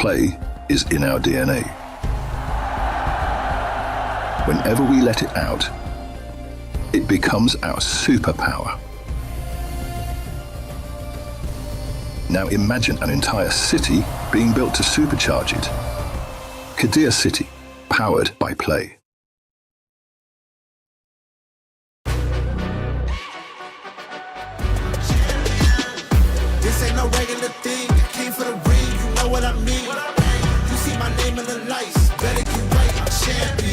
Play is in our DNA. Whenever we let it out, it becomes our superpower. Now imagine an entire city being built to supercharge it. Qiddiya City, powered by Play. This ain't no regular thing. I came for the ring, you know what I mean. You see my name in the lights, better get right, I'm champion.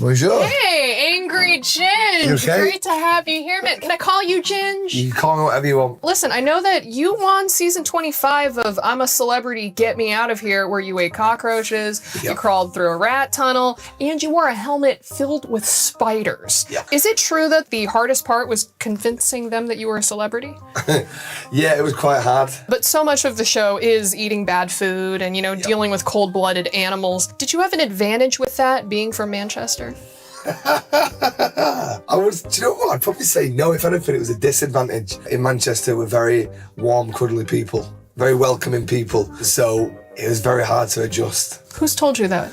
Bonjour. Hey, Angry Ginge. You okay? Great to have you here, man. Can I call you Ginge? You can call me whatever you want. Listen, I know that you won season 25 of I'm a Celebrity, Get Me Out of Here, where you ate cockroaches, you crawled through a rat tunnel, and you wore a helmet filled with spiders. Yep. Is it true that the hardest part was convincing them that you were a celebrity? Yeah, it was quite hard. But so much of the show is eating bad food and, dealing with cold-blooded animals. Did you have an advantage with that, being from Manchester? Do you know what? I'd probably say no. If anything, it was a disadvantage. In Manchester, we're very warm, cuddly people, very welcoming people. So it was very hard to adjust. Who's told you that?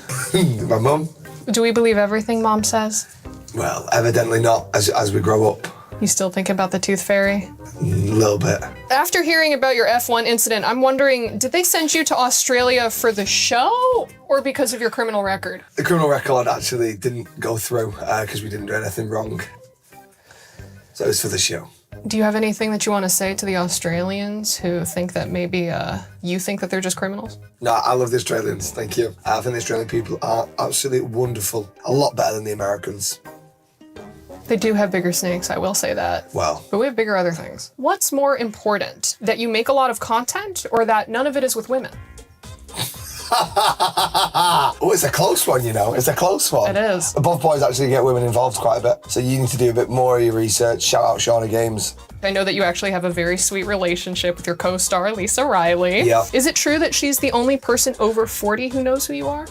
My mum? Do we believe everything Mom says? Well, evidently not, as we grow up. You still think about the Tooth Fairy? A little bit. After hearing about your F1 incident, I'm wondering, did they send you to Australia for the show or because of your criminal record? The criminal record actually didn't go through because we didn't do anything wrong. So it was for the show. Do you have anything that you want to say to the Australians who think that maybe you think that they're just criminals? No, I love the Australians, thank you. I think the Australian people are absolutely wonderful. A lot better than the Americans. They do have bigger snakes, I will say that. Well. But we have bigger other things. What's more important, that you make a lot of content or that none of it is with women? Oh, it's a close one, It's a close one. It is. Both boys actually get women involved quite a bit. So you need to do a bit more of your research. Shout out Shauna Games. I know that you actually have a very sweet relationship with your co-star, Lisa Riley. Yeah. Is it true that she's the only person over 40 who knows who you are?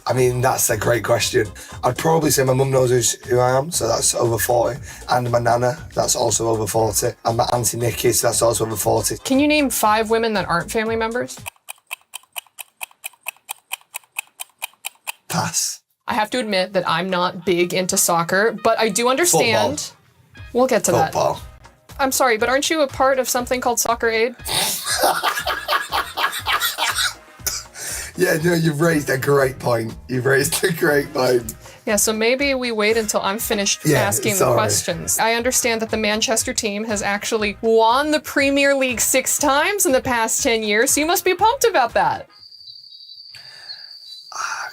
I mean, that's a great question. I'd probably say my mum knows who I am, so that's over 40. And my nana, that's also over 40. And my auntie Nikki, so that's also over 40. Can you name 5 women that aren't family members? Pass. I have to admit that I'm not big into soccer, but I do understand. Football. We'll get to Football. that. I'm sorry, but aren't you a part of something called Soccer Aid? Yeah, no, you've raised a great point. Yeah, so maybe we wait until I'm finished asking the questions. I understand that the Manchester team has actually won the Premier League 6 times in the past 10 years, so you must be pumped about that.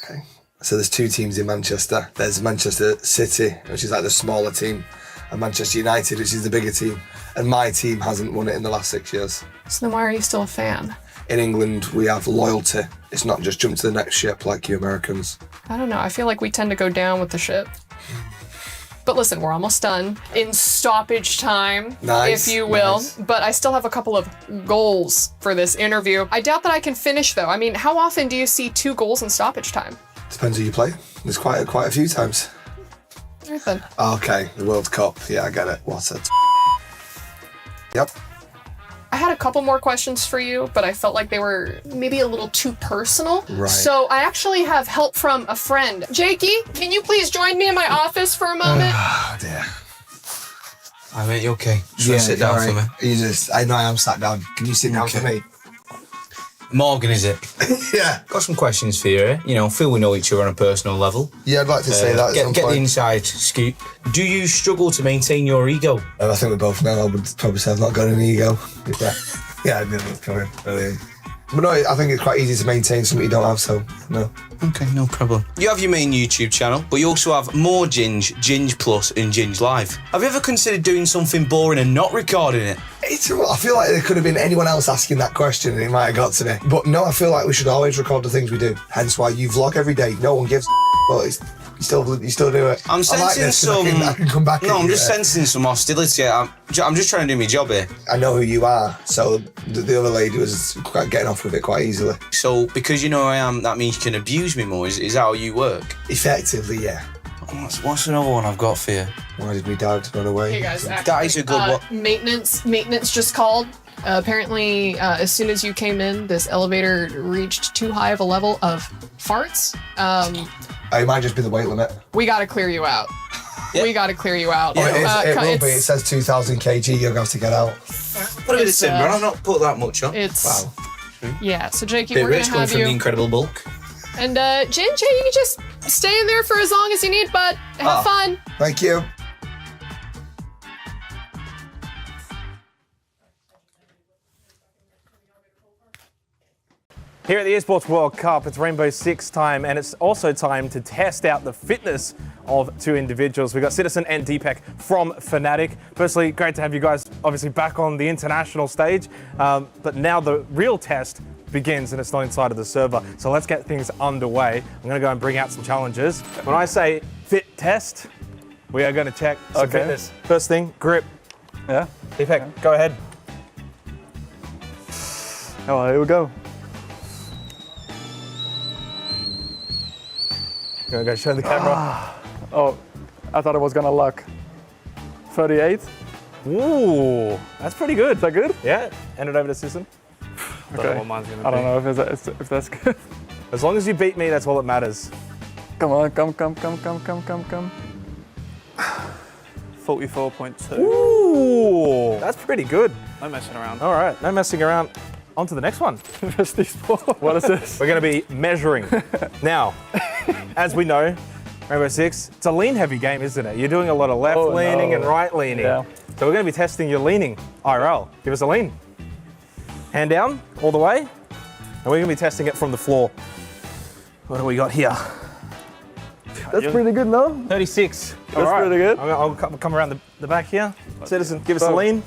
Okay. So there's 2 teams in Manchester. There's Manchester City, which is like the smaller team, and Manchester United, which is the bigger team. And my team hasn't won it in the last 6 years. So then why are you still a fan? In England, we have loyalty. It's not just jump to the next ship like you Americans. I don't know. I feel like we tend to go down with the ship. But listen, we're almost done. In stoppage time, if you will. Nice. But I still have a couple of goals for this interview. I doubt that I can finish, though. I mean, how often do you see 2 goals in stoppage time? Depends who you play. There's quite a few times. All right, then. Okay, the World Cup. Yeah, I get it. What a Yep. I had a couple more questions for you, but I felt like they were maybe a little too personal. Right. So I actually have help from a friend. Jakey, can you please join me in my office for a moment? Oh, dear. I mate, you okay? Just sit down for me. I know I am sat down. Can you sit down for me? Morgan, is it? Yeah. Got some questions for you. Feel we know each other on a personal level. Yeah, I'd like to say that at some Get point. the inside scoop. Do you struggle to maintain your ego? I think we both know. I would probably say I've not got an ego. Yeah, I knew that was coming. Brilliant. But no, I think it's quite easy to maintain something you don't have, so no. Okay, no problem. You have your main YouTube channel, but you also have more Ginge, Ginge Plus and Ginge Live. Have you ever considered doing something boring and not recording it? I feel like there could have been anyone else asking that question and it might have got to me. But no, I feel like we should always record the things we do. Hence why you vlog every day. No one gives but you still do it. I'm sensing some... I can come back. No, I'm just sensing some hostility. I'm just trying to do my job here. I know who you are, so the other lady was quite getting off with it quite easily. So, because you know who I am, that means you can abuse me more. Is that how you work? Effectively, yeah. What's another one I've got for you? Why did my dad run away? Hey guys, that is a good one. Maintenance just called. Apparently, as soon as you came in, this elevator reached too high of a level of farts. It might just be the weight limit. We gotta clear you out. Yeah. We gotta clear you out. Yeah, it will be. It says 2,000 kg. You're going to have to get out. Put a bit of timber on. I've not put that much on. Wow. Yeah, so Jakey, Bit we're gonna rich coming have from you. the incredible bulk. And Ginger, you can just stay in there for as long as you need, bud. Have fun. Thank you. Here at the Esports World Cup, it's Rainbow Six time, and it's also time to test out the fitness of two individuals. We've got Citizen and Deepak from Fnatic. Firstly, great to have you guys obviously back on the international stage, but now the real test begins and it's not inside of the server. So let's get things underway. I'm gonna go and bring out some challenges. When I say fit test, we are gonna check some fitness. First thing, grip. Yeah. Deepak, go ahead. Oh, here we go. Gonna go show the camera. Oh, I thought I was gonna luck. 38. Ooh, that's pretty good. Is that good? Yeah, hand it over to Citizen. Okay. I don't know if that's good. As long as you beat me, that's all that matters. Come on, come. 44.2. Ooh, that's pretty good. No messing around. All right, no messing around. On to the next one. What is this? We're going to be measuring. Now, as we know, Rainbow Six, it's a lean-heavy game, isn't it? You're doing a lot of left leaning and right leaning. Yeah. So we're going to be testing your leaning IRL. Give us a lean. Hand down, all the way. And we're going to be testing it from the floor. What do we got here? That's pretty good, no? 36. That's pretty good. I'll come around the back here. Citizen, give us a lean.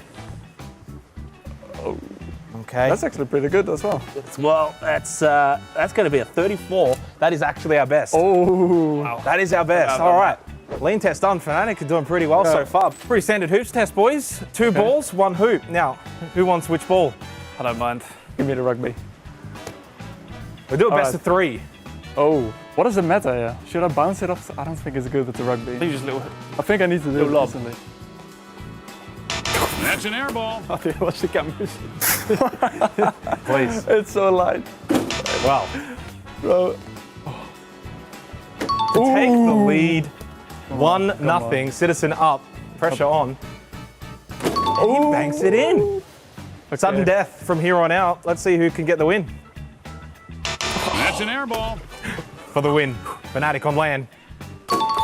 Okay. That's actually pretty good as well. Well, that's going to be a 34. That is actually our best. Oh. Wow. That is our best. All right. Lean test done. Fnatic are doing pretty well so far. Pretty standard hoops test, boys. 2 balls, 1 hoop. Now, who wants which ball? I don't mind. Give me the rugby. We'll do a best of 3. Oh. What does it matter here? Should I bounce it off? I don't think it's good with the rugby. I think I need to do it recently. That's an air ball. I think I was the camera. Please. It's so light. Wow. Bro. To take the lead, 1-0. Citizen up. Pressure on. He banks it in. Okay. Sudden death from here on out. Let's see who can get the win. That's an air ball. For the win. Fnatic on land.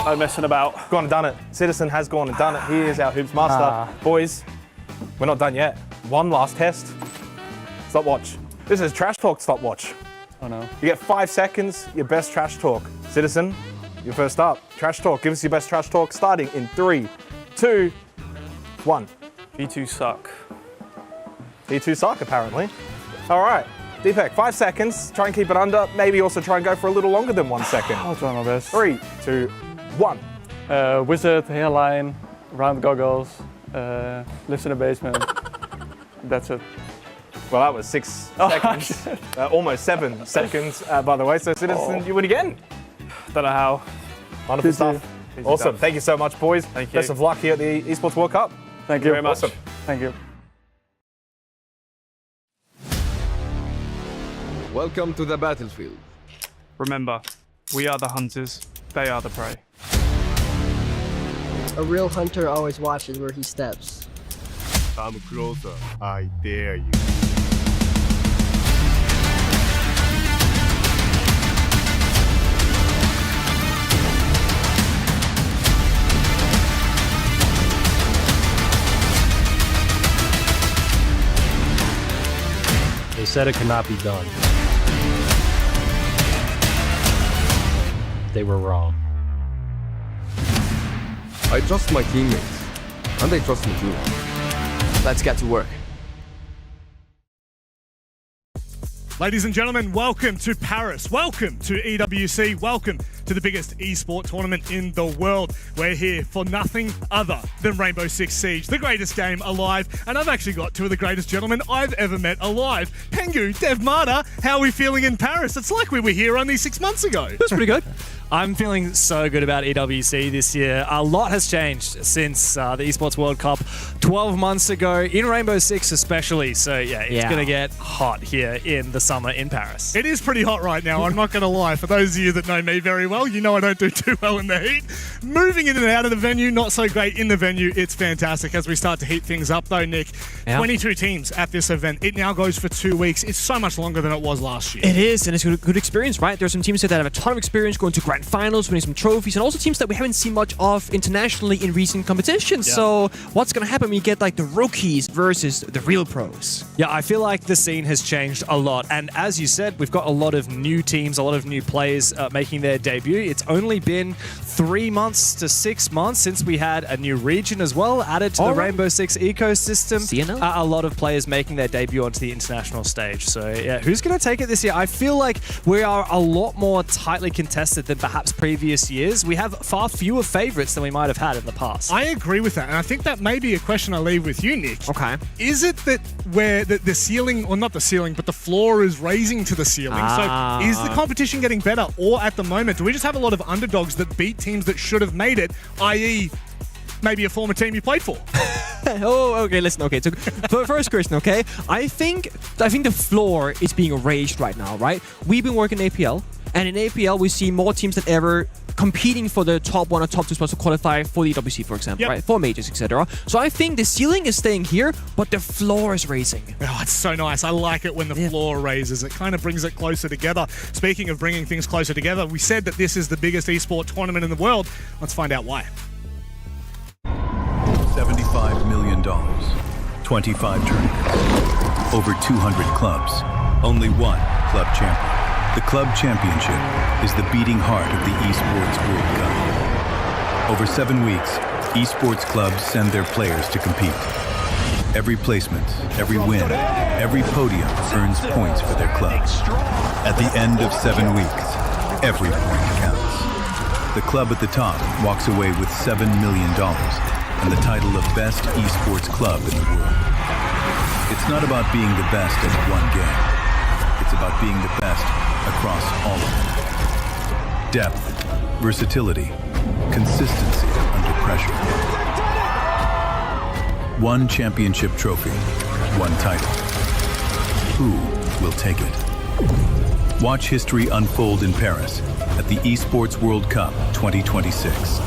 No messing about. Gone and done it. Citizen has gone and done it. He is our hoops master. Boys, we're not done yet. One last test. Stopwatch. This is trash talk stopwatch. Oh no. You get 5 seconds, your best trash talk. Citizen, you're first up. Trash talk. Give us your best trash talk starting in 3, 2, 1. V2 suck. V2 suck, apparently. All right. Deepak, 5 seconds. Try and keep it under. Maybe also try and go for a little longer than 1 second. I'll try my best. 3, 2, 1. Wizard, hairline, round goggles, lives in the basement. That's it. Well, that was 6 seconds. Almost 7 seconds, by the way. So, Citizen, you win again. Don't know how. Wonderful stuff. Awesome. Thank you so much, boys. Thank you. Best of luck here at the Esports World Cup. Thank you very much. Awesome. Thank you. Welcome to the battlefield. Remember, we are the hunters, they are the prey. A real hunter always watches where he steps. Come closer, I dare you. They said it could not be done. They were wrong. I trust my teammates, and they trust me too. Let's get to work. Ladies and gentlemen, welcome to Paris. Welcome to EWC. Welcome to the biggest esport tournament in the world. We're here for nothing other than Rainbow Six Siege, the greatest game alive. And I've actually got 2 of the greatest gentlemen I've ever met alive. Pengu, Dev Mata, how are we feeling in Paris? It's like we were here only 6 months ago. That's pretty good. I'm feeling so good about EWC this year. A lot has changed since the Esports World Cup 12 months ago, in Rainbow Six especially. So yeah, it's going to get hot here in the summer in Paris. It is pretty hot right now, I'm not going to lie. For those of you that know me very well, you know I don't do too well in the heat. Moving in and out of the venue, not so great in the venue. It's fantastic as we start to heat things up though, Nick. 22 teams at this event. It now goes for 2 weeks. It's so much longer than it was last year. It is, and it's a good experience, right? There's some teams that have a ton of experience going to great grand finals, winning some trophies, and also teams that we haven't seen much of internationally in recent competitions. So what's going to happen when you get like the rookies versus the real pros? Yeah, I feel like the scene has changed a lot. And as you said, we've got a lot of new teams, a lot of new players making their debut. It's only been 3 months to 6 months since we had a new region as well added to the Rainbow Six ecosystem. CNL? A lot of players making their debut onto the international stage. So yeah, who's going to take it this year? I feel like we are a lot more tightly contested than perhaps previous years. We have far fewer favorites than we might have had in the past. I agree with that, and I think that may be a question I leave with you, Nick. Okay. Is it that where the ceiling, or not the ceiling, but the floor is raising to the ceiling? So is the competition getting better, or at the moment, do we just have a lot of underdogs that beat teams that should have made it, i.e., maybe a former team you played for? Okay, listen, okay. So first question, okay? I think the floor is being raised right now, right? We've been working in APL, and in APL we see more teams than ever competing for the top 1 or top 2 spots to qualify for the EWC, for example, right? For majors, etc. So I think the ceiling is staying here, but the floor is raising. Oh, it's so nice. I like it when the floor raises. It kind of brings it closer together. Speaking of bringing things closer together, we said that this is the biggest esport tournament in the world. Let's find out why. $75 million, 25 tournaments, over 200 clubs, only one club champion. The Club Championship is the beating heart of the Esports World Cup. Over 7 weeks, esports clubs send their players to compete. Every placement, every win, every podium earns points for their club. At the end of 7 weeks, every point counts. The club at the top walks away with $7 million and the title of Best Esports Club in the world. It's not about being the best at one game. It's about being the best across all of them. Depth, versatility, consistency under pressure. One championship trophy, one title. Who will take it? Watch history unfold in Paris at the Esports World Cup 2026.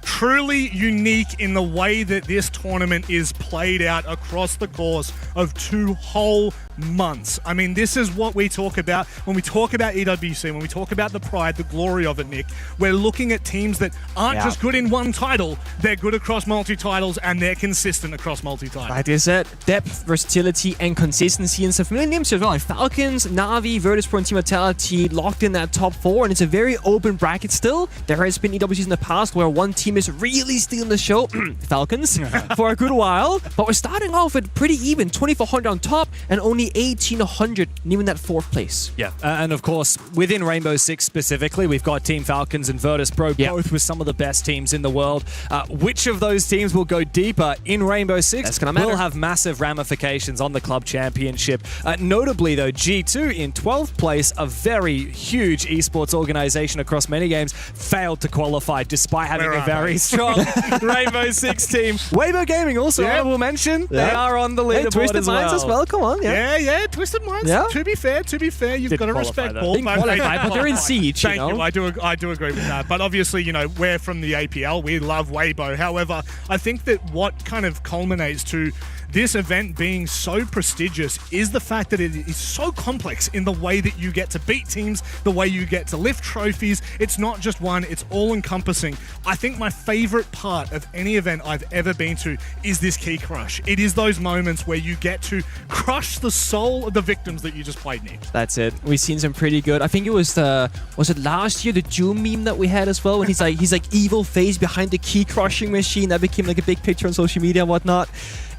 Truly unique in the way that this tournament is played out across the course of 2 whole months. I mean, this is what we talk about when we talk about EWC, when we talk about the pride, the glory of it, Nick. We're looking at teams that aren't just good in one title, they're good across multi-titles and they're consistent across multi-titles. Like I said, depth, versatility, and consistency, and some familiar names as well, like Falcons, Na'Vi, virtus.pro, and Team Vitality locked in that top 4, and it's a very open bracket still. There has been EWCs in the past where one team is really stealing the show, Falcons, for a good while, but we're starting off with pretty even, 2,400 on top, and only 1,800 even that 4th place. Yeah, and of course, within Rainbow Six specifically, we've got Team Falcons and Virtus.pro, both with some of the best teams in the world. Which of those teams will go deeper in Rainbow Six? That's gonna matter. Will have massive ramifications on the Club Championship. Notably, though, G2 in 12th place, a very huge esports organization across many games, failed to qualify despite having a very strong Rainbow Six team. Weibo Gaming also, I will mention, they are on the leaderboard Twisted as well. Minds as well, come on. Yeah, Twisted Minds. Yeah. To be fair, you've got to respect Paul. But they're in Siege, Thank you. I do agree with that. But obviously, we're from the APL. We love Weibo. However, I think that what kind of culminates to this event being so prestigious is the fact that it is so complex in the way that you get to beat teams, the way you get to lift trophies. It's not just one, it's all-encompassing. I think my favorite part of any event I've ever been to is this key crush. It is those moments where you get to crush the soul of the victims that you just played, Nick. That's it. We've seen some pretty good. I think it was it last year, the Doom meme that we had as well, when he's like evil face behind the key crushing machine. That became like a big picture on social media and whatnot.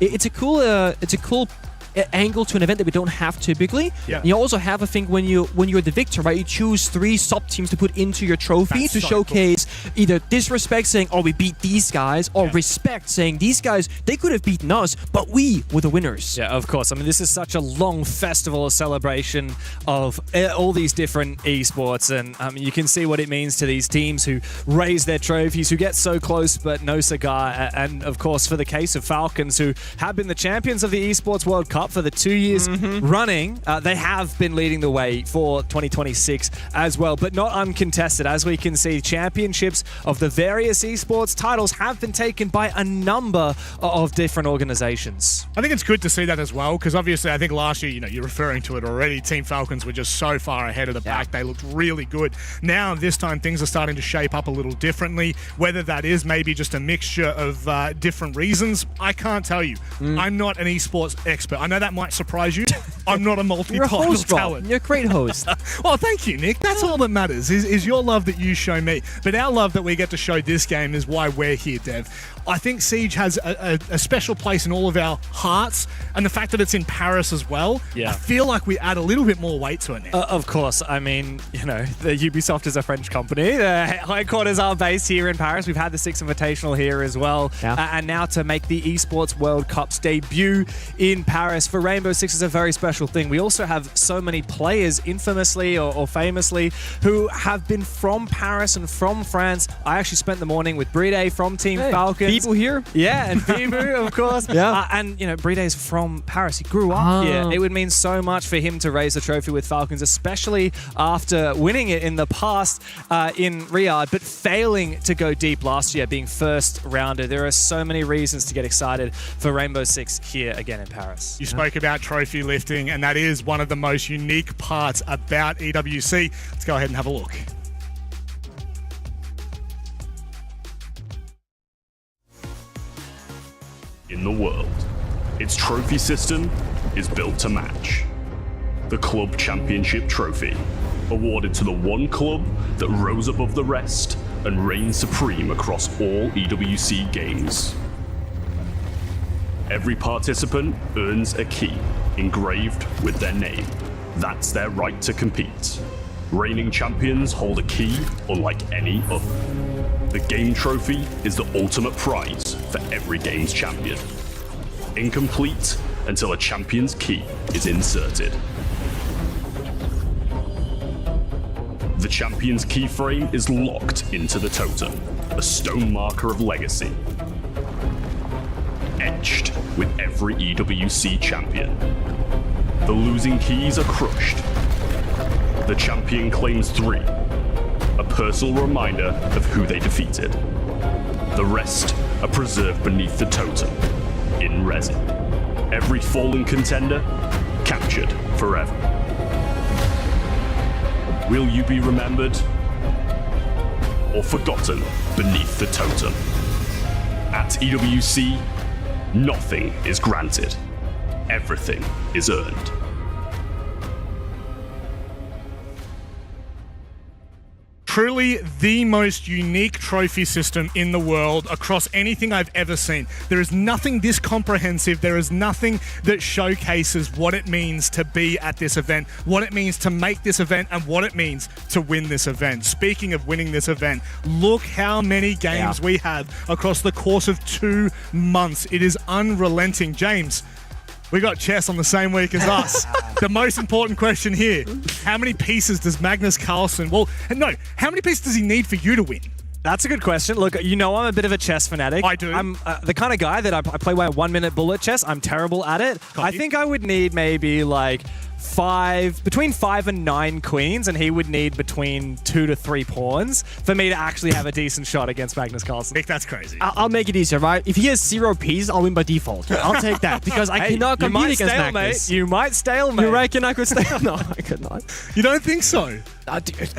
It's a cool angle to an event that we don't have typically. Yeah. You also have, I think, when you're the victor, right? You choose 3 sub teams to put into your trophy to showcase either disrespect, saying, "Oh, we beat these guys," or respect, saying, "These guys, they could have beaten us, but we were the winners." Yeah, of course. I mean, this is such a long festival, a celebration of all these different esports, and you can see what it means to these teams who raise their trophies, who get so close but no cigar. And of course, for the case of Falcons, who have been the champions of the Esports World Cup Cup for the 2 years running. They have been leading the way for 2026 as well, but not uncontested. As we can see, championships of the various esports titles have been taken by a number of different organizations. I think it's good to see that as well, because obviously I think last year, you're referring to it already, Team Falcons were just so far ahead of the pack. They looked really good. Now, this time, things are starting to shape up a little differently. Whether that is maybe just a mixture of different reasons, I can't tell you. I'm not an esports expert. I know that might surprise you. I'm not a multi-title talent. You're a great host. Well, thank you, Nick. That's all that matters, is your love that you show me. But our love that we get to show this game is why we're here, Dev. I think Siege has a special place in all of our hearts, and the fact that it's in Paris as well, I feel like we add a little bit more weight to it now. Of course. I mean, the Ubisoft is a French company. The headquarters are based here in Paris. We've had the Six Invitational here as well. And now to make the Esports World Cup's debut in Paris for Rainbow Six is a very special thing. We also have so many players, infamously or famously, who have been from Paris and from France. I actually spent the morning with Bride from Team Falcons. People here? Yeah, and Bibu, of course. And, Bride is from Paris. He grew up here. It would mean so much for him to raise the trophy with Falcons, especially after winning it in the past in Riyadh, but failing to go deep last year, being first rounder. There are so many reasons to get excited for Rainbow Six here again in Paris. You spoke about trophy lifting, and that is one of the most unique parts about EWC. Let's go ahead and have a look. In the world, its trophy system is built to match. The Club Championship Trophy, awarded to the one club that rose above the rest and reigned supreme across all EWC games. Every participant earns a key engraved with their name. That's their right to compete. Reigning champions hold a key unlike any other. The game trophy is the ultimate prize for every game's champion. Incomplete until a champion's key is inserted. The champion's keyframe is locked into the totem, a stone marker of legacy. Etched with every EWC champion. The losing keys are crushed. The champion claims 3, a personal reminder of who they defeated. The rest are preserved beneath the totem, in resin. Every fallen contender, captured forever. Will you be remembered or forgotten beneath the totem? At EWC, nothing is granted. Everything is earned. Truly the most unique trophy system in the world across anything I've ever seen. There is nothing this comprehensive. There is nothing that showcases what it means to be at this event, what it means to make this event, and what it means to win this event. Speaking of winning this event, look how many games we have across the course of 2 months. It is unrelenting. James, we got chess on the same week as us. The most important question here, how many pieces does Magnus Carlsen, how many pieces does he need for you to win? That's a good question. Look, I'm a bit of a chess fanatic. I do. I'm the kind of guy that I play 1 minute bullet chess. I'm terrible at it. I think I would need maybe between 5 and 9 queens, and he would need between 2 to 3 pawns for me to actually have a decent shot against Magnus Carlsen. Nick, that's crazy. I'll make it easier, right? If he has 0 pieces, I'll win by default. I'll take that because I cannot compete against Magnus. You might stalemate. You reckon I could stalemate? No, I could not. You don't think so?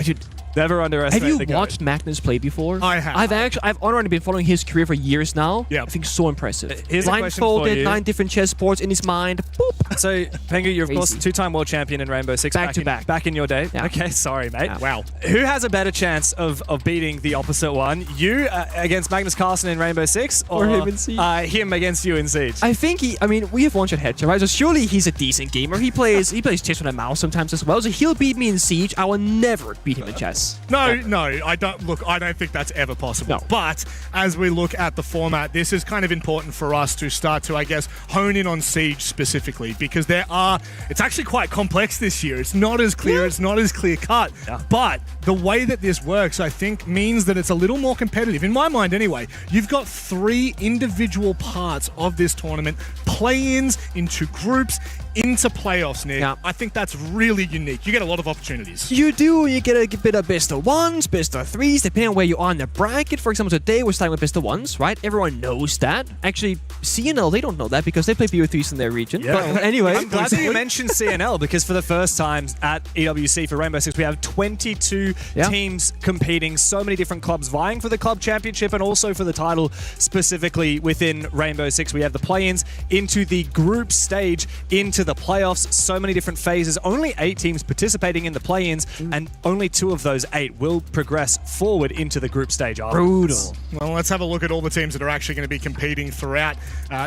Dude, never underestimate Have you watched Magnus play before? I have. I've already been following his career for years now. Yeah. I think so impressive. Here's a question for Blindfolded, you. 9 different chessboards in his mind. Boop. So, Pengu, you're of course 2-time world champion in Rainbow Six. Back in your day. Yeah. Okay, sorry, mate. Yeah. Wow. Who has a better chance of beating the opposite one? You against Magnus Carlsen in Rainbow Six, or him in Siege? Him against you in Siege? I think we have one-shot headshot, right? So surely he's a decent gamer. He plays chess with a mouse sometimes as well. So he'll beat me in Siege. I will never beat him in chess. this. No, I don't. Look, I don't think that's ever possible. No. But as we look at the format, this is kind of important for us to start to, I guess, hone in on Siege specifically, because it's actually quite complex this year. It's not as clear, it's not as clear cut. Yeah. But the way that this works, I think, means that it's a little more competitive. In my mind, anyway, you've got 3 individual parts of this tournament, play-ins into groups, into playoffs, Nick. Yeah. I think that's really unique. You get a lot of opportunities. You do. You get a bit of best of 1s, best of 3s, depending on where you are in the bracket. For example, today we're starting with best of 1s, right? Everyone knows that. Actually, CNL, they don't know that because they play BO3s in their region. Yeah. But anyway. I'm glad that you mentioned CNL because for the first time at EWC for Rainbow Six, we have 22 teams competing, so many different clubs vying for the club championship and also for the title specifically within Rainbow Six. We have the play-ins into the group stage, into the playoffs, so many different phases. Only 8 teams participating in the play-ins, and only 2 of those 8 will progress forward into the group stage afterwards. Brutal. Well, let's have a look at all the teams that are actually going to be competing throughout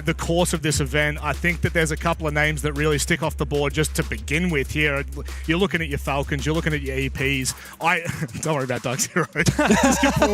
the course of this event. I think that there's a couple of names that really stick off the board just to begin with here. You're looking at your Falcons, you're looking at your EPs. Don't worry about Dark Zero. I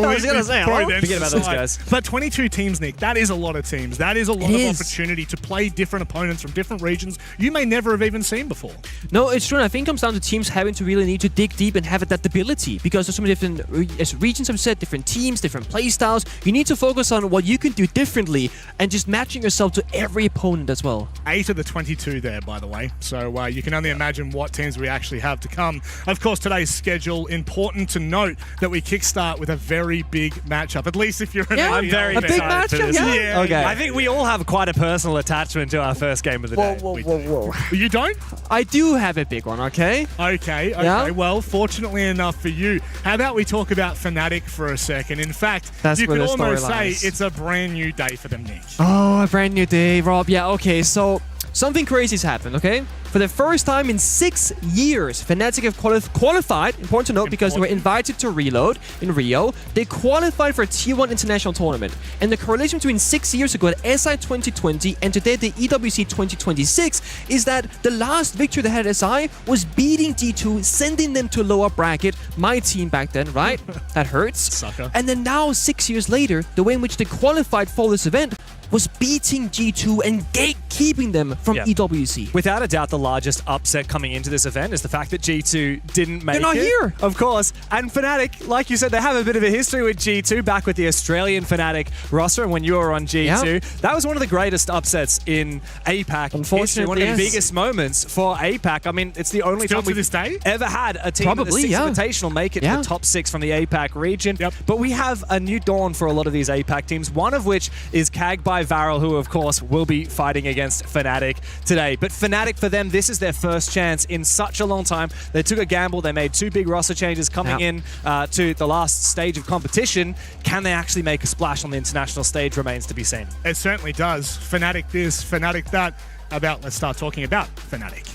was going to say, forget about those guys. But 22 teams, Nick, that is a lot of teams. That is a lot of opportunity to play different opponents from different regions you may never have even seen before. No, it's true. And I think it comes down to teams having to really need to dig deep and have adaptability because there's so many different, as regions have said, different teams, different play styles. You need to focus on what you can do differently and just matching yourself to every opponent as well. 8 of the 22 there, by the way. So you can only imagine what teams we actually have to come. Of course, today's schedule, important to note that we kickstart with a very big matchup, at least if you're an I'm very excited for this. Yeah. Okay. I think we all have quite a personal attachment to our first game of the day. Whoa. You don't? I do have a big one, okay? Okay. Yeah? Well, fortunately enough for you, how about we talk about Fnatic for a second? In fact, That's you where could the story almost say lies. it's a brand new day for them, Nick. Oh, a brand new day, Rob. Yeah, okay, so something crazy's happened, okay? For the first time in 6 years, Fnatic have qualified, important to note, because they were invited to Reload in Rio. They qualified for a T1 international tournament. And the correlation between 6 years ago at SI 2020 and today the EWC 2026 is that the last victory they had at SI was beating G2, sending them to lower bracket. My team back then, right? That hurts. Sucker. And then now, 6 years later, the way in which they qualified for this event was beating G2 and gatekeeping them from EWC. Without a doubt, the largest upset coming into this event is the fact that G2 didn't make it. They're not here. Of course. And Fnatic, like you said, they have a bit of a history with G2 back with the Australian Fnatic roster and when you were on G2. That was one of the greatest upsets in APAC. Unfortunately, one of the biggest moments for APAC. I mean, it's the only time we've ever had a team in the Six Invitational make it to the top 6 from the APAC region. But we have a new dawn for a lot of these APAC teams, one of which is CAG by Varel, who of course will be fighting against Fnatic today. But Fnatic, for them, this is their first chance in such a long time. They took a gamble. They made 2 big roster changes coming in to the last stage of competition. Can they actually make a splash on the international stage remains to be seen. It certainly does. Fnatic this, Fnatic that. Let's start talking about Fnatic.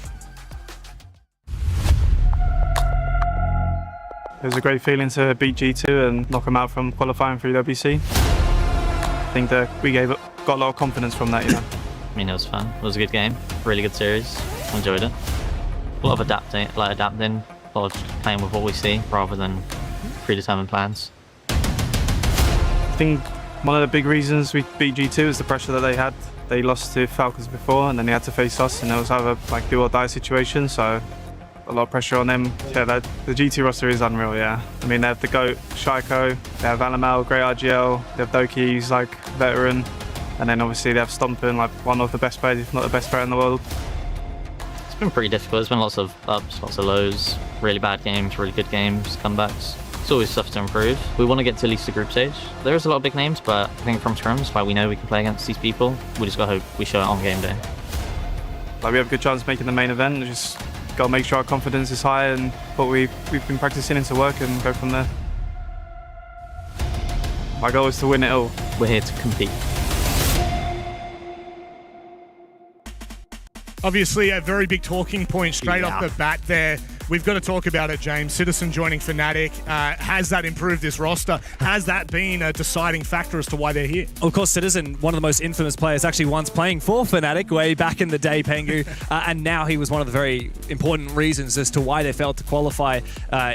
It was a great feeling to beat G2 and knock them out from qualifying for EWC. I think that we got a lot of confidence from that, you know. I mean, it was fun. It was a good game. Really good series. Enjoyed it. A lot of adapting, a lot of playing with what we see rather than predetermined plans. I think one of the big reasons we beat G2 is the pressure that they had. They lost to Falcons before and then they had to face us and it was either like do or die situation, so a lot of pressure on them. Yeah, the GT roster is unreal, yeah. I mean, they have the GOAT, Shaiko, they have Alamal, Great ag.al, they have Doki, he's like veteran, and then obviously they have Stompen, like one of the best players, if not the best player in the world. It's been pretty difficult. There's been lots of ups, lots of lows, really bad games, really good games, comebacks. It's always stuff to improve. We want to get to at least the group stage. There is a lot of big names, but I think from scrims, like we know we can play against these people. We just got to hope we show it on game day. Like we have a good chance of making the main event. Just got to make sure our confidence is high and what we've been practicing into work and go from there. My goal is to win it all. We're here to compete. Obviously, a very big talking point straight off the bat there we've got to talk about it, James. Citizen joining Fnatic. Has that improved this roster? Has that been a deciding factor as to why they're here? Of course, Citizen, one of the most infamous players, actually once playing for Fnatic way back in the day, Pengu, and now he was one of the very important reasons as to why they failed to qualify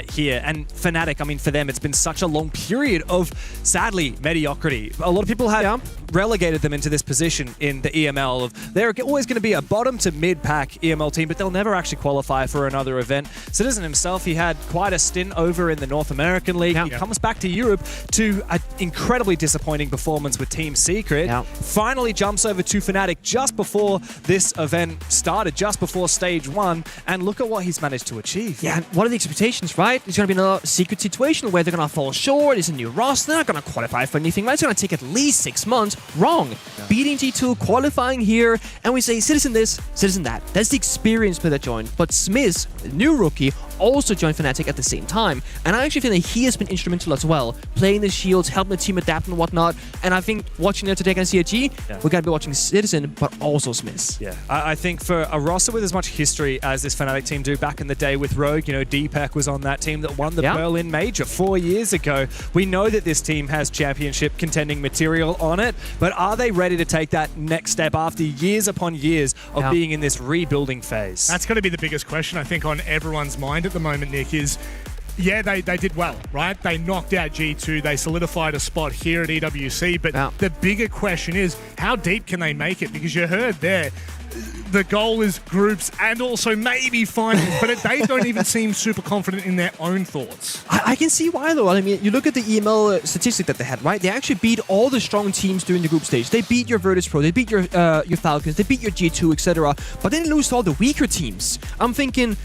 here. And Fnatic, I mean, for them, it's been such a long period of, sadly, mediocrity. A lot of people have relegated them into this position in the EML of they're always going to be a bottom to mid-pack EML team, but they'll never actually qualify for another event. Citizen himself, he had quite a stint over in the North American League. He comes back to Europe to an incredibly disappointing performance with Team Secret. Finally jumps over to Fnatic just before this event started, just before stage 1, and look at what he's managed to achieve. Yeah, and what are the expectations, right? It's going to be another Secret situation where they're going to fall short. It's a new roster. They're not going to qualify for anything, right? It's going to take at least 6 months. Wrong. Beating G2, qualifying here, and we say Citizen this, Citizen that. That's the experienced player that joined. But Smith, the new rookie, also joined Fnatic at the same time. And I actually feel that he has been instrumental as well, playing the shields, helping the team adapt and whatnot. And I think watching them today against CIG, we're going to be watching Citizen, but also Smith. Yeah, I think for a roster with as much history as this Fnatic team do back in the day with Rogue, you know, Deepak was on that team that won the Berlin Major 4 years ago. We know that this team has championship contending material on it, but are they ready to take that next step after years upon years of being in this rebuilding phase? That's got to be the biggest question, I think, on everyone's mind at the moment, Nick, is they did well, right? They knocked out G2. They solidified a spot here at EWC. But the bigger question is, how deep can they make it? Because you heard there, the goal is groups and also maybe finals, but they don't even seem super confident in their own thoughts. I can see why, though. I mean, you look at the EML statistic that they had, right? They actually beat all the strong teams during the group stage. They beat your virtus.pro, they beat your Falcons, they beat your G2, etc. But then they lose to all the weaker teams. I'm thinking,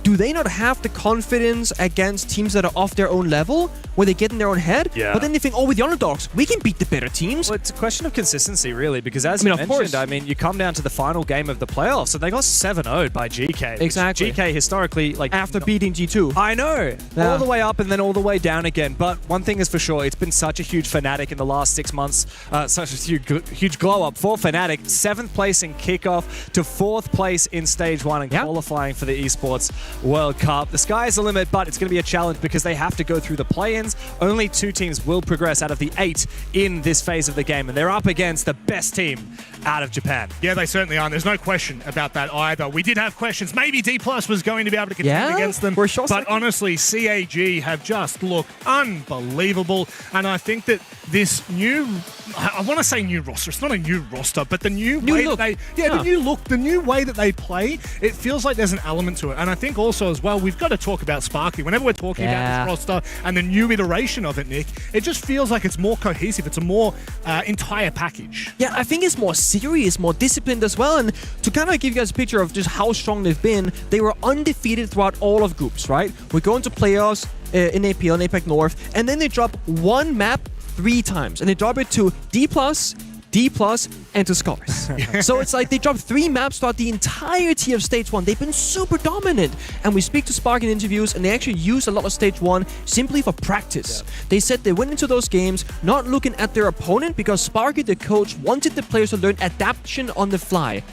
do they not have the confidence against teams that are off their own level, where they get in their own head? But then they think, oh, with the underdogs, we can beat the better teams. Well, it's a question of consistency, really, because as you mentioned, I mean, you come down to the final game of the playoffs, and they got 7-0'd by GK. Exactly. GK historically, like... After beating G2. I know. All the way up and then all the way down again. But one thing is for sure, it's been such a huge Fnatic in the last 6 months, such a huge glow-up for Fnatic. 7th place in kickoff to 4th place in stage 1 and qualifying for the Esports World Cup. The sky is the limit, but it's going to be a challenge because they have to go through the play-ins. Only 2 teams will progress out of the 8 in this phase of the game, and they're up against the best team out of Japan. Yeah, they certainly are. And there's no question about that either. We did have questions. Maybe D+ was going to be able to contend against them. But honestly, CAG have just looked unbelievable. And I think that this new, I want to say new roster. It's not a new roster, but the new way that they, the new way that they play, it feels like there's an element to it. And I think also as well, we've got to talk about Sparky. Whenever we're talking about this roster and the new iteration of it, Nick, it just feels like it's more cohesive. It's a more entire package. Yeah, I think it's more serious, more disciplined as well. And to kind of give you guys a picture of just how strong they've been, they were undefeated throughout all of groups, right? We're going to playoffs in APL, in APAC North, and then they drop one map 3 times, and they drop it to D+, and to Scars. So it's like they dropped 3 maps throughout the entirety of Stage 1. They've been super dominant. And we speak to Spark in interviews, and they actually use a lot of Stage 1 simply for practice. They said they went into those games not looking at their opponent because Sparky, the coach, wanted the players to learn adaptation on the fly.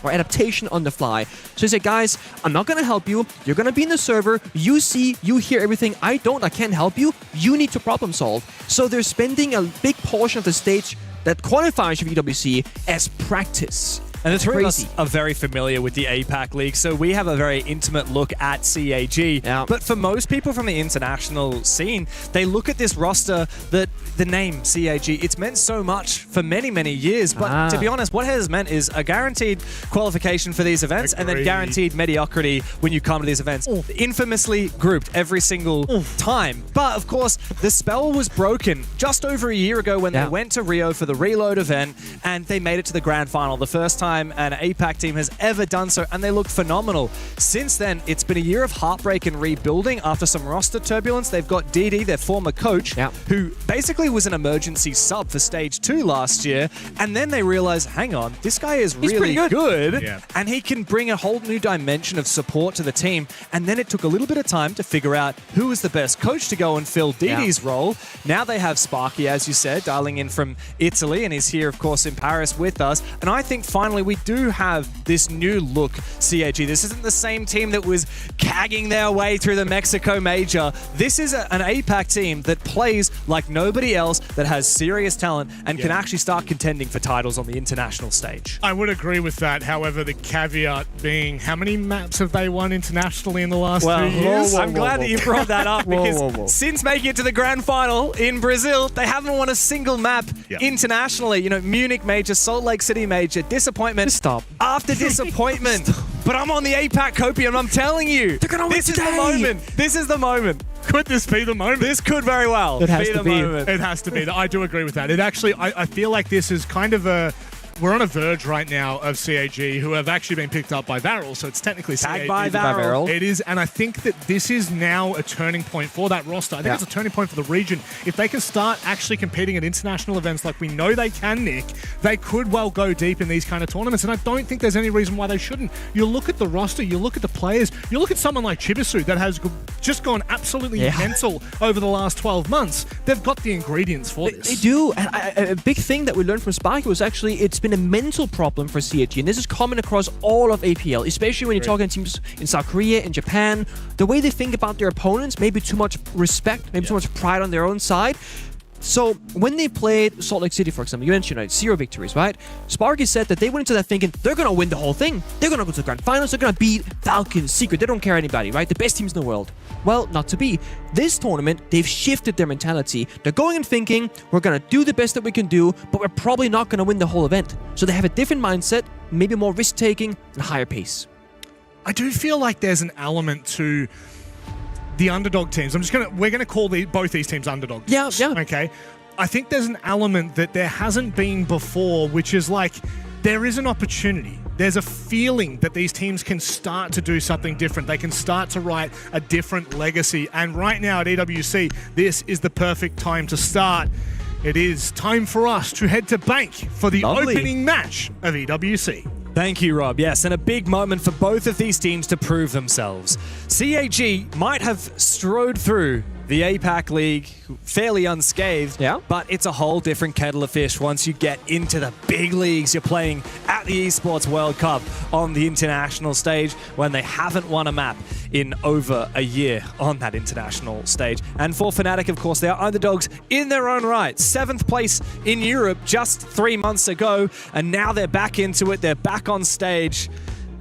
So he said, guys, I'm not going to help you. You're going to be in the server. You see, you hear everything. I can't help you. You need to problem solve. So they're spending a big portion of the stage that qualifies for EWC as practice. And the 3 of us are very familiar with the APAC League, so we have a very intimate look at CAG. But for most people from the international scene, they look at this roster, that the name CAG, it's meant so much for many, many years. But to be honest, what it has meant is a guaranteed qualification for these events and then guaranteed mediocrity when you come to these events. Infamously grouped every single time. But of course, the spell was broken just over a year ago when they went to Rio for the Reload event and they made it to the grand final. The first time an APAC team has ever done so, and they look phenomenal. Since then, it's been a year of heartbreak and rebuilding after some roster turbulence. They've got DD, their former coach, who basically was an emergency sub for Stage 2 last year, and then they realized, hang on, this guy is really good, and he can bring a whole new dimension of support to the team. And then it took a little bit of time to figure out who was the best coach to go and fill DD's role. Now they have Sparky, as you said, dialing in from Italy, and he's here, of course, in Paris with us. And I think finally finally, we do have this new look CAG. This isn't the same team that was cagging their way through the Mexico Major. This is an APAC team that plays like nobody else, that has serious talent and can actually start contending for titles on the international stage. I would agree with that. However, the caveat being, how many maps have they won internationally in the last 2 years? I'm glad that you brought that up because since making it to the grand final in Brazil, they haven't won a single map internationally. You know, Munich Major, Salt Lake City Major, disappointment. Stop. After disappointment. But I'm on the APAC Copium, I'm telling you. They're gonna win This is the moment. This is the moment. Could this be the moment? This could very well It has be to the be. moment. It has to be. I do agree with that. It actually, I feel like this is kind of we're on a verge right now of CAG, who have actually been picked up by Varel, so it's technically Tagged CAG. by Varel. It is, and I think that this is now a turning point for that roster. I think it's a turning point for the region. If they can start actually competing at international events like we know they can, Nick, they could well go deep in these kind of tournaments, and I don't think there's any reason why they shouldn't. You look at the roster, you look at the players, you look at someone like Chibisu that has just gone absolutely mental over the last 12 months. They've got the ingredients for this. They do, and a big thing that we learned from Sparky was actually it's been a mental problem for CAG, and this is common across all of APL, especially when you're talking teams in South Korea, in Japan. The way they think about their opponents, maybe too much respect, maybe too much pride on their own side. So when they played Salt Lake City, for example, you mentioned 0 victories, right? Sparky said that they went into that thinking they're going to win the whole thing. They're going to go to the grand finals. They're going to beat Falcon, Secret. They don't care anybody, right? The best teams in the world. Well, not to be. This tournament, they've shifted their mentality. They're going and thinking, we're going to do the best that we can do, but we're probably not going to win the whole event. So they have a different mindset, maybe more risk-taking and higher pace. I do feel like there's an element to the underdog teams. We're gonna call both these teams underdogs. Yeah. Okay. I think there's an element that there hasn't been before, which is like there is an opportunity. There's a feeling that these teams can start to do something different. They can start to write a different legacy. And right now at EWC, this is the perfect time to start. It is time for us to head to Bank for the opening match of EWC. Thank you, Rob. Yes, and a big moment for both of these teams to prove themselves. CAG might have strode through the APAC League fairly unscathed, but it's a whole different kettle of fish once you get into the big leagues. You're playing at the Esports World Cup on the international stage when they haven't won a map in over a year on that international stage. And for Fnatic, of course, they are underdogs in their own right. 7th place in Europe just 3 months ago, and now they're back into it. They're back on stage.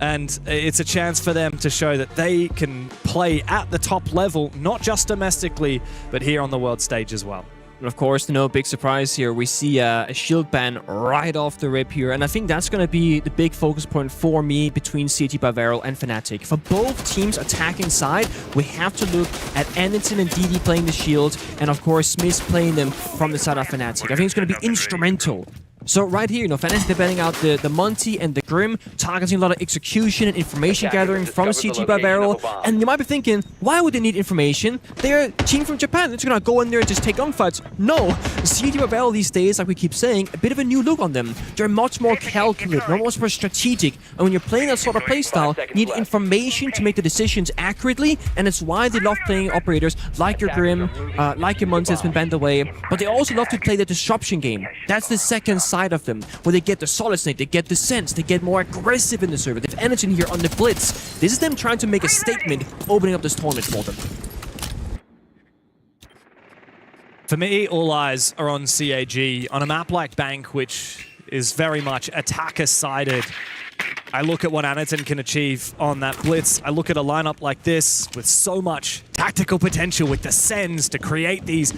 And it's a chance for them to show that they can play at the top level, not just domestically, but here on the world stage as well. And of course, no big surprise here. We see a shield ban right off the rip here. And I think that's going to be the big focus point for me between CAG by Varel and Fnatic. For both teams' attacking side, we have to look at Anderton and DD playing the shield. And of course, Smith playing them from the side of Fnatic. I think it's going to be instrumental. So right here, Fnatic, they're betting out the Monty and the Grim, targeting a lot of execution and information gathering from CAG by Varel. And you might be thinking, why would they need information? They're a team from Japan. They're just going to go in there and just take on fights. No, CAG by Varel these days, like we keep saying, a bit of a new look on them. They're much more calculated, much more strategic. And when you're playing that sort of playstyle, you need information to make the decisions accurately. And it's why they love playing operators like your Grim, like your Monty that's been banned away. But they also love to play the disruption game. That's the second side of them, where they get the solid snake, they get the sense, they get more aggressive in the server. They have energy here on the blitz. This is them trying to make a statement, opening up this tournament for them. For me, all eyes are on CAG on a map like Bank, which is very much attacker-sided. I look at what Anderton can achieve on that blitz. I look at a lineup like this with so much tactical potential, with the sends to create these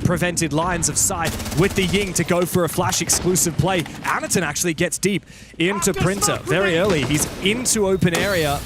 prevented lines of sight, with the Ying to go for a flash exclusive play. Anderton actually gets deep into Printer very early. He's into open area.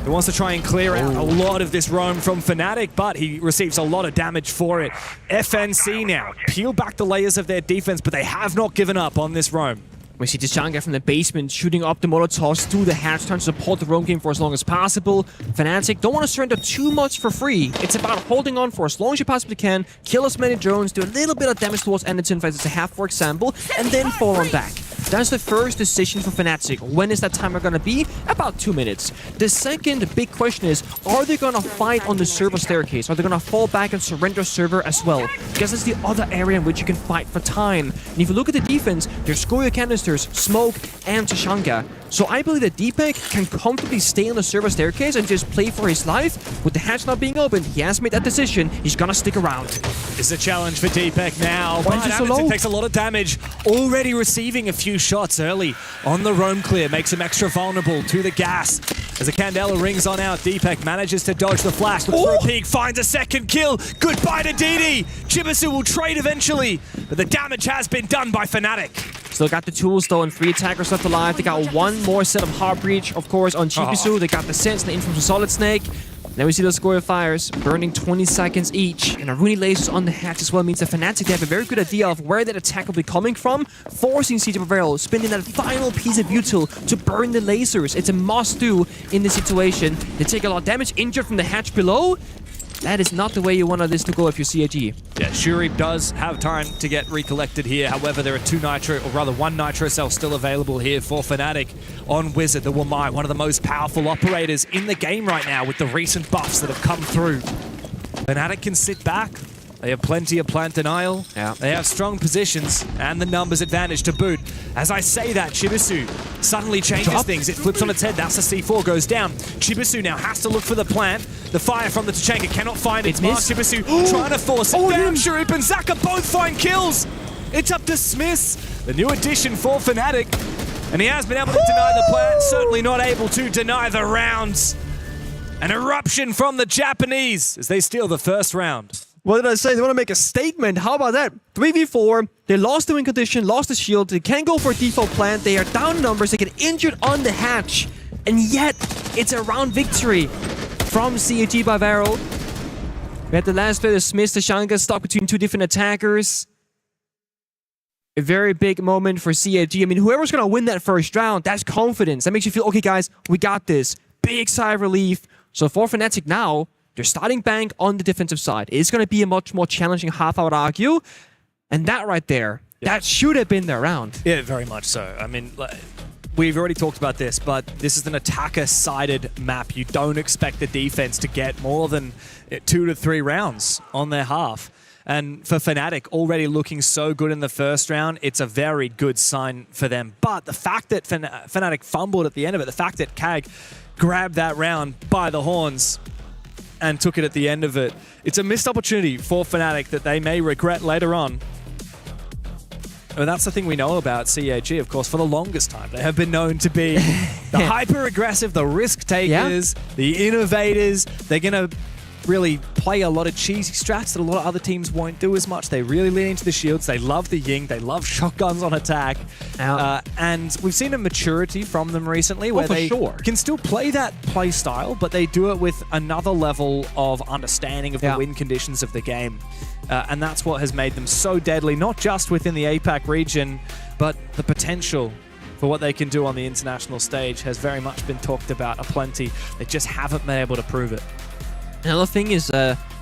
He wants to try and clear out a lot of this roam from Fnatic, but he receives a lot of damage for it. FNC now peel back the layers of their defense, but they have not given up on this roam. We see this Changa from the basement shooting up the Molotovs through the hatch, trying to support the roam game for as long as possible. Fnatic don't want to surrender too much for free. It's about holding on for as long as you possibly can, kill as many drones, do a little bit of damage towards Anderton if it's a half, for example, and then fall on back. That's the first decision for Fnatic. When is that timer gonna be? About 2 minutes. The second big question is, are they gonna fight on the server staircase? Are they gonna fall back and surrender server as well? Because it's the other area in which you can fight for time. And if you look at the defense, there's Scoria canisters, Smoke, and Tashanka. So I believe that Deepak can comfortably stay on the server staircase and just play for his life. With the hatch not being open, he has made that decision. He's gonna stick around. It's a challenge for Deepak now. Why is it so low? Takes a lot of damage. Already receiving a few shots early on the roam clear. Makes him extra vulnerable to the gas. As the Candela rings on out, Deepak manages to dodge the flash. Looks for a peek, finds a second kill. Goodbye to DD. Chibisu will trade eventually, but the damage has been done by Fnatic. Still got the tools though, and 3 attackers left alive. They got one more set of Heart Breach, of course, on Chibisu. They got the sense and the influence of Solid Snake. Then we see those Scoria fires burning 20 seconds each. And a Rooney lasers on the hatch as well means that Fnatic, they have a very good idea of where that attack will be coming from, forcing CJ Bavaro, spending that final piece of util to burn the lasers. It's a must-do in this situation. They take a lot of damage, injured from the hatch below. That is not the way you want this to go if you're CAG. Yeah, Shuri does have time to get recollected here. However, there are 2 Nitro, or rather 1 Nitro cell still available here for Fnatic on Wizard, the Wamai, one of the most powerful operators in the game right now with the recent buffs that have come through. Fnatic can sit back. They have plenty of plant denial. Yeah. They have strong positions and the numbers advantage to boot. As I say that, Chibisu suddenly changes things. It flips on its head. That's the C4 goes down. Chibisu now has to look for the plant. The fire from the Tachanka cannot find it. It's Mark Chibisu trying to force it down. Sharip and Zaka both find kills. It's up to Smiths, the new addition for Fnatic. And he has been able to deny the plant. Certainly not able to deny the rounds. An eruption from the Japanese as they steal the first round. What did I say? They want to make a statement. How about that? 3v4. They lost the win condition, lost the shield. They can't go for a default plant. They are down in numbers. They get injured on the hatch. And yet, it's a round victory from CAG by Varel. We had the last player, Smith, Tashanka, stuck between 2 different attackers. A very big moment for CAG. I mean, whoever's going to win that first round, that's confidence. That makes you feel, okay, guys, we got this. Big sigh of relief. So for Fnatic now, they're starting bank on the defensive side. It's going to be a much more challenging half, I would argue. And that right there, that should have been their round. Yeah, very much so. I mean, we've already talked about this, but this is an attacker-sided map. You don't expect the defense to get more than 2 to 3 rounds on their half. And for Fnatic, already looking so good in the first round, it's a very good sign for them. But the fact that Fnatic fumbled at the end of it, the fact that KAG grabbed that round by the horns and took it at the end of it, it's a missed opportunity for Fnatic that they may regret later on. And that's the thing we know about CAG, of course, for the longest time. They have been known to be the hyper-aggressive, the risk-takers, the innovators. They're going to really play a lot of cheesy strats that a lot of other teams won't do as much. They really lean into the shields. They love the Ying. They love shotguns on attack. And we've seen a maturity from them recently where they can still play that play style, but they do it with another level of understanding of the win conditions of the game. And that's what has made them so deadly, not just within the APAC region, but the potential for what they can do on the international stage has very much been talked about aplenty. They just haven't been able to prove it. Another thing is,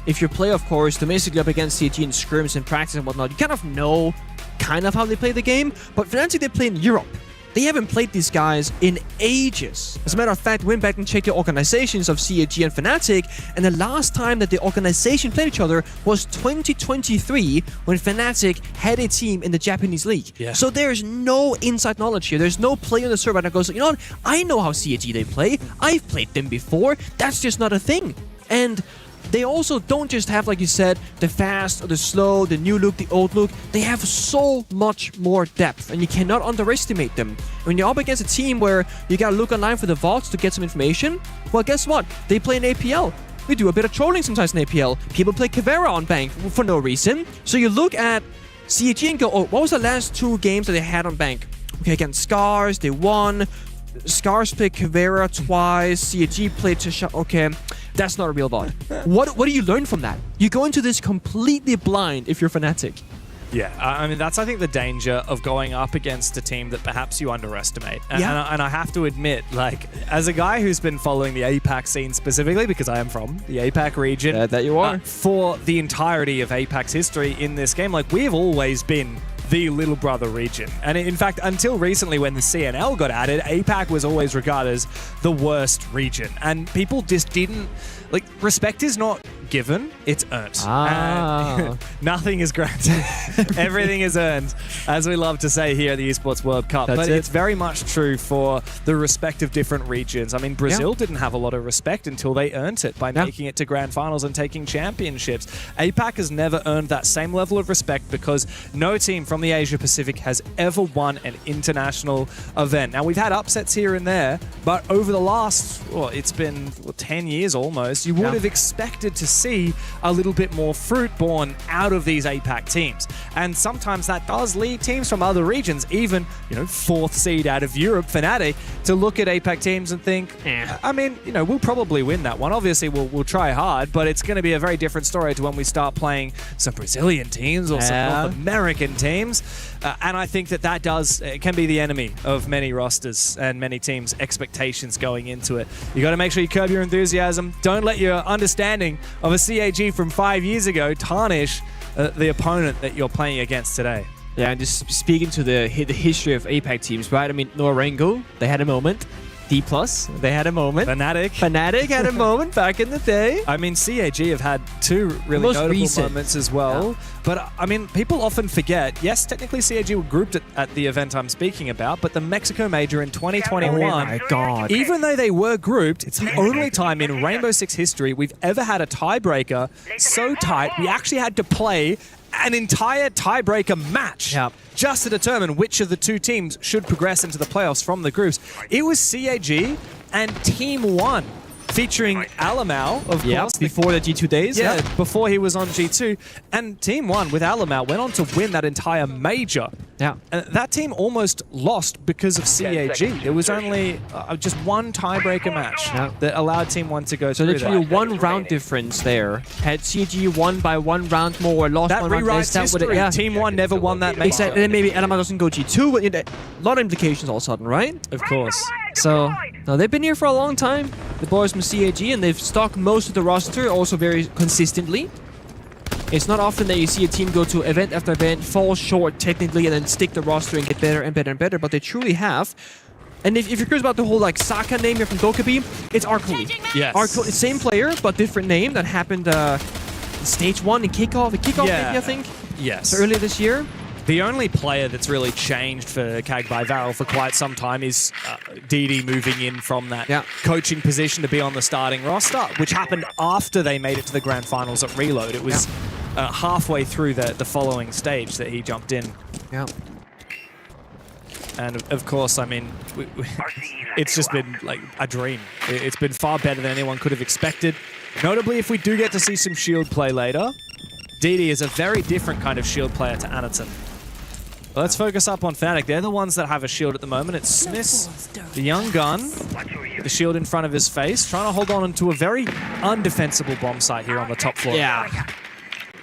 if you play, of course, domestically up against CAG in scrims and practice and whatnot, you kind of know how they play the game. But Fnatic, they play in Europe. They haven't played these guys in ages. As a matter of fact, went back and checked the organizations of CAG and Fnatic, and the last time that the organization played each other was 2023, when Fnatic had a team in the Japanese league. So there's no inside knowledge here. There's no player on the server that goes, you know what, I know how CAG they play. I've played them before. That's just not a thing. And they also don't just have, like you said, the fast or the slow, the new look, the old look. They have so much more depth, and you cannot underestimate them. When you're up against a team where you gotta look online for the vaults to get some information, well, guess what? They play in APL. We do a bit of trolling sometimes in APL. People play Caveira on Bank for no reason. So you look at CAG and go, oh, what was the last 2 games that they had on Bank? Okay, against Scars, they won. Scars played Caveira twice. CAG played Tasha. Okay, that's not a real VOD. What do you learn from that? You go into this completely blind if you're Fnatic. Yeah, I mean, that's, I think, the danger of going up against a team that perhaps you underestimate. And I have to admit, like, as a guy who's been following the APAC scene specifically, because I am from the APAC region. That you are. For the entirety of APAC's history in this game, like, we've always been the little brother region. And in fact, until recently when the CNL got added, APAC was always regarded as the worst region. And people just didn't, like, respect is not given, it's earned. And nothing is granted. Everything is earned, as we love to say here at the Esports World Cup. But it's very much true for the respect of different regions. I mean, Brazil didn't have a lot of respect until they earned it by making it to grand finals and taking championships. APAC has never earned that same level of respect because no team from the Asia Pacific has ever won an international event. Now, we've had upsets here and there, but over the last, it's been 10 years almost, you would have expected to see a little bit more fruit born out of these APAC teams. And sometimes that does lead teams from other regions, even, fourth seed out of Europe, Fnatic, to look at APAC teams and think, I mean, we'll probably win that one. Obviously, we'll try hard, but it's going to be a very different story to when we start playing some Brazilian teams or some North American teams. And I think that it can be the enemy of many rosters and many teams' expectations going into it. You got to make sure you curb your enthusiasm. Don't let your understanding of a CAG from 5 years ago tarnish the opponent that you're playing against today. Yeah, and just speaking to the history of APAC teams, right? I mean, Norengo, they had a moment. D+, they had a moment. Fnatic had a moment back in the day. I mean, CAG have had two really notable moments as well. Yeah. But, I mean, people often forget, yes, technically CAG were grouped at the event I'm speaking about, but the Mexico Major in 2021, oh my God. Even though they were grouped, it's the only time in Rainbow Six history we've ever had a tiebreaker so tight we actually had to play an entire tiebreaker match just to determine which of the two teams should progress into the playoffs from the groups. It was CAG and Team 1 featuring Alamau, of course. Before the G2 days. Yeah, before he was on G2. And Team 1 with Alamau went on to win that entire major. Yeah. And that team almost lost because of CAG. There was only just one tiebreaker match that allowed Team 1 to go through that. So literally one round difference there. Had CAG won by one round more or lost that one round less, that would have... Team 1 never won that major. Exactly. And then maybe Alamau doesn't go G2. A lot of implications all of a sudden, right? Of course. So, no, they've been here for a long time, the boys from CAG, and they've stocked most of the roster also very consistently. It's not often that you see a team go to event after event, fall short technically, and then stick the roster and get better and better and better, but they truly have. And if you're curious about the whole Saka name here from Dokkaebi, it's Arcoli. Yes. Same player, but different name. That happened stage 1 in kickoff. Maybe, I think. Yes. So earlier this year. The only player that's really changed for CAG by Varel for quite some time is DD moving in from that coaching position to be on the starting roster, which happened after they made it to the grand finals at Reload. It was halfway through the following stage that he jumped in. Yeah. And of course, I mean, it's just been like a dream. It's been far better than anyone could have expected. Notably, if we do get to see some shield play later, DD is a very different kind of shield player to Anaton. Let's focus up on Fnatic. They're the ones that have a shield at the moment. It's Smith, the young gun, the shield in front of his face, trying to hold on to a very undefensible bomb site here on the top floor. Yeah.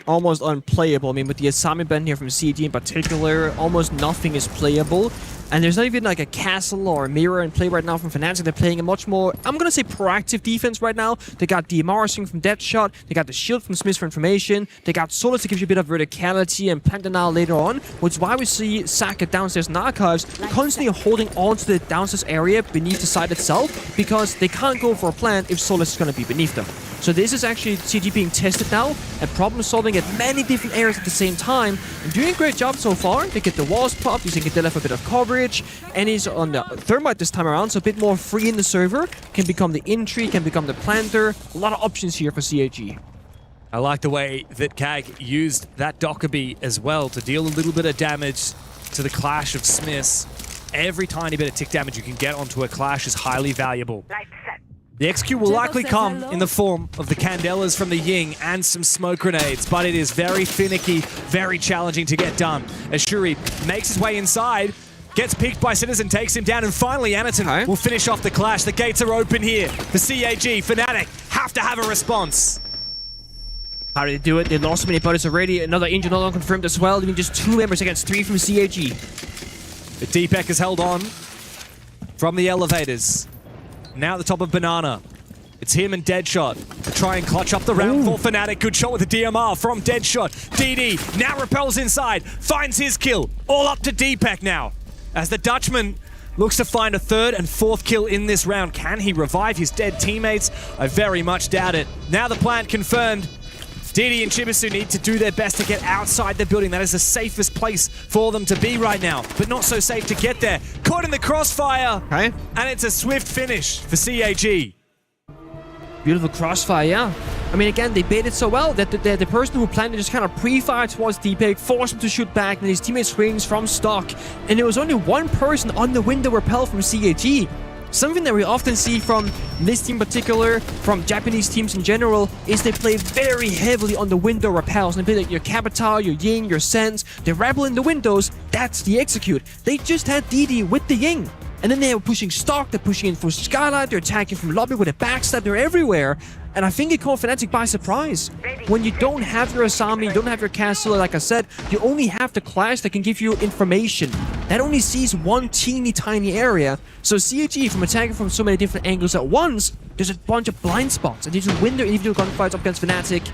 Almost unplayable. I mean, with the Asami band here from CG in particular, almost nothing is playable. And there's not even like a castle or a mirror in play right now from Fnatic. They're playing a much more, I'm going to say, proactive defense right now. They got DMR from Deadshot. They got the shield from Smith for information. They got Solus to give you a bit of verticality and plant denial later on, which is why we see Saka downstairs in Archives constantly holding on to the downstairs area beneath the site itself, because they can't go for a plant if Solus is going to be beneath them. So this is actually CG being tested now and problem solving at many different areas at the same time. And doing a great job so far. They get the walls popped, using Adela for a bit of coverage. And he's on the Thermite this time around, so a bit more free in the server. Can become the entry, can become the planter. A lot of options here for CAG. I like the way that CAG used that Dokkaebi as well to deal a little bit of damage to the Clash of Smiths. Every tiny bit of tick damage you can get onto a Clash is highly valuable. The execute will likely come in the form of the Candelas from the Ying and some smoke grenades, but it is very finicky, very challenging to get done. As Shuri makes his way inside, gets picked by Citizen, takes him down, and finally Anaton will finish off the Clash. The gates are open here. The CAG, Fnatic, have to have a response. How did they do it? They lost so many bodies already. Another injury, not confirmed as well. Even just 2 members against 3 from CAG. The Deepak is held on from the elevators. Now at the top of Banana. It's him and Deadshot. try and clutch up the round for Fnatic. Good shot with the DMR from Deadshot. DD now repels inside, finds his kill. All up to Deepak now. As the Dutchman looks to find a third and fourth kill in this round. Can he revive his dead teammates? I very much doubt it. Now the plant confirmed. DD and Chibisu need to do their best to get outside the building. That is the safest place for them to be right now, but not so safe to get there. Caught in the crossfire, and it's a swift finish for CAG. Beautiful crossfire, yeah. I mean, again, they baited so well that the person who planted just kind of pre-fired towards Deepak, forced him to shoot back, and his teammate swings from stock. And there was only one person on the window repel from CAG. Something that we often see from this team in particular, from Japanese teams in general, is they play very heavily on the window repels. And they play like your Capital, your Ying, your Sense. They rebel in the windows, that's the execute. They just had DD with the Ying. And then they were pushing stock, they're pushing in for Skylight, they're attacking from lobby with a backstab, they're everywhere. And I think it caught Fnatic by surprise. When you don't have your Asami, you don't have your Castle, like I said, you only have the Clash that can give you information. That only sees one teeny tiny area. So CAG, from attacking from so many different angles at once, there's a bunch of blind spots. And you just win their individual gunfights up against Fnatic.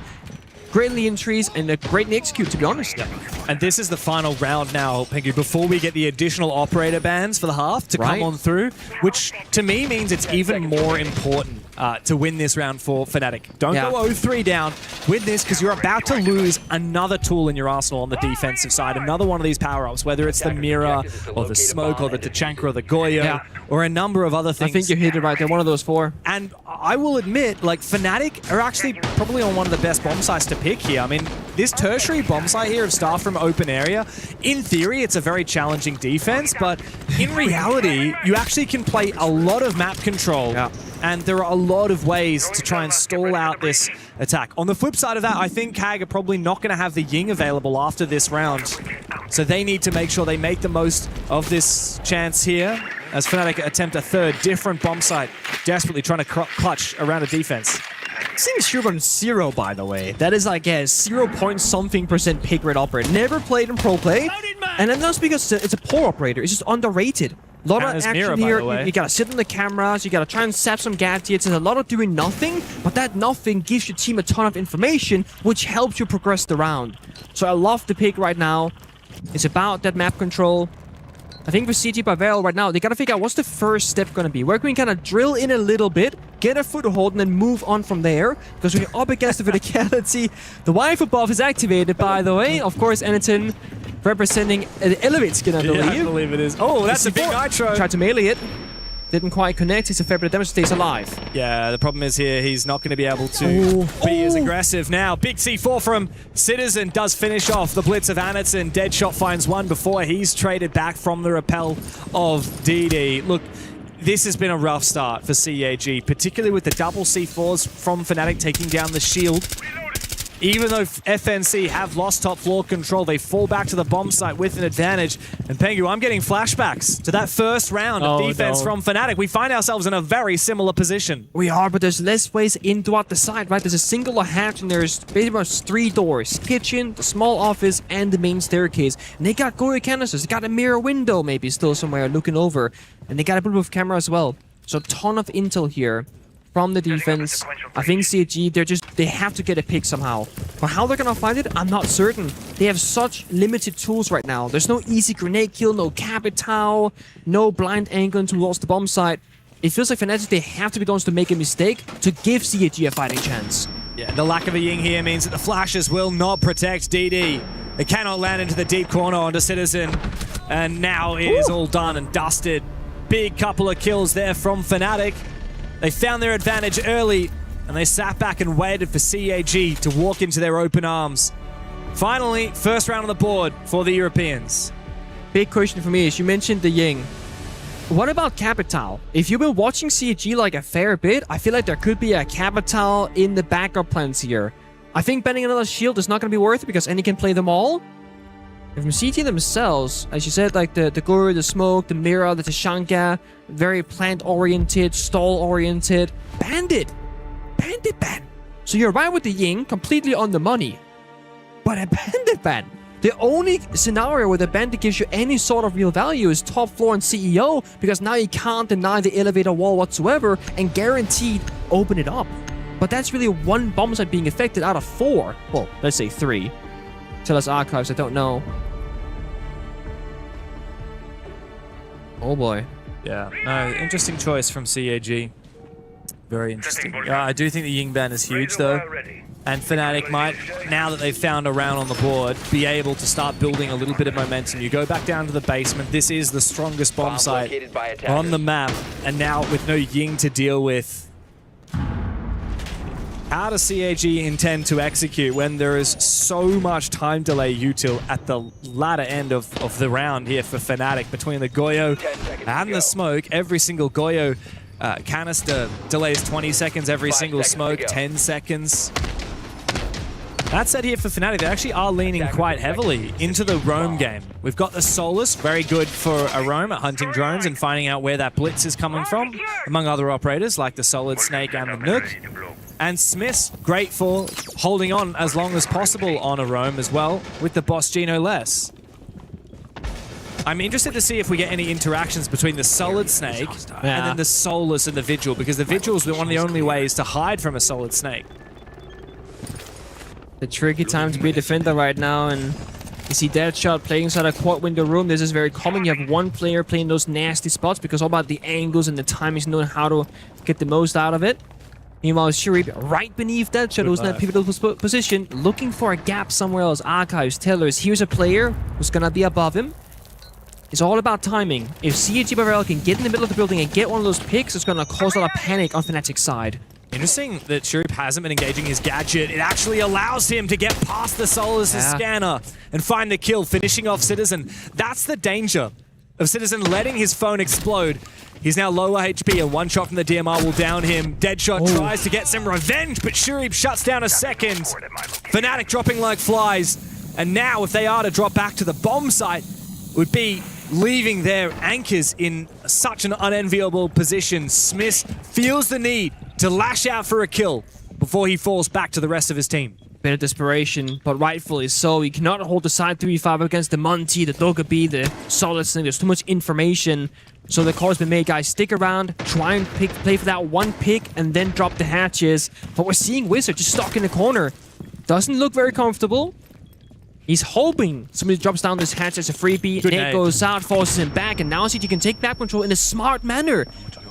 Great entries and a great execute, to be honest. Yeah. And this is the final round now, Pengu, before we get the additional operator bans for the half to come on through, which to me means it's even more important to win this round for Fnatic. Don't go 0-3 down. Win this because you're about to lose another tool in your arsenal on the defensive side. Another one of these power-ups, whether it's the Mirror or the Smoke or the Tachanka or the Goyo or a number of other things. I think you hit it right there, one of those four. And I will admit, like, Fnatic are actually probably on one of the best bomb sites to pick here. I mean, this tertiary bomb site here of Star from open area, in theory, it's a very challenging defense, but in reality, you actually can play a lot of map control. And there are a lot of ways to try and stall out this attack. On the flip side of that, I think CAG are probably not going to have the Ying available after this round. So they need to make sure they make the most of this chance here as Fnatic attempt a third different bomb site, desperately trying to clutch around a defense. Seeing Shiro 0, by the way. That is like a 0.something% pick rate operator. Never played in pro play. And then that's because it's a poor operator. It's just underrated. A lot of action Mira, here. You gotta sit on the cameras, you gotta try and sap some gadgets. There's a lot of doing nothing, but that nothing gives your team a ton of information, which helps you progress the round. So I love the pick right now. It's about that map control. I think for CT by Veil right now, they gotta figure out what's the first step gonna be. Where can we kind of drill in a little bit, get a foothold, and then move on from there? Because when you're up against the verticality, the waifu buff is activated, by the way. Of course, Eniton representing the Elevate skin, I believe. Yeah, I believe it is. Oh, that's a big nitro. Tried to melee it. Didn't quite connect. He's a fair bit of damage, stays alive. Yeah, the problem is here, he's not going to be able to be as aggressive now. Big C4 from Citizen does finish off the blitz of Aniton. Deadshot finds one before he's traded back from the repel of DD. Look, this has been a rough start for CAG, particularly with the double C4s from Fnatic taking down the shield. Even though FNC have lost top floor control, they fall back to the bomb site with an advantage. And Pengu, I'm getting flashbacks to that first round of defense from Fnatic. We find ourselves in a very similar position. We are, but there's less ways in throughout the site, right? There's a singular hatch and there's pretty much 3 doors. Kitchen, the small office, and the main staircase. And they got Goyo canisters. They got a mirror window maybe still somewhere looking over. And they got a bulletproof camera as well. So a ton of intel here from the defense. I think CAG, they have to get a pick somehow. But how they're gonna find it, I'm not certain. They have such limited tools right now. There's no easy grenade kill, no Capital, no blind angle towards the bomb site. It feels like Fnatic, they have to be the ones to make a mistake to give CAG a fighting chance. Yeah, the lack of a Ying here means that the flashes will not protect DD. They cannot land into the deep corner onto Citizen. And now it is all done and dusted. Big couple of kills there from Fnatic. They found their advantage early, and they sat back and waited for CAG to walk into their open arms. Finally, first round on the board for the Europeans. Big question for me is, you mentioned the Ying. What about Capital? If you've been watching CAG like a fair bit, I feel like there could be a Capital in the backup plans here. I think banning another shield is not going to be worth it because any can play them all. And from CT themselves, as you said, like the Goyo, the Smoke, the Mirror, the Tachanka, very plant-oriented, stall-oriented. Bandit ban. So you're right with the Ying, completely on the money. But a Bandit ban. The only scenario where the Bandit gives you any sort of real value is top floor and CEO, because now you can't deny the elevator wall whatsoever and guaranteed open it up. But that's really one bomb site being affected out of 4. Well, let's say 3. Tell us archives, I don't know. Oh boy. Yeah, no, interesting choice from CAG. Very interesting. I do think the Yingban is huge, though. And Fnatic might, now that they've found a round on the board, be able to start building a little bit of momentum. You go back down to the basement. This is the strongest bomb site on the map. And now with no Ying to deal with, how does CAG intend to execute when there is so much time delay util at the latter end of the round here for Fnatic between the Goyo and the smoke? Every single Goyo canister delays 20 seconds, every single smoke 10 seconds. That said here for Fnatic, they actually are leaning quite heavily into the roam game. We've got the Solus, very good for a roam at hunting drones and finding out where that blitz is coming from, among other operators like the Solid Snake and the Nook. And Smith's great for holding on as long as possible on a roam as well, with the Boss G no less. I'm interested to see if we get any interactions between the Solid Snake and then the Solus and the Vigil, because the Vigil is one of the only ways to hide from a Solid Snake. The tricky time to be a defender right now, and you see Deadshot playing inside a quad window room. This is very common. You have one player playing those nasty spots because all about the angles and the timings, knowing how to get the most out of it. Meanwhile, Shurip right beneath Deadshot, who's in that pivotal position, looking for a gap somewhere else. Archives, tellers, here's a player who's gonna be above him. It's all about timing. If CAG Barrel can get in the middle of the building and get one of those picks, it's gonna cause a lot of panic on Fnatic's side. Interesting that Shurip hasn't been engaging his gadget. It actually allows him to get past the Solus' scanner and find the kill, finishing off Citizen. That's the danger of Citizen letting his phone explode. He's now lower HP, and one shot from the DMR will down him. Deadshot tries to get some revenge, but Shurip shuts down a second. Fnatic dropping like flies. And now, if they are to drop back to the bomb site, would be leaving their anchors in such an unenviable position. Smith feels the need to lash out for a kill before he falls back to the rest of his team. Bit of desperation, but rightfully so. He cannot hold the side 3v5 against the Monty, the Dogaby, the Solid Snake. There's too much information. So the call has been made, guys. Stick around, try and play for that one pick, and then drop the hatches. But we're seeing Wizard just stuck in the corner. Doesn't look very comfortable. He's hoping somebody drops down this hatch as a freebie. Nate goes out, forces him back, and now CG can take back control in a smart manner.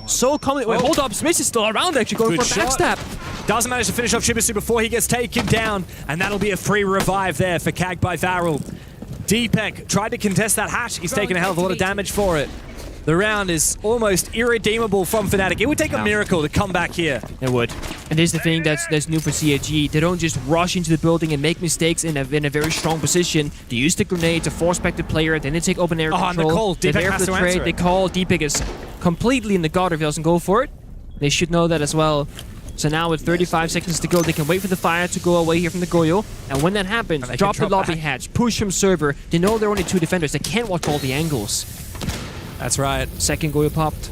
So common. Wait, hold up. Smith is still around, actually, going for a backstab. Doesn't manage to finish off Shibisu before he gets taken down, and that'll be a free revive there for Cag by Varel. Deepek tried to contest that hatch. He's taken a hell of a lot of damage for it. The round is almost irredeemable from Fnatic. It would take a miracle to come back here. It would. And here's the thing that's new for CAG. They don't just rush into the building and make mistakes in a very strong position. They use the grenade to force back the player, then they take open air control. And the call. Deepek has to answer it. They call. Deepek is completely in the gutter if he doesn't go for it. They should know that as well. So now with 35 seconds to go, they can wait for the fire to go away here from the Goyo. And when that happens, drop the lobby hatch, push from server. They know there are only 2 defenders. They can't watch all the angles. That's right. Second Goyo popped.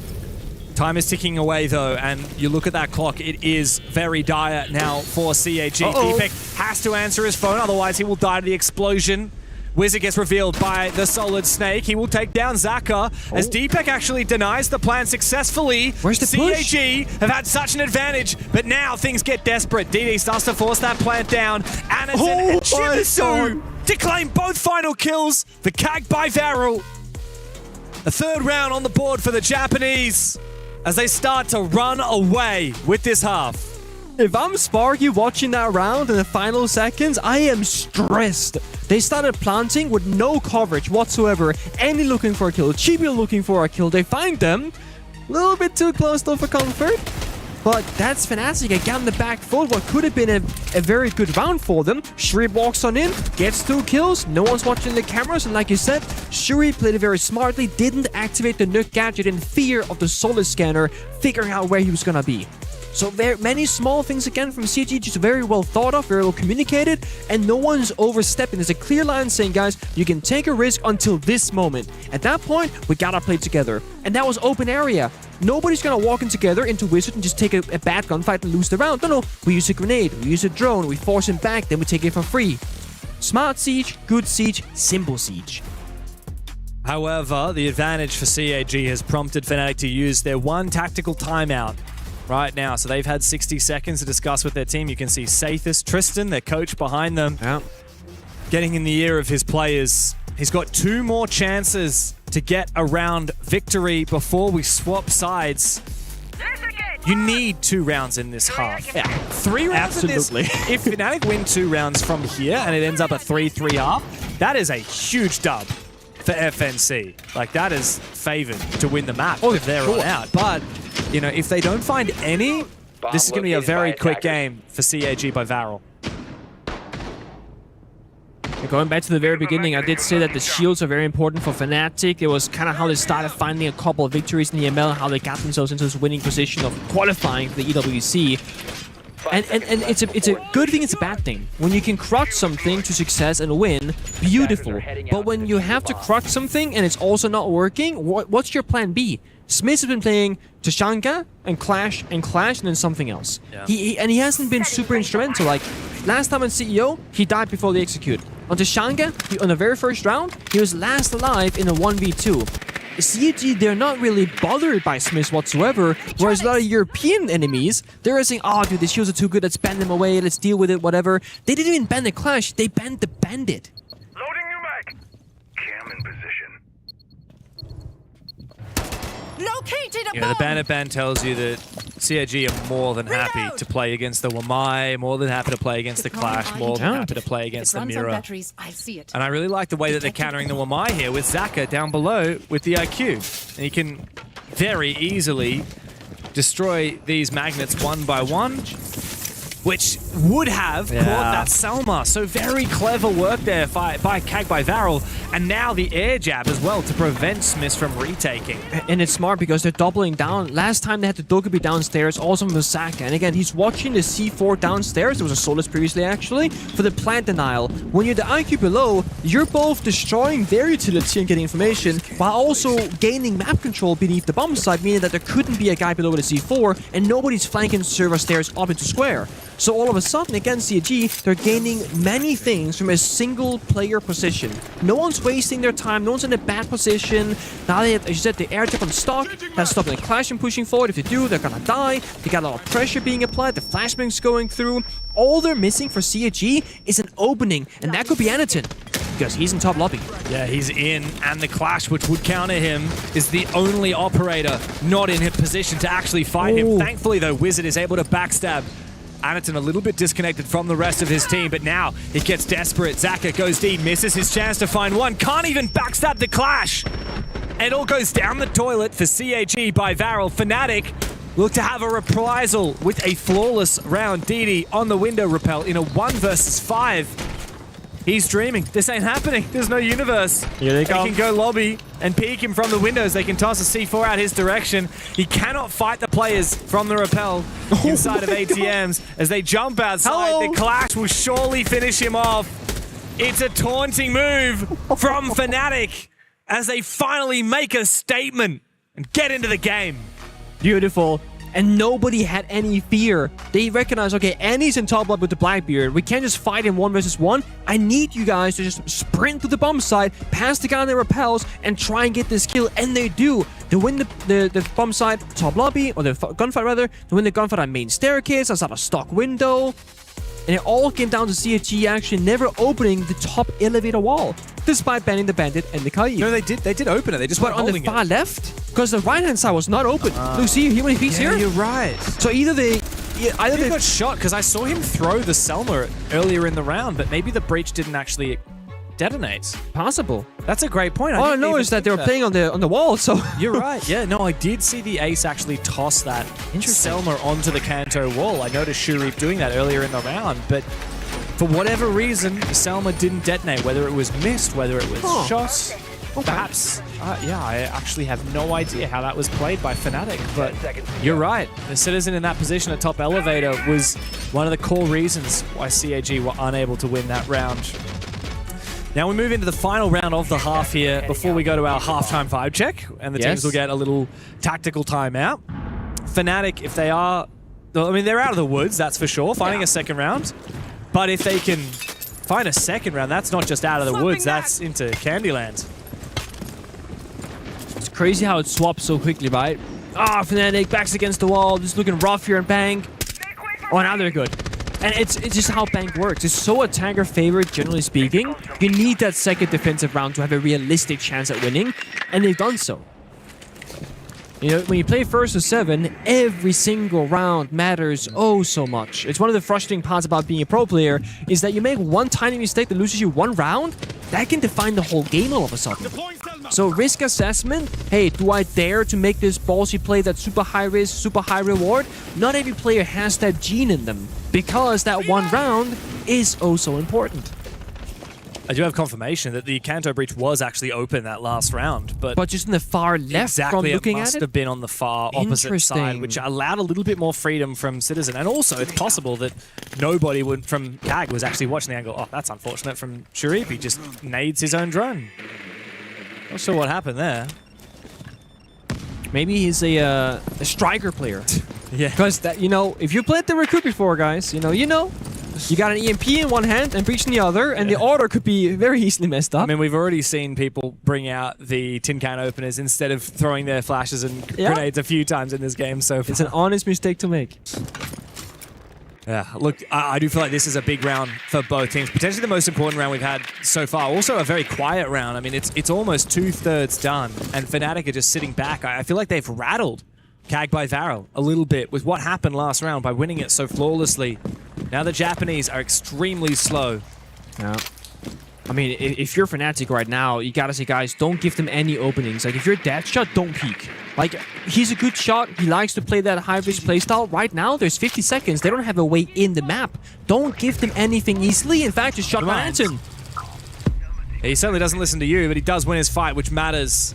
Time is ticking away, though, and you look at that clock, it is very dire now for CAG. Deepek has to answer his phone, otherwise he will die to the explosion. Wizard gets revealed by the Solid Snake. He will take down Zaka as Deepek actually denies the plan successfully. Where's the push? CAG have had such an advantage, but now things get desperate. DD starts to force that plant down. Anderson and Shibisu to claim both final kills for Cag by Varel. A third round on the board for the Japanese as they start to run away with this half. If I'm Sparky watching that round in the final seconds, I am stressed. They started planting with no coverage whatsoever. Andy looking for a kill, Chibi looking for a kill. They find them. A little bit too close though for comfort. But that's Fnatic. They got in the back foot. What could have been a very good round for them. Shuri walks on in, gets 2 kills. No one's watching the cameras. And like you said, Shuri played it very smartly. Didn't activate the Nook gadget in fear of the Solid Scanner, figuring out where he was going to be. So very many small things again from CG, just very well thought of, very well communicated, and no one's overstepping. There's a clear line saying, guys, you can take a risk until this moment. At that point, we gotta play together. And that was open area. Nobody's gonna walk in together into Wizard and just take a bad gunfight and lose the round. No, we use a grenade, we use a drone, we force him back, then we take it for free. Smart siege, good siege, simple siege. However, the advantage for CAG has prompted Fnatic to use their one tactical timeout right now. So they've had 60 seconds to discuss with their team. You can see Sathis, Tristan, their coach behind them, getting in the ear of his players. He's got 2 more chances to get a round victory before we swap sides. You need 2 rounds in this half. Yeah. 3 rounds in this. If Fnatic win 2 rounds from here and it ends up a 3-3 half, that is a huge dub for FNC. Like, that is favored to win the map if they're on out. But, you know, if they don't find any, this is going to be a very quick game for CAG by Varel. Going back to the very beginning, I did say that the shields are very important for Fnatic. It was kind of how they started finding a couple of victories in the ML, how they got themselves into this winning position of qualifying for the EWC. And it's a good thing, it's a bad thing. When you can crutch something to success and win, beautiful. But when you have to crutch something and it's also not working, what's your plan B? Smith has been playing Tashanga and Clash and then something else. Yeah. He hasn't been super instrumental. Like, last time on CEO, he died before the execute. On Tashanga, on the very first round, he was last alive in a 1v2. CG, they're not really bothered by Smith whatsoever, whereas a lot of European enemies, they're saying, oh dude, the shields are too good, let's ban them away, let's deal with it, whatever. They didn't even ban the Clash, they banned the Bandit. Loading new mag. Cam in position. Located a You know, the Bandit ban tells you that CAG are more than happy to play against the Wamai, more than happy to play against the Clash, more than happy to play against the Mirror. I see it. And I really like the way that they're countering the Wamai here with Zaka down below with the IQ. And he can very easily destroy these magnets one by one, which would have caught that Selma. So very clever work there by Kag by Varel. And now the air jab as well to prevent Smith from retaking. And it's smart because they're doubling down. Last time they had the Dokkaebi downstairs, also from Saka. And again, he's watching the C4 downstairs. There was a Solus previously, actually, for the plant denial. When you're the IQ below, you're both destroying their utility and getting information, while also gaining map control beneath the bomb site, meaning that there couldn't be a guy below the C4, and nobody's flanking server stairs up into square. So all of a sudden, against CAG, they're gaining many things from a single player position. No one's wasting their time, no one's in a bad position. Now they have, as you said, the air jab on stock. That's stopping the Clash from pushing forward. If they do, they're gonna die. They got a lot of pressure being applied, the flashbangs going through. All they're missing for CAG is an opening, and that could be Anaton, because he's in top lobby. Yeah, he's in, and the Clash, which would counter him, is the only operator not in a position to actually fight him. Thankfully, though, Wizard is able to backstab Anaton, a little bit disconnected from the rest of his team, but now it gets desperate. Zaka goes deep, misses his chance to find one, can't even backstab the Clash. And it all goes down the toilet for CAG by Varel. Fnatic look to have a reprisal with a flawless round. DD on the window repel in a 1 versus 5. He's dreaming. This ain't happening. There's no universe. Here they can go lobby and peek him from the windows. They can toss a C4 out his direction. He cannot fight the players from the rappel inside of ATMs. As they jump outside, the Clash will surely finish him off. It's a taunting move from Fnatic as they finally make a statement and get into the game. Beautiful. And nobody had any fear. They recognized, okay, Annie's in top lobby with the Blackbeard. We can't just fight in 1 versus 1. I need you guys to just sprint to the bomb side, pass the guy on the repels, and try and get this kill. And they do. They win the bomb side top lobby, or the gunfight rather. They win the gunfight on main staircase, outside a stock window. And it all came down to CAG actually never opening the top elevator wall, despite banning the Bandit and the Caillou. No, they did open it. They just weren't on the far left, because the right-hand side was not open. Look, see how many feet here? You're right. So either they got shot, because I saw him throw the Selma earlier in the round, but maybe the breach didn't actually detonate. Possible. That's a great point. All I know is that they were playing on the wall, so... You're right. Yeah, no, I did see the Ace actually toss that Selma onto the Kanto wall. I noticed Shurif doing that earlier in the round, but for whatever reason, Selma didn't detonate, whether it was missed, whether it was shot. Perhaps, yeah, I actually have no idea how that was played by Fnatic, but you're right. The Citizen in that position at top elevator was one of the core reasons why CAG were unable to win that round. Now we move into the final round of the half here before we go to our halftime vibe check, and the teams will get a little tactical timeout. Fnatic, if they are, I mean, they're out of the woods, that's for sure, finding a second round. But if they can find a second round, that's not just out of the woods, that's into Candyland. It's crazy how it swaps so quickly, right? Fnatic, backs against the wall, just looking rough here, and bang. Oh, now they're good. And it's just how Bank works. It's so attacker favorite, generally speaking. You need that second defensive round to have a realistic chance at winning, and they've done so. You know, when you play first to 7, every single round matters oh so much. It's one of the frustrating parts about being a pro player, is that you make one tiny mistake that loses you one round, that can define the whole game all of a sudden. So risk assessment, hey, do I dare to make this ballsy play that's super high risk, super high reward? Not every player has that gene in them, because that one round is oh so important. I do have confirmation that the Kanto breach was actually open that last round, but just in the far left from looking at it? It must have been on the far opposite side, which allowed a little bit more freedom from Citizen. And also, it's possible that nobody from CAG was actually watching the angle. Oh, that's unfortunate from Sharif. He just nades his own drone. Not sure what happened there. Maybe he's a striker player. Yeah. Because, you know, if you played the Recruit before, guys, you know. You got an EMP in one hand and breach in the other, and the order could be very easily messed up. I mean, we've already seen people bring out the tin can openers instead of throwing their flashes and grenades a few times in this game so far. It's an honest mistake to make. Yeah, look, I do feel like this is a big round for both teams. Potentially the most important round we've had so far. Also a very quiet round. I mean, it's almost 2/3 done, and Fnatic are just sitting back. I feel like they've rattled CAG by Varel a little bit with what happened last round by winning it so flawlessly. Now the Japanese are extremely slow. Yeah. I mean, if you're Fnatic right now, you gotta say, guys, don't give them any openings. Like, if you're Deathshot, don't peek. Like, he's a good shot. He likes to play that high-risk playstyle. Right now, there's 50 seconds. They don't have a way in the map. Don't give them anything easily. In fact, just shot Manhattan. He certainly doesn't listen to you, but he does win his fight, which matters.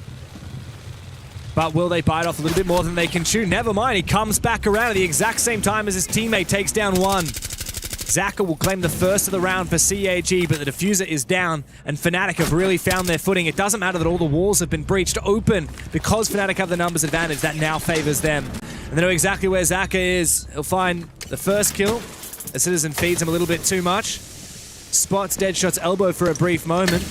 But will they bite off a little bit more than they can chew? Never mind, he comes back around at the exact same time as his teammate takes down one. Zaka will claim the first of the round for CAG, but the diffuser is down, and Fnatic have really found their footing. It doesn't matter that all the walls have been breached open, because Fnatic have the numbers advantage, that now favors them. And they know exactly where Zaka is. He'll find the first kill. The Citizen feeds him a little bit too much. Spots Deadshot's elbow for a brief moment.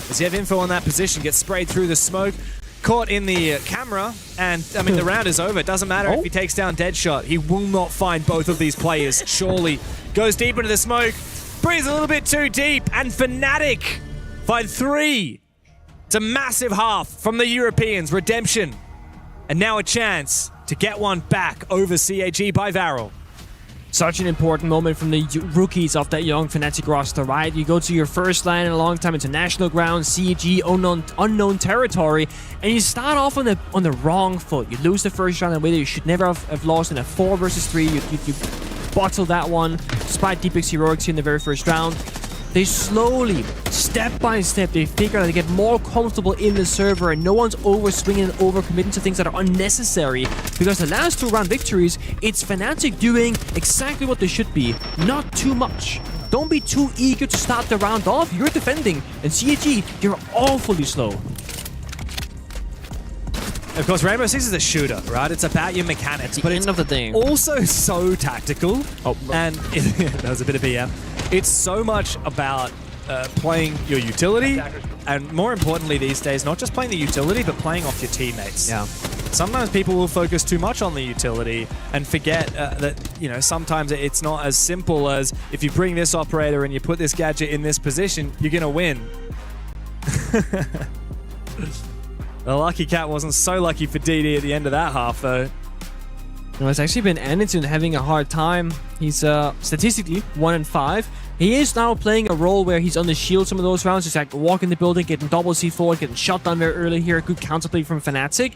Does he have info on that position? Gets sprayed through the smoke. Caught in the camera, and I mean, the round is over. It doesn't matter if he takes down Deadshot. He will not find both of these players, surely. Goes deep into the smoke, breathes a little bit too deep, and Fnatic find 3. It's a massive half from the Europeans. Redemption, and now a chance to get one back over CAG by Varel. Such an important moment from the rookies of that young Fnatic roster, right? You go to your first LAN in a long time, international ground, CG, unknown territory, and you start off on the wrong foot. You lose the first round in a way that you should never have lost in a 4 versus 3. You bottle that one, despite Deepik's heroics in the very first round. They slowly, step by step, they figure out they get more comfortable in the server, and no one's over-swinging and over-committing to things that are unnecessary, because the last 2 round victories, it's Fnatic doing exactly what they should be, not too much. Don't be too eager to start the round off. You're defending, and CAG, you're awfully slow. Of course, Rainbow Six is a shooter, right? It's about your mechanics, but it's thing. Also so tactical. And that was a bit of BM. It's so much about playing your utility, and more importantly these days, not just playing the utility, but playing off your teammates. Yeah. Sometimes people will focus too much on the utility and forget that, you know, sometimes it's not as simple as if you bring this operator and you put this gadget in this position, you're gonna win. The lucky cat wasn't so lucky for DD at the end of that half, though. No, it's actually been Anderton having a hard time. He's statistically 1-5. He is now playing a role where he's on the shield some of those rounds. Just like walking the building, getting double C4, getting shot down very early here. Good counterplay from Fnatic.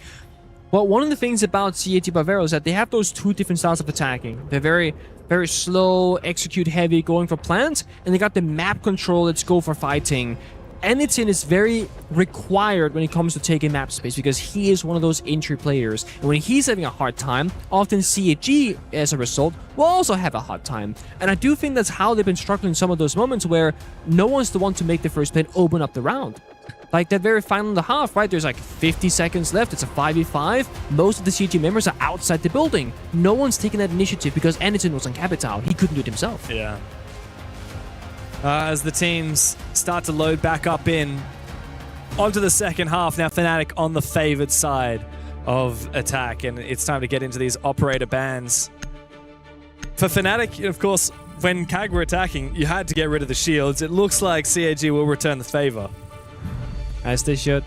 But one of the things about CAG Bavaro is that they have those 2 different styles of attacking. They're very, very slow, execute heavy, going for plant, and they got the map control, let's go for fighting. Anderton is very required when it comes to taking map space, because he is one of those entry players. And when he's having a hard time, often CAG, as a result, will also have a hard time. And I do think that's how they've been struggling in some of those moments where no one's the one to make the first play and open up the round. Like that very final in the half, right? There's like 50 seconds left. It's a 5v5. Most of the CG members are outside the building. No one's taking that initiative because Anderton was on Capital. He couldn't do it himself. Yeah. As the teams start to load back up in onto the second half, now Fnatic on the favored side. of attack, and it's time to get into these operator bans. For Fnatic, of course, when CAG were attacking, you had to get rid of the shields. It looks like CAG will return the favor. As they should.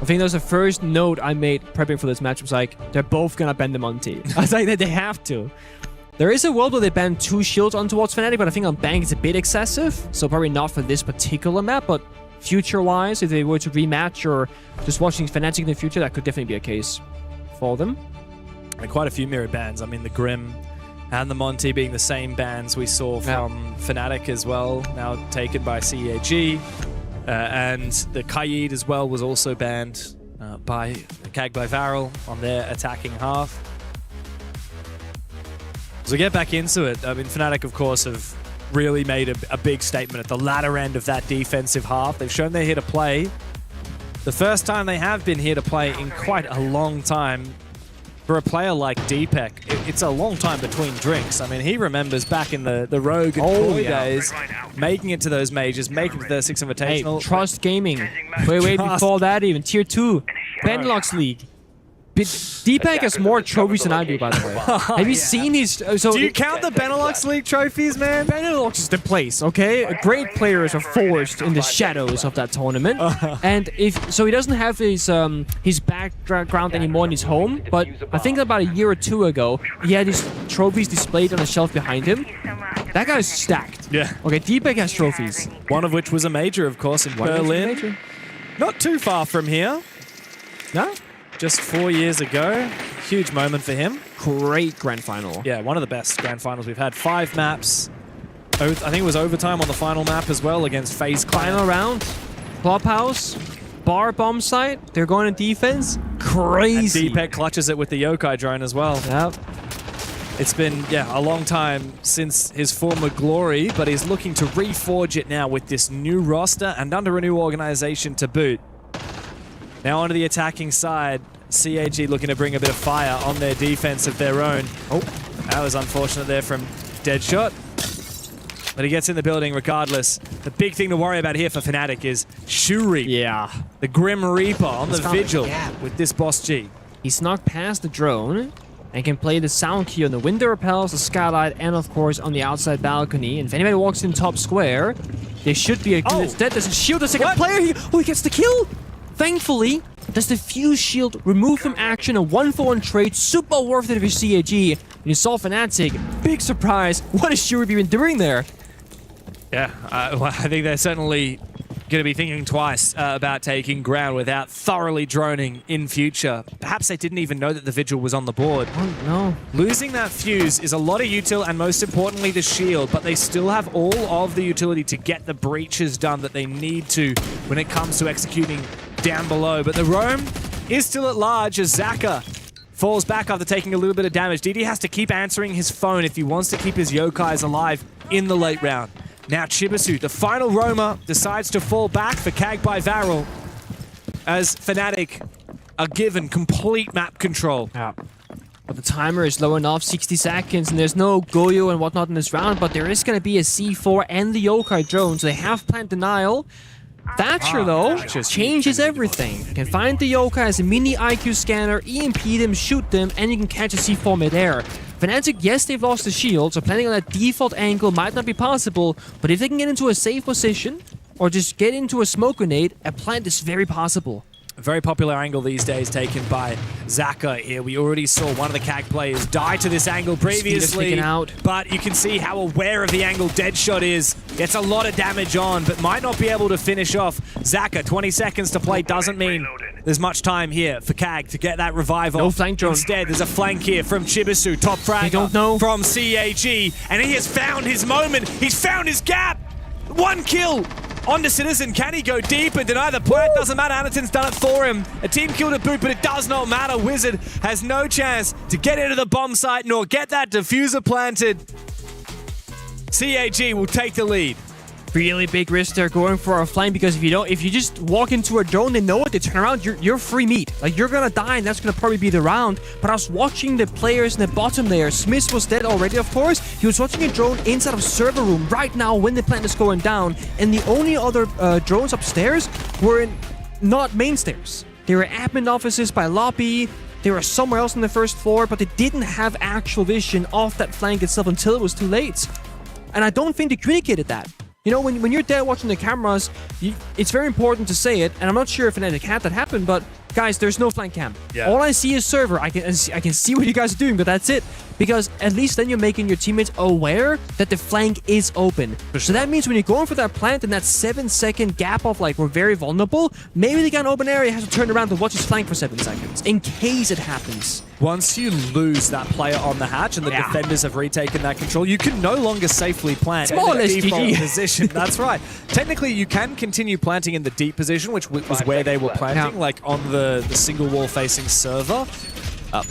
I think that was the first note I made prepping for this match. Was like, they're both gonna ban the Monty. I was like, they have to. There is a world where they ban 2 shields on towards Fnatic, but I think on Bank it's a bit excessive. So probably not for this particular map, but future-wise, if they were to rematch or just watching Fnatic in the future, that could definitely be a case for them. And quite a few mirror bans. I mean, the Grim and the Monty being the same bans we saw from Fnatic as well, now taken by CAG. And the Kaid as well was also banned by CAG by Varel on their attacking half. So get back into it. I mean, Fnatic, of course, have really made a big statement at the latter end of that defensive half. They've shown they're here to play. The first time they have been here to play in quite a long time. For a player like Deepek, it's a long time between drinks. I mean, he remembers back in the Rogue and Porte days, making it to those majors, making it to the 6 Invitational. Hey, Trust Gaming. Wait, before that even. Tier 2. Benelux League. Deepek has more trophies than I do, by the way. Have you seen his... do you count the Benelux League trophies, man? Benelux is the place, okay? Great players are forced in the shadows of that tournament. And so he doesn't have his background anymore in his home, but I think about a year or 2 ago, he had his trophies displayed on a shelf behind him. That guy's stacked. Yeah. Okay, Deepek has trophies. One of which was a major, of course, in Berlin. Not too far from here. No? Just 4 years ago. Huge moment for him. Great grand final. Yeah, one of the best grand finals we've had. 5 maps. I think it was overtime on the final map as well against FaZe Clan. Final round. Clubhouse. Bar bomb site. They're going to defense. Crazy. And Deepek clutches it with the Yokai drone as well. Yep. It's been, a long time since his former glory, but he's looking to reforge it now with this new roster and under a new organization to boot. Now onto the attacking side, CAG looking to bring a bit of fire on their defense of their own. Oh, that was unfortunate there from Deadshot. But he gets in the building regardless. The big thing to worry about here for Fnatic is Shuri. Yeah. The Grim Reaper on the Vigil with this Boss G. He snuck past the drone and can play the sound key on the window repels, the skylight, and of course on the outside balcony. And if anybody walks in top square, there should be a good... It's dead. There's a shield, the second player here. Oh, he gets the kill! Thankfully, does the Fuse Shield remove from action a 1-for-1 trade, super worth it for CAG. And you saw Fnatic, big surprise. What has Shuri been doing there? Yeah, I think they're certainly going to be thinking twice about taking ground without thoroughly droning in future. Perhaps they didn't even know that the Vigil was on the board. Oh, no. Losing that Fuse is a lot of util and most importantly the shield, but they still have all of the utility to get the breaches done that they need to when it comes to executing down below. But the roam is still at large as Zaka falls back after taking a little bit of damage. DD has to keep answering his phone if he wants to keep his Yokais alive in the late round. Now Chibisu, the final roamer, decides to fall back for CAG by Varel as Fnatic are given complete map control. Yeah. But the timer is low enough, 60 seconds, and there's no Goyo and whatnot in this round, but there is going to be a C4 and the Yokai drone, so they have plant denial. Thatcher, though, changes everything. You can find the Yokai as a mini IQ scanner, EMP them, shoot them, and you can catch a C4 mid-air. Fnatic, yes, they've lost the shield, so planning on that default angle might not be possible, but if they can get into a safe position, or just get into a smoke grenade, a plant is very possible. A very popular angle these days taken by Zaka here. We already saw one of the CAG players die to this angle previously, but you can see how aware of the angle Deadshot is. Gets a lot of damage on, but might not be able to finish off Zaka. 20 seconds to play doesn't mean there's much time here for CAG to get that revive off. No flank drone. Instead, there's a flank here from Chibisu, top fragger from CAG, and he has found his moment. He's found his gap. 1 kill. On to Citizen, can he go deep and deny the plant? Doesn't matter, Anaton's done it for him. A team kill to boot, but it does not matter. Wizard has no chance to get into the bomb site nor get that diffuser planted. CAG will take the lead. Really big risk there going for a flank, because if you just walk into a drone, they know it, they turn around, you're free meat. Like, you're gonna die, and that's gonna probably be the round. But I was watching the players in the bottom there. Smith was dead already, of course. He was watching a drone inside of server room right now when the plant is going down, and the only other drones upstairs were not main stairs. They were admin offices by lobby. They were somewhere else on the first floor, but they didn't have actual vision of that flank itself until it was too late. And I don't think they communicated that. You know, when you're there watching the cameras, it's very important to say it, and I'm not sure if Fnatic had that happen, but guys, there's no flank cam. Yeah. All I see is server. I can see what you guys are doing, but that's it. Because at least then you're making your teammates aware that the flank is open. So that means when you're going for that plant in that 7-second gap of like, we're very vulnerable, maybe the guy in open area has to turn around to watch his flank for 7 seconds in case it happens. Once you lose that player on the hatch and the defenders have retaken that control, you can no longer safely plant in the default position. That's right. Technically, you can continue planting in the deep position, which was where they were planting, like on the single wall facing server.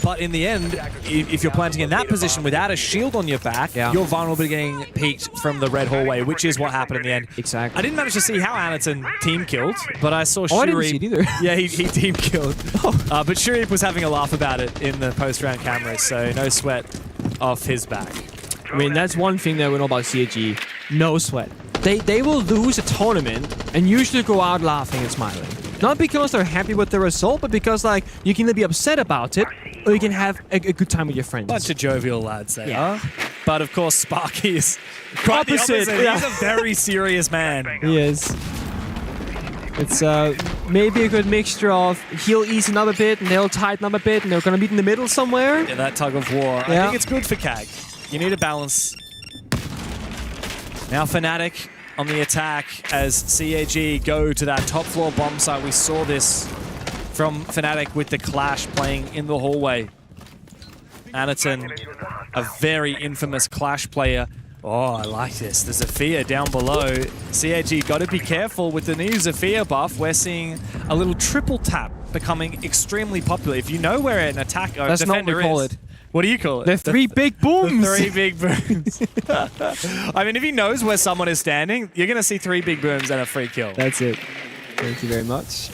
But in the end, if you're planting in that position without a shield on your back, you're vulnerable to getting peeked from the red hallway, which is what happened in the end. Exactly. I didn't manage to see how Anaton team killed, but I saw Shurip. I didn't see it either. Yeah, he team killed. But Shurip was having a laugh about it in the post-round cameras, so no sweat off his back. I mean, that's one thing that we know about CAG. No sweat. They will lose a tournament and usually go out laughing and smiling. Not because they're happy with the result, but because like you can either be upset about it or you can have a good time with your friends. Bunch of jovial lads they are. But of course, Sparky is quite the opposite. He's a very serious man. He is. It's maybe a good mixture of he'll ease another bit and they'll tighten up a bit and they're going to meet in the middle somewhere. Yeah, that tug of war. I think it's good for CAG. You need a balance. Now Fnatic on the attack as CAG go to that top floor bomb site. We saw this from Fnatic with the Clash playing in the hallway. Anaton, a very infamous Clash player. Oh, I like this. The Zofia down below. CAG got to be careful with the new Zofia buff. We're seeing a little triple tap becoming extremely popular. If you know where an attack or That's defender not what we call is, it. what do you call it? The three big booms. The 3 big booms. I mean, if he knows where someone is standing, you're going to see 3 big booms and a free kill. That's it. Thank you very much.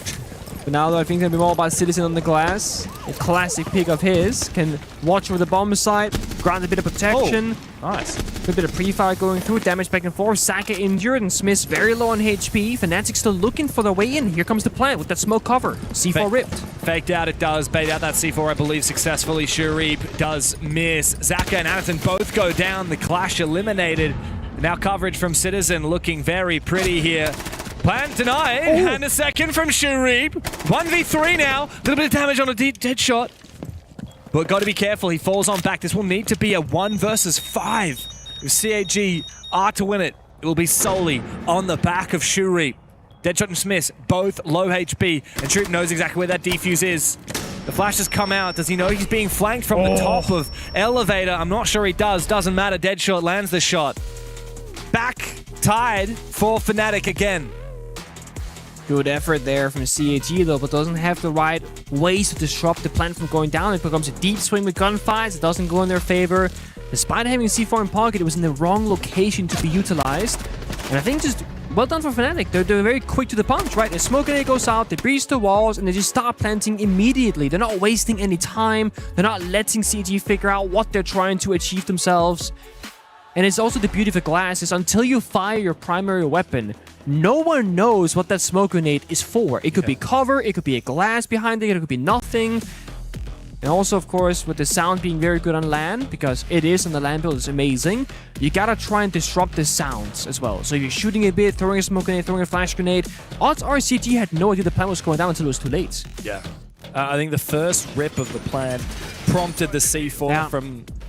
But now, though, I think it's going to be more about Citizen on the glass. A classic pick of his. Can watch over the bomb site, grant a bit of protection. Oh, nice. A bit of pre-fire going through, damage back and forth. Saka injured and Smith's very low on HP. Fnatic still looking for the way in. Here comes the plant with that smoke cover. C4 ripped. Faked out, it does. Bait out that C4, I believe, successfully. Shurip does miss. Zaka and Anaton both go down. The Clash eliminated. Now coverage from Citizen looking very pretty here. Plant denied, and a second from Shurip. 1v3 now. A little bit of damage on a dead shot. But got to be careful, he falls on back. This will need to be a 1 versus 5. If CAG are to win it, it will be solely on the back of Shurip. Deadshot and Smith, both low HP, and Shurip knows exactly where that defuse is. The flash has come out. Does he know he's being flanked from the top of Elevator? I'm not sure he does. Doesn't matter. Deadshot lands the shot. Back tied for Fnatic again. Good effort there from CAG though, but doesn't have the right ways to disrupt the plant from going down. It becomes a deep swing with gunfights. It doesn't go in their favor. Despite having C4 in pocket, it was in the wrong location to be utilized. And I think just well done for Fnatic. They're very quick to the punch, right? The smoke grenade goes out, they breach the walls, and they just start planting immediately. They're not wasting any time. They're not letting CAG figure out what they're trying to achieve themselves. And it's also the beauty of a glass is until you fire your primary weapon, no one knows what that smoke grenade is for. It could be cover, it could be a glass behind it, it could be nothing. And also, of course, with the sound being very good on LAN, because it is on the LAN build, it's amazing, you gotta try and disrupt the sounds as well. So you're shooting a bit, throwing a smoke grenade, throwing a flash grenade. Odds are CAG had no idea the plan was going down until it was too late. Yeah. I think the first rip of the plan prompted the C4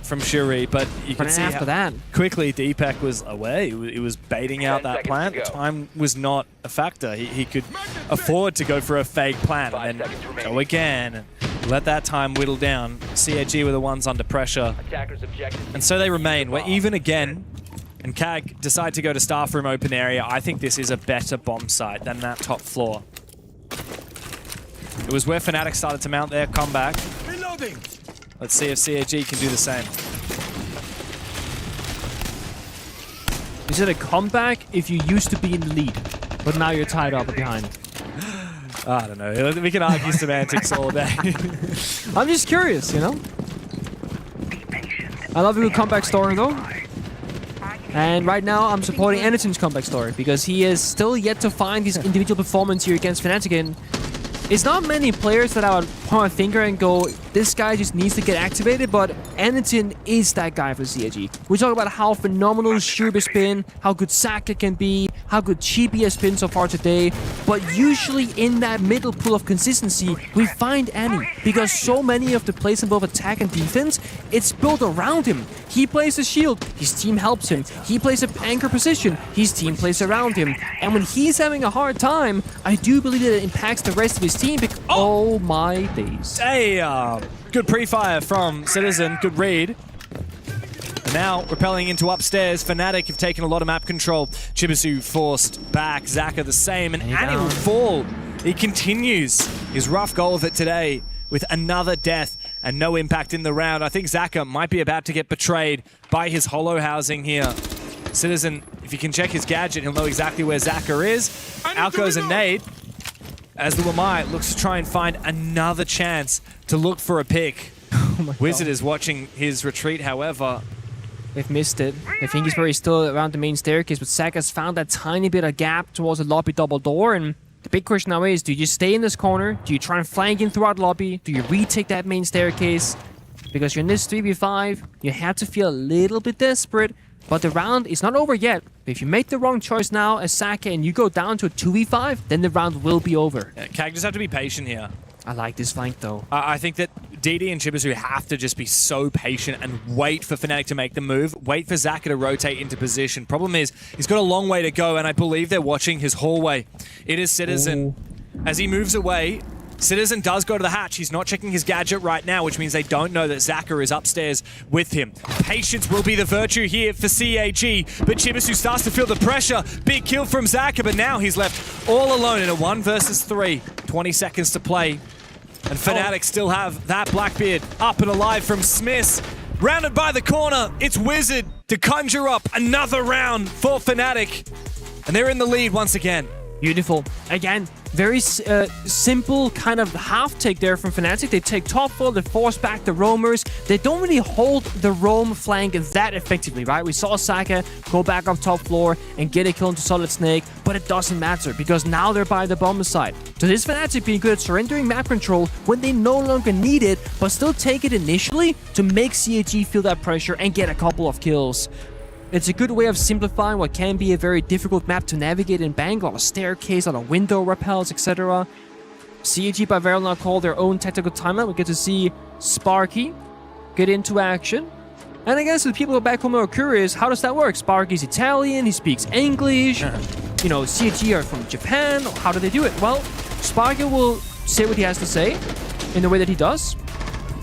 from Shuri, but you can see after that, quickly Deepak was away. He was baiting out that plant. Time was not a factor. He could afford to go for a fake plant and then go again. Let that time whittle down. CAG were the ones under pressure. And so they remain. We're even again. And CAG decide to go to staff room open area. I think this is a better bomb site than that top floor. It was where Fnatic started to mount their comeback. Reloading. Let's see if CAG can do the same. Is it a comeback if you used to be in the lead, but now you're tied up behind? I don't know. We can argue semantics all day. I'm just curious, you know? I love a good comeback story, though. And right now, I'm supporting Anaton's comeback story because he is still yet to find his individual performance here against Fnatic. And It's not many players that I would point my finger and go, this guy just needs to get activated, but Anakin is that guy for CIG. We talk about how phenomenal Shub has been, how good Saka can be, how good Chibi has been so far today, but usually in that middle pool of consistency, we find Annie, because so many of the plays in both attack and defense, it's built around him. He plays a shield, his team helps him. He plays a anchor position, his team plays around him. And when he's having a hard time, I do believe that it impacts the rest of his team. Oh my days. Hey, good pre-fire from Citizen, good read. And now, repelling into upstairs, Fnatic have taken a lot of map control. Chibisu forced back, Zaka the same, and Annie will fall. He continues his rough goal of it today with another death and no impact in the round. I think Zaka might be about to get betrayed by his hollow housing here. Citizen, if he can check his gadget, he'll know exactly where Zaka is. Out goes a nade, as the Wamai looks to try and find another chance to look for a pick. Wizard is watching his retreat, however. They've missed it. I think he's probably still around the main staircase, but Saka's found that tiny bit of gap towards the lobby double door, and the big question now is, do you stay in this corner? Do you try and flank in throughout lobby? Do you retake that main staircase? Because you're in this 3v5, you have to feel a little bit desperate, but the round is not over yet. If you make the wrong choice now as Saka and you go down to a 2v5, then the round will be over. Yeah, Kag just have to be patient here. I like this flank though. I think that DD and Chibisu have to just be so patient and wait for Fnatic to make the move, wait for Zaka to rotate into position. Problem is, he's got a long way to go, and I believe they're watching his hallway. It is Citizen. Ooh. As he moves away, Citizen does go to the hatch. He's not checking his gadget right now, which means they don't know that Zaka is upstairs with him. Patience will be the virtue here for CAG, but Chibisu starts to feel the pressure. Big kill from Zaka, but now he's left all alone in a 1 versus 3. 20 seconds to play. And Fnatic still have that Blackbeard up and alive from Smiths. Rounded by the corner, it's Wizard to conjure up another round for Fnatic. And they're in the lead once again. Beautiful. Again, very simple kind of half take there from Fnatic. They take top floor, they force back the roamers. They don't really hold the roam flank that effectively, right? We saw Saka go back up top floor and get a kill into Solid Snake, but it doesn't matter because now they're by the bomber side. So this Fnatic being good at surrendering map control when they no longer need it, but still take it initially to make CAG feel that pressure and get a couple of kills. It's a good way of simplifying what can be a very difficult map to navigate in Bangalore. A staircase, on a window repels, etc. CAG by Veril now call their own tactical timeout. We get to see Sparky get into action. And I guess the people back home are curious, how does that work? Sparky's Italian, he speaks English. You know, CAG are from Japan. How do they do it? Well, Sparky will say what he has to say in the way that he does.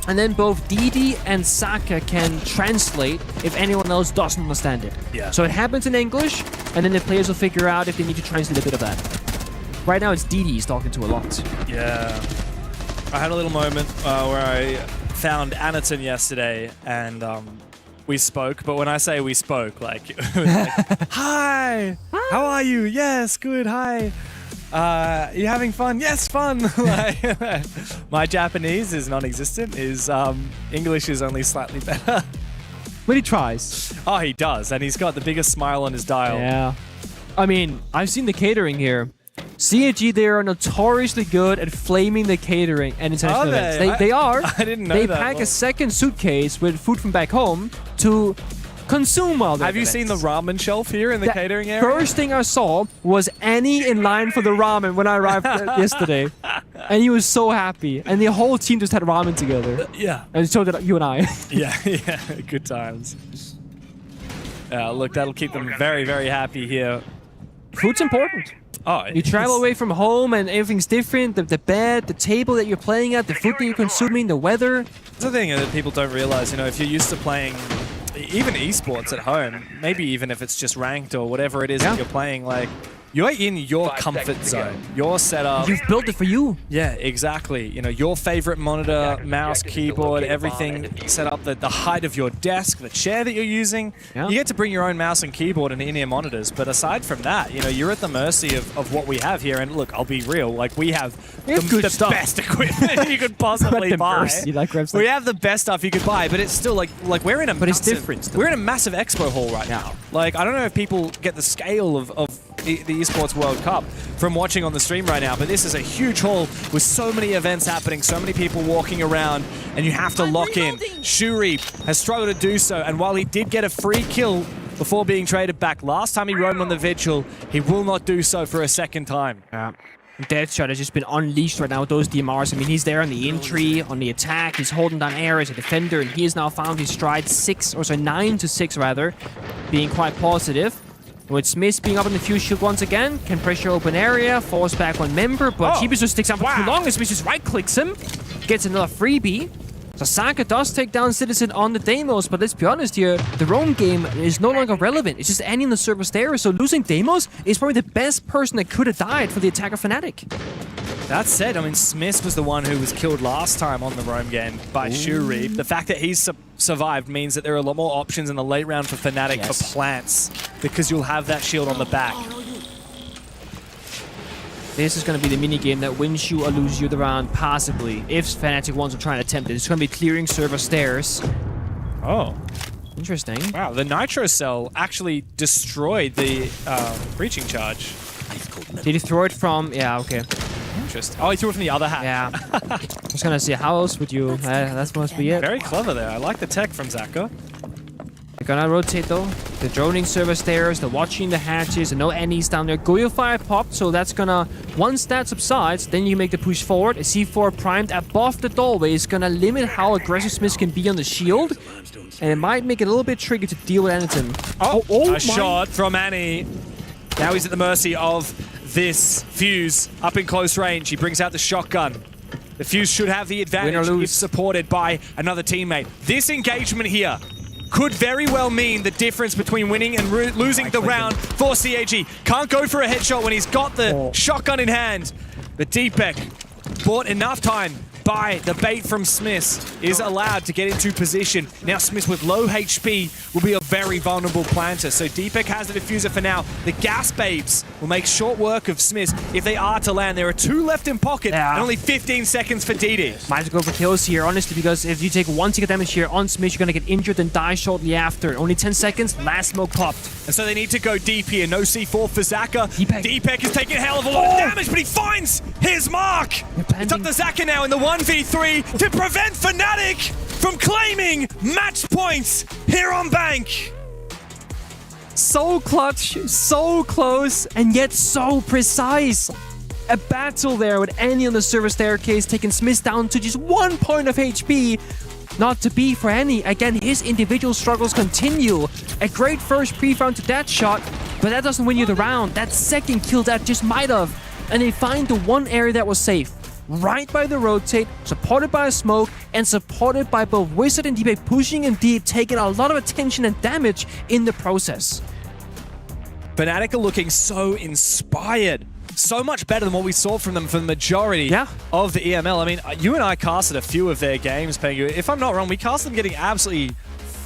And then both Didi and Saka can translate if anyone else doesn't understand it. Yeah. So it happens in English, and then the players will figure out if they need to translate a bit of that. Right now, it's Didi he's talking to a lot. Yeah. I had a little moment where I found Anaton yesterday, and we spoke. But when I say we spoke, like, it was like hi, how are you? Yes, good, hi. You having fun? Yes, fun. Like, my Japanese is non-existent. His English is only slightly better. But he tries. Oh, he does, and he's got the biggest smile on his dial. Yeah. I mean, I've seen the catering here. CAG, they are notoriously good at flaming the catering and international events. They are. I didn't know that. They pack pack a second suitcase with food from back home to consume all the Have you seen the ramen shelf here in the catering area? First thing I saw was Annie in line for the ramen when I arrived yesterday. And he was so happy. And the whole team just had ramen together. Yeah. And so did you and I. Yeah, good times. Look, that'll keep them very, very happy here. Food's important. Oh, you travel away from home and everything's different. The bed, the table that you're playing at, the food that you're consuming, the weather. That's the thing that people don't realize. You know, if you're used to playing even esports at home, maybe even if it's just ranked or whatever it is that you're playing, like, you're in your comfort zone, your setup. You've built it for you. Yeah, exactly. You know, your favorite monitor, mouse, keyboard, everything set up, the height of your desk, the chair that you're using. Yeah. You get to bring your own mouse and keyboard and in-ear monitors, but aside from that, you know, you're at the mercy of what we have here. And look, I'll be real, like, we have the best equipment you could possibly buy. We have the best stuff you could buy, but it's still like we're in a it's different. We're in a massive expo hall right now. Like, I don't know if people get the scale of the Esports World Cup from watching on the stream right now, but this is a huge hall with so many events happening, so many people walking around, and you have to lock in. Shuri has struggled to do so, and while he did get a free kill before being traded back last time he roamed on the Vigil, he will not do so for a second time. Yeah. Deadshot has just been unleashed right now with those DMRs. I mean, he's there on the entry, on the attack. He's holding down air as a defender, and he has now found his stride 9 to 6 rather, being quite positive. With Smith being up in the fuse shield once again, can pressure open area, falls back on member, but Chibisu sticks out for too long, and Smith just right-clicks him, gets another freebie. So Saka does take down Citizen on the Deimos, but let's be honest here, the roam game is no longer relevant. It's just Annie in the service there, so losing Deimos is probably the best person that could have died for the attacker Fnatic. That said, I mean, Smith was the one who was killed last time on the roam game by Shuri. The fact that he's survived means that there are a lot more options in the late round for Fnatic for plants, because you'll have that shield on the back. This is going to be the minigame that wins you or loses you the round passively, if Fnatic wants to try and attempt it. It's going to be clearing server stairs. Oh. Interesting. Wow, the Nitro Cell actually destroyed the breaching charge. Did he throw it from... Yeah, okay. Interesting. Oh, he threw it from the other hatch. Yeah. I was going to say, how else would you... that must be it. Very clever there. I like the tech from Zaka. They're gonna rotate though. The droning server stairs, they're watching the hatches, and no Annie's down there. Goyofire popped, so that's gonna... Once that subsides, then you make the push forward. A C4 primed above the doorway is gonna limit how aggressive Smith can be on the shield. And it might make it a little bit tricky to deal with anything. A shot from Annie. Now he's at the mercy of this Fuse up in close range. He brings out the shotgun. The Fuse should have the advantage if supported by another teammate. This engagement here could very well mean the difference between winning and losing the round for CAG. Can't go for a headshot when he's got the shotgun in hand. But Deepek bought enough time by the bait from Smith, is allowed to get into position. Now Smith with low HP will be a very vulnerable planter. So Deepek has the diffuser for now. The gas babes will make short work of Smith if they are to land. There are 2 left in pocket and only 15 seconds for DD. Might as well go for kills here, honestly, because if you take 1 ticket damage here on Smith, you're gonna get injured and die shortly after. Only 10 seconds, last smoke popped. And so they need to go deep here. No C4 for Zaka. Deepek is taking a hell of a lot of damage, but he finds his mark. It's up to Zaka now in the 1v3 to prevent Fnatic from claiming match points here on Bank. So clutch, so close, and yet so precise. A battle there with Annie on the server staircase, taking Smith down to just 1 point of HP. Not to be for Annie. Again, his individual struggles continue. A great first pre-round to that shot, but that doesn't win you the round. That second kill that just might have. And they find the one area that was safe. Right by the rotate, supported by a smoke, and supported by both Wizard and Deepek pushing him deep, taking a lot of attention and damage in the process. Fnatic are looking so inspired. So much better than what we saw from them for the majority of the EML. I mean, you and I casted a few of their games, Pengu. If I'm not wrong, we cast them getting absolutely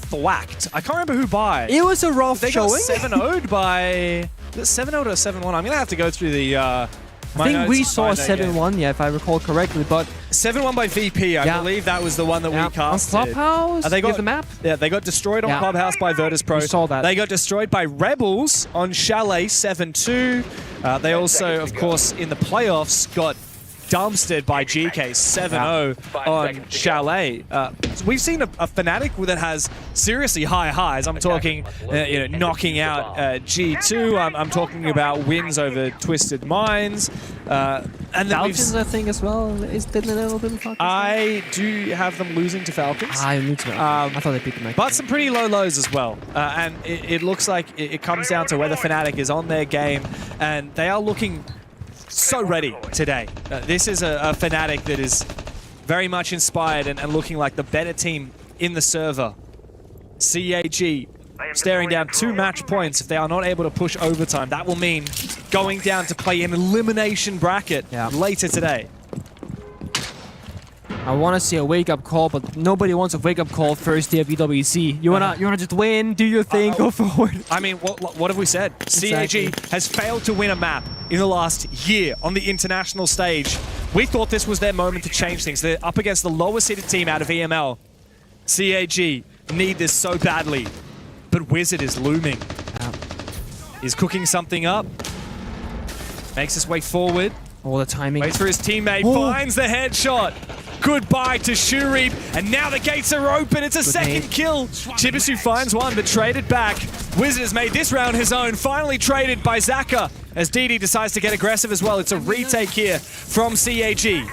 thwacked. I can't remember who by. It was a rough showing. They got 7-0'd by... 7-0 or 7-1? I'm going to have to go through the... I think we saw 7-1, if I recall correctly, but... 7-1 by VP, I believe that was the one that we casted. On Clubhouse? They got the map? Yeah, they got destroyed on Clubhouse by virtus.pro. We saw that. They got destroyed by Rebels on Chalet 7-2. They also, of course, in the playoffs, got dumpstered by GK 7-0 on Chalet. So we've seen a Fnatic that has seriously high highs. I'm talking, knocking out G2. I'm talking about wins over Twisted Minds. And then Falcons, I think, as well. Didn't a little bit of Falcons? I do have them losing to Falcons. I knew to. I thought they picked them. But some pretty low lows as well. And it looks like it comes down to whether Fnatic is on their game. And they are looking so ready today. This is a Fnatic that is very much inspired and looking like the better team in the server. CAG staring down 2 match points if they are not able to push overtime. That will mean going down to play an elimination bracket later today. I want to see a wake-up call, but nobody wants a wake-up call first day of EWC. You wanna just win, do your thing, go forward. I mean, what have we said? Exactly. CAG has failed to win a map in the last year on the international stage. We thought this was their moment to change things. They're up against the lowest-seeded team out of EML. CAG need this so badly, but Wizard is looming. He's cooking something up. Makes his way forward. All the timing. Waits for his teammate. Whoa. Finds the headshot. Goodbye to Shurib. And now the gates are open. It's a second kill. Chibisu finds one, but traded back. Wizard has made this round his own. Finally traded by Zaka. As DD decides to get aggressive as well. It's a retake here from CAG.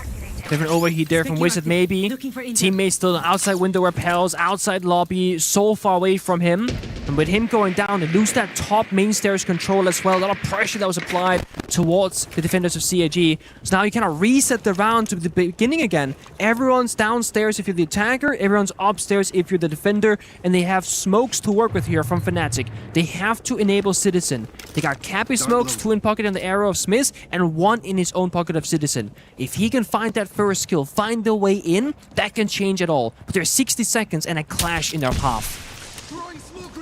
Different overheat there from Wizard, maybe. Teammates still outside window repels, outside lobby, so far away from him. And with him going down, they lose that top main stairs control as well. A lot of pressure that was applied towards the defenders of CAG. So now you kind of reset the round to the beginning again. Everyone's downstairs if you're the attacker, everyone's upstairs if you're the defender, and they have smokes to work with here from Fnatic. They have to enable Citizen. They got Cappy smokes, 2 in pocket on the arrow of Smith, and 1 in his own pocket of Citizen. If he can find that first kill, find the way in, that can change it all. But there's 60 seconds and a clash in their path.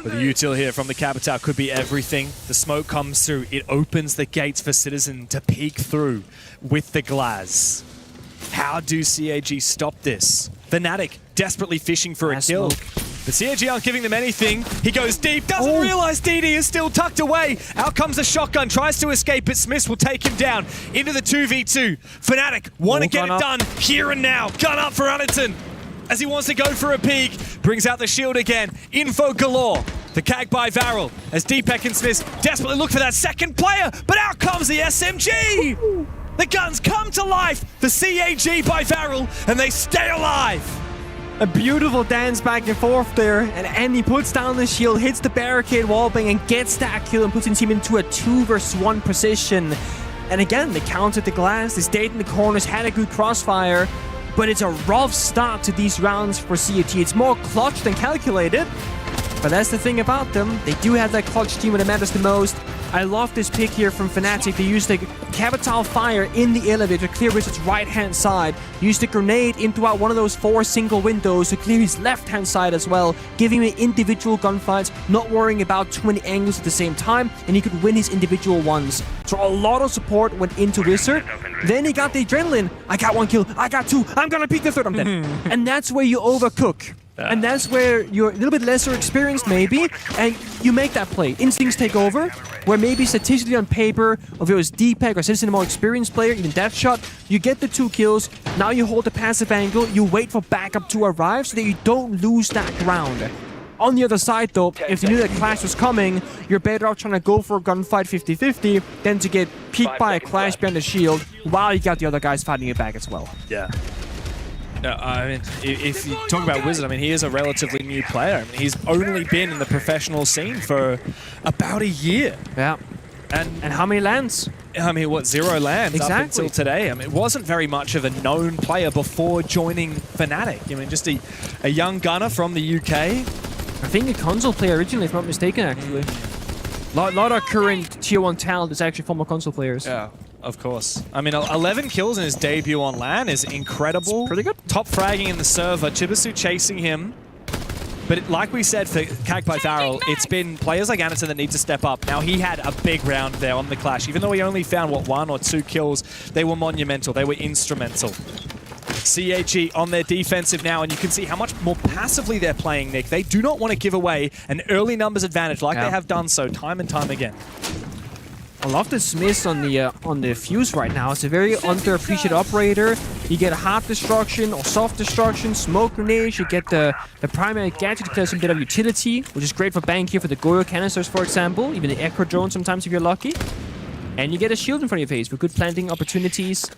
But the util here from the Capital could be everything. The smoke comes through. It opens the gates for Citizen to peek through with the Glaz. How do CAG stop this? Fnatic desperately fishing for a kill. But CAG aren't giving them anything. He goes deep, doesn't realize DD is still tucked away. Out comes the shotgun, tries to escape, but Smith will take him down into the 2v2. Fnatic want to get it done here and now. Gun up for Anderton as he wants to go for a peek. Brings out the shield again. Info galore. The CAG by Varel as Deepak and Smith desperately look for that second player, but out comes the SMG! The guns come to life for CAG by Varel, and they stay alive! A beautiful dance back and forth there, and Andy puts down the shield, hits the barricade wallbang, and gets that kill and puts his team into a 2 versus 1 position. And again, they countered the glass, they stayed in the corners, had a good crossfire, but it's a rough start to these rounds for CAG. It's more clutch than calculated, but that's the thing about them. They do have that clutch team when it matters the most. I love this pick here from Fnatic. They used the Capital Fire in the elevator to clear Wizard's right-hand side. Used a grenade into out one of those 4 single windows to clear his left-hand side as well, giving him individual gunfights, not worrying about too many angles at the same time, and he could win his individual ones. So a lot of support went into Wizard. Then he got the adrenaline. I got 1 kill, I got 2, I'm gonna peek the 3rd, I'm dead. And that's where you overcook. And that's where you're a little bit lesser experienced maybe, and you make that play. Instincts take over, where maybe statistically on paper, if it was Deepak or Citizen, a more experienced player, even that shot, you get the 2 kills, now you hold the passive angle, you wait for backup to arrive so that you don't lose that ground. On the other side though, if you knew that clash was coming, you're better off trying to go for a gunfight 50-50 than to get peeked by a clash behind the shield while you got the other guys fighting it back as well. Yeah. No, I mean, if you talk about Wizard, I mean, he is a relatively new player. I mean, he's only been in the professional scene for about a year. Yeah. And how many lands? I mean, what, 0 lands up until today. I mean, it wasn't very much of a known player before joining Fnatic. I mean, just a young gunner from the UK. I think a console player originally, if I'm not mistaken, actually. A lot of current Tier 1 talent is actually former console players. Yeah. Of course. I mean, 11 kills in his debut on LAN is incredible. It's pretty good. Top fragging in the server. Chibisu chasing him. But like we said for CAG by Varel, it's been players like Anderson that need to step up. Now, he had a big round there on the clash. Even though he only found, what, 1 or 2 kills, they were monumental. They were instrumental. CAG on their defensive now, and you can see how much more passively they're playing, Nick. They do not want to give away an early numbers advantage like they have done so time and time again. I love the Smith on the fuse right now. It's a very underappreciated operator. You get hard destruction or soft destruction, smoke grenades. You get the primary gadget to clear some bit of utility, which is great for bank here for the Goyo canisters, for example. Even the Echo drone sometimes if you're lucky. And you get a shield in front of your face for good planting opportunities.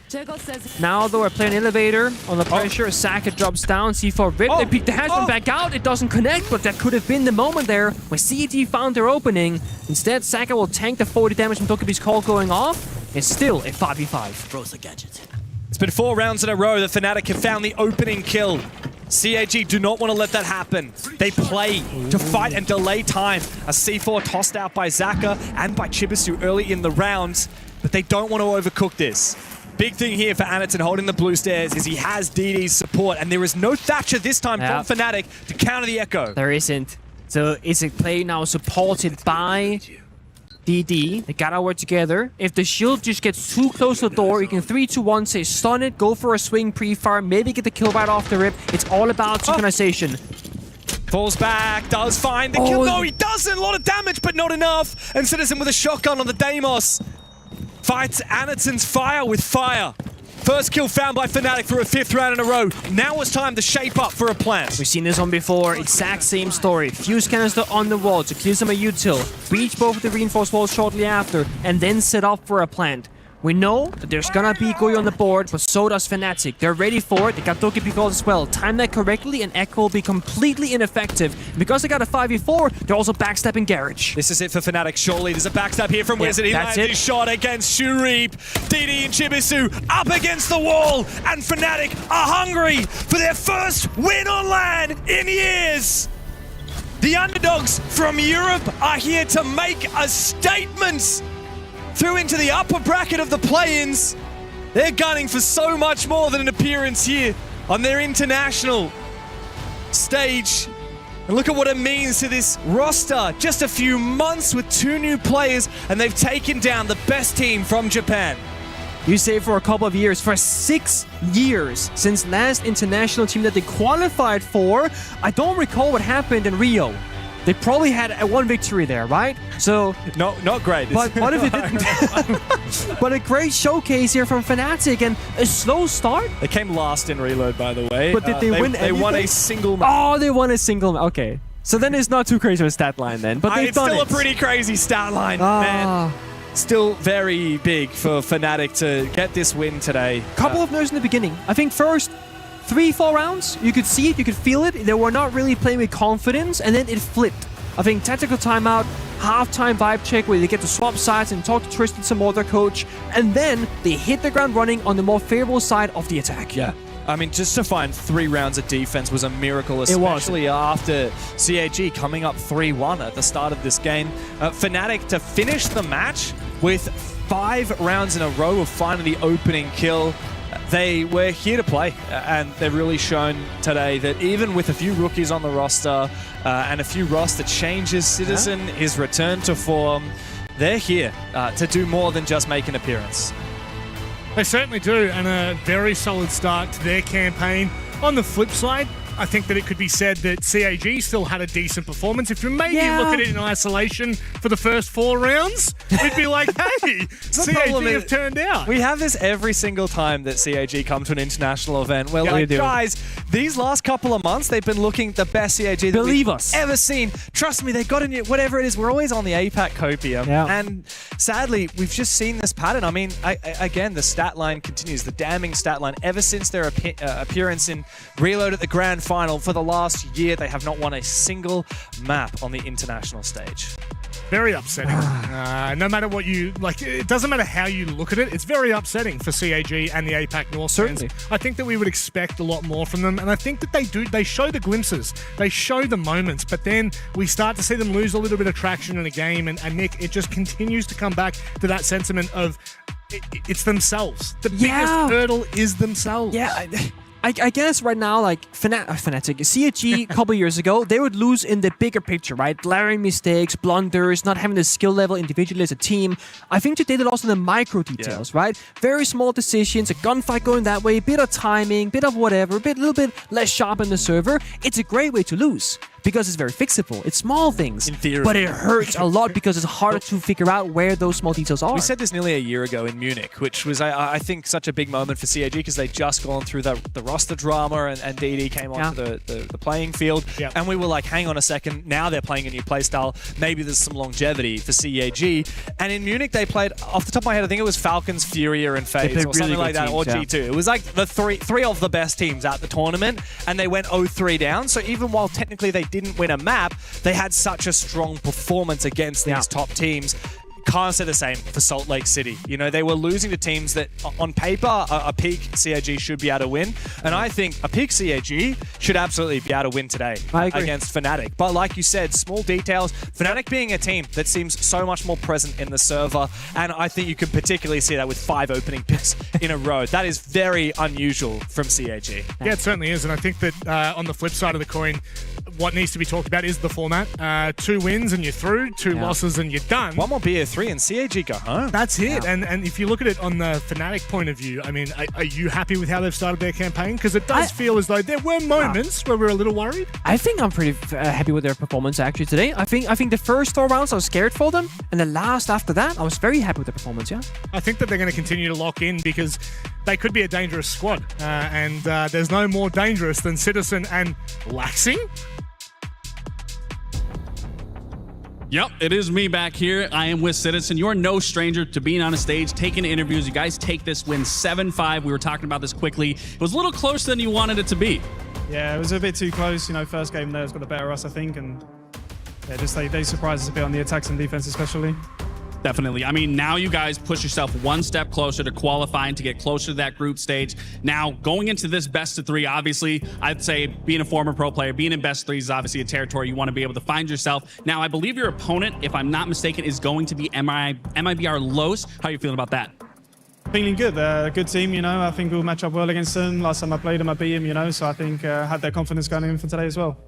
Now, though, I play an elevator on the pressure. Saka drops down. C4 rip. They peek the hashman back out. It doesn't connect, but that could have been the moment there when CAG found their opening. Instead, Saka will tank the 40 damage from Tokebi's call going off. It's still a 5v5. Throws the gadget. It's been 4 rounds in a row that Fnatic have found the opening kill. CAG do not want to let that happen. They play to fight and delay time. A C4 tossed out by Zaka and by Chibisu early in the round, but they don't want to overcook this. Big thing here for Anderton holding the blue stairs is he has DD's support, and there is no Thatcher this time from Fnatic to counter the Echo. There isn't. So it's a play now supported by DD. They gotta work together. If the shield just gets too close to the door, you can 3-2-1, say stun it, go for a swing pre-fire, maybe get the kill right off the rip. It's all about synchronization. Falls back, does find the kill. No, he doesn't! A lot of damage, but not enough. And Citizen with a shotgun on the Deimos. fights Anatton's fire with fire. First kill found by Fnatic for a 5th round in a row. Now it's time to shape up for a plant. We've seen this one before, exact same story. Fuse canister on the wall to clear some of util, breach both of the reinforced walls shortly after, and then set up for a plant. We know that there's gonna be Goyo on the board, but so does Fnatic. They're ready for it, they got Doki Pickles as well. Time that correctly and Echo will be completely ineffective. Because they got a 5v4, they're also backstabbing Garage. This is it for Fnatic, surely. There's a backstab here from Wizard. He lands his shot against Shurip. DD and Chibisu up against the wall, and Fnatic are hungry for their first win on LAN in years. The underdogs from Europe are here to make a statement. Through into the upper bracket of the play-ins. They're gunning for so much more than an appearance here on their international stage. And look at what it means to this roster. Just a few months with 2 new players, and they've taken down the best team from Japan. You say for a couple of years, for 6 years since last international team that they qualified for. I don't recall what happened in Rio. They probably had one victory there, right? So not great. But what if it didn't? But a great showcase here from Fnatic and a slow start. They came last in Reload, by the way. But did they win? They won a single match. Oh, they won a single. Okay, so then it's not too crazy of a stat line then. But they've done it. It's still a pretty crazy stat line, man. Still very big for Fnatic to get this win today. Couple of nerves in the beginning. I think first 3-4 rounds, you could see it, you could feel it. They were not really playing with confidence, and then it flipped. I think tactical timeout, halftime vibe check where they get to swap sides and talk to Tristan some more, their coach, and then they hit the ground running on the more favorable side of the attack. Yeah. I mean, just to find 3 rounds of defense was a miracle, especially after CAG coming up 3-1 at the start of this game. Fnatic to finish the match with 5 rounds in a row of finding the opening kill. They were here to play, and they've really shown today that even with a few rookies on the roster and a few roster changes, Citizen is returned to form. They're here to do more than just make an appearance. They certainly do, and a very solid start to their campaign. On the flip side, I think that it could be said that CAG still had a decent performance. If you maybe look at it in isolation for the first 4 rounds, we'd be like, hey, CAG have turned out. We have this every single time that CAG come to an international event. We're like, guys, these last couple of months, they've been looking the best CAG that we've ever seen. Trust me, they got in whatever it is. We're always on the APAC copium. Yeah. And sadly, we've just seen this pattern. I mean, again, the stat line continues, the damning stat line. Ever since their appearance in Reload at the Grand Final for the last year, they have not won a single map on the international stage. Very upsetting. No matter what you like, it doesn't matter how you look at it. It's very upsetting for CAG and the APAC North fans. I think that we would expect a lot more from them, and I think that they do. They show the glimpses, they show the moments, but then we start to see them lose a little bit of traction in the game. And Nick, it just continues to come back to that sentiment of it's themselves. The biggest hurdle is themselves. Yeah. I guess right now, like Fnatic, CAG a couple years ago, they would lose in the bigger picture, right? Glaring mistakes, blunders, not having the skill level individually as a team. I think today they lost in the micro details, right? Very small decisions, a gunfight going that way, bit of timing, bit of whatever, a little bit less sharp in the server. It's a great way to lose because it's very fixable. It's small things, in theory, but it hurts a lot because it's harder to figure out where those small details are. We said this nearly a year ago in Munich, which was, I think, such a big moment for CAG because they'd just gone through the roster drama and DD came onto the playing field. Yep. And we were like, hang on a second, now they're playing a new playstyle. Maybe there's some longevity for CAG. And in Munich, they played, off the top of my head, I think it was Falcons, Furia, and FaZe or something like that, or G2. It was like the three of the best teams at the tournament, and they went 0-3 down. So even while technically they didn't win a map, they had such a strong performance against these top teams. Can't say the same for Salt Lake City. You know, they were losing to teams that, on paper, a peak CAG should be able to win. And I think a peak CAG should absolutely be able to win today against Fnatic. But like you said, small details. Fnatic being a team that seems so much more present in the server. And I think you can particularly see that with 5 opening picks in a row. That is very unusual from CAG. Yeah, it certainly is. And I think that on the flip side of the coin, what needs to be talked about is the format. 2 wins and you're through, 2 losses and you're done. One more beer, 3 3 and CAG go home. That's it. And if you look at it on the Fnatic point of view, I mean, are you happy with how they've started their campaign? Because it does feel as though there were moments where we were a little worried. I think I'm pretty happy with their performance actually today. I think the first 4 rounds I was scared for them, and the last after that I was very happy with their performance. Yeah. I think that they're going to continue to lock in because they could be a dangerous squad, and there's no more dangerous than Citizen and Laxing. Yep, it is me back here. I am with Citizen. You're no stranger to being on a stage, taking interviews. You guys take this win 7-5. We were talking about this quickly. It was a little closer than you wanted it to be. Yeah, it was a bit too close. You know, first game there has got the better of us, I think. And yeah, just they surprised us a bit on the attacks and defense especially. Definitely. I mean, now you guys push yourself one step closer to qualifying to get closer to that group stage. Now, going into this best of 3, obviously, I'd say being a former pro player, being in best 3 is obviously a territory you want to be able to find yourself. Now, I believe your opponent, if I'm not mistaken, is going to be mibr.los. How are you feeling about that? Feeling good. They're a good team, you know. I think we'll match up well against them. Last time I played them, I beat them, you know. So I think had their confidence going in for today as well.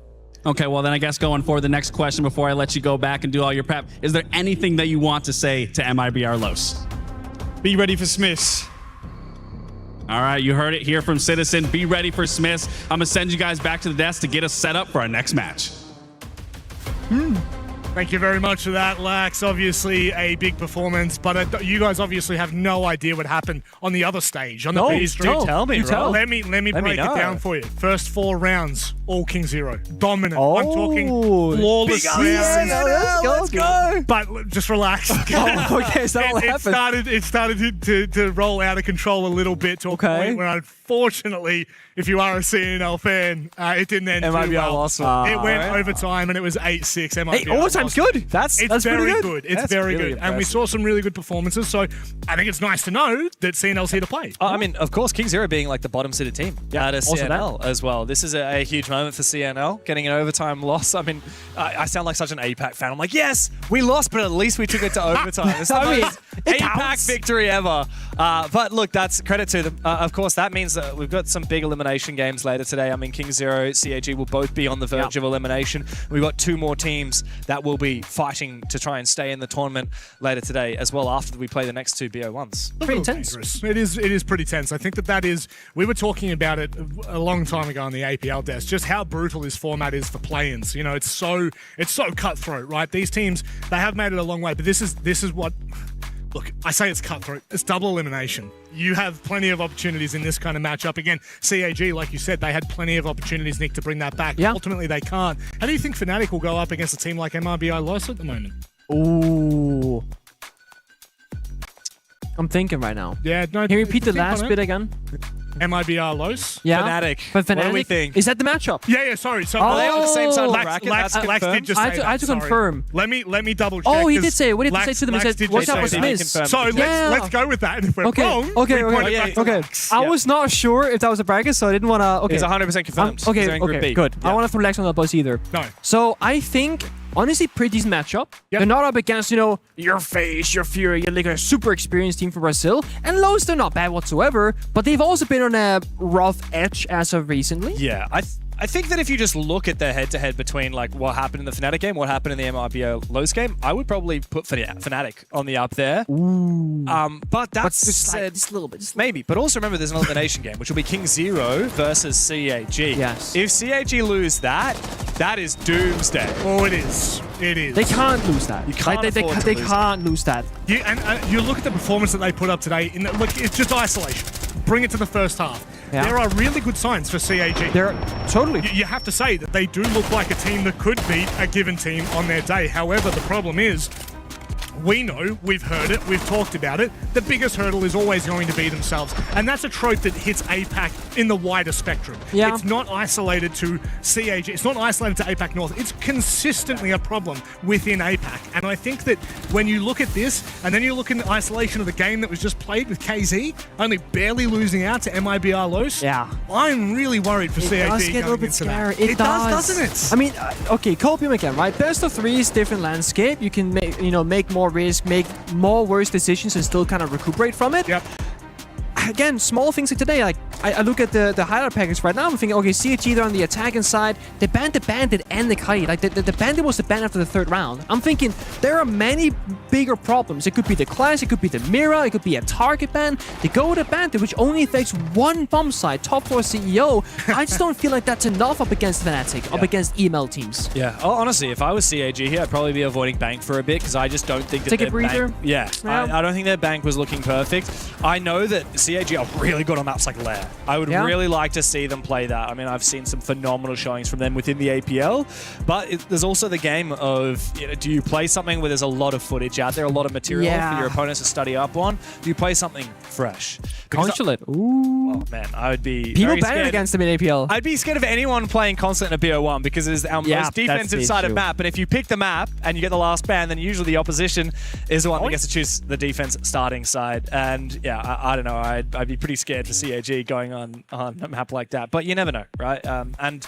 Okay, well then I guess going forward, the next question before I let you go back and do all your prep, is there anything that you want to say to mibr.los? Be ready for Smiths. All right, you heard it here from Citizen. Be ready for Smiths. I'm going to send you guys back to the desk to get us set up for our next match. Thank you very much for that, Lax. Obviously a big performance, but you guys obviously have no idea what happened on the other stage. On the do tell me, bro. Let me break it down for you. First 4 rounds, all King Zero. Dominant. I'm talking flawless rounds. Let's go. But just relax. Okay, so it started to roll out of control a little bit to a point where, unfortunately, if you are a CNL fan, it didn't end too well. Awesome. It went overtime and it was 8-6. Hey, overtime's good. That's very good. It's very good. Impressive. And we saw some really good performances, so I think it's nice to know that CNL's here to play. I mean, of course, King Zero being like the bottom seeded team out of CNL as well. This is a huge moment for CNL, getting an overtime loss. I mean, I sound like such an APAC fan. I'm like, yes, we lost, but at least we took it to overtime. It's the most APAC victory ever. But look, that's credit to them. Of course, that means that we've got some big elimination games later today. I mean, King Zero, CAG will both be on the verge of elimination. We've got 2 more teams that will be fighting to try and stay in the tournament later today as well after we play the next 2 BO1s. Pretty tense. It is pretty tense. I think that is, we were talking about it a long time ago on the APL desk, just how brutal this format is for play-ins. You know, it's so cutthroat, right? These teams, they have made it a long way, but this is what... Look, I say it's cutthroat. It's double elimination. You have plenty of opportunities in this kind of matchup. Again, CAG, like you said, they had plenty of opportunities, Nick, to bring that back. Yeah. Ultimately, they can't. How do you think Fnatic will go up against a team like mibr.los at the moment? Ooh. I'm thinking right now. Yeah, no. Can you repeat the last bit again? mibr.los? Yeah. Fnatic. But Fnatic, what do we think? Is that the matchup? Yeah, sorry. So are they on the same side of the bracket? Lax did just say that. I had to confirm. Let me double check. Oh, he did say it. What did he say to them? He said, what's up with Smiths? So let's go with that. If we're wrong, Okay. I was not sure if that was a bracket, so I didn't want to... Okay. It's 100% confirmed. Okay, good. I don't want to throw Lex on the bus either. No. So I think... Honestly, pretty decent matchup. Yep. They're not up against, you know, your FaZe, your Fury, like a super experienced team from Brazil. And LOS, they're not bad whatsoever, but they've also been on a rough edge as of recently. Yeah, I think that if you just look at the head-to-head between like what happened in the Fnatic game, what happened in the mibr.los game, I would probably put Fnatic on the up there. Ooh. But that's said, just a little bit. Maybe. But also remember, there's an elimination game, which will be King Zero versus CAG. Yes. If CAG lose that is doomsday. Oh, it is. It is. They can't lose that. You can't They can't lose that. You look at the performance that they put up today. Look, it's just isolation. Bring it to the first half. Yeah. There are really good signs for CAG. Totally. You have to say that they do look like a team that could beat a given team on their day. However, the problem is, we know, we've heard it, we've talked about it, the biggest hurdle is always going to be themselves. And that's a trope that hits APAC in the wider spectrum. Yeah. It's not isolated to CAG, it's not isolated to APAC North, it's consistently a problem within APAC. And I think that when you look at this, and then you look in the isolation of the game that was just played with KZ, only barely losing out to mibr.los, I'm really worried for CAG. It does get a little bit scary. It does, doesn't it? I mean, okay, Copium again, right? Best of 3 is different landscape. You can make more risk, make more worse decisions and still kind of recuperate from it. Yep. Again, small things like today, like I look at the highlight package right now. I'm thinking, okay, CAG, they're on the attacking side. They banned the Bandit and the Kite. Like, the Bandit was the ban after the third round. I'm thinking there are many bigger problems. It could be the class, it could be the mirror, it could be a target ban. They go with the Bandit, which only affects one bomb site, top 4 CEO. I just don't feel like that's enough up against Fnatic, up against EML teams. Yeah, honestly, if I was CAG here, I'd probably be avoiding Bank for a bit because I just don't think that Take a breather. Bank, I don't think their Bank was looking perfect. I know that CAG are really good on maps like Lair. I would really like to see them play that. I mean, I've seen some phenomenal showings from them within the APL, but there's also the game of, do you play something where there's a lot of footage out there, a lot of material for your opponents to study up on? Do you play something fresh? Consulate. Ooh. Oh man, I would be People very banning scared against them in APL. I'd be scared of anyone playing Consulate in a BO1 because it is our most defensive side of map. But if you pick the map and you get the last ban, then usually the opposition is the one that gets to choose the defense starting side. And yeah, I don't know. I'd be pretty scared for CAG going on a map like that. But you never know, right? And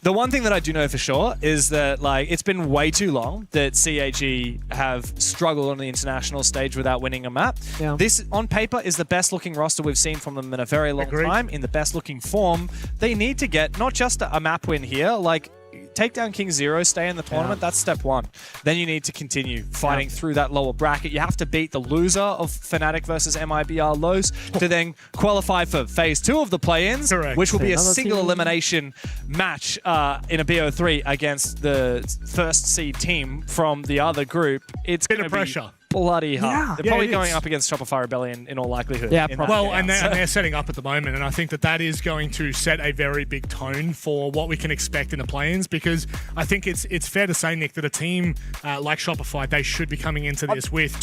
the one thing that I do know for sure is that, like, it's been way too long that CAG have struggled on the international stage without winning a map. Yeah. This, on paper, is the best looking roster we've seen from them in a very long time, in the best looking form. They need to get not just a map win here, like, take down King Zero, stay in the tournament, that's step one. Then you need to continue fighting through that lower bracket. You have to beat the loser of Fnatic versus mibr.los to then qualify for phase 2 of the play-ins, which will be a single elimination match in a BO3 against the first seed team from the other group. It's going to be pressure. Bloody hard. They're probably going up against Shopify Rebellion in all likelihood. Yeah, well, and they're setting up at the moment, and I think that is going to set a very big tone for what we can expect in the play-ins, because I think it's fair to say, Nick, that a team like Shopify, they should be coming into this with...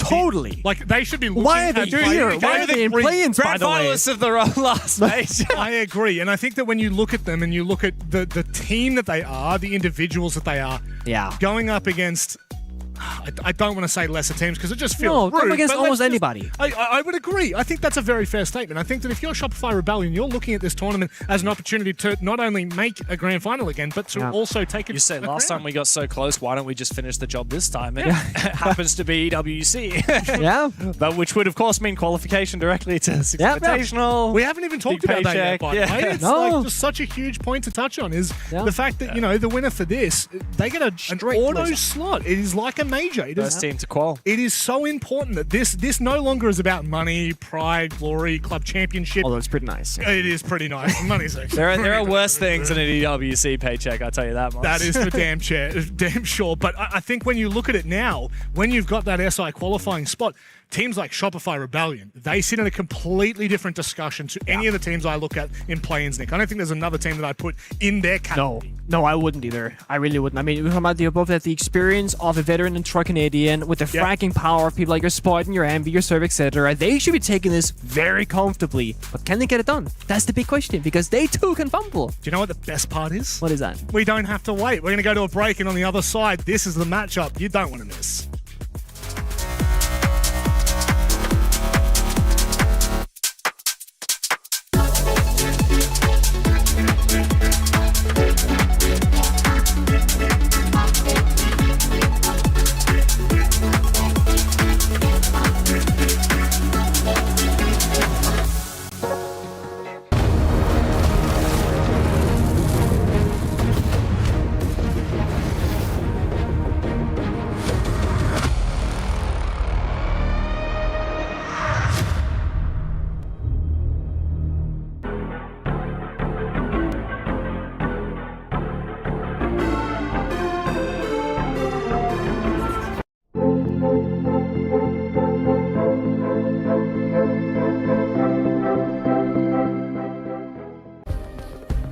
Like, they should be looking Why are they here? Why are they in play-ins, by the way? Grand finalists of the last match. I agree, and I think that when you look at them and you look at the team that they are, the individuals that they are, going up against... I don't want to say lesser teams because it just feels rude. No, against almost anybody. I would agree. I think that's a very fair statement. I think that if you're Shopify Rebellion, you're looking at this tournament as an opportunity to not only make a grand final again, but to also take it. You said last time we got so close, why don't we just finish the job this time? It happens to be EWC. But which would, of course, mean qualification directly to Six Invitational. We haven't even talked about that yet, by the way. It's like just such a huge point to touch on is the fact that, the winner for this, they get an auto slot. It is like a major. First team to qual. It is so important that this no longer is about money, pride, glory, club championship. Although it's pretty nice. It is pretty nice. Money's there are worse things than an EWC paycheck, I'll tell you that much. That is for damn sure. But I think when you look at it now, when you've got that SI qualifying spot, teams like Shopify Rebellion, they sit in a completely different discussion to any of the teams I look at in play-ins, Nick. I don't think there's another team that I'd put in their category. No, I wouldn't either. I really wouldn't. I mean, we're talking about the experience of a veteran and truck Canadian with the fracking power of people like your Spartan, your Envy, your Serv, etc. They should be taking this very comfortably. But can they get it done? That's the big question, because they too can fumble. Do you know what the best part is? What is that? We don't have to wait. We're going to go to a break, and on the other side, this is the matchup you don't want to miss.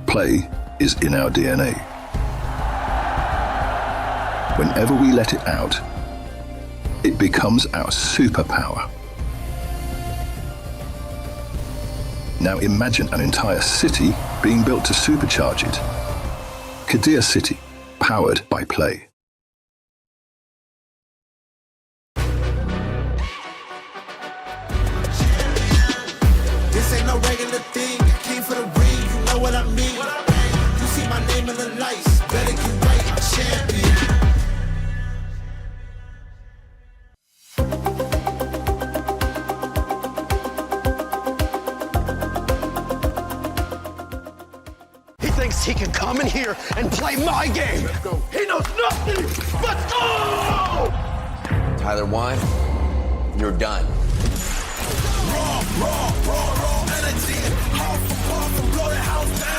Play is in our DNA. Whenever we let it out, it becomes our superpower. Now imagine an entire city being built to supercharge it. Kadir City, powered by Play. This ain't no regular thing. I came for the ring, you know what I mean. You see my name in the lights, better get right, I'm champion. he can come in here and play my game. Let's go. He knows nothing. Let's go! Tyler Wine, you're done. Raw energy. Half for puff and blow the house down.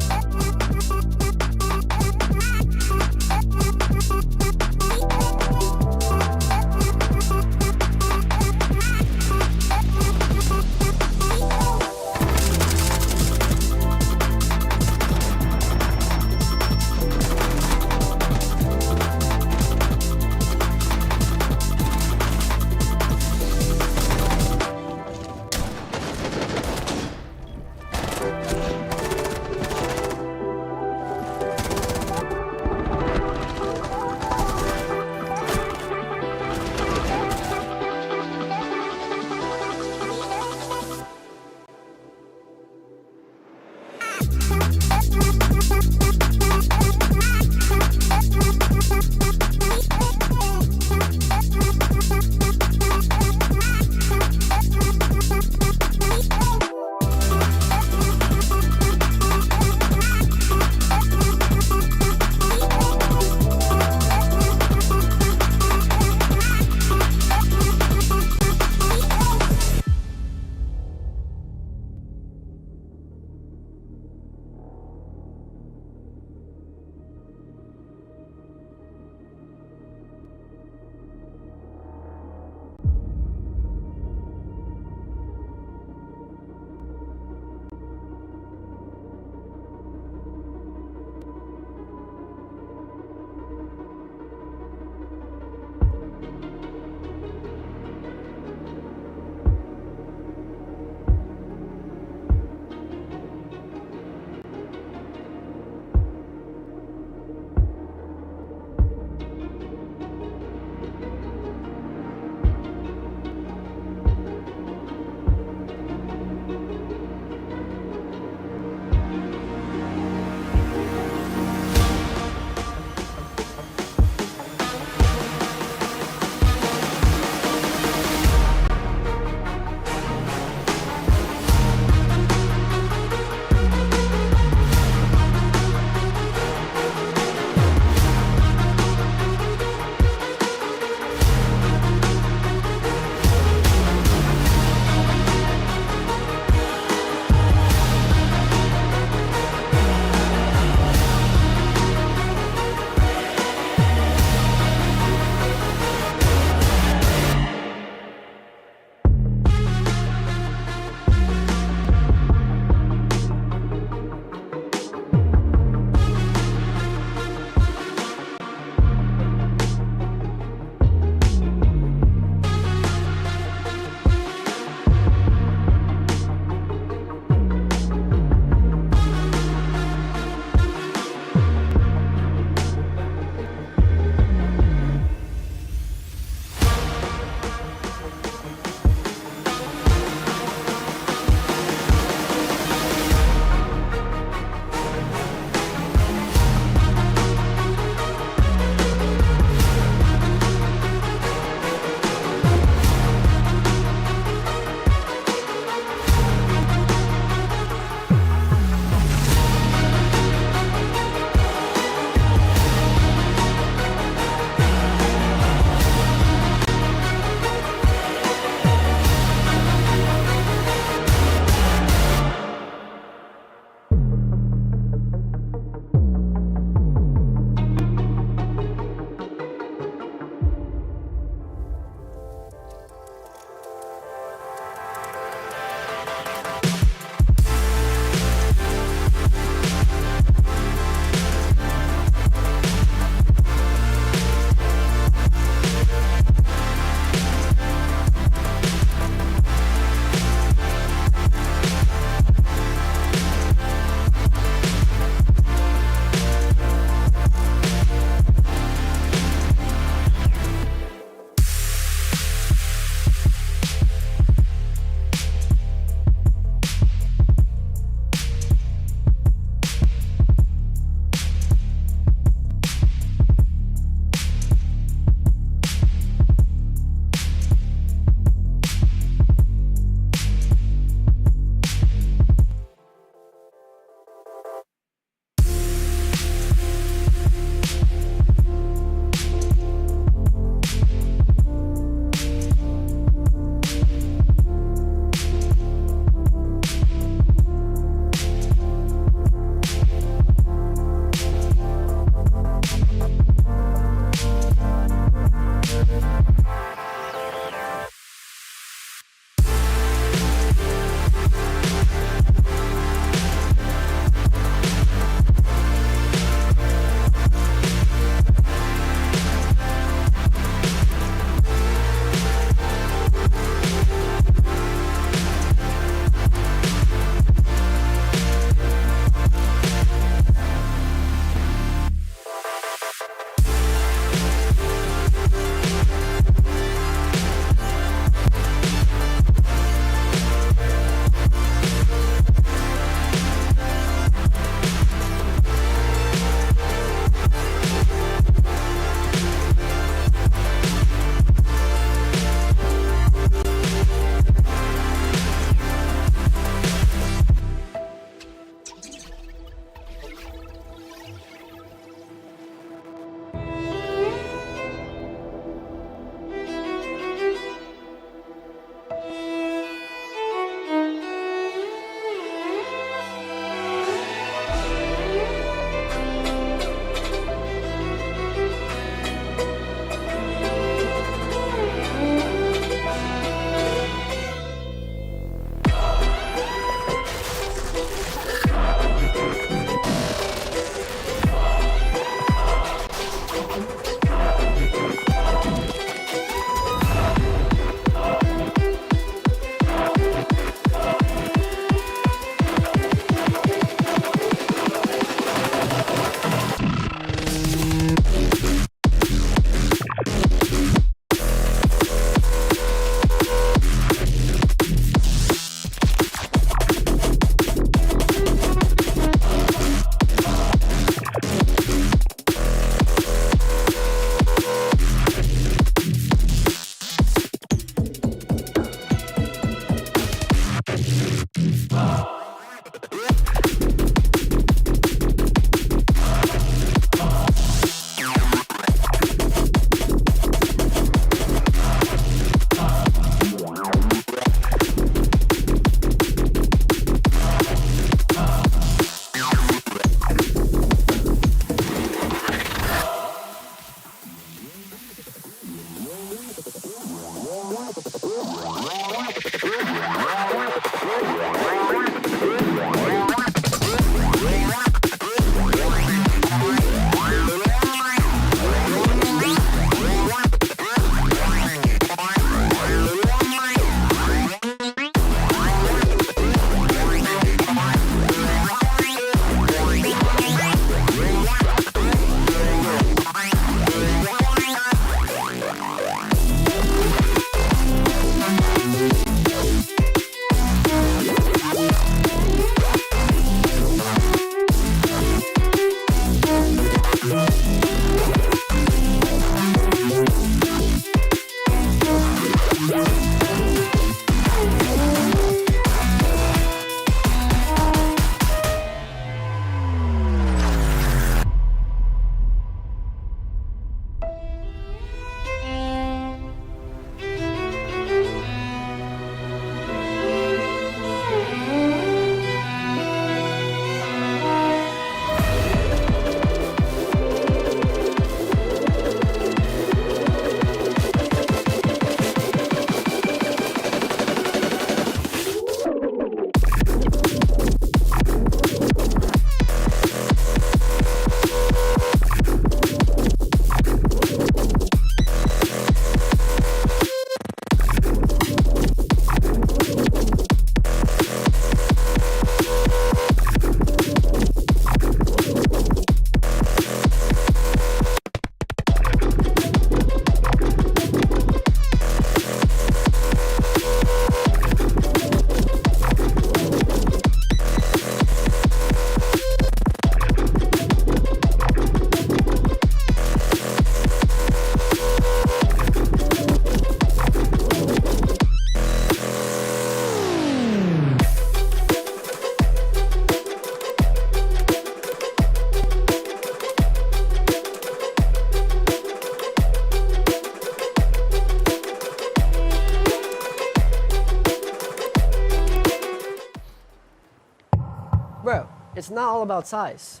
it's not all about size.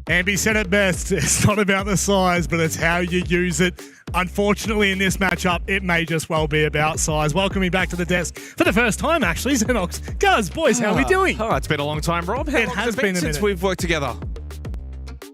Ambi said it best. It's not about the size, but it's how you use it. Unfortunately, in this matchup, it may just well be about size. Welcoming back to the desk for the first time, actually, Xenox. Guys, boys, how are we doing? Oh, it's been a long time, Rob. How It long has it been a since minute. we've worked together.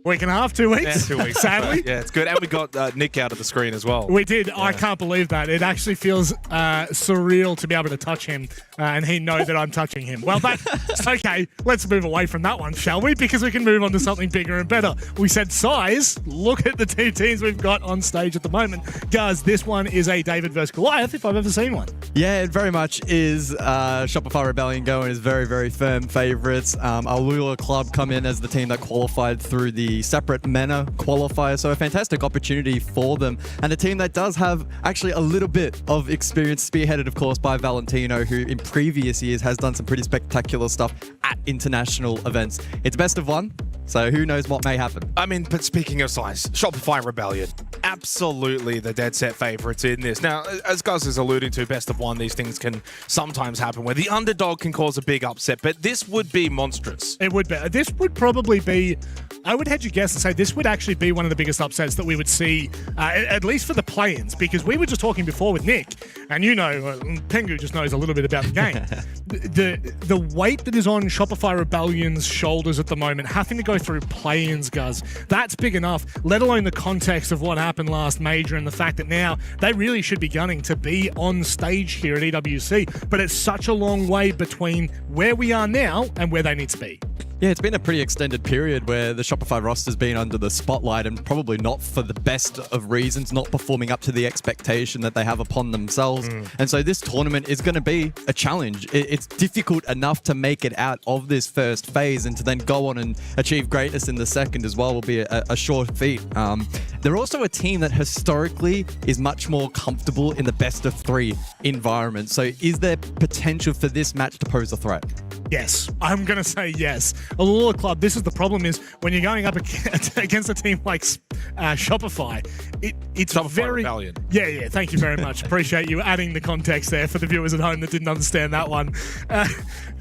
Week and a half, 2 weeks. Yeah, 2 weeks. Sadly. Yeah, it's good. And we got Nick out of the screen as well. We did. I can't believe that. It actually feels surreal to be able to touch him and he know that I'm touching him. Well, that's okay. Let's move away from that one, shall we? Because we can move on to something bigger and better. We said size. Look at the two teams we've got on stage at the moment. Guys, this one is a David versus Goliath, if I've ever seen one. Yeah, it very much is. Shopify Rebellion going as very, very firm favourites. Alula Club come in as the team that qualified through the separate MENA qualifier, so a fantastic opportunity for them. And a team that does have actually a little bit of experience, spearheaded, of course, by Valentino, who in previous years has done some pretty spectacular stuff at international events. It's best of one, so who knows what may happen. I mean, but speaking of size, Shopify Rebellion, absolutely the dead set favourites in this. Now, as Gus is alluding to, best of one, these things can sometimes happen where the underdog can cause a big upset, but this would be monstrous. It would be. This would probably be, I would hedge a guess and say this would actually be one of the biggest upsets that we would see, at least for the play-ins, because we were just talking before with Nick, and you know, Pengu just knows a little bit about the game. The weight that is on Shopify Rebellion's shoulders at the moment, having to go through play-ins, Guz, that's big enough, let alone the context of what happened last major and the fact that now they really should be gunning to be on stage here at EWC, but it's such a long way between where we are now and where they need to be. Yeah, it's been a pretty extended period where the Shopify roster's been under the spotlight, and probably not for the best of reasons, not performing up to the expectation that they have upon themselves. And so this tournament is going to be a challenge. It's difficult enough to make it out of this first phase, and to then go on and achieve greatness in the second as well will be a short feat. They're also a team that historically is much more comfortable in the best of three environment. So is there potential for this match to pose a threat? Yes, I'm going to say yes. Alula Club, this is the problem, is when you're going up against a team like Shopify, it's Shopify very... Rebellion. Yeah, thank you very much. Appreciate you adding the context there for the viewers at home that didn't understand that one.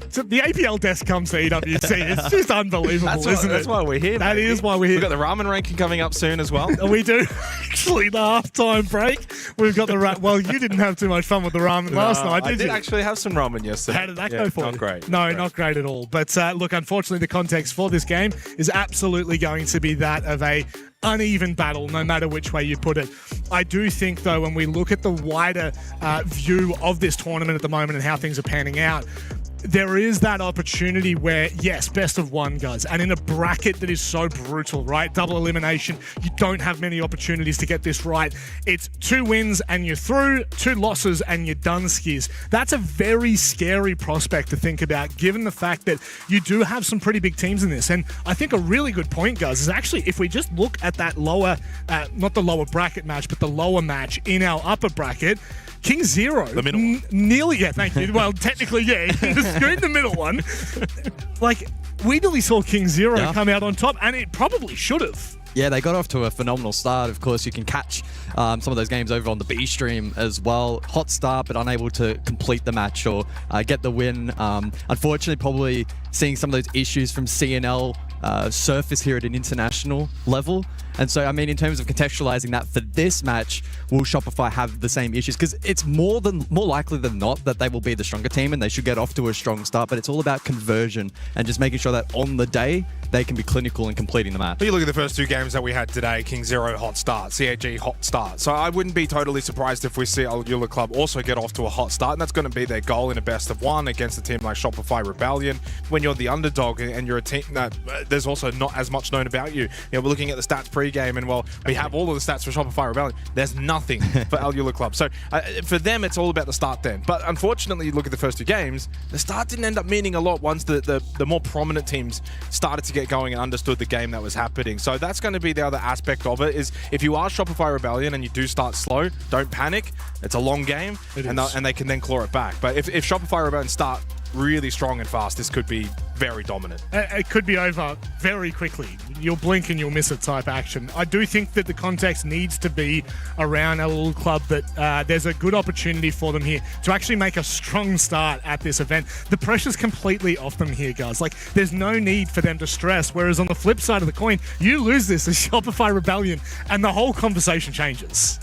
So the APL desk comes to EWC. It's just unbelievable, isn't it? That's why we're here. That is why we're here. We've got the ramen ranking coming up soon as well. We do. Actually, the halftime break, we've got the well, you didn't have too much fun with the ramen last night, did you? I did actually have some ramen yesterday. How did that go for you? Not great. No, not great at all. But look, unfortunately, the context for this game is absolutely going to be that of a uneven battle, no matter which way you put it. I do think, though, when we look at the wider view of this tournament at the moment and how things are panning out, there is that opportunity where, yes, best of one, guys. And in a bracket that is so brutal, right? Double elimination, you don't have many opportunities to get this right. It's 2 wins and you're through, 2 losses and you're done, Skiz. That's a very scary prospect to think about, given the fact that you do have some pretty big teams in this. And I think a really good point, guys, is actually if we just look at that lower, not the lower bracket match, but the lower match in our upper bracket, King Zero. The middle one. Nearly, yeah, thank you. Well, technically, yeah. In the middle one. Like, we nearly saw King Zero come out on top, and it probably should have. Yeah, they got off to a phenomenal start. Of course, you can catch some of those games over on the B stream as well. Hot start, but unable to complete the match or get the win. Unfortunately, probably seeing some of those issues from CNL surface here at an international level. And so, I mean, in terms of contextualizing that for this match, will Shopify have the same issues? Because it's more likely than not that they will be the stronger team and they should get off to a strong start. But it's all about conversion and just making sure that on the day they can be clinical in completing the match. But you look at the first 2 games that we had today, King Zero hot start, CAG hot start. So I wouldn't be totally surprised if we see Alula Club also get off to a hot start, and that's going to be their goal in a best of one against a team like Shopify Rebellion. When you're the underdog and you're a team that there's also not as much known about you. We're looking at the stats pre-game, and well, we have all of the stats for Shopify Rebellion. There's nothing for Alula Club. So for them, it's all about the start then. But unfortunately, you look at the first 2 games, the start didn't end up meaning a lot once the more prominent teams started to get going and understood the game that was happening. So that's going to be the other aspect of it, is if you are Shopify Rebellion and you do start slow, don't panic. It's a long game, and they can then claw it back. But if Shopify Rebellion start really strong and fast, this could be very dominant. It could be over very quickly. You'll blink and you'll miss it type action. I do think that the context needs to be around a little club that there's a good opportunity for them here to actually make a strong start at this event. The pressure's completely off them here, guys. Like, there's no need for them to stress. Whereas on the flip side of the coin, you lose this as Shopify Rebellion and the whole conversation changes.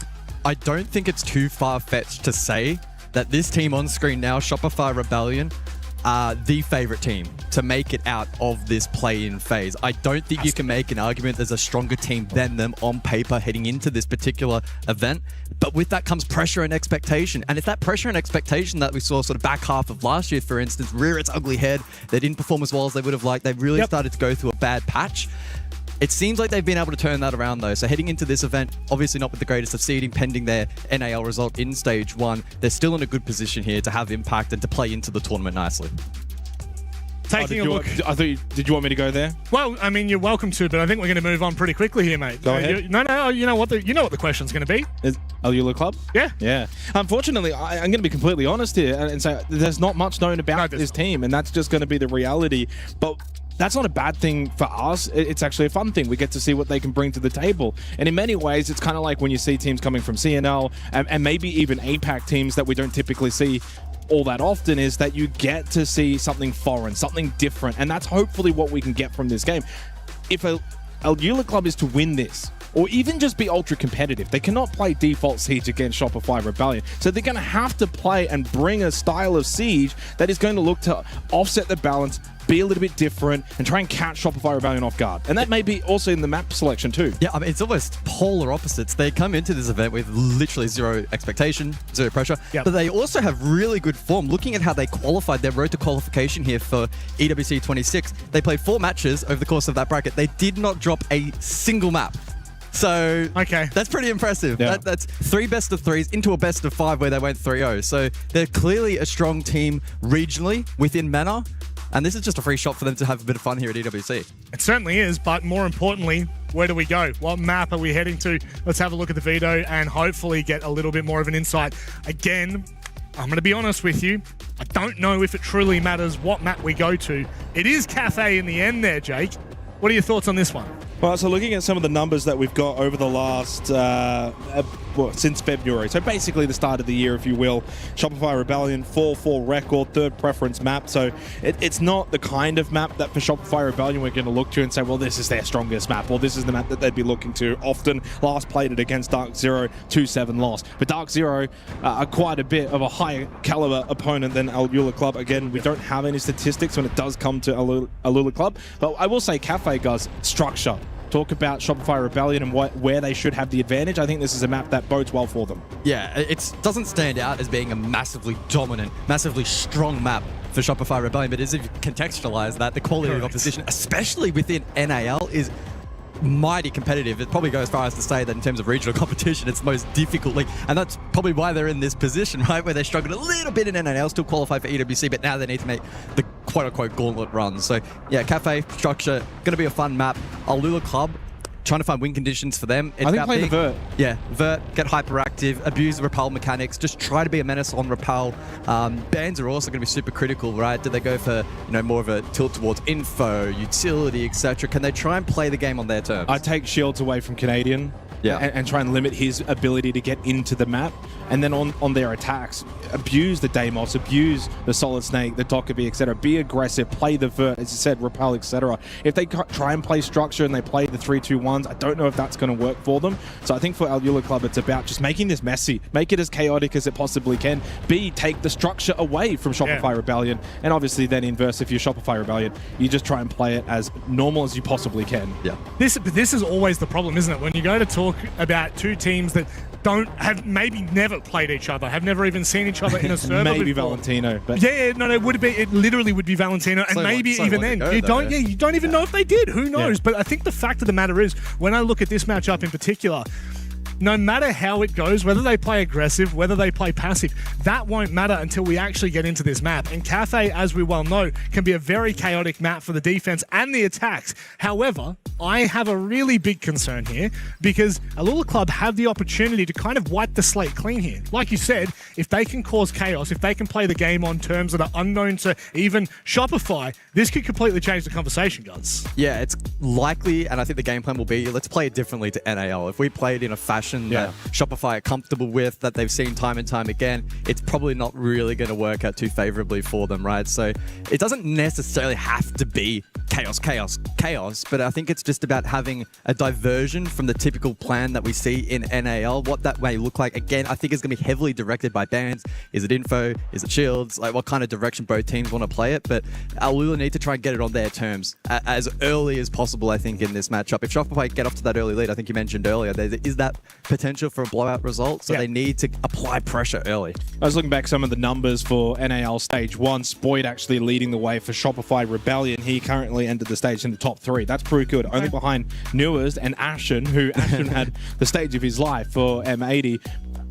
I don't think it's too far-fetched to say that this team on screen now, Shopify Rebellion, are the favorite team to make it out of this play-in phase. I don't think you can make an argument there's a stronger team than them on paper heading into this particular event. But with that comes pressure and expectation. And if that pressure and expectation that we saw sort of back half of last year, for instance, rear its ugly head, they didn't perform as well as they would have liked. They really started to go through a bad patch. It seems like they've been able to turn that around, though. So heading into this event, obviously not with the greatest of seeding, pending their NAL result in Stage 1, they're still in a good position here to have impact and to play into the tournament nicely. Taking a look. Did you want me to go there? Well, I mean, you're welcome to, but I think we're going to move on pretty quickly here, mate. Go ahead. No, you know what the question's going to be. Is Al-Ula Club? Yeah. Yeah. Unfortunately, I'm going to be completely honest here and say there's not much known about this team, and that's just going to be the reality. But that's not a bad thing for us. It's actually a fun thing. We get to see what they can bring to the table. And in many ways, it's kind of like when you see teams coming from CNL and maybe even APAC teams that we don't typically see all that often, is that you get to see something foreign, something different. And that's hopefully what we can get from this game. If Al-Ula Club is to win this, or even just be ultra competitive, they cannot play default Siege against Shopify Rebellion. So they're going to have to play and bring a style of Siege that is going to look to offset the balance, be a little bit different, and try and catch Shopify Rebellion off guard. And that may be also in the map selection too. Yeah, I mean, it's almost polar opposites. They come into this event with literally zero expectation, zero pressure, but they also have really good form. Looking at how they qualified, their road to qualification here for EWC 26, they played 4 matches over the course of that bracket. They did not drop a single map. So that's pretty impressive. Yeah. That's 3 best of 3s into a best of 5 where they went 3-0. So they're clearly a strong team regionally within MENA. And this is just a free shot for them to have a bit of fun here at EWC. It certainly is, but more importantly, where do we go? What map are we heading to? Let's have a look at the video and hopefully get a little bit more of an insight. Again, I'm going to be honest with you. I don't know if it truly matters what map we go to. It is Cafe in the end there, Jake. What are your thoughts on this one? Well, so looking at some of the numbers that we've got over the last, since February, so basically the start of the year, if you will, Shopify Rebellion, 4-4 record, 3rd preference map. So it's not the kind of map that for Shopify Rebellion we're going to look to and say, well, this is their strongest map, or this is the map that they'd be looking to. Often last played it against Dark Zero, 2-7 loss. But Dark Zero are quite a bit of a higher caliber opponent than Al-Ula Club. Again, we don't have any statistics when it does come to Al-Ula Club. But I will say Cafe, guys, structure. Talk about Shopify Rebellion and where they should have the advantage. I think this is a map that bodes well for them. Yeah, it doesn't stand out as being a massively dominant, massively strong map for Shopify Rebellion, but as if you contextualize that, the quality of opposition, especially within NAL, is mighty competitive. It probably goes as far as to say that in terms of regional competition, it's the most difficult league, and that's probably why they're in this position, right, where they struggled a little bit in NAL, still qualify for EWC, but now they need to make the quote-unquote gauntlet run. So yeah, Cafe structure, going to be a fun map. Al-Ula Club, trying to find win conditions for them. It's I think play the Vert. Yeah, Vert, get hyperactive, abuse the repel mechanics, just try to be a menace on repel. Bans are also going to be super critical, right? Do they go for more of a tilt towards info, utility, etc.? Can they try and play the game on their terms? I take shields away from Canadian. Yeah. And try and limit his ability to get into the map. And then on their attacks, abuse the Deimos, abuse the Solid Snake, the Dokkaebi, etc. Be aggressive, play the Vert, as you said, repel, etc. If they try and play structure and they play the 3-2-1s, I don't know if that's going to work for them. So I think for Al-Ula Club, it's about just making this messy, make it as chaotic as it possibly can. Take the structure away from Shopify Rebellion. And obviously then inverse, if you're Shopify Rebellion, you just try and play it as normal as you possibly can. Yeah. This is always the problem, isn't it? When you go to talk about 2 teams that maybe never played each other, have never even seen each other in a server maybe before. Valentino, but it literally would be Valentino, and maybe even then you don't even know if they did. Who knows? But I think the fact of the matter is, when I look at this matchup in particular, no matter how it goes, whether they play aggressive, whether they play passive, that won't matter until we actually get into this map. And Cafe, as we well know, can be a very chaotic map for the defense and the attacks. However, I have a really big concern here because Alula Club have the opportunity to kind of wipe the slate clean here. Like you said, if they can cause chaos, if they can play the game on terms that are unknown to even Shopify, this could completely change the conversation, guys. Yeah, it's likely, and I think the game plan will be, let's play it differently to NAL. If we play it in a fashion that Shopify are comfortable with, that they've seen time and time again, it's probably not really going to work out too favorably for them, right? So it doesn't necessarily have to be chaos, but I think it's just about having a diversion from the typical plan that we see in NAL. What that may look like, again, I think is going to be heavily directed by bans. Is it info? Is it shields? Like what kind of direction both teams want to play it? But Alula need to try and get it on their terms as early as possible, I think, in this matchup. If Shopify get off to that early lead, I think you mentioned earlier, there is that potential for a blowout result, so they need to apply pressure early. I was looking back some of the numbers for NAL Stage 1. Spoyd actually leading the way for Shopify Rebellion. He currently entered the stage in the top 3. That's pretty good. Only behind Newers and Ashen, who Ashen had the stage of his life for M80.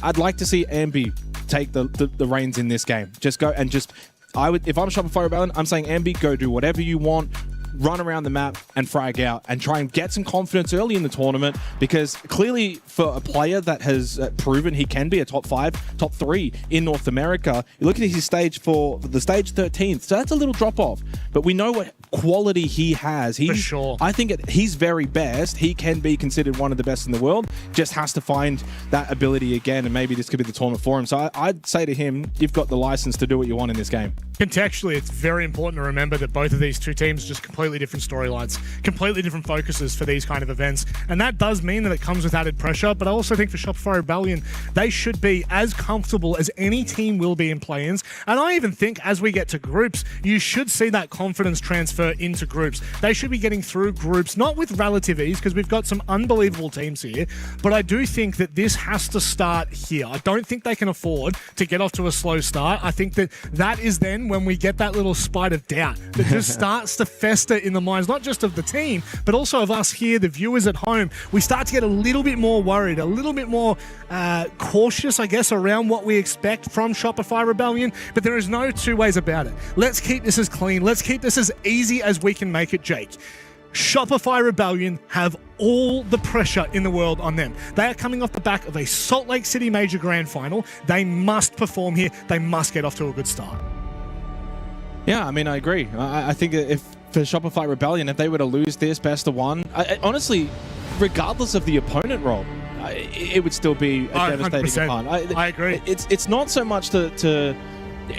I'd like to see Ambi take the reins in this game. Just go and just... if I'm Shopify Rebellion, I'm saying Ambi, go do whatever you want. Run around the map and frag out and try and get some confidence early in the tournament, because clearly for a player that has proven he can be a top 5, top 3 in North America, you look at his stage for the stage 13th, so that's a little drop off, but we know what quality he has. For sure. I think at his very best, he can be considered one of the best in the world, just has to find that ability again, and maybe this could be the tournament for him. So I'd say to him, you've got the license to do what you want in this game. Contextually, it's very important to remember that both of these two teams just completely different storylines, completely different focuses for these kind of events. And that does mean that it comes with added pressure, but I also think for Shopify Rebellion, they should be as comfortable as any team will be in play-ins. And I even think as we get to groups, you should see that confidence transfer into groups. They should be getting through groups, not with relative ease, because we've got some unbelievable teams here, but I do think that this has to start here. I don't think they can afford to get off to a slow start. I think that is then when we get that little spite of doubt that just starts to fester in the minds, not just of the team, but also of us here, the viewers at home. We start to get a little bit more worried, a little bit more cautious, I guess, around what we expect from Shopify Rebellion, but there is no two ways about it. Let's keep this as clean. Let's keep this as easy as we can make it, Jake. Shopify Rebellion have all the pressure in the world on them. They are coming off the back of a Salt Lake City Major Grand Final. They must perform here. They must get off to a good start. Yeah, I mean, I agree. I think that if for Shopify Rebellion, if they were to lose this best of one, honestly, regardless of the opponent, Rob, it would still be a devastating part. I agree. It's not so much to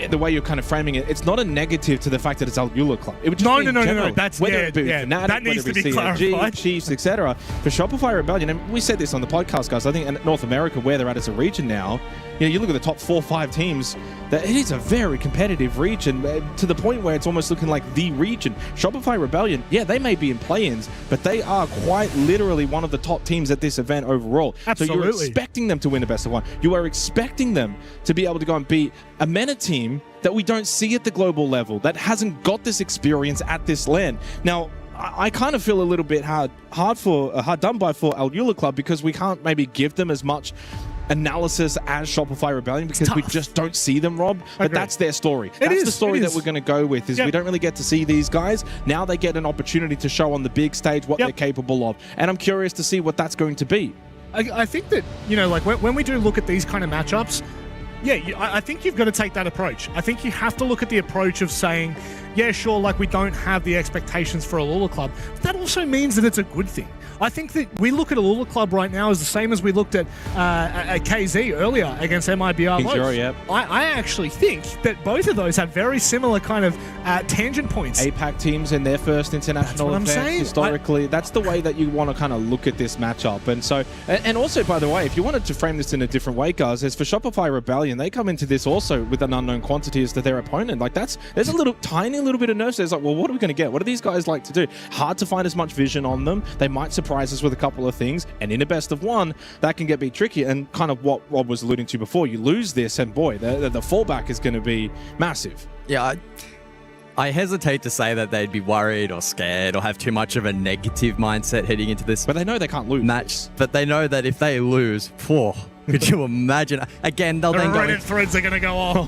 the way you're kind of framing it. It's not a negative to the fact that it's Alula Club. It would just no. That's whether it be Fnatic, that needs to be CAG, clarified. Chiefs, etc. For Shopify Rebellion, and we said this on the podcast, guys. I think in North America, where they're at as a region now, you look at the top 4-5 teams. That it is a very competitive region, to the point where it's almost looking like the region. Shopify Rebellion, they may be in play-ins, but they are quite literally one of the top teams at this event overall. Absolutely. So you're expecting them to win the best of one. You are expecting them to be able to go and beat a MENA team that we don't see at the global level, that hasn't got this experience at this LAN. Now, I kind of feel a little bit hard done by for Alula Club, because we can't maybe give them as much analysis as Shopify Rebellion, because we just don't see them, Rob. But that's their story. That's the story that we're going to go with, is we don't really get to see these guys. Now they get an opportunity to show on the big stage what they're capable of. And I'm curious to see what that's going to be. I think that, like when we do look at these kind of matchups, I think you've got to take that approach. I think you have to look at the approach of saying, sure, like we don't have the expectations for Alula Club, but that also means that it's a good thing. I think that we look at Alula Club right now as the same as we looked at KZ earlier against mibr.los. I actually think that both of those have very similar kind of tangent points. APAC teams in their first international event historically. That's the way that you want to kind of look at this matchup. And so, and also, by the way, if you wanted to frame this in a different way, guys, is for Shopify Rebellion, they come into this also with an unknown quantity as to their opponent. Like there's a tiny little bit of nerves. There's like, well, what are we going to get? What do these guys like to do? Hard to find as much vision on them. They might surprise us with a couple of things, and in a best of one, that can get a bit tricky. And kind of what Rob was alluding to before, you lose this, and boy, the fallback is going to be massive. Yeah, I hesitate to say that they'd be worried or scared or have too much of a negative mindset heading into this. But they know they can't lose match. But they know that if they lose, could you imagine? Again, they'll then go. Reddit threads are going to go off.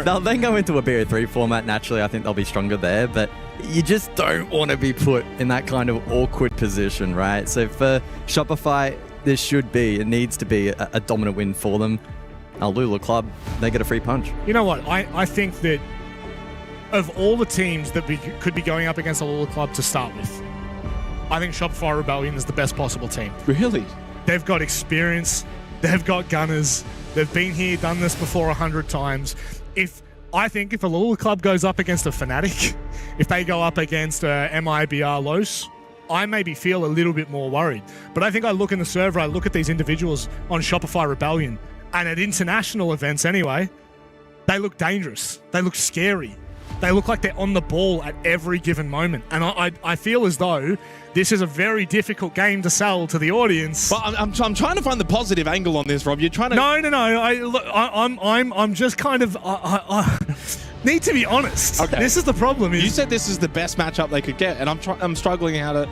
They'll then go into a BO3 format. Naturally, I think they'll be stronger there. But you just don't want to be put in that kind of awkward position, right? So for Shopify, it needs to be a dominant win for them. Lula Club, they get a free punch. You know what? I think that of all the teams that could be going up against a Lula Club to start with, I think Shopify Rebellion is the best possible team. Really? They've got experience. They've got gunners. They've been here, done this before 100 times. I think if a Lula Club goes up against a Fnatic, if they go up against mibr.los, I maybe feel a little bit more worried. But I think I look in the server, I look at these individuals on Shopify Rebellion, and at international events anyway, they look dangerous. They look scary. They look like they're on the ball at every given moment. And I feel as though this is a very difficult game to sell to the audience. But I'm trying to find the positive angle on this, Rob. You're trying to... No. I'm just kind of... I need to be honest. Okay. This is the problem. You said this is the best matchup they could get, and I'm struggling how to...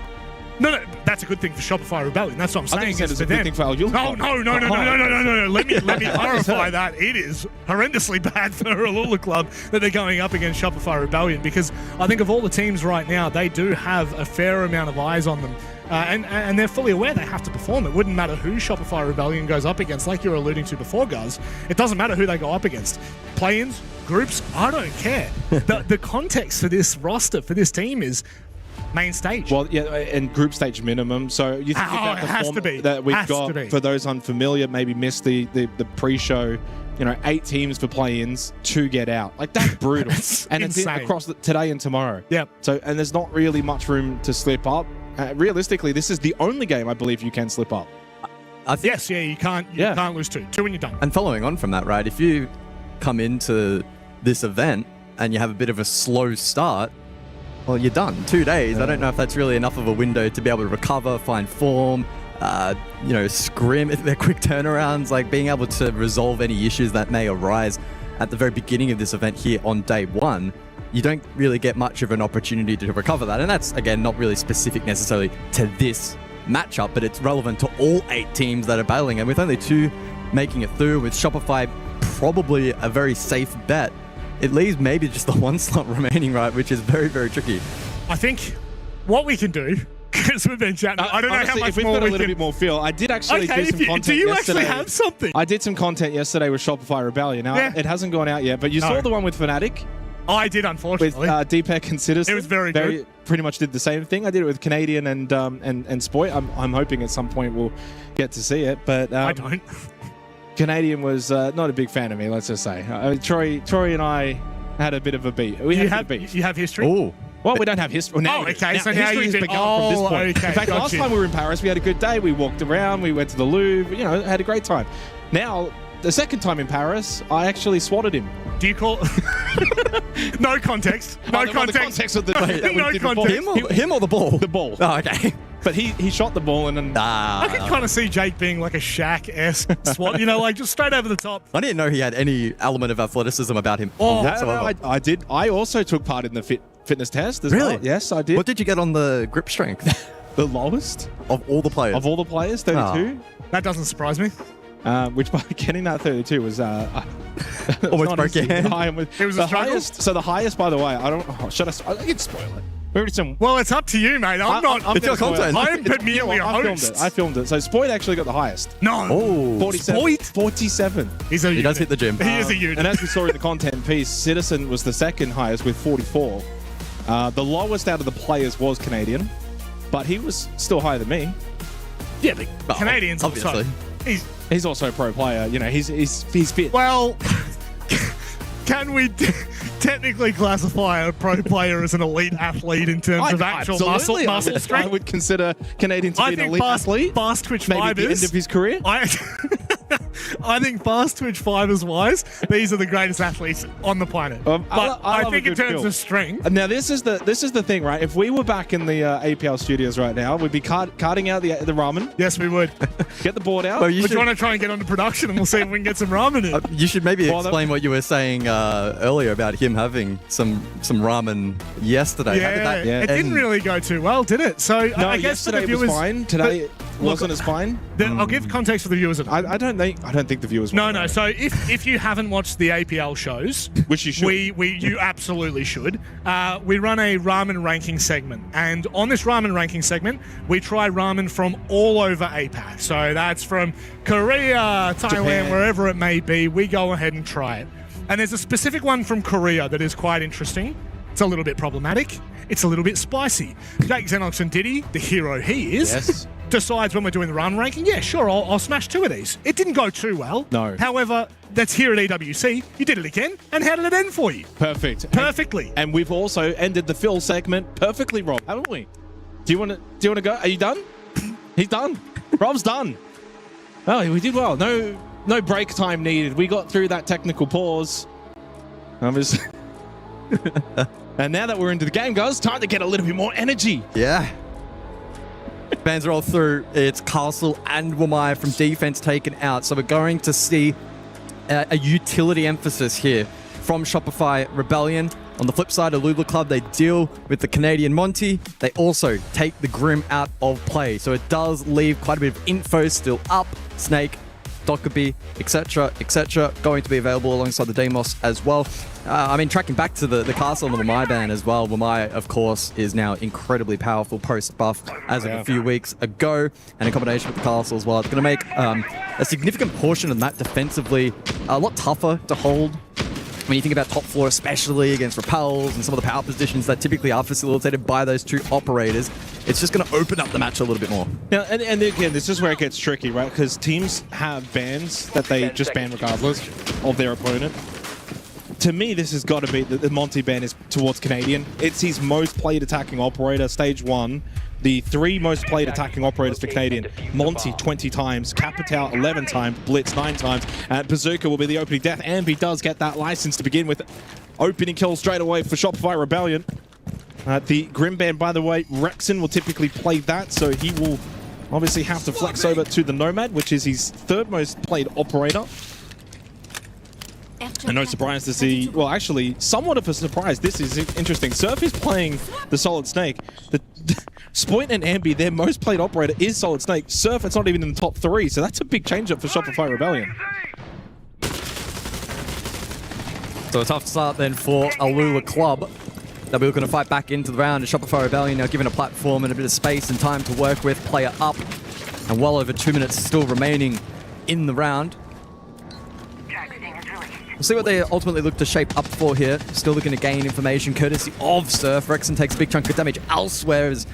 No, that's a good thing for Shopify Rebellion. That's what I'm saying. I think you said it's a good thing for Lula Club. No. Let me clarify that. It is horrendously bad for Lula Club that they're going up against Shopify Rebellion, because I think of all the teams right now, they do have a fair amount of eyes on them. And they're fully aware they have to perform. It wouldn't matter who Shopify Rebellion goes up against, like you were alluding to before, Guz. It doesn't matter who they go up against. Play-ins, groups, I don't care. The context for this roster, for this team is main stage. Well, yeah, and group stage minimum. So you think about the form that we've got, for those unfamiliar, maybe missed the pre-show, 8 teams for play-ins, 2 get out. Like, that's brutal. And it's across today and tomorrow. Yep. So, and there's not really much room to slip up. Realistically, this is the only game I believe you can slip up. Yes, you can't lose 2 when you're done. And following on from that, right, if you come into this event and you have a bit of a slow start, well, you're done. 2 days. I don't know if that's really enough of a window to be able to recover, find form, scrim. They're quick turnarounds, like being able to resolve any issues that may arise at the very beginning of this event here on day 1. You don't really get much of an opportunity to recover that. And that's, again, not really specific necessarily to this matchup, but it's relevant to all 8 teams that are battling. And with only 2 making it through, with Shopify probably a very safe bet, it leaves maybe just the 1 slot remaining, right, which is very, very tricky. I think what we can do, because we've been chatting, I don't know how much if we've more got a little bit more feel. I did actually do some content do you yesterday. actually have something? I did some content yesterday with Shopify Rebellion. Now, it hasn't gone out yet, but you saw the one with Fnatic. I did, unfortunately. With Deepak and Citizen. It was very good. Pretty much did the same thing. I did it with Canadian and Spoit. I'm hoping at some point we'll get to see it, but I don't. Canadian was not a big fan of me, let's just say. Troy and I had a bit of a beat. You have history? Oh. Well, we don't have history. Now, okay. So now history you has begun from this point. Okay, in fact, last time we were in Paris, we had a good day. We walked around. We went to the Louvre. Had a great time. Now, the second time in Paris, I actually swatted him. Do you call... No context. No context. The context of the no context. Him or the ball? The ball. Oh, okay. But he shot the ball and I could kind of see Jake being like a Shaq-esque swat, just straight over the top. I didn't know he had any element of athleticism about him. No, I did. I also took part in the fitness test as well. Yes, I did. What did you get on the grip strength? The lowest of all the players. 32. Oh. That doesn't surprise me. Which by getting that 32 was almost broke your hand. It was the highest. So the highest, by the way, I can spoil it. Well, it's up to you, mate. I'm not. It's your content. I'm merely a host. I filmed it. So Spoit actually got the highest. No. Oh, 47. He does hit the gym. He is a unit. And as we saw in the content piece, Citizen was the second highest with 44. The lowest out of the players was Canadian, but he was still higher than me. Yeah, but Canadians obviously. He's also a pro player. He's fit. Well, can we technically classify a pro player as an elite athlete in terms of actual muscle strength? I would consider Canadian to be an elite athlete. Fast twitch maybe fibers. at the end of his career. I think fast twitch fighters wise, these are the greatest athletes on the planet. But I think in terms of strength. Now this is the thing, right? If we were back in the APL studios right now, we'd be carting out the ramen. Yes, we would. Get the board out. We're trying to try and get onto production, and we'll see if we can get some ramen in. You should maybe explain what you were saying earlier about him having some ramen yesterday. How did that it didn't really go too well, did it? So no, I guess for the yesterday viewers, was fine. Today wasn't as fine. I'll give context for the viewers. I don't think the viewers. No. So if you haven't watched the APL shows, which you should, you absolutely should. We run a ramen ranking segment, and on this ramen ranking segment, we try ramen from all over APAC. So that's from Korea, Thailand, Japan, wherever it may be. We go ahead and try it. And there's a specific one from Korea that is quite interesting. It's a little bit problematic. It's a little bit spicy. Jake Xenox and Diddy, the hero he is, decides when we're doing the ramen ranking, yeah, sure, I'll smash 2 of these. It didn't go too well. No. However, that's here at EWC. You did it again. And how did it end for you? Perfectly. And we've also ended the Phil segment perfectly, Rob, haven't we? Do you want to go? Are you done? He's done. Rob's done. Oh, we did well. No break time needed. We got through that technical pause. And now that we're into the game, guys, time to get a little bit more energy. Yeah. Fans roll through. It's Castle and Wamai from defense taken out. So we're going to see a utility emphasis here from Shopify Rebellion. On the flip side, Alula Club, they deal with the Canadian Monty. They also take the Grim out of play. So it does leave quite a bit of info still up. Snake, Dockerby, etc., going to be available alongside the Deimos as well. Tracking back to the Castle and the Wamai ban as well. Wamai, of course, is now incredibly powerful post-buff as of a few weeks ago. And in combination with the Castle as well, it's going to make a significant portion of that defensively a lot tougher to hold. When you think about top floor, especially against repels and some of the power positions that typically are facilitated by those 2 operators, it's just going to open up the match a little bit more. Yeah, and again, this is where it gets tricky, right? Because teams have bans that they just ban regardless of their opponent. To me, this has got to be the Monty ban is towards Canadian. It's his most played attacking operator, stage 1. The 3 most played attacking operators for Canadian. Monty 20 times, Capital 11 times, Blitz 9 times, and Bazooka will be the opening death. Ambi does get that license to begin with. Opening kill straight away for Shopify Rebellion. The Grim Band, by the way, Rexon will typically play that, so he will obviously have to flex over to the Nomad, which is his 3rd most played operator. And no surprise to see, well, actually, somewhat of a surprise. This is interesting. Surf is playing the Solid Snake. Spoit and Ambi, their most played operator is Solid Snake. Surf, it's not even in the top 3, so that's a big change-up for Shopify Rebellion. So a tough start then for Alula Club. They'll be looking to fight back into the round. And Shopify Rebellion now given a platform and a bit of space and time to work with. Player up. And well over 2 minutes still remaining in the round. We'll see what they ultimately look to shape up for here. Still looking to gain information courtesy of Surf. Rexon takes a big chunk of damage elsewhere as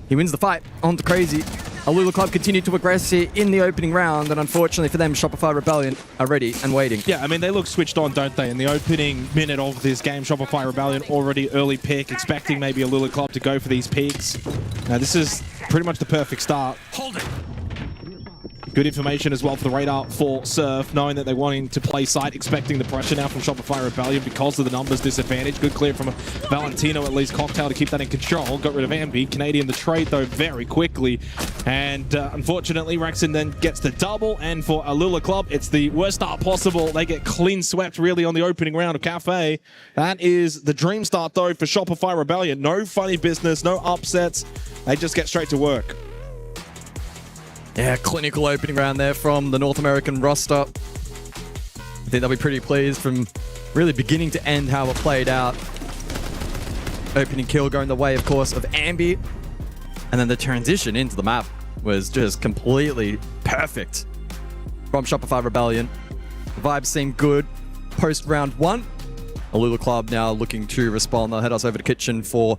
he wins the fight on to Crazy. Alula Club continue to aggress here in the opening round, and unfortunately for them, Shopify Rebellion are ready and waiting. Yeah, I mean, they look switched on, don't they? In the opening minute of this game, Shopify Rebellion already early pick, expecting maybe Alula Club to go for these peaks. Now, this is pretty much the perfect start. Hold it. Good information as well for the radar for Surf, knowing that they're wanting to play side, expecting the pressure now from Shopify Rebellion because of the numbers disadvantage. Good clear from Valentino, at least Cocktail to keep that in control. Got rid of Ambi. Canadian the trade, though, very quickly. And unfortunately, Rexon then gets the double. And for Alula Club, it's the worst start possible. They get clean swept, really, on the opening round of Cafe. That is the dream start, though, for Shopify Rebellion. No funny business, no upsets. They just get straight to work. Yeah, clinical opening round there from the North American roster. I think they'll be pretty pleased from really beginning to end how it played out. Opening kill going the way, of course, of Ambi. And then the transition into the map was just completely perfect from Shopify Rebellion. The vibes seem good post round 1. Alula Club now looking to respond. They'll head us over to Kitchen for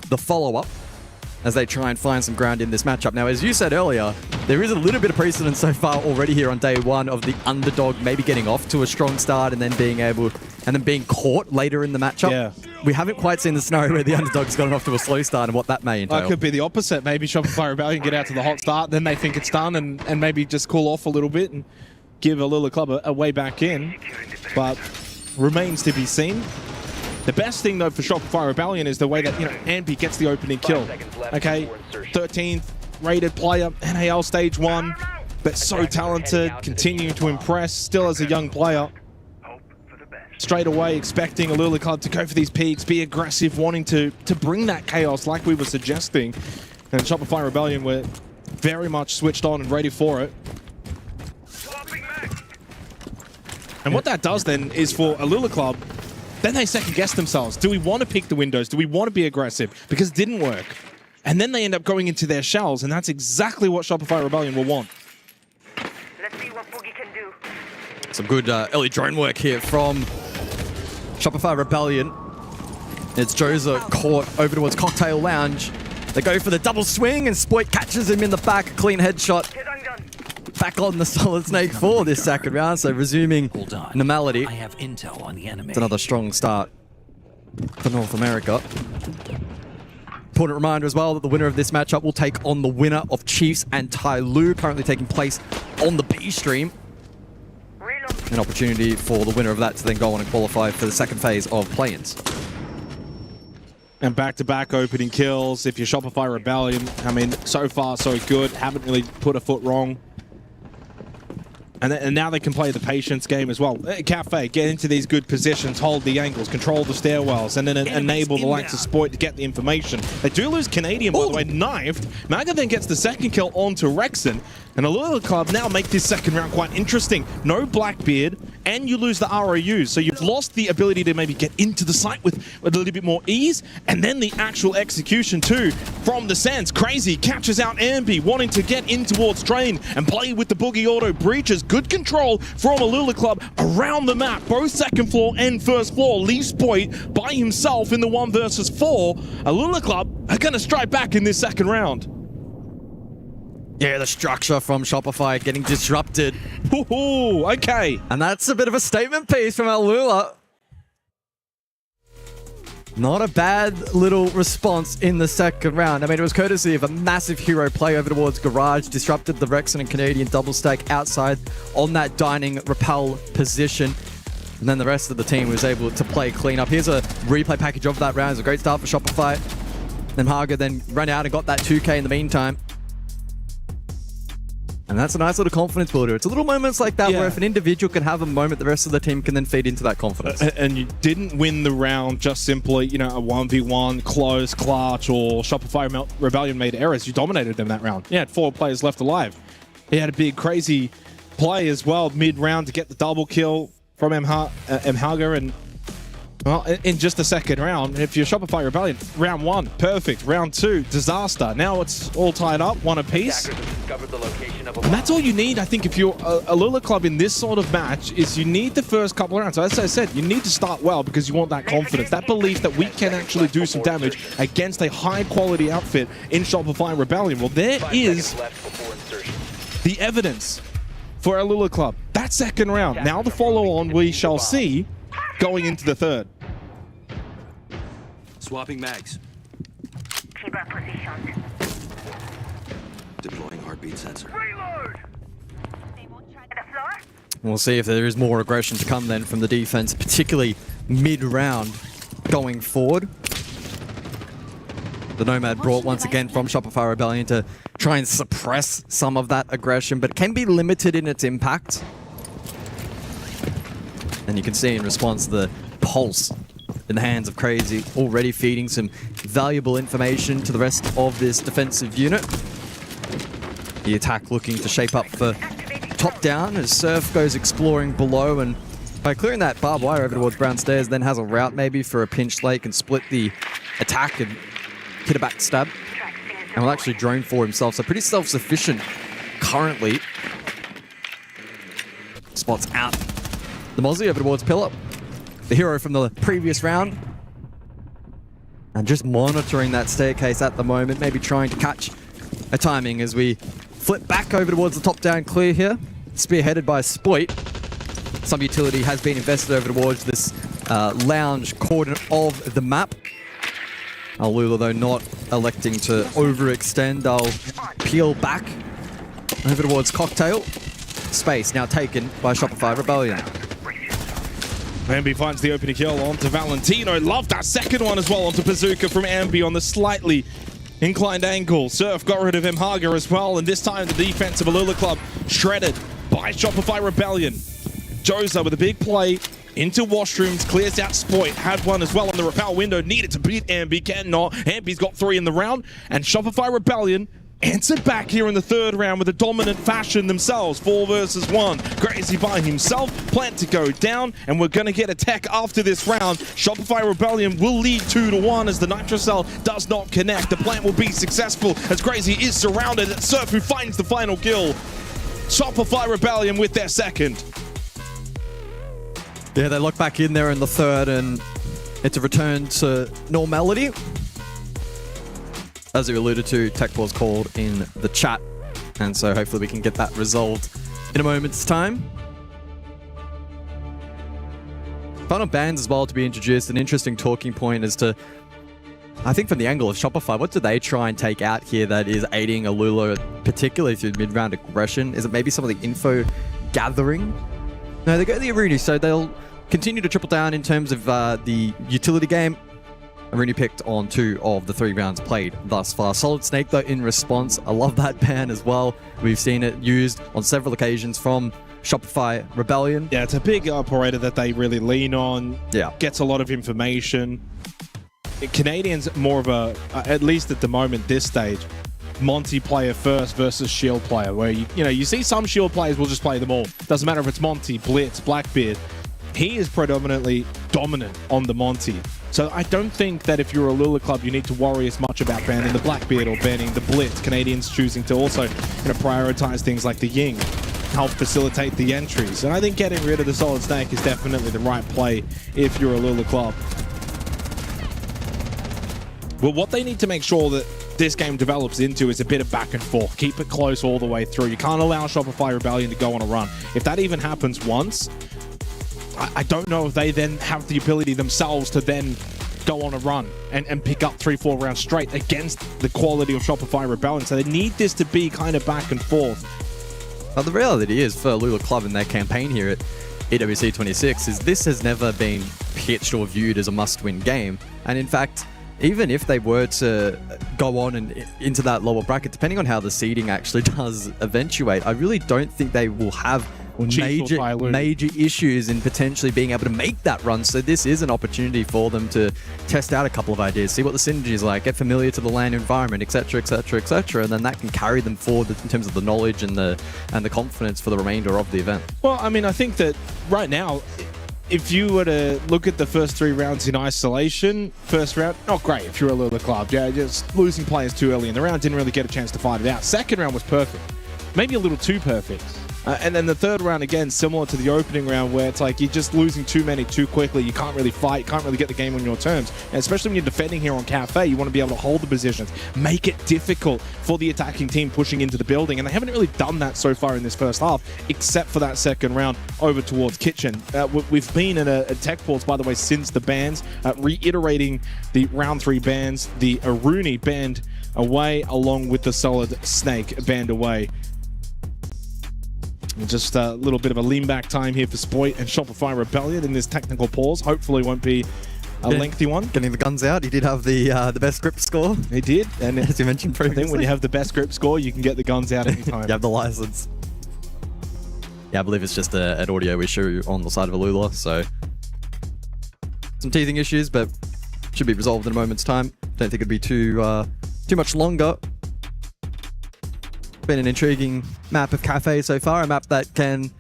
the follow-up as they try and find some ground in this matchup. Now, as you said earlier, there is a little bit of precedent so far already here on day 1 of the underdog maybe getting off to a strong start and then being caught later in the matchup. Yeah. We haven't quite seen the scenario where the underdog's gotten off to a slow start and what that may entail. It could be the opposite. Maybe Shopify Rebellion get out to the hot start, then they think it's done and maybe just cool off a little bit. And give Alula Club a way back in, but remains to be seen. The best thing, though, for Shopify Rebellion is the way that, Ampy gets the opening kill. Okay, 13th rated player, NAL Stage 1, but so talented, continuing to impress, still as a young player. Straight away expecting Alula Club to go for these peaks, be aggressive, wanting to bring that chaos like we were suggesting. And Shopify Rebellion were very much switched on and ready for it. And what that does then is for Alula Club, then they second guess themselves. Do we want to pick the windows? Do we want to be aggressive? Because it didn't work. And then they end up going into their shells, and that's exactly what Shopify Rebellion will want. Let's see what Boogie can do. Some good early drone work here from Shopify Rebellion. It's Joza caught over towards Cocktail Lounge. They go for the double swing, and Spoit catches him in the back. Clean headshot. Back on the Solid Snake for this second round, so resuming normality. I have intel on the enemy. It's another strong start for North America. Important reminder as well that the winner of this matchup will take on the winner of Chiefs and Tai Lu, currently taking place on the B stream. An opportunity for the winner of that to then go on and qualify for the second phase of play-ins. And back-to-back opening kills. If you're Shopify Rebellion, I mean, so far so good. Haven't really put a foot wrong. And now they can play the patience game as well. Cafe, get into these good positions, hold the angles, control the stairwells, and then enable the likes of Spoit to get the information. They do lose Canadian, by the way, knifed. Maga then gets the second kill onto Rexon. And Alula Club now make this second round quite interesting. No Blackbeard, and you lose the ROU. So you've lost the ability to maybe get into the site with a little bit more ease. And then the actual execution too from the Sands. Crazy catches out Ambi, wanting to get in towards Train and play with the Boogie Auto breaches. Good control from Alula Club around the map. Both second floor and first floor. Leaves Spoit by himself in the 1 versus 4. Alula Club are going to strike back in this second round. Yeah, the structure from Shopify getting disrupted. Ooh, okay. And that's a bit of a statement piece from Alula. Not a bad little response in the second round. I mean, it was courtesy of a massive hero play over towards Garage, disrupted the Rexon and Canadian double stack outside on that dining rappel position. And then the rest of the team was able to play clean up. Here's a replay package of that round. It's a great start for Shopify. Then Haga then ran out and got that 2K in the meantime. And that's a nice little confidence builder. It's a little moments like that where if an individual can have a moment, the rest of the team can then feed into that confidence. And you didn't win the round just simply, a 1v1, close, clutch, or Shopify Rebellion made errors. You dominated them that round. You had 4 players left alive. He had a big, crazy play as well mid-round to get the double kill from Mhaga. And, well, in just the second round, if you're Shopify Rebellion, round 1, perfect. Round 2, disaster. Now it's all tied up, 1 apiece. And that's all you need, I think, if you're Alula Club in this sort of match, is you need the first couple of rounds. So as I said, you need to start well because you want that confidence, that belief that we can actually do some damage against a high-quality outfit in Shopify Rebellion. Well, there is the evidence for Alula Club. That second round. Now the follow-on we shall see going into the third. Swapping mags. Keep our position. Deploying heartbeat sensor. Reload! They won't try the floor? We'll see if there is more aggression to come then from the defense, particularly mid-round going forward. The Nomad brought once again from Shopify Rebellion to try and suppress some of that aggression, but it can be limited in its impact. And you can see in response the pulse in the hands of Crazy, already feeding some valuable information to the rest of this defensive unit. The attack looking to shape up for top down as Surf goes exploring below, and by clearing that barbed wire over towards Brown Stairs, then has a route maybe for a pinch lake and split the attack and hit a back stab. And will actually drone for himself, so pretty self-sufficient currently. Spots out the Mozzie over towards Pillar, the hero from the previous round. And just monitoring that staircase at the moment, maybe trying to catch a timing as we flip back over towards the top-down clear here. Spearheaded by Spoit. Some utility has been invested over towards this lounge corner of the map. Alula, though, not electing to overextend. They'll peel back over towards Cocktail. Space now taken by Shopify Rebellion. Ambi finds the opening kill onto Valentino. Love that second one as well onto Bazooka from Ambi on the slightly inclined angle. Surf got rid of Mhaga as well, and this time the defense of Alula Club shredded by Shopify Rebellion. Joza with a big play into washrooms, clears out Spoit, had one as well on the rappel window, needed to beat Ambi, cannot. Ambi's got 3 in the round, and Shopify Rebellion answered back here in the third round with a dominant fashion themselves. 4 versus 1. Crazy by himself. Plant to go down, and we're going to get a tech after this round. Shopify Rebellion will lead 2-1 as the Nitro Cell does not connect. The plant will be successful as Crazy is surrounded. It's Surf who finds the final kill. Shopify Rebellion with their second. Yeah, they lock back in there in the third, and it's a return to normality. As you alluded to, tech pause called in the chat, and so hopefully we can get that resolved in a moment's time. Final bans as well to be introduced. An interesting talking point as to, I think from the angle of Shopify, what do they try and take out here that is aiding Alula, particularly through mid-round aggression? Is it maybe some of the info gathering? No, they go the Aruni, so they'll continue to triple down in terms of the utility game. Aruni picked on 2 of the 3 rounds played thus far. Solid Snake, though, in response. I love that ban as well. We've seen it used on several occasions from Shopify Rebellion. Yeah, it's a big operator that they really lean on. Yeah. Gets a lot of information. Canadians more of a, at least at the moment, this stage, Monty player first versus Shield player, where you see some Shield players will just play them all. Doesn't matter if it's Monty, Blitz, Blackbeard. He is predominantly dominant on the Monty. So I don't think that if you're a Alula Club, you need to worry as much about banning the Blackbeard or banning the Blitz. Canadians choosing to also prioritize things like the Ying, help facilitate the entries. And I think getting rid of the Solid Snake is definitely the right play if you're a Alula Club. Well, what they need to make sure that this game develops into is a bit of back and forth. Keep it close all the way through. You can't allow Shopify Rebellion to go on a run. If that even happens once, I don't know if they then have the ability themselves to then go on a run and pick up 3-4 rounds straight against the quality of Shopify Rebellion. So they need this to be kind of back and forth. Well, the reality is for Alula Club and their campaign here at EWC 26 is this has never been pitched or viewed as a must-win game. And in fact, even if they were to go on and into that lower bracket, depending on how the seeding actually does eventuate, I really don't think they will have major issues in potentially being able to make that run. So this is an opportunity for them to test out a couple of ideas, see what the synergy is like, get familiar to the LAN environment, etc., etc., etc., and then that can carry them forward in terms of the knowledge and the confidence for the remainder of the event. Well, I mean, I think that right now, if you were to look at the first 3 rounds in isolation, first round, not great if you're a Alula Club. Yeah, just losing players too early in the round, didn't really get a chance to fight it out. Second round was perfect, maybe a little too perfect. And then the third round, again, similar to the opening round, where it's like you're just losing too many too quickly. You can't really fight. You can't really get the game on your terms. And especially when you're defending here on Cafe, you want to be able to hold the positions, make it difficult for the attacking team pushing into the building. And they haven't really done that so far in this first half, except for that second round over towards Kitchen. We've been in a tech pause, by the way, since the bans, reiterating the round 3 bans, the Aruni banned away, along with the Solid Snake banned away. Just a little bit of a lean back time here for Spoit and Shopify Rebellion in this technical pause. Hopefully won't be a lengthy one. Getting the guns out. He did have the best grip score. He did. And as you mentioned previously, I think when you have the best grip score, you can get the guns out anytime. You have the license. Yeah, I believe it's just an audio issue on the side of Alula, so some teething issues, but should be resolved in a moment's time. Don't think it'd be too much longer. Been an intriguing map of Cafe so far, a map that can,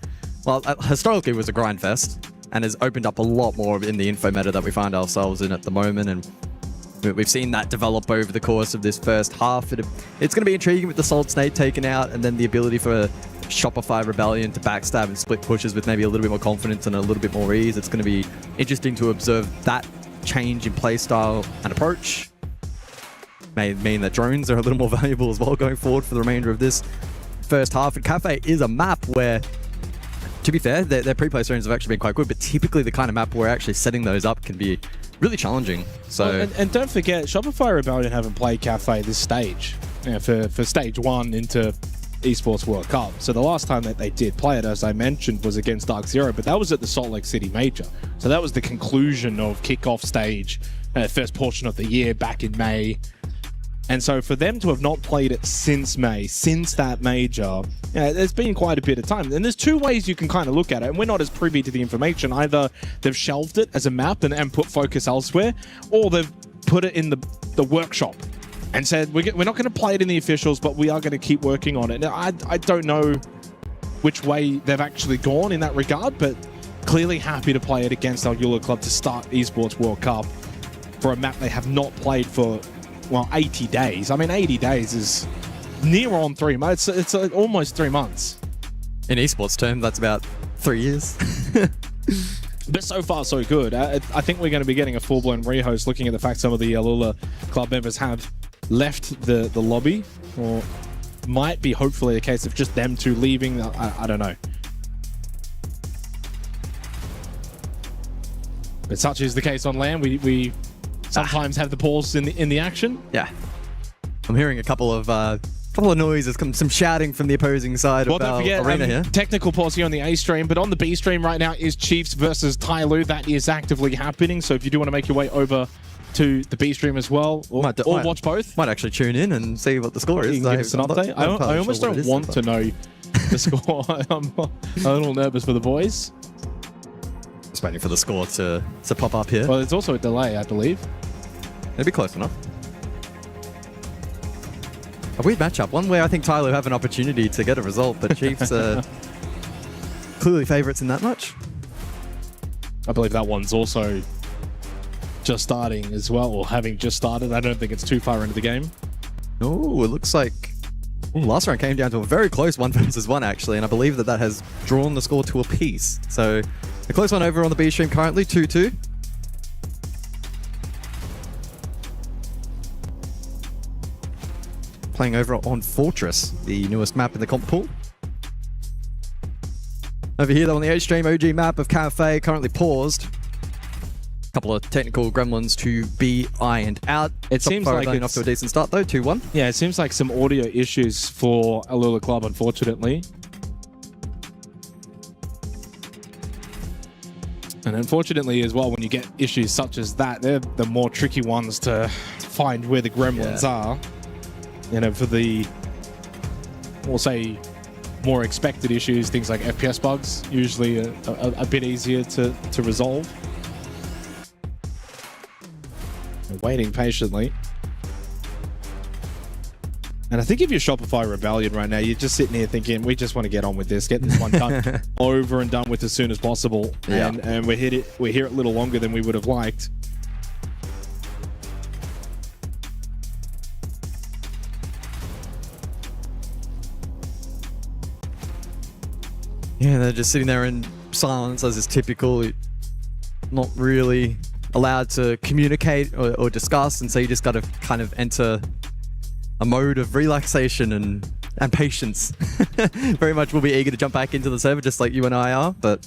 well, historically was a grind fest and has opened up a lot more in the info meta that we find ourselves in at the moment, and we've seen that develop over the course of this first half. It's going to be intriguing with the Solid Snake taken out, and then the ability for Shopify Rebellion to backstab and split pushes with maybe a little bit more confidence and a little bit more ease. It's going to be interesting to observe that change in playstyle and approach. May mean that drones are a little more valuable as well going forward for the remainder of this first half. And Cafe is a map where, to be fair, their pre-play zones have actually been quite good, but typically the kind of map where actually setting those up can be really challenging. So, well, and don't forget, Shopify Rebellion haven't played Cafe this stage. Yeah, for stage 1 into Esports World Cup. So the last time that they did play it, as I mentioned, was against Dark Zero, but that was at the Salt Lake City Major. So that was the conclusion of kickoff stage, first portion of the year back in May. And so for them to have not played it since May, since that major, there's been quite a bit of time. And there's two ways you can kind of look at it, and we're not as privy to the information. Either they've shelved it as a map and put focus elsewhere, or they've put it in the workshop and said, we're not going to play it in the officials, but we are going to keep working on it. Now, I don't know which way they've actually gone in that regard, but clearly happy to play it against ag.al Club to start Esports World Cup for a map they have not played for, well, 80 days. I mean, 80 days is near on 3 months. It's almost 3 months. In esports terms, that's about 3 years. But so far, so good. I think we're going to be getting a full-blown rehost looking at the fact some of the ag.al Club members have left the lobby, or might be hopefully a case of just them two leaving. I don't know. But such is the case on land. We sometimes have the pause in the action. Yeah. I'm hearing a couple of noises, some shouting from the opposing side of our arena here. Technical pause here on the A stream, but on the B stream right now is Chiefs versus Tyloo. That is actively happening, so if you do want to make your way over to the B stream as well, or watch both. Might actually tune in and see what the score is. You can give us an update. I almost don't want to know the score. I'm a little nervous for the boys. Just waiting for the score to pop up here. Well, there's also a delay, I believe. It'll be close enough. A weird matchup. One where I think Tyloo have an opportunity to get a result, but Chiefs are clearly favourites in that much. I believe that one's also just starting as well, or having just started. I don't think it's too far into the game. Oh, it looks like last round came down to a very close 1 versus 1 actually, and I believe that has drawn the score to a piece. So a close one over on the B stream currently, 2-2. Playing over on Fortress, the newest map in the comp pool. Over here though on the H stream, OG map of Cafe currently paused. Couple of technical gremlins to be ironed out. It seems like it's off to a decent start though, 2-1. Yeah, it seems like some audio issues for ag.al Club, unfortunately. And unfortunately as well, when you get issues such as that, they're the more tricky ones to find where the gremlins are. You know, for the, we'll say, more expected issues, things like FPS bugs, usually a bit easier to resolve. Waiting patiently. And I think if you're Shopify Rebellion right now, you're just sitting here thinking, we just want to get on with this, get this one done over and done with as soon as possible. Yeah. And we're here a little longer than we would have liked. Yeah, they're just sitting there in silence as is typical. Not really allowed to communicate or discuss, and so you just got to kind of enter a mode of relaxation and patience. Very much will be eager to jump back into the server just like you and I are, but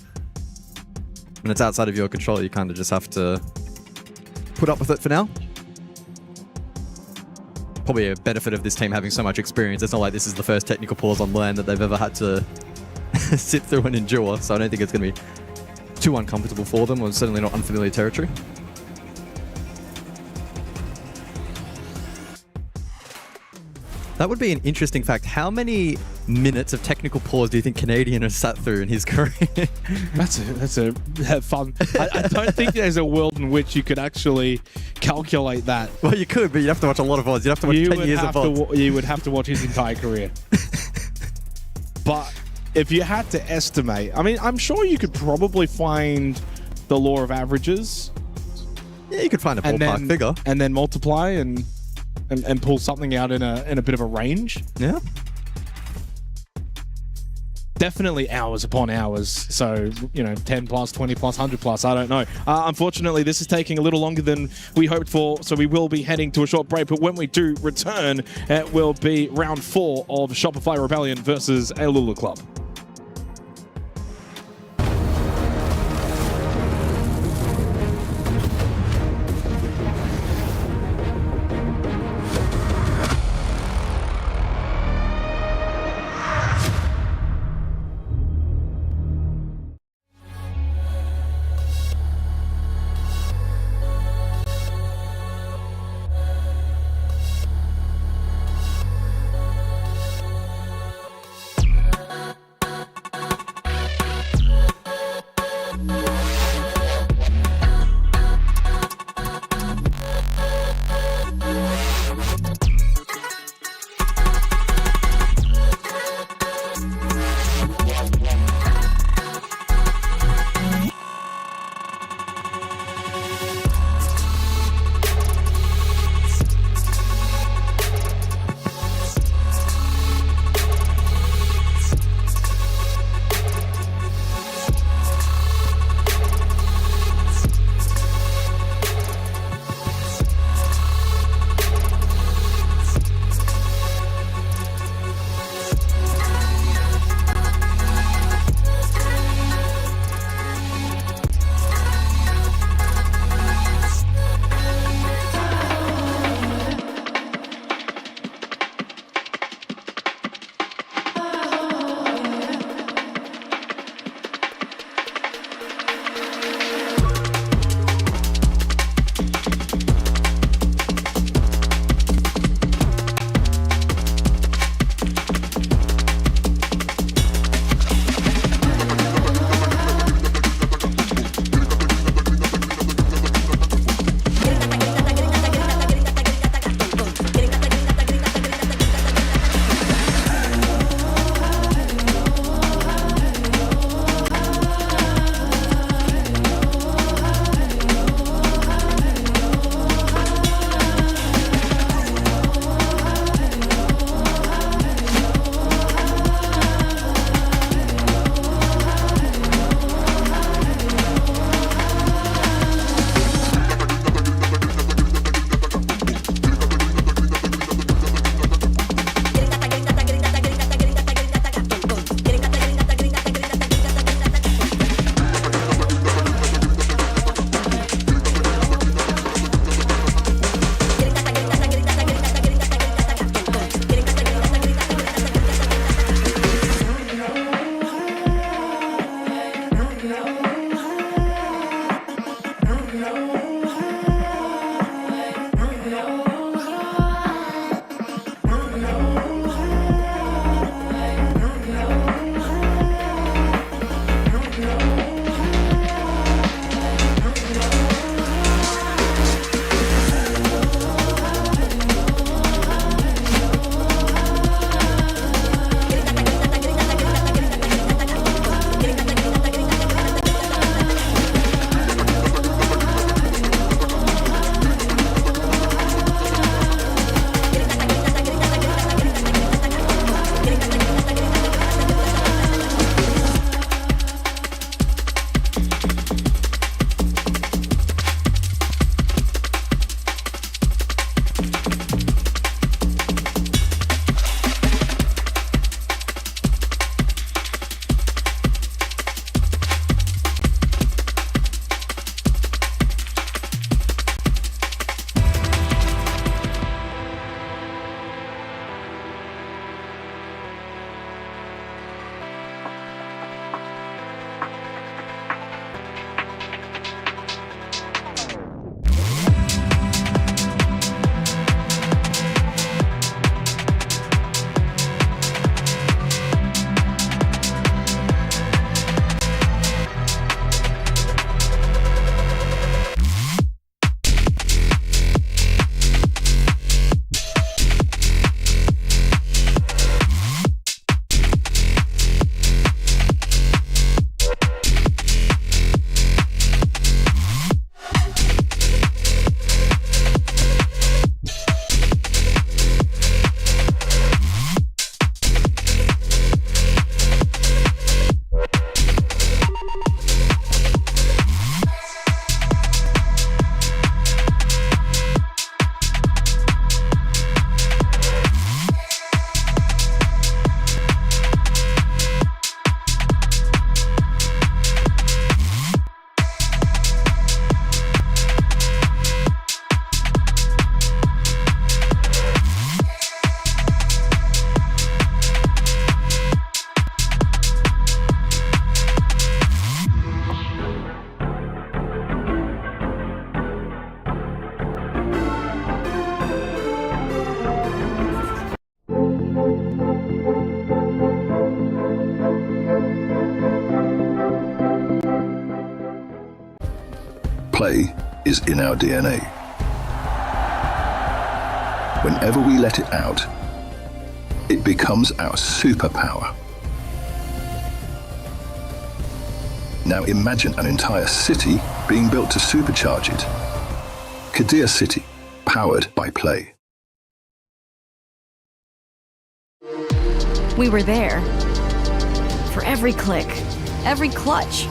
when it's outside of your control, you kind of just have to put up with it for now. Probably a benefit of this team having so much experience. It's not like this is the first technical pause on LAN that they've ever had to sit through and endure, so I don't think it's going to be too uncomfortable for them, or certainly not unfamiliar territory. That would be an interesting fact. How many minutes of technical pause do you think Canadian has sat through in his career? That's a fun. I don't think there's a world in which you could actually calculate that. Well, you could, but you'd have to watch a lot of VODs. You'd have to watch 10 years of VODs. You would have to watch his entire career. But if you had to estimate, I mean, I'm sure you could probably find the law of averages. Yeah, you could find a ballpark figure. And then multiply and pull something out in a bit of a range. Yeah. Definitely hours upon hours. So, 10 plus, 20 plus, 100 plus, I don't know. Unfortunately, this is taking a little longer than we hoped for, so we will be heading to a short break. But when we do return, it will be round 4 of Shopify Rebellion versus ag.al Club. is in our DNA. Whenever we let it out, it becomes our superpower. Now imagine an entire city being built to supercharge it. Qiddiya City, powered by play. We were there. For every click, every clutch,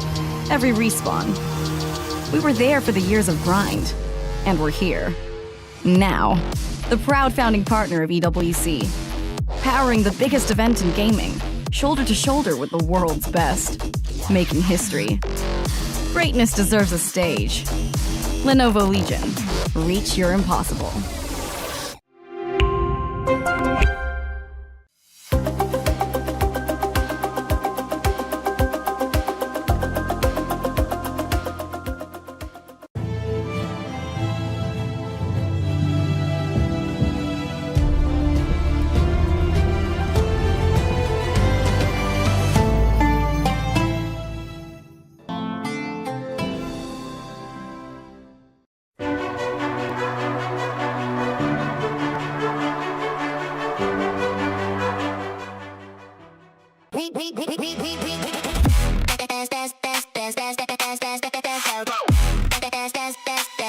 every respawn. We were there for the years of grind. And we're here. Now. The proud founding partner of EWC. Powering the biggest event in gaming. Shoulder to shoulder with the world's best. Making history. Greatness deserves a stage. Lenovo Legion. Reach your impossible.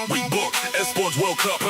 We book Esports World Cup.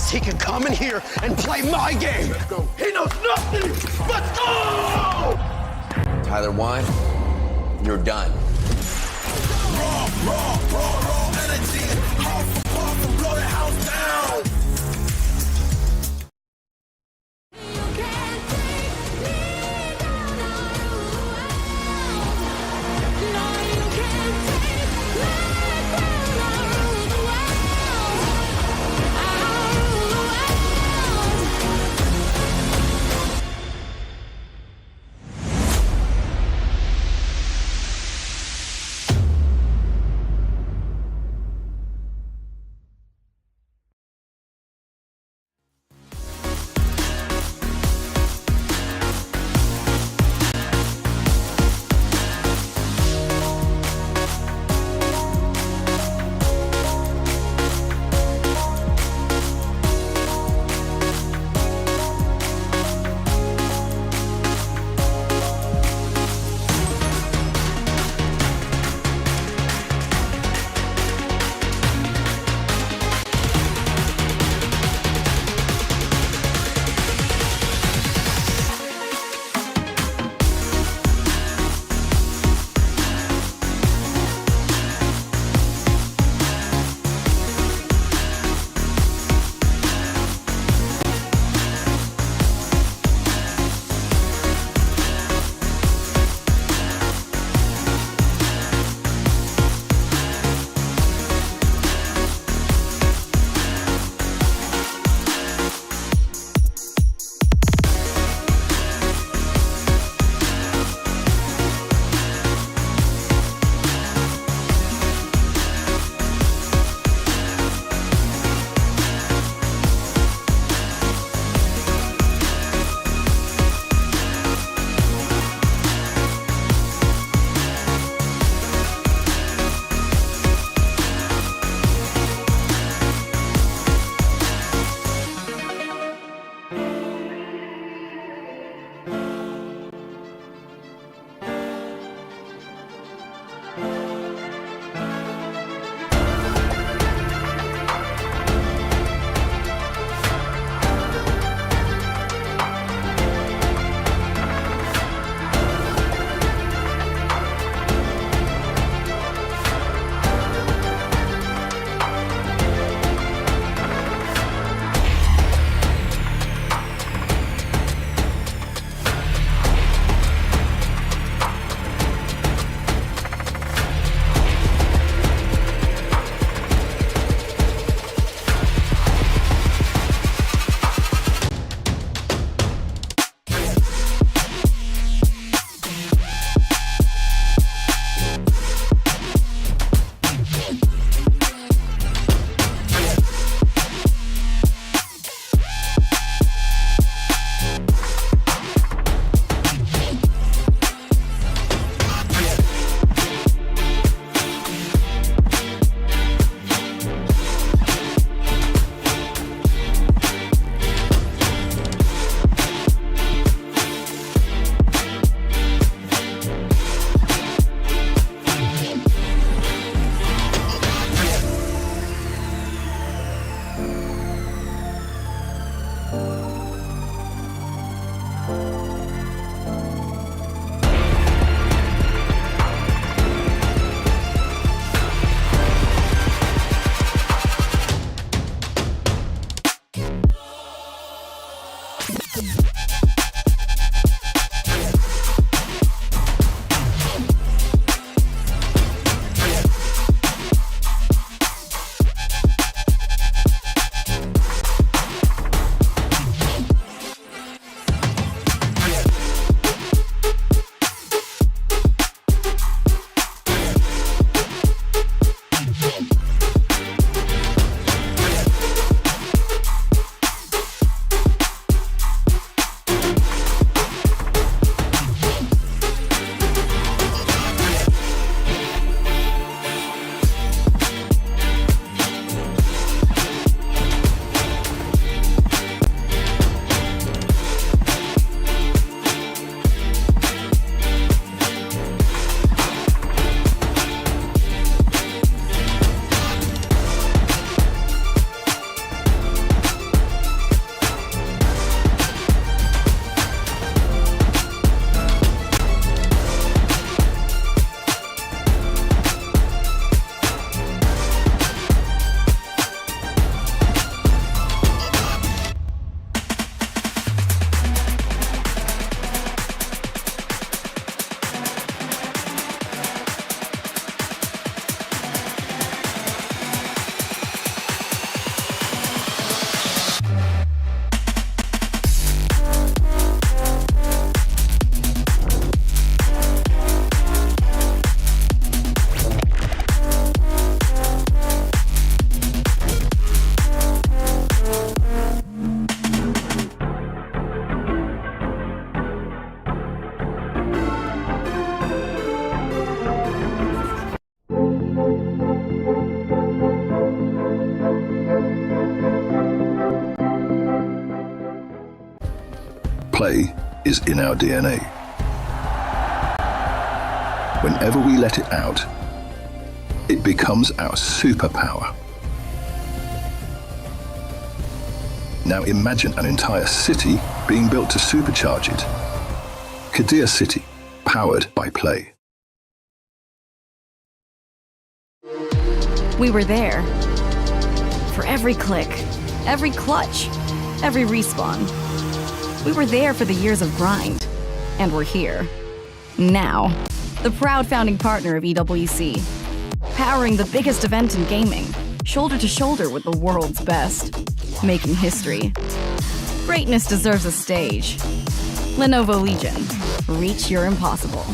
He can come in here and play my game. He knows nothing but go! Tyler won. You're done. Raw energy. Half and blow the house down. is in our DNA. Whenever we let it out, it becomes our superpower. Now imagine an entire city being built to supercharge it. Kadir City, powered by play. We were there. For every click, every clutch, every respawn. We were there for the years of grind. And we're here. Now. The proud founding partner of EWC. Powering the biggest event in gaming. Shoulder to shoulder with the world's best. Making history. Greatness deserves a stage. Lenovo Legion. Reach your impossible.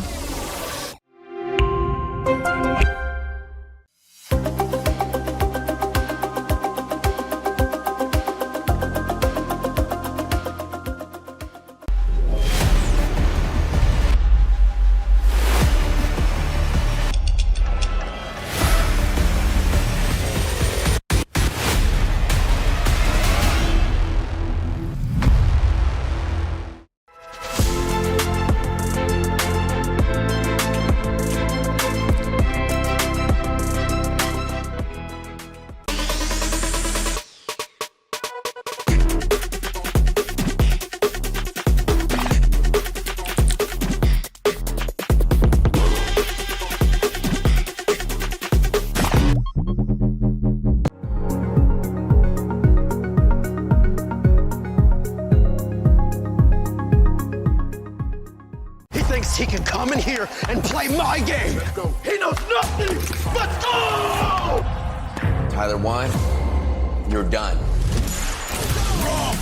He can come in here and play my game. He knows nothing but go! Tyler Wine, you're done. Raw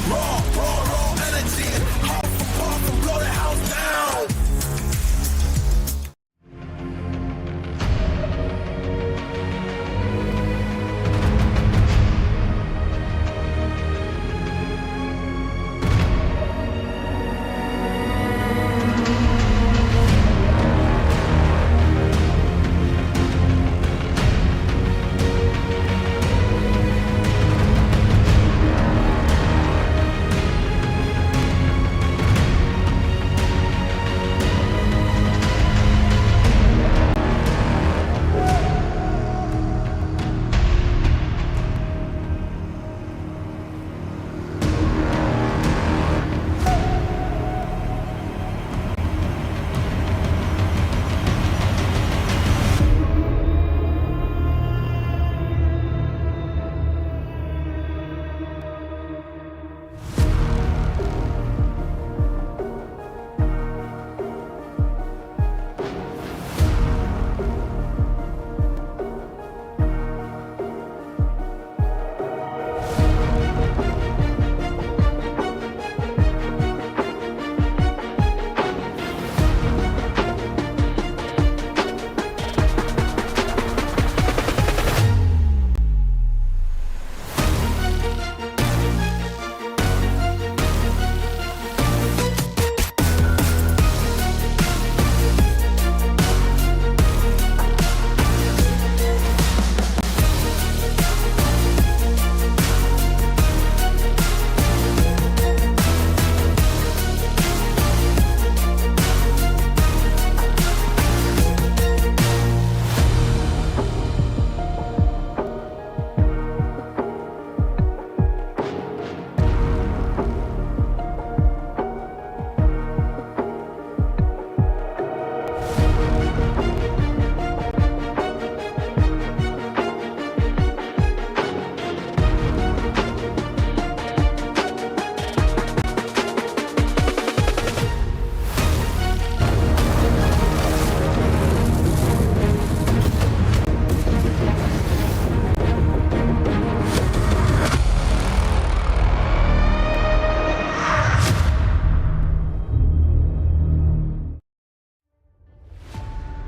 energy. House from blow the house down.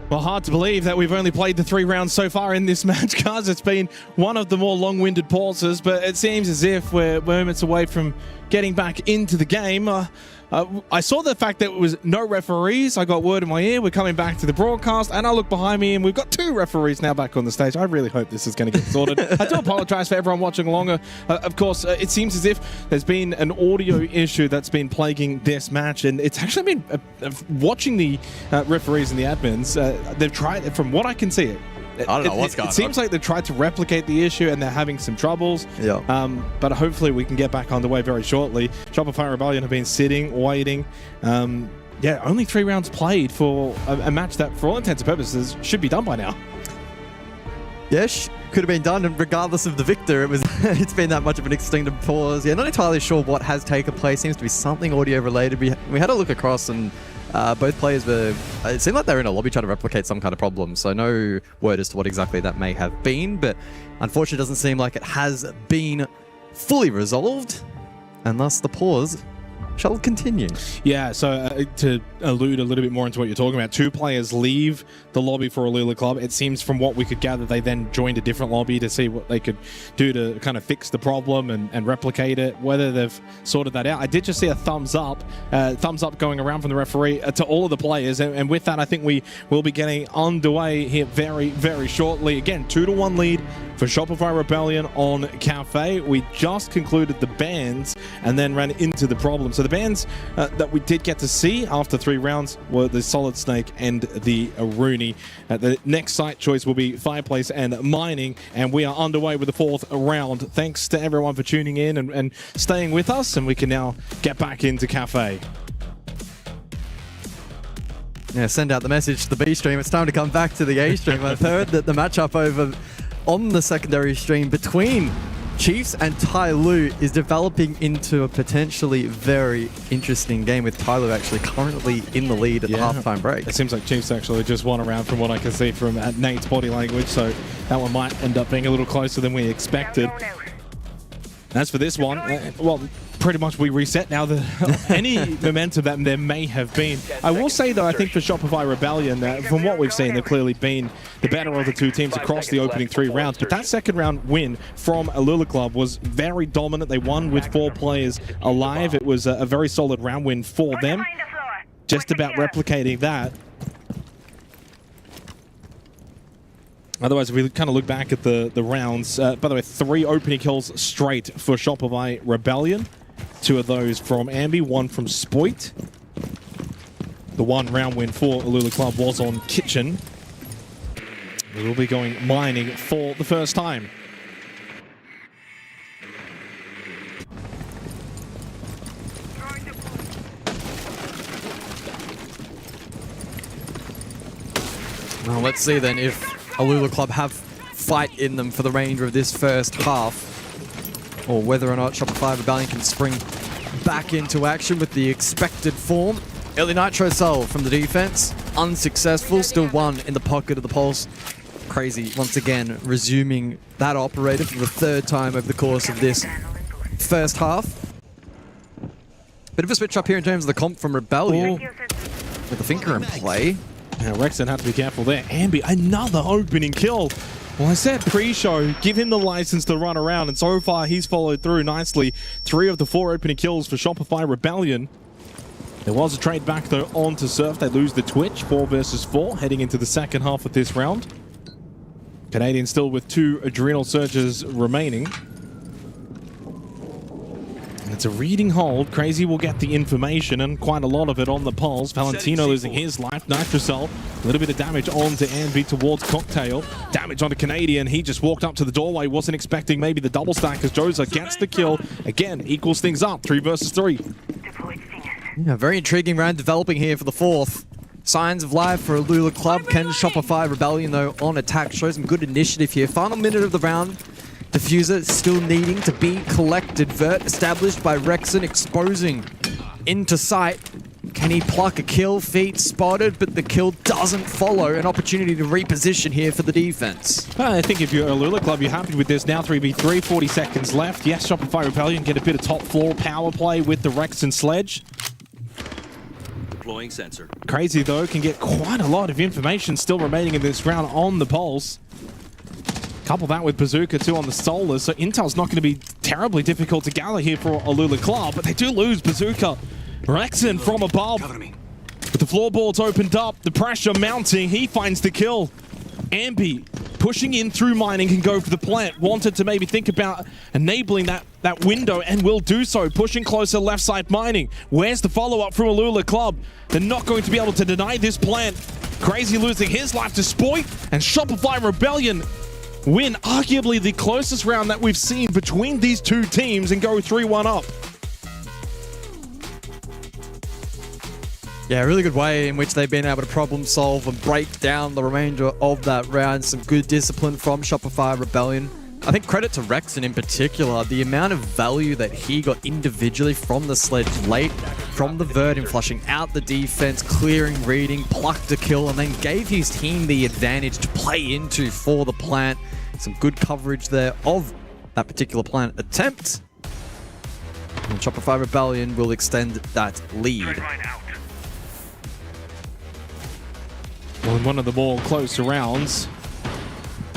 Well, hard to believe that we've only played the 3 rounds so far in this match, guys. It's been one of the more long-winded pauses, but it seems as if we're moments away from getting back into the game. I saw the fact that it was no referees. I got word in my ear. We're coming back to the broadcast, and I look behind me, and we've got 2 referees now back on the stage. I really hope this is going to get sorted. I do apologize for everyone watching along. Of course, it seems as if there's been an audio issue that's been plaguing this match, and it's actually been watching the referees and the admins. They've tried, from what I can see, I don't know what's going on. It seems like they've tried to replicate the issue and they're having some troubles. Yeah. But hopefully we can get back underway very shortly. Shopify Rebellion have been sitting, waiting. Only 3 rounds played for a match that, for all intents and purposes, should be done by now. Yes, could have been done, and regardless of the victor, it's been that much of an extended pause. Yeah, not entirely sure what has taken place. Seems to be something audio related. We had a look across, and both players it seemed like they were in a lobby trying to replicate some kind of problem, so no word as to what exactly that may have been, but unfortunately it doesn't seem like it has been fully resolved, and thus the pause shall continue. Yeah, so to allude a little bit more into what you're talking about, 2 players leave the lobby for Alula Club. It seems from what we could gather, they then joined a different lobby to see what they could do to kind of fix the problem and replicate it, whether they've sorted that out. I did just see a thumbs up going around from the referee to all of the players, and with that, I think we will be getting underway here very, very shortly. Again, 2-1 lead for Shopify Rebellion on Cafe. We just concluded the bans and then ran into the problem. So the bans that we did get to see after 3 rounds were the Solid Snake and the Rooney. The next site choice will be Fireplace and Mining, and we are underway with the 4th round. Thanks to everyone for tuning in and staying with us, and we can now get back into Cafe. Yeah, send out the message to the B stream. It's time to come back to the A stream. I've heard that the matchup over on the secondary stream between Chiefs and Tai Lu is developing into a potentially very interesting game, with Tai Lu actually currently in the lead at the halftime break. It seems like Chiefs actually just won around from what I can see from Nate's body language, so that one might end up being a little closer than we expected. As for this one, well, pretty much we reset now. Any momentum that there may have been. I will say, though, I think for Shopify Rebellion, from what we've seen, they've clearly been the better of the 2 teams across the opening 3 rounds. But that second round win from Alula Club was very dominant. They won with 4 players alive. It was a very solid round win for them. Just about replicating that. Otherwise, if we kind of look back at the rounds, by the way, 3 opening kills straight for Shopify Rebellion. 2 of those from Ambi, 1 from Spoit. The 1 round win for Alula Club was on Kitchen. We will be going mining for the first time. Well, let's see then if Alula Club have fight in them for the remainder of this first half, or whether or not Shopify Rebellion can spring back into action with the expected form. Early Nitro Soul from the defense, unsuccessful, still 1 in the pocket of the Pulse. Crazy, once again, resuming that operator for the 3rd time over the course of this first half. Bit of a switch up here in terms of the comp from Rebellion, with the Finker in play. Now, Rexon had to be careful there. Ambi, another opening kill. Well, I said pre-show, give him the license to run around, and so far he's followed through nicely. 3 of the 4 opening kills for Shopify Rebellion. There was a trade back, though, on to Surf. They lose the Twitch, 4 versus 4, heading into the second half of this round. Canadian still with 2 Adrenal Surges remaining. It's a reading hold. Crazy will get the information, and quite a lot of it on the pulse. Valentino losing his life. Nitrocell, a little bit of damage onto Ambi towards Cocktail. Damage onto Canadian. He just walked up to the doorway. Wasn't expecting maybe the double stack as Joza gets the kill. Again, equals things up. 3 versus 3. Yeah, very intriguing round developing here for the 4th. Signs of life for Alula Club. Can Shopify Rebellion, though, on attack. Shows some good initiative here. Final minute of the round. Diffuser still needing to be collected. Vert established by Rexon, exposing into sight. Can he pluck a kill? Feet spotted, but the kill doesn't follow. An opportunity to reposition here for the defense. I think if you're Alula Club, you're happy with this. Now 3v3, 40 seconds left. Yes, Shopify Rebellion get a bit of top floor power play with the Rexon sledge. Deploying sensor. Crazy, though, can get quite a lot of information still remaining in this round on the pulse. Couple that with Bazooka too on the Solar, so intel's not going to be terribly difficult to gather here for Alula Club, but they do lose Bazooka. Rexon from above. With the floorboards opened up, the pressure mounting, he finds the kill. Ambi pushing in through mining can go for the plant. Wanted to maybe think about enabling that window and will do so. Pushing closer left side mining. Where's the follow-up from Alula Club? They're not going to be able to deny this plant. Crazy losing his life to Spoit, and Shopify Rebellion win arguably the closest round that we've seen between these two teams and go 3-1 up. Yeah, a really good way in which they've been able to problem solve and break down the remainder of that round. Some good discipline from Shopify Rebellion. I think credit to Rexon in particular, the amount of value that he got individually from the sledge late, from the vert in flushing out the defense, clearing, reading, plucked a kill, and then gave his team the advantage to play into for the plant. Some good coverage there of that particular plant attempt. And Shopify Rebellion will extend that lead. Well, in one of the more closer rounds,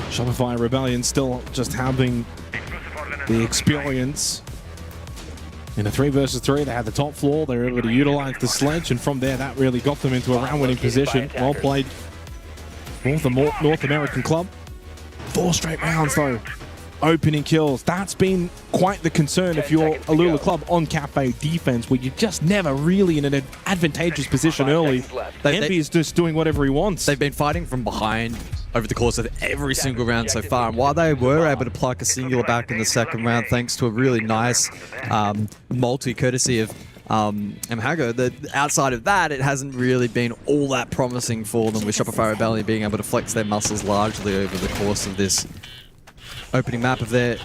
Shopify Rebellion still just having the experience. In a 3 versus 3, they had the top floor, they were able to utilize the sledge, and from there that really got them into a round-winning position. Well played for the North American club. 4 straight rounds though. Opening kills. That's been quite the concern if you're Alula Club on Cafe defense, where you're just never really in an advantageous position early. Envy is just doing whatever he wants. They've been fighting from behind over the course of every single round so far, and while they were able to pluck a singular back in the second round thanks to a really nice multi courtesy of Mhago, outside of that, it hasn't really been all that promising for them, with Shopify Rebellion being able to flex their muscles largely over the course of this opening map of their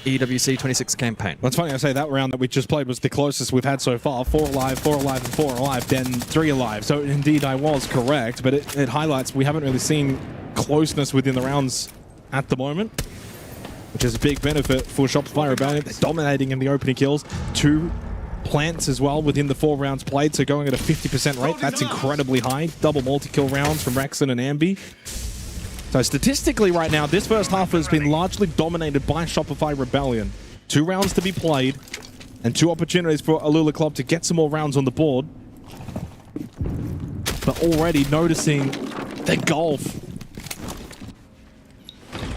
EWC 26 campaign. Well, it's funny I say that round that we just played was the closest we've had so far. 4 alive, 4 alive, and 4 alive, then 3 alive. So indeed I was correct, but it highlights we haven't really seen closeness within the rounds at the moment, which is a big benefit for Shopify Rebellion. They're dominating in the opening kills. 2 plants as well within the 4 rounds played, so going at a 50% rate, that's incredibly high. Double multi-kill rounds from Rexon and Ambi. So statistically right now, this first half has been largely dominated by Shopify Rebellion. 2 rounds to be played, and 2 opportunities for Alula Club to get some more rounds on the board. But already noticing the gulf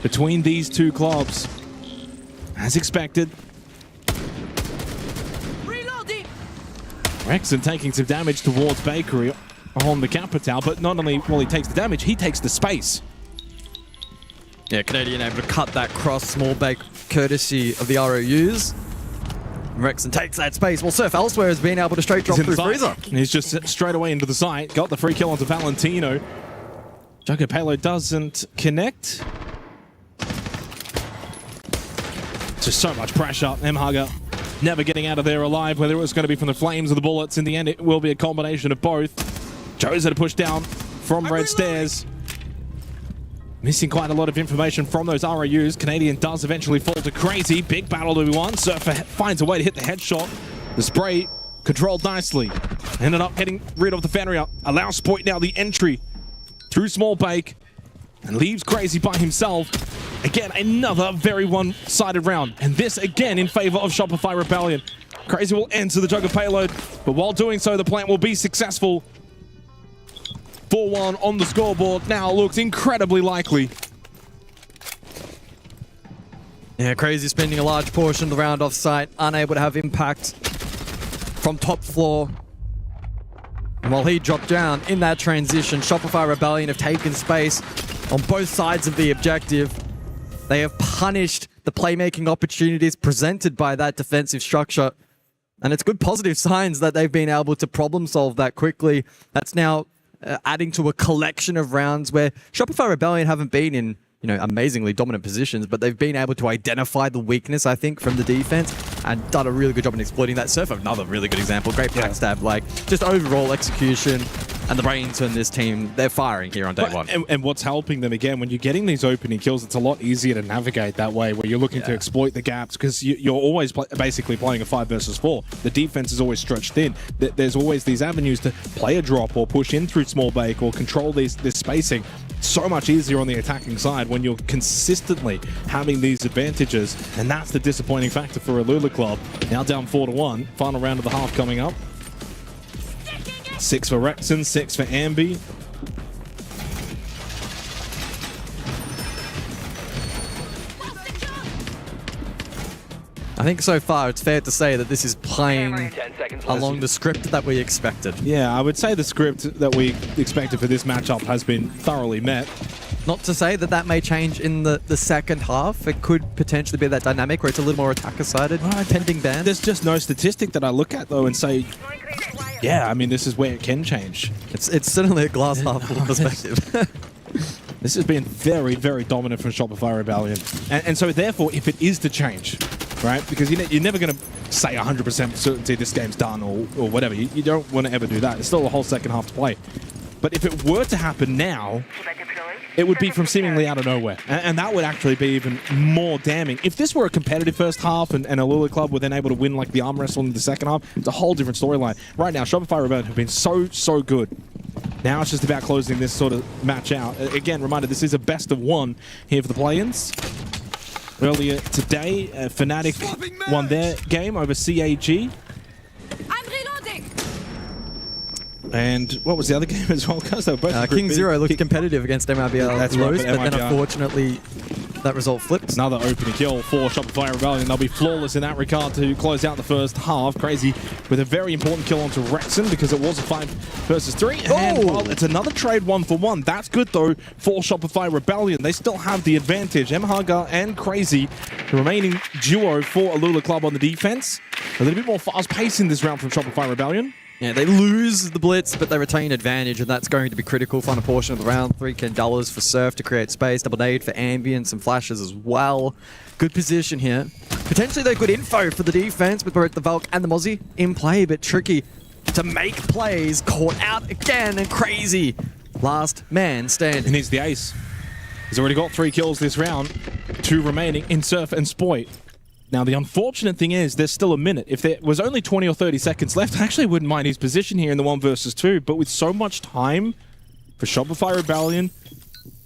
between these 2 clubs. As expected. Rexon taking some damage towards Bakery on the Capital, but not only will he takes the damage, he takes the space. Yeah, Canadian able to cut that cross small bake courtesy of the ROUs. Rexon takes that space. Well, Surf elsewhere has been able to straight drop through Freezer. And he's just straight away into the site. Got the free kill onto Valentino. Joker Payload doesn't connect. Just so much pressure. Mhaga never getting out of there alive, whether it was going to be from the flames or the bullets. In the end, it will be a combination of both. Joe's had a push down from Red Stairs. Missing quite a lot of information from those ROUs. Canadian does eventually fall to Crazy. Big battle to be won. Surfer finds a way to hit the headshot. The spray controlled nicely. Ended up getting rid of the Fenrir. Allows Spoit now the entry through Small Bake and leaves Crazy by himself. Again, another very one-sided round. And this again in favor of Shopify Rebellion. Crazy will enter the Joker Payload, but while doing so, the plant will be successful. 4-1 on the scoreboard now looks incredibly likely. Yeah, Crazy spending a large portion of the round off site, unable to have impact from top floor. And while he dropped down in that transition, Shopify Rebellion have taken space on both sides of the objective. They have punished the playmaking opportunities presented by that defensive structure. And it's good positive signs that they've been able to problem solve that quickly. That's now adding to a collection of rounds where Shopify Rebellion haven't been in, amazingly dominant positions, but they've been able to identify the weakness, I think, from the defense and done a really good job in exploiting that. Surf, another really good example. Great backstab, just overall execution and the brains in this team, they're firing here on day one. And what's helping them, again, when you're getting these opening kills, it's a lot easier to navigate that way, where you're looking to exploit the gaps, because you're always basically playing a 5 versus 4. The defense is always stretched thin. There's always these avenues to play a drop or push in through Small Bake or control this spacing. So much easier on the attacking side when you're consistently having these advantages, and that's the disappointing factor for Alula Club. Now down 4-1, final round of the half coming up. 6 for Rexon, 6 for Ambi. I think so far it's fair to say that this is playing along the script that we expected. Yeah, I would say the script that we expected for this matchup has been thoroughly met. Not to say that that may change in the second half. It could potentially be that dynamic where it's a little more attacker-sided, pending ban. There's just no statistic that I look at, though, and say, yeah, I mean, this is where it can change. It's certainly a glass half full perspective. This has been very, very dominant from Shopify Rebellion. And so, therefore, if it is to change, right, because you're never going to say 100% certainty this game's done or whatever. You don't want to ever do that. There's still a whole second half to play. But if it were to happen now, it would be from seemingly out of nowhere. And that would actually be even more damning. If this were a competitive first half and Alula Club were then able to win like the arm wrestle in the second half, it's a whole different storyline. Right now, Shopify Rebellion have been so good. Now it's just about closing this sort of match out. Again, reminder, this is a best of one here for the play-ins. Earlier today, Fnatic won their game over CAG. And what was the other game as well? Because they were both King Zero looked competitive against mibr.los, That's right, but then unfortunately that result flipped. Another opening kill for Shopify Rebellion. They'll be flawless in that regard to close out the first half. Crazy with a very important kill onto Rexon because it was a 5 versus 3. And while it's another trade 1-for-1, that's good though for Shopify Rebellion. They still have the advantage. mHaga and Crazy, the remaining duo for Alula Club on the defense. A little bit more fast pace in this round from Shopify Rebellion. Yeah, they lose the blitz, but they retain advantage, and that's going to be critical. Final portion of the round. $3 for Surf to create space. Double nade for Ambient, some flashes as well. Good position here. Potentially, though, good info for the defense with both the Valk and the Mozzie in play, but tricky to make plays. Caught out again, and Crazy. Last man standing. And he's the ace. He's already got 3 kills this round. 2 remaining in Surf and Spoit. Now, the unfortunate thing is there's still a minute. If there was only 20 or 30 seconds left, I actually wouldn't mind his position here in the 1 versus 2. But with so much time for Shopify Rebellion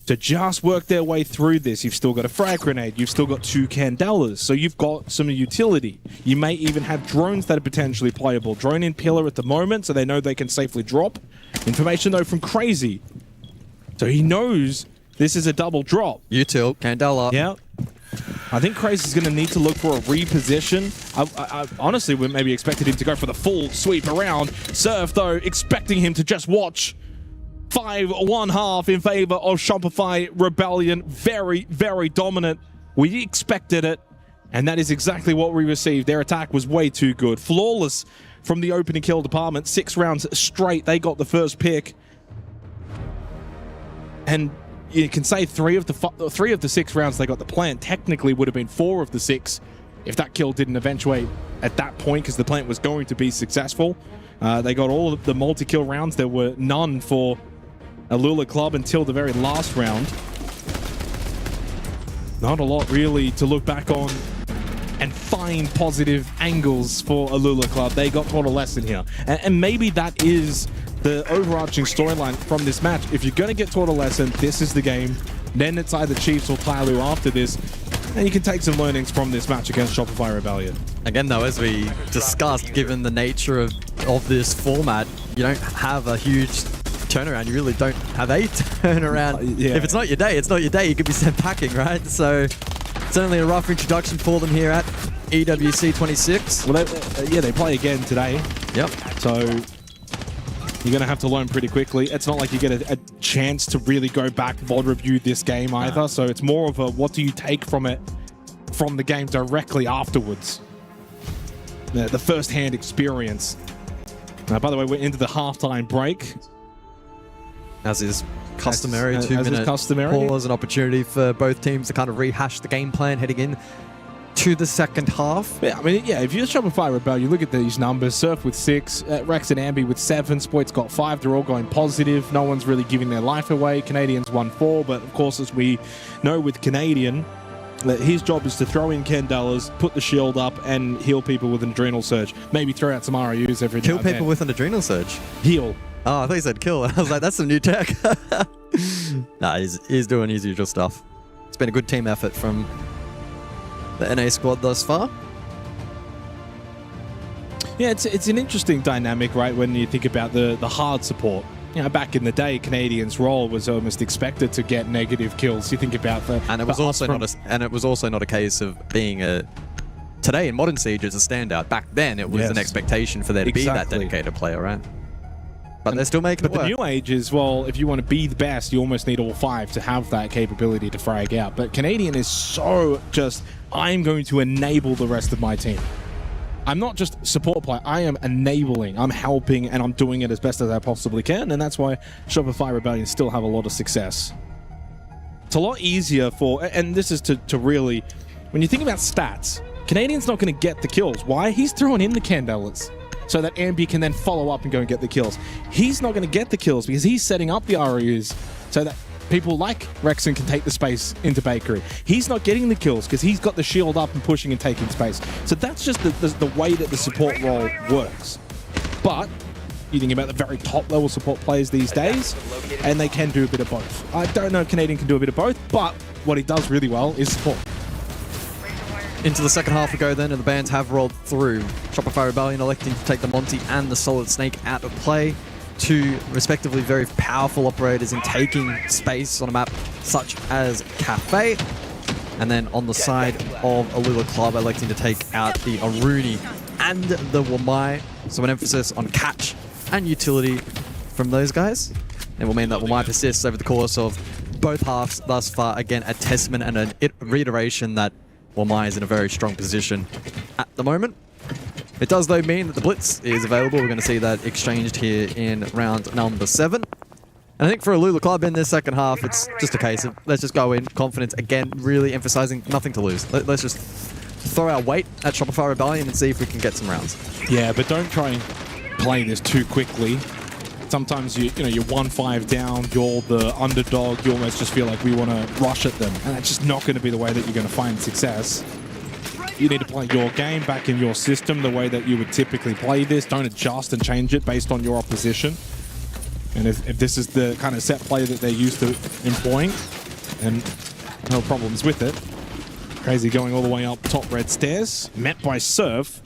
to just work their way through this, you've still got a frag grenade, you've still got 2 Candelas, so you've got some utility. You may even have drones that are potentially playable. Drone in pillar at the moment, so they know they can safely drop. Information, though, from Crazy. So he knows this is a double drop. Util, Candela. Yeah. I think Crazy's going to need to look for a reposition. I honestly would maybe expected him to go for the full sweep around. Surf, though, expecting him to just watch. 5-1-half in favor of Shopify Rebellion. Very, very dominant. We expected it, and that is exactly what we received. Their attack was way too good. Flawless from the opening kill department. 6 rounds straight. They got the first pick. And you can say 3 of the 6 rounds they got the plant technically would have been 4 of the 6 if that kill didn't eventuate at that point, because the plant was going to be successful. They got all of the multi-kill rounds. There were none for Alula Club until the very last round. Not a lot really to look back on and find positive angles for Alula Club. They got taught a lesson here. And maybe that is the overarching storyline from this match. If you're going to get taught a lesson, this is the game. Then it's either Chiefs or Tyloo after this. And you can take some learnings from this match against Shopify Rebellion. Again, though, as we discussed, given the nature of this format, you don't have a huge turnaround. You really don't have a turnaround. Yeah. If it's not your day, it's not your day. You could be sent packing, right? So certainly a rough introduction for them here at EWC 26. Well, they play again today. Yep. So you're going to have to learn pretty quickly. It's not like you get a chance to really go back, VOD review this game either. So it's more of a what do you take from it, from the game directly afterwards. The first-hand experience. By the way, we're into the halftime break. As is customary, as 2-minute customary. pause, an opportunity for both teams to kind of rehash the game plan heading in to the second half. Yeah, I mean, yeah, if you're Shopify Rebellion, you look at these numbers. Surf with 6, Rex and Ambi with 7, Spoit's got 5. They're all going positive. No one's really giving their life away. Canadians 1-4, but of course, as we know with Canadian, that his job is to throw in Candelas, put the shield up, and heal people with an adrenal surge. Maybe throw out some RUs every Kill now and then. people with an adrenal surge? Heal. Oh, I thought you said kill. I was like, that's some new tech. Nah, he's doing his usual stuff. It's been a good team effort from the NA squad thus far. Yeah, it's an interesting dynamic, right? When you think about the hard support. You know, back in the day, Canadians' role was almost expected to get negative kills. You think about the and it was also not a case of being a. Today in modern Siege, it's a standout. Back then, it was an expectation for there to be that dedicated player, right? But they're still making it work. But the new age is, well, if you want to be the best, you almost need all 5 to have that capability to frag out. But Canadian is so just, I'm going to enable the rest of my team. I'm not just support player, I am enabling, I'm helping, and I'm doing it as best as I possibly can, and that's why Shopify Rebellion still have a lot of success. It's a lot easier for, and this is to really, when you think about stats, Canadian's not going to get the kills. Why? He's throwing in the Candelas so that Ambi can then follow up and go and get the kills. He's not going to get the kills because he's setting up the REUs so that people like Rexon can take the space into Bakery. He's not getting the kills because he's got the shield up and pushing and taking space. So that's just the way that the support role works. But you think about the very top level support players these days, and they can do a bit of both. I don't know if Canadian can do a bit of both, but what he does really well is support. Into the second half we go then, and the bands have rolled through. Shopify Rebellion electing to take the Monty and the Solid Snake out of play. 2 respectively very powerful operators in taking space on a map such as Cafe. And then on the side of Alula Club electing to take out the Aruni and the Wamai. So an emphasis on catch and utility from those guys. It will mean that Wamai persists over the course of both halves thus far. Again, a testament and a reiteration that Wamai is in a very strong position at the moment. It does, though, mean that the Blitz is available. We're going to see that exchanged here in round number 7. And I think for Alula Club in this second half, it's just a case of let's just go in, confidence, again, really emphasizing nothing to lose. Let's just throw our weight at Shopify Rebellion and see if we can get some rounds. Yeah, but don't try and play this too quickly. Sometimes you're 1-5 down, you're the underdog, you almost just feel like we want to rush at them. And that's just not going to be the way that you're going to find success. You need to play your game back in your system the way that you would typically play this. Don't adjust and change it based on your opposition. And if this is the kind of set play that they're used to employing, then no problems with it. Crazy going all the way up top red stairs, met by Surf.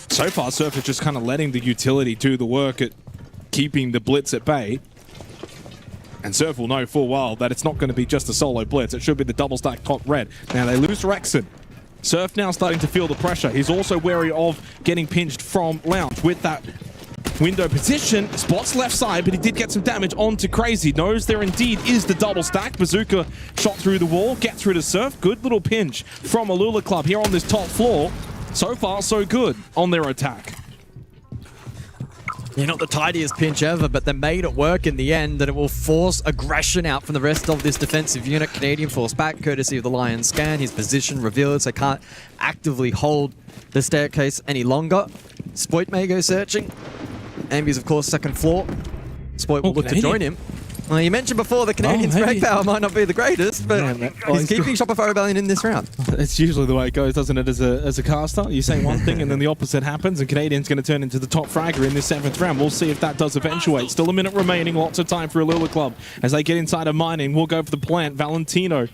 So far, Surf is just kind of letting the utility do the work at keeping the Blitz at bay. And Surf will know full well that it's not going to be just a solo Blitz. It should be the double stack top red. Now they lose Rexon. Surf now starting to feel the pressure. He's also wary of getting pinched from Lounge with that window position. Spots left side, but he did get some damage onto Crazy. Knows there indeed is the double stack. Bazooka shot through the wall, get through to Surf. Good little pinch from Alula Club here on this top floor. So far, so good on their attack. Yeah, not the tidiest pinch ever, but they made it work in the end, and it will force aggression out from the rest of this defensive unit. Canadian forced back, courtesy of the Lion scan. His position revealed, so can't actively hold the staircase any longer. Spoit may go searching. Ambi's, of course, second floor. Spoit will look to join him. Well, you mentioned before the Canadian's frag power might not be the greatest, but he's keeping Shopify Rebellion in this round. It's usually the way it goes, doesn't it, as a caster? You say one thing and then the opposite happens, and Canadian's going to turn into the top fragger in this 7th round. We'll see if that does eventuate. Still a minute remaining, lots of time for Alula Club. As they get inside of mining, we'll go for the plant. Valentino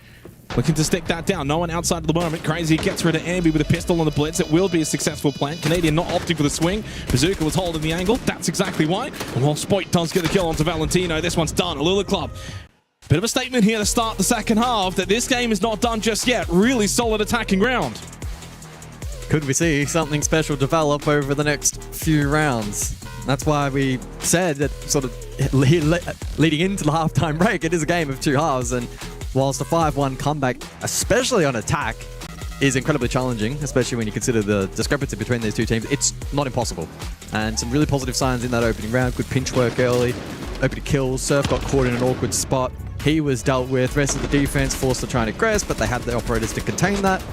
looking to stick that down. No one outside at the moment. Crazy gets rid of Ambi with a pistol on the blitz. It will be a successful plant. Canadian not opting for the swing. Bazooka was holding the angle. That's exactly why. And while Spoit does get the kill onto Valentino, this one's done. Alula Club. Bit of a statement here to start the second half that this game is not done just yet. Really solid attacking round. Could we see something special develop over the next few rounds? That's why we said that sort of leading into the halftime break, it is a game of 2 halves, and whilst a 5-1 comeback, especially on attack, is incredibly challenging, especially when you consider the discrepancy between these two teams, it's not impossible. And some really positive signs in that opening round. Good pinch work early, opening kills. Surf got caught in an awkward spot. He was dealt with. Rest of the defense forced to try and aggress, but they had the operators to contain that.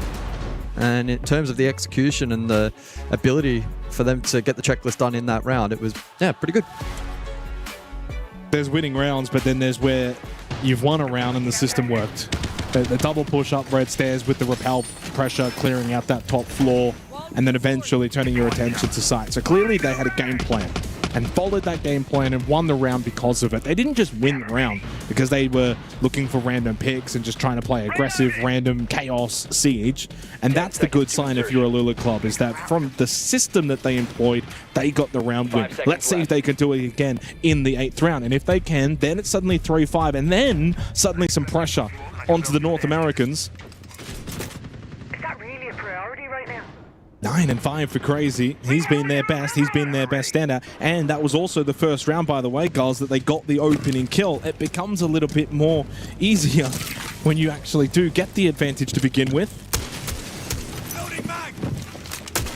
And in terms of the execution and the ability for them to get the checklist done in that round, it was, yeah, pretty good. There's winning rounds, but then there's where you've won a round and the system worked. The double push up red stairs with the repel pressure, clearing out that top floor, and then eventually turning your attention to site. So clearly they had a game plan. and followed that game plan and won the round because of it. They didn't just win the round because they were looking for random picks and just trying to play aggressive, random chaos siege. And that's the good sign if you're a Lula club, is that from the system that they employed, they got the round win. Let's see if they can do it again in the 8th round. And if they can, then it's suddenly 3-5, and then suddenly some pressure onto the North Americans. Is that really a priority right now? 9-5 for Crazy. He's been their best. He's been their best standout. And that was also the first round, by the way, guys, that they got the opening kill. It becomes a little bit more easier when you actually do get the advantage to begin with.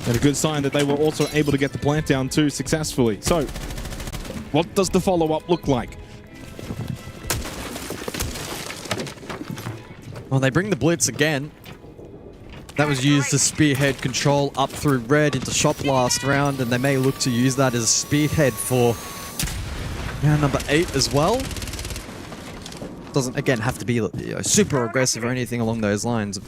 And a good sign that they were also able to get the plant down too successfully. So, what does the follow-up look like? Well, they bring the blitz again. That was used to spearhead control up through red into shop last round, and they may look to use that as a spearhead for round number 8 as well. Doesn't, again, have to be super aggressive or anything along those lines.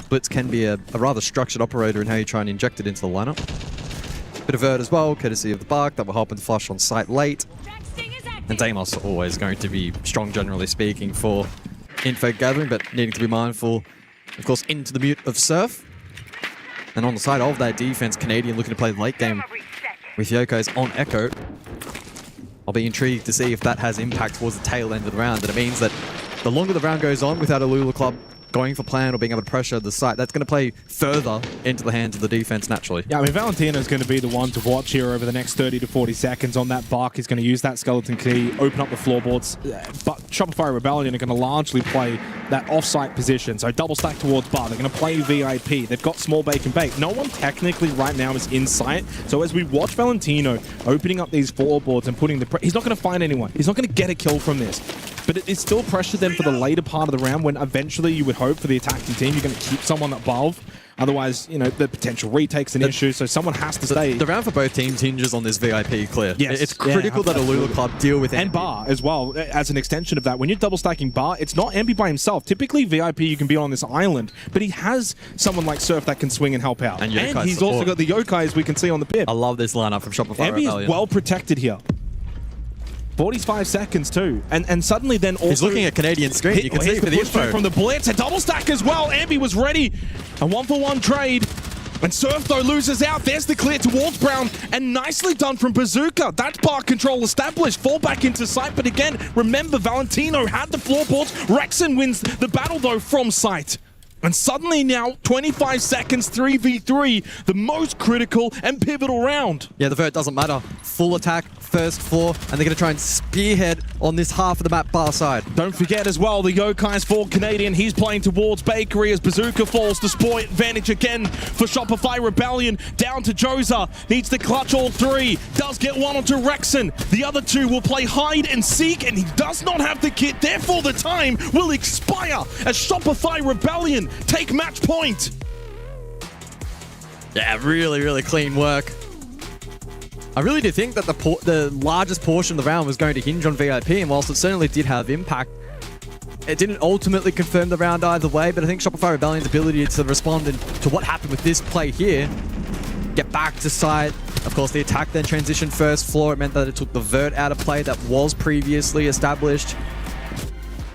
Blitz can be a rather structured operator in how you try and inject it into the lineup. Bit of vert as well, courtesy of the Bark that will help and flush on site late. And Deimos always going to be strong, generally speaking, for info gathering, but needing to be mindful, of course, into the mute of Surf. And on the side of that defense, Canadian looking to play the late game with Yokais on Echo. I'll be intrigued to see if that has impact towards the tail end of the round. And it means that the longer the round goes on without a Lula club going for plan or being able to pressure the site, that's going to play further into the hands of the defense naturally. Yeah, I mean, Valentino's going to be the one to watch here over the next 30 to 40 seconds on that Bark. He's going to use that skeleton key, open up the floorboards, but Shopify Rebellion are going to largely play that off-site position, so double stack towards Bar. They're going to play VIP. They've got small bake and bake. No one technically right now is in sight, so as we watch Valentino opening up these floorboards and putting the... he's not going to find anyone. He's not going to get a kill from this. But it is still pressure then for the later part of the round when eventually you would hope for the attacking team you're going to keep someone above. Otherwise, you know, the potential retake's an issue, so someone has to stay. The round for both teams hinges on this VIP clear. Yes. It's critical that a Lula club deal with and Bar as well, as an extension of that. When you're double stacking Bar, it's not Ambi by himself. Typically, VIP, you can be on this island, but he has someone like Surf that can swing and help out. And he's also got the Yokai, as we can see on the pip. I love this lineup from Shopify Ambi Rebellion. is well protected here. 45 seconds too, and suddenly then also... He's looking at Canadian screen, you can see for the info. From the blitz, a double stack as well. Ambi was ready. A 1-for-1 trade. And Surf, though, loses out. There's the clear towards Brown, and nicely done from Bazooka. That's bar control established. Fall back into sight, but again, remember, Valentino had the floorboards. Rexon wins the battle, though, from sight. And suddenly now, 25 seconds, 3v3, the most critical and pivotal round. Yeah, the vert doesn't matter. Full attack, first floor, and they're going to try and spearhead on this half of the map bar side. Don't forget as well, the Yokai's for Canadian. He's playing towards Bakery as Bazooka falls. The spoil advantage again for Shopify Rebellion. Down to Joza. Needs to clutch all three. Does get one onto Rexon. The other two will play hide and seek, and he does not have the kit. Therefore, the time will expire as Shopify Rebellion take match point. Yeah, really, really clean work. I really do think that the largest portion of the round was going to hinge on VIP, and whilst it certainly did have impact, it didn't ultimately confirm the round either way, but I think Shopify Rebellion's ability to respond to what happened with this play here, get back to site. Of course, the attack then transitioned first floor. It meant that it took the vert out of play that was previously established.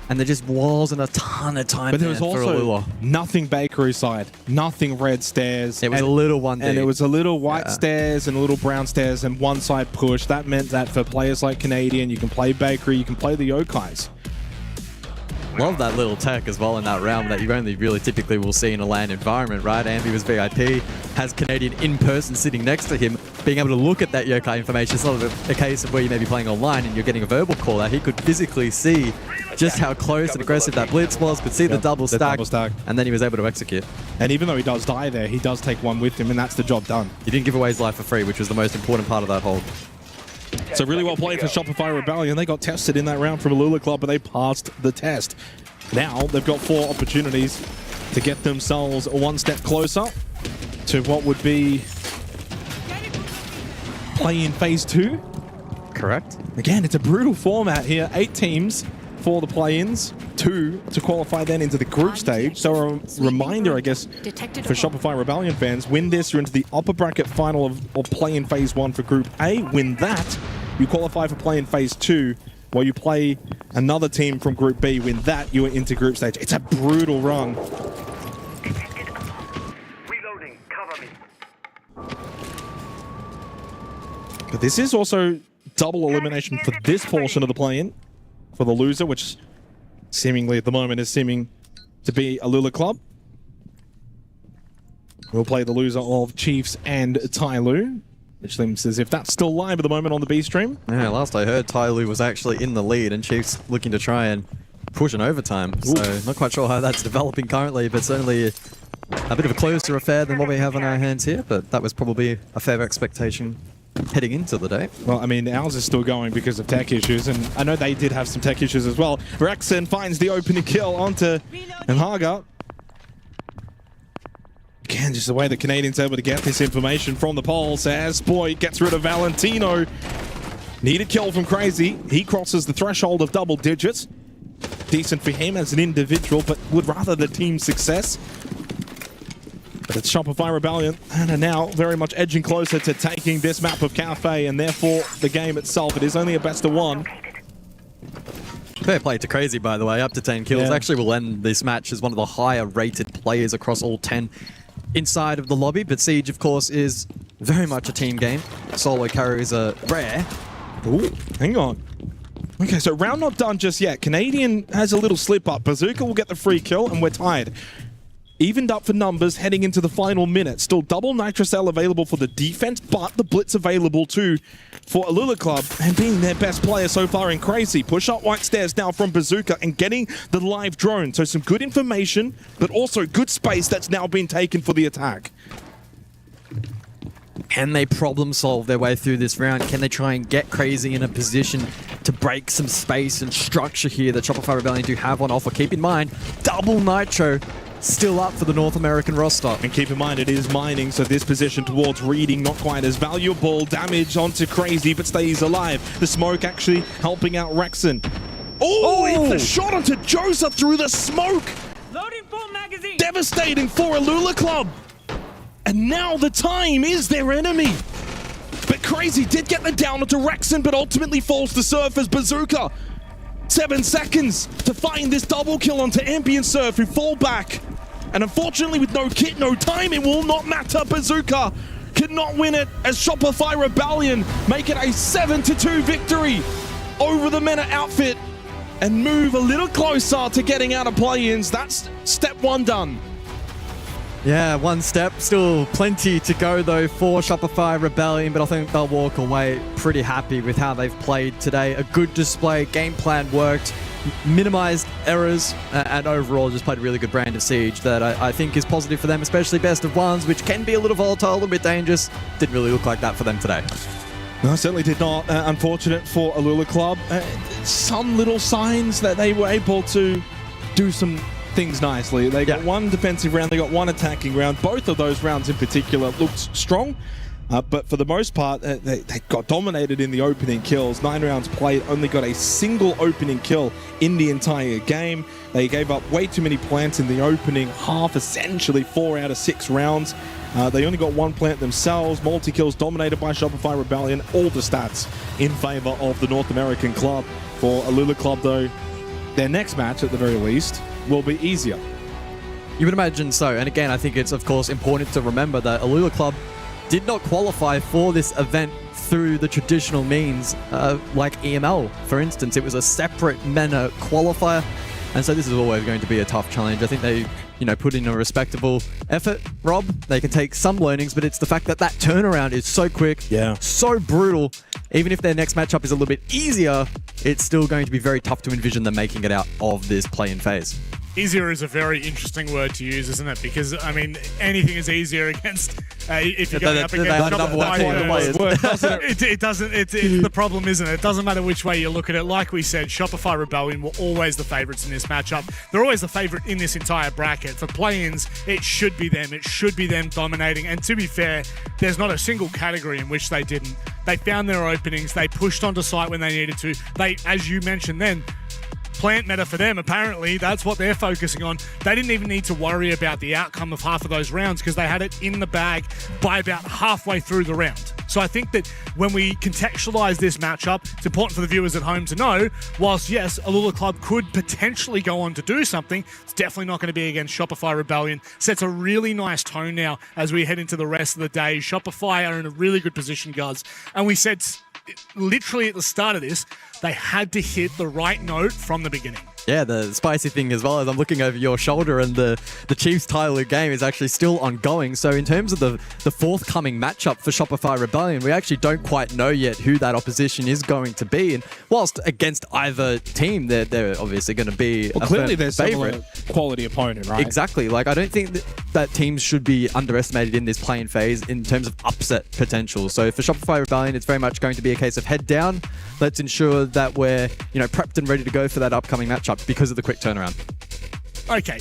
And there just wasn't a ton of time. But there was also nothing Bakery side, nothing red stairs. It was a little one, and it was a little white stairs and a little brown stairs and one side push. That meant that for players like Canadian, you can play Bakery, you can play the Yokais. Love that little tech as well in that round that you only really typically will see in a LAN environment, right? Ambi was VIP, has Canadian in person sitting next to him, being able to look at that Yokai information. It's not a case of where you may be playing online and you're getting a verbal call out. He could physically see just how close and aggressive that blitz was, could see the double stack, and then he was able to execute. And even though he does die there, he does take one with him, and that's the job done. He didn't give away his life for free, which was the most important part of that hold. So really well played for Shopify Rebellion. They got tested in that round from a Lula club, but they passed the test. Now they've got 4 opportunities to get themselves one step closer to what would be play in phase 2. Correct. Again, it's a brutal format here. 8 teams for the play-ins, 2 to qualify then into the group stage. So a reminder, I guess, for Shopify Rebellion fans, win this, you're into the upper bracket final of play-in phase 1 for Group A. Win that, You qualify for play in phase 2, while you play another team from Group B. Win that, you are into group stage. It's a brutal run. Reloading. Cover me. But this is also double elimination for this portion of the play-in for the loser, which seemingly at the moment is seeming to be Alula Club. We'll play the loser of Chiefs and Tyloo, which seems as if that's still live at the moment on the B stream. Yeah, last I heard, Tyloo was actually in the lead and Chiefs looking to try and push an overtime. Ooh. So not quite sure how that's developing currently, but certainly a bit of a closer affair than what we have on our hands here, but that was probably a fair expectation heading into the day. Well, I mean, ours is still going because of tech issues, and I know they did have some tech issues as well. Rexon finds the opening kill onto Nhaga. Again, just the way the Canadians are able to get this information from the polls as Boyd gets rid of Valentino. Need a kill from Crazy. He crosses the threshold of double digits. Decent for him as an individual, but would rather the team success. But it's Shopify Rebellion, and are now very much edging closer to taking this map of Cafe, and therefore the game itself. It is only a best of 1. Fair play to Crazy, by the way, up to 10 kills. Yeah. Actually will end this match as one of the higher rated players across all 10 inside of the lobby, but Siege, of course, is very much a team game. Solo carries are rare. Ooh, hang on. Okay, so round not done just yet. Canadian has a little slip up. Bazooka will get the free kill, and we're tied. Evened up for numbers heading into the final minute. Still double Nitrocell available for the defense, but the Blitz available too for Alula Club, and being their best player so far in Crazy. Push up white stairs now from Bazooka and getting the live drone. So some good information, but also good space that's now been taken for the attack. Can they problem solve their way through this round? Can they try and get Crazy in a position to break some space and structure here that Shopify Rebellion do have on offer? Keep in mind, double Nitro still up for the North American roster. And keep in mind, it is mining, so this position towards Reading not quite as valuable. Damage onto Crazy, but stays alive. The smoke actually helping out Rexon. Oh, it's a shot onto Josa through the smoke. Loading full magazine. Devastating for Alula Club. And now the time is their enemy. But Crazy did get the down onto Rexon, but ultimately falls to surf as Bazooka. 7 seconds to find this double kill onto Ambient Surf, who fall back. And unfortunately, with no kit, no time, it will not matter. Bazooka cannot win it as Shopify Rebellion make it a 7-2 victory over the Mena outfit and move a little closer to getting out of play-ins. That's step 1 done. Yeah, 1 step. Still plenty to go, though, for Shopify Rebellion, but I think they'll walk away pretty happy with how they've played today. A good display, game plan worked, minimized errors, and overall just played a really good brand of Siege that I think is positive for them, especially best of 1s, which can be a little volatile, a little bit dangerous. Didn't really look like that for them today. No, certainly did not. Unfortunate for Alula Club. Some little signs that they were able to do some things nicely. They got 1 defensive round, they got 1 attacking round. Both of those rounds in particular looked strong, but for the most part, they got dominated in the opening kills. 9 rounds played, only got a single opening kill in the entire game. They gave up way too many plants in the opening half, essentially 4 out of 6 rounds. They only got 1 plant themselves. Multi-kills dominated by Shopify Rebellion. All the stats in favor of the North American club. For Alula Club, though, their next match, at the very least, will be easier. You would imagine so. And again, I think it's, of course, important to remember that Alula Club did not qualify for this event through the traditional means, like EML, for instance. It was a separate MENA qualifier. And so this is always going to be a tough challenge. I think they, put in a respectable effort, Rob. They can take some learnings, but it's the fact that that turnaround is so quick, so brutal. Even if their next matchup is a little bit easier, it's still going to be very tough to envision them making it out of this play-in phase. Easier is a very interesting word to use, isn't it? Because, I mean, anything is easier against if you're going up against Shopify. It doesn't. It's the problem, isn't it? It doesn't matter which way you look at it. Like we said, Shopify Rebellion were always the favourites in this matchup. They're always the favourite in this entire bracket. For play-ins, it should be them. It should be them dominating. And to be fair, there's not a single category in which they didn't. They found their openings. They pushed onto site when they needed to. They, as you mentioned then, plant meta for them. Apparently, that's what they're focusing on. They didn't even need to worry about the outcome of half of those rounds because they had it in the bag by about halfway through the round. So I think that when we contextualize this matchup, it's important for the viewers at home to know, whilst yes, Alula Club could potentially go on to do something, it's definitely not going to be against Shopify Rebellion. Sets a really nice tone now as we head into the rest of the day. Shopify are in a really good position, guys. And we said literally at the start of this, they had to hit the right note from the beginning. Yeah, the spicy thing as well is I'm looking over your shoulder and the Chiefs-Tyler game is actually still ongoing. So in terms of the forthcoming matchup for Shopify Rebellion, we actually don't quite know yet who that opposition is going to be. And whilst against either team, they're obviously going to be clearly there's favorite quality opponent, right? Exactly. Like I don't think that teams should be underestimated in this playing phase in terms of upset potential. So for Shopify Rebellion, it's very much going to be a case of head down. Let's ensure that we're prepped and ready to go for that upcoming matchup because of the quick turnaround. Okay.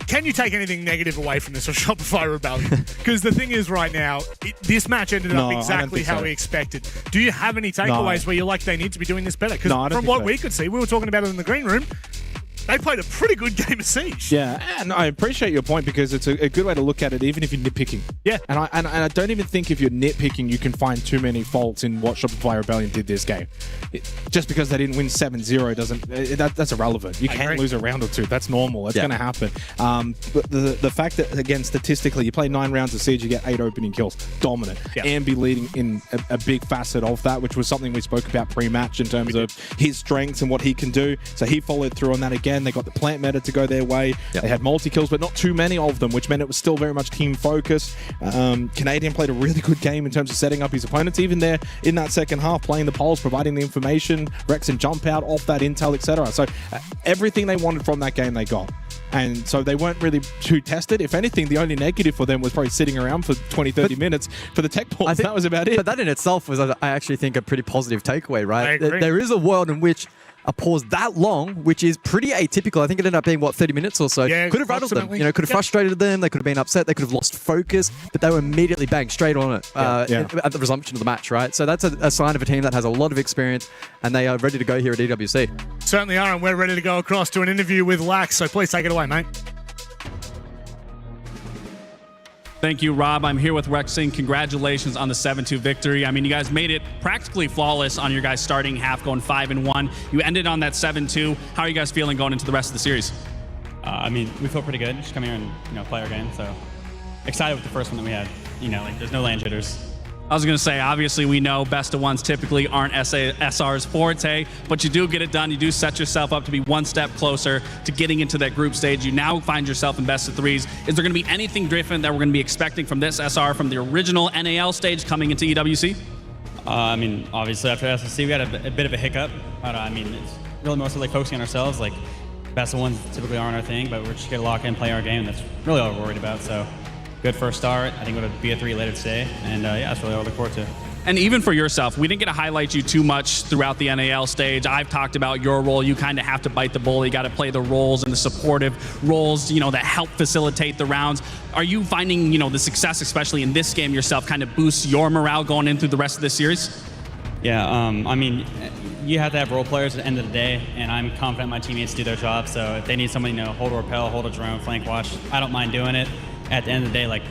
Can you take anything negative away from this for Shopify Rebellion? Because the thing is right now, this match ended up exactly how we expected. Do you have any takeaways where you're like, they need to be doing this better? Because from what we could see, we were talking about it in the green room, they played a pretty good game of Siege. Yeah, and I appreciate your point because it's a good way to look at it, even if you're nitpicking. Yeah. And I don't even think if you're nitpicking, you can find too many faults in what Shopify Rebellion did this game. Just because they didn't win 7-0 doesn't... that's irrelevant. You can't lose a round or two. That's normal. It's going to happen. But the fact that, again, statistically, you play 9 rounds of Siege, you get 8 opening kills. Dominant. Yeah. Ambi leading in a big facet of that, which was something we spoke about pre-match in terms of his strengths and what he can do. So he followed through on that again. They got the plant meta to go their way. Yep. They had multi-kills, but not too many of them, which meant it was still very much team focused. Canadian played a really good game in terms of setting up his opponents, even there in that second half, playing the polls, providing the information, Rex and jump out off that intel, etc. So everything they wanted from that game, they got. And so they weren't really too tested. If anything, the only negative for them was probably sitting around for 20, 30 minutes for the tech balls. That was about it. But that in itself was, I actually think, a pretty positive takeaway, right? I agree. There is a world in which a pause that long, which is pretty atypical. I think it ended up being, 30 minutes or so. Yeah, could have rattled them. Could have frustrated them. They could have been upset. They could have lost focus, but they were immediately bang straight on it at the resumption of the match, right? So that's a sign of a team that has a lot of experience, and they are ready to go here at EWC. Certainly are, and we're ready to go across to an interview with Lax, so please take it away, mate. Thank you, Rob. I'm here with Rexing. Congratulations on the 7-2 victory. I mean, you guys made it practically flawless on your guys' starting half, going 5-1. You ended on that 7-2. How are you guys feeling going into the rest of the series? I mean, we feel pretty good. Just come here and play our game. So excited with the first one that we had. There's no land jitters. I was going to say, obviously, we know best of ones typically aren't SR's forte, but you do get it done. You do set yourself up to be one step closer to getting into that group stage. You now find yourself in best of threes. Is there going to be anything different that we're going to be expecting from this SR from the original NAL stage coming into EWC? I mean, obviously, after SSC, we had a bit of a hiccup. But, it's really mostly focusing on ourselves. Best of ones typically aren't our thing, but we're just going to lock in, play our game, and that's really all we're worried about. So good first start. I think we'll be a 3 later today. And that's really all I look forward to. And even for yourself, we didn't get to highlight you too much throughout the NAL stage. I've talked about your role. You kind of have to bite the bullet. You got to play the roles and the supportive roles, that help facilitate the rounds. Are you finding, the success, especially in this game yourself, kind of boosts your morale going in through the rest of this series? Yeah, I mean, you have to have role players at the end of the day, and I'm confident my teammates do their job. So if they need somebody, hold a rappel, hold a drone, flank watch, I don't mind doing it. At the end of the day,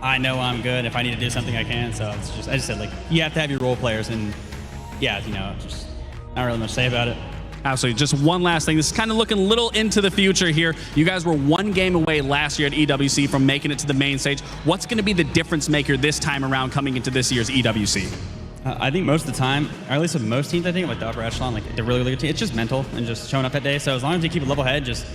I know I'm good. If I need to do something, I can. So it's just, I just said, you have to have your role players, and just not really much to say about it. Absolutely. Just one last thing. This is kind of looking a little into the future here. You guys were 1 game away last year at EWC from making it to the main stage. What's going to be the difference maker this time around coming into this year's EWC? I think most of the time, or at least with most teams, I think, the upper echelon, the really, really good team, it's just mental and just showing up that day. So as long as you keep a level head, just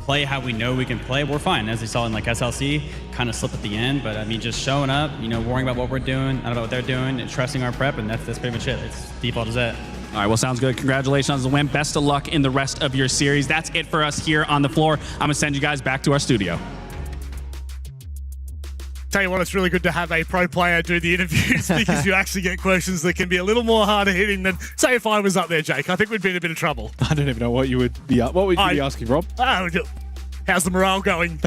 play how we know we can play, we're fine. As you saw in SLC, kind of slip at the end, but just showing up, worrying about what we're doing, not about what they're doing, and trusting our prep, and that's pretty much it. It's default is that. All right, well, sounds good. Congratulations on the win. Best of luck in the rest of your series. That's it for us here on the floor. I'm going to send you guys back to our studio. Tell you what, it's really good to have a pro player do the interviews because you actually get questions that can be a little more harder hitting than, say, if I was up there, Jake. I think we'd be in a bit of trouble. I don't even know what you would be asking, Rob. How's the morale going?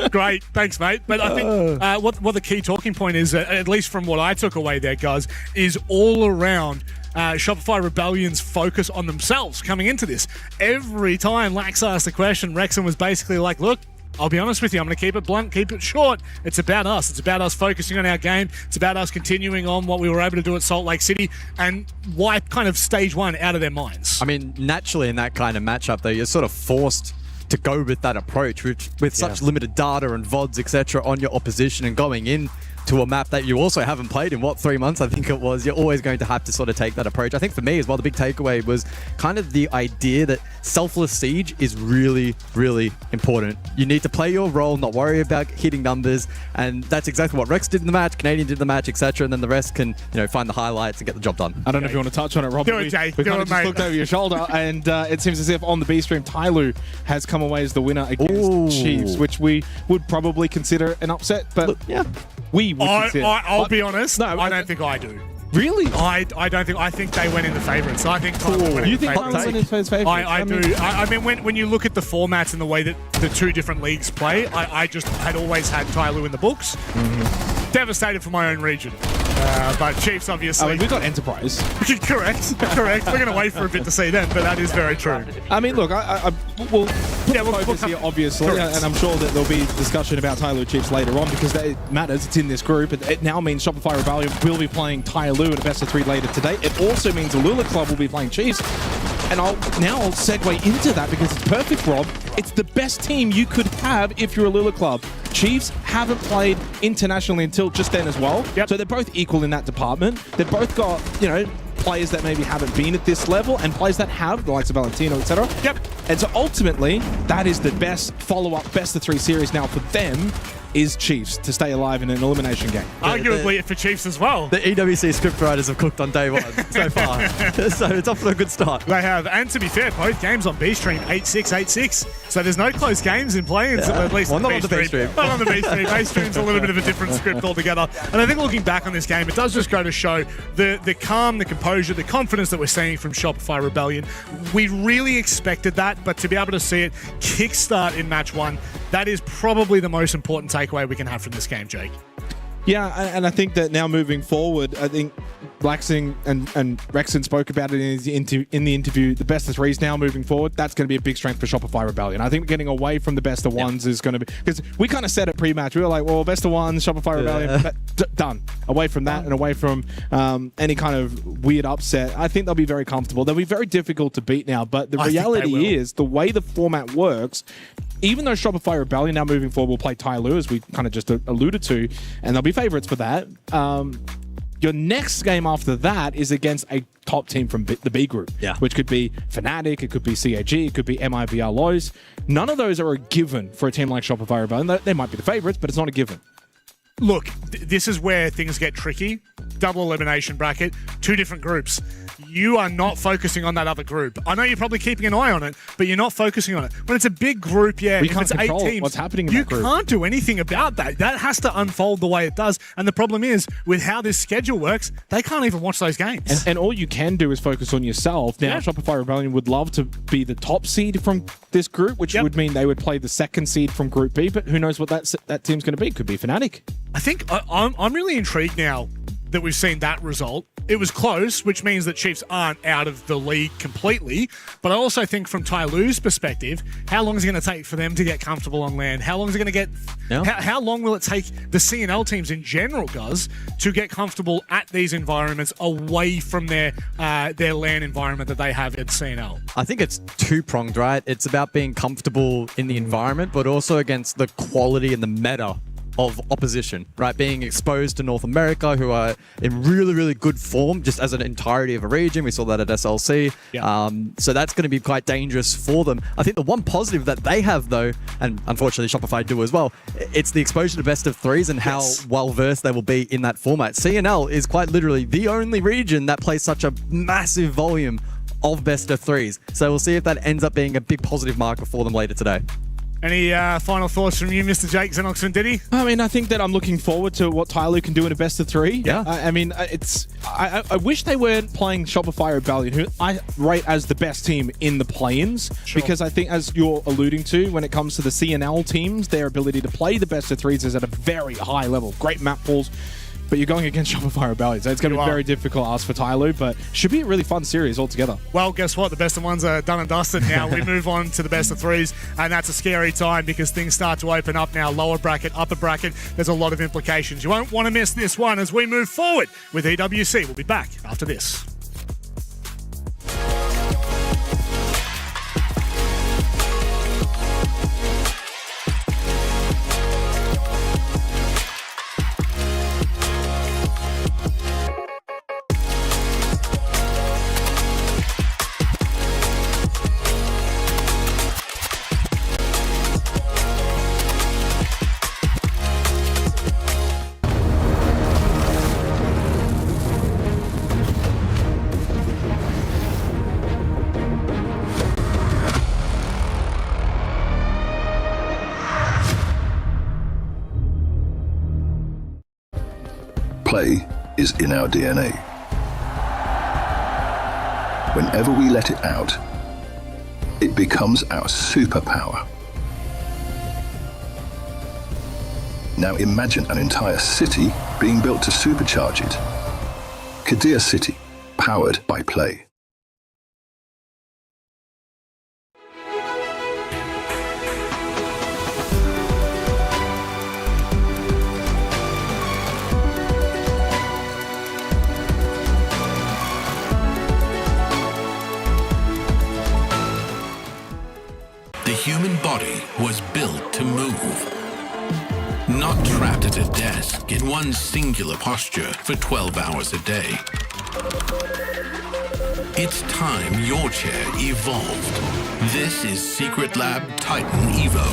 Great, thanks, mate. But I think what the key talking point is, at least from what I took away there, guys, is all around Shopify Rebellion's focus on themselves coming into this. Every time Lax asked the question, Wrexham was basically like, look, I'll be honest with you, I'm going to keep it blunt, keep it short. It's about us. It's about us focusing on our game. It's about us continuing on what we were able to do at Salt Lake City and wipe kind of stage one out of their minds. I mean, naturally in that kind of matchup, though, you're sort of forced to go with that approach with such limited data and VODs, etc., on your opposition and going in to a map that you also haven't played in, 3 months, I think it was. You're always going to have to sort of take that approach. I think for me as well, the big takeaway was kind of the idea that selfless siege is really, really important. You need to play your role, not worry about hitting numbers, and that's exactly what Rex did in the match, Canadian did in the match, etc., and then the rest can, find the highlights and get the job done. I don't know if you want to touch on it, Rob. Do it, Jay. We kind of just looked over your shoulder, and it seems as if on the B stream, Tyloo has come away as the winner against Chiefs, which we would probably consider an upset, but we would consider. I'll be honest. No, I don't think I do. Really? I don't think. I think they went in the favourites. I think Tyloo went in the favourites. You think Tyloo went in his favourites? I do. I mean, when you look at the formats and the way that the two different leagues play, I just had always had Tyloo in the books. Mm-hmm. Devastated for my own region. But Chiefs, obviously. I mean, we've got Enterprise. Correct. We're going to wait for a bit to see them, but that is very true. I mean, look, we'll focus here, obviously, and I'm sure that there'll be discussion about Tyloo Chiefs later on because it matters. It's in this group. It now means Shopify Rebellion will be playing Tyloo in a best of 3 later today. It also means the Lula Club will be playing Chiefs. And I'll segue into that because it's perfect, Rob. It's the best team you could have if you're a Lula Club. Chiefs haven't played internationally until just then as well. Yep. So they're both equal in that department. They've both got, players that maybe haven't been at this level and players that have, the likes of Valentino, etc. Yep. And so ultimately, that is the best follow-up best of 3 series now for them is Chiefs to stay alive in an elimination game. Arguably for Chiefs as well. The EWC script writers have cooked on day one so far. So it's off to a good start. They have. And to be fair, both games on B stream, 8-6, 8-6. So there's no close games in play, at least not on the B stream. Not on the B stream. A stream's a little bit of a different script altogether. And I think looking back on this game, it does just go to show the calm, the composure, the confidence that we're seeing from Shopify Rebellion. We really expected that, but to be able to see it kickstart in match 1, that is probably the most important takeaway we can have from this game, Jake. Yeah, and I think that now moving forward, I think Blacksing and Rexon spoke about it in the interview. The best of 3s now moving forward, that's going to be a big strength for Shopify Rebellion. I think getting away from the best of 1s is going to be... Because we kind of said it pre-match. We were like, well, best of 1s, Shopify Rebellion, done. Away from that and away from any kind of weird upset. I think they'll be very comfortable. They'll be very difficult to beat now, but the reality is the way the format works... Even though Shopify Rebellion now moving forward will play Tyloo, as we kind of just alluded to, and they'll be favorites for that, your next game after that is against a top team from the B group, which could be Fnatic, it could be CAG, it could be mibr.los. None of those are a given for a team like Shopify Rebellion. They might be the favorites, but it's not a given. Look, this is where things get tricky. Double elimination bracket, 2 different groups. You are not focusing on that other group. I know you're probably keeping an eye on it, but you're not focusing on it. When it's a big group, if it's 8 teams, what's happening in you that group. Can't do anything about that. That has to unfold the way it does. And the problem is, with how this schedule works, they can't even watch those games. And all you can do is focus on yourself. Now, Shopify Rebellion would love to be the top seed from this group, which would mean they would play the 2nd seed from Group B, but who knows what that team's going to be. It could be Fnatic. I think I'm really intrigued now that we've seen that result. It was close, which means that Chiefs aren't out of the league completely. But I also think from Tyloo's perspective, how long is it going to take for them to get comfortable on land? How long is it going to get... How long will it take the CNL teams in general, guys, to get comfortable at these environments away from their LAN environment that they have at CNL? I think it's 2-pronged, right? It's about being comfortable in the environment, but also against the quality and the meta of opposition, right? Being exposed to North America, who are in really, really good form, just as an entirety of a region. We saw that at SLC. So that's going to be quite dangerous for them. I think the one positive that they have, though, and unfortunately Shopify do as well, it's the exposure to best of 3s and how well-versed they will be in that format. CNL is quite literally the only region that plays such a massive volume of best of 3s. So we'll see if that ends up being a big positive marker for them later today. Any final thoughts from you, Mr. Jake Xenox and Diddy? I mean, I think that I'm looking forward to what Tyloo can do in a best of 3. Yeah. I mean, I wish they weren't playing Shopify Rebellion, who I rate as the best team in the play-ins, because I think, as you're alluding to, when it comes to the CNL teams, their ability to play the best of 3s is at a very high level. Great map pools. but you're going against Shopify Rebellion, so it's going to be very difficult ask for Tyloo, but should be a really fun series altogether. Well, guess what? The best of ones are done and dusted now. We move on to the best of threes, and that's a scary time because things start to open up now. Lower bracket, upper bracket, there's a lot of implications. You won't want to miss this one as we move forward with EWC. We'll be back after this. Play is in our DNA. Whenever we let it out, it becomes our superpower. Now imagine an entire city being built to supercharge it. Kadir City, powered by Play. The human body was built to move. Not trapped at a desk in one singular posture for 12 hours a day. It's time your chair evolved. This is Secret Lab Titan Evo.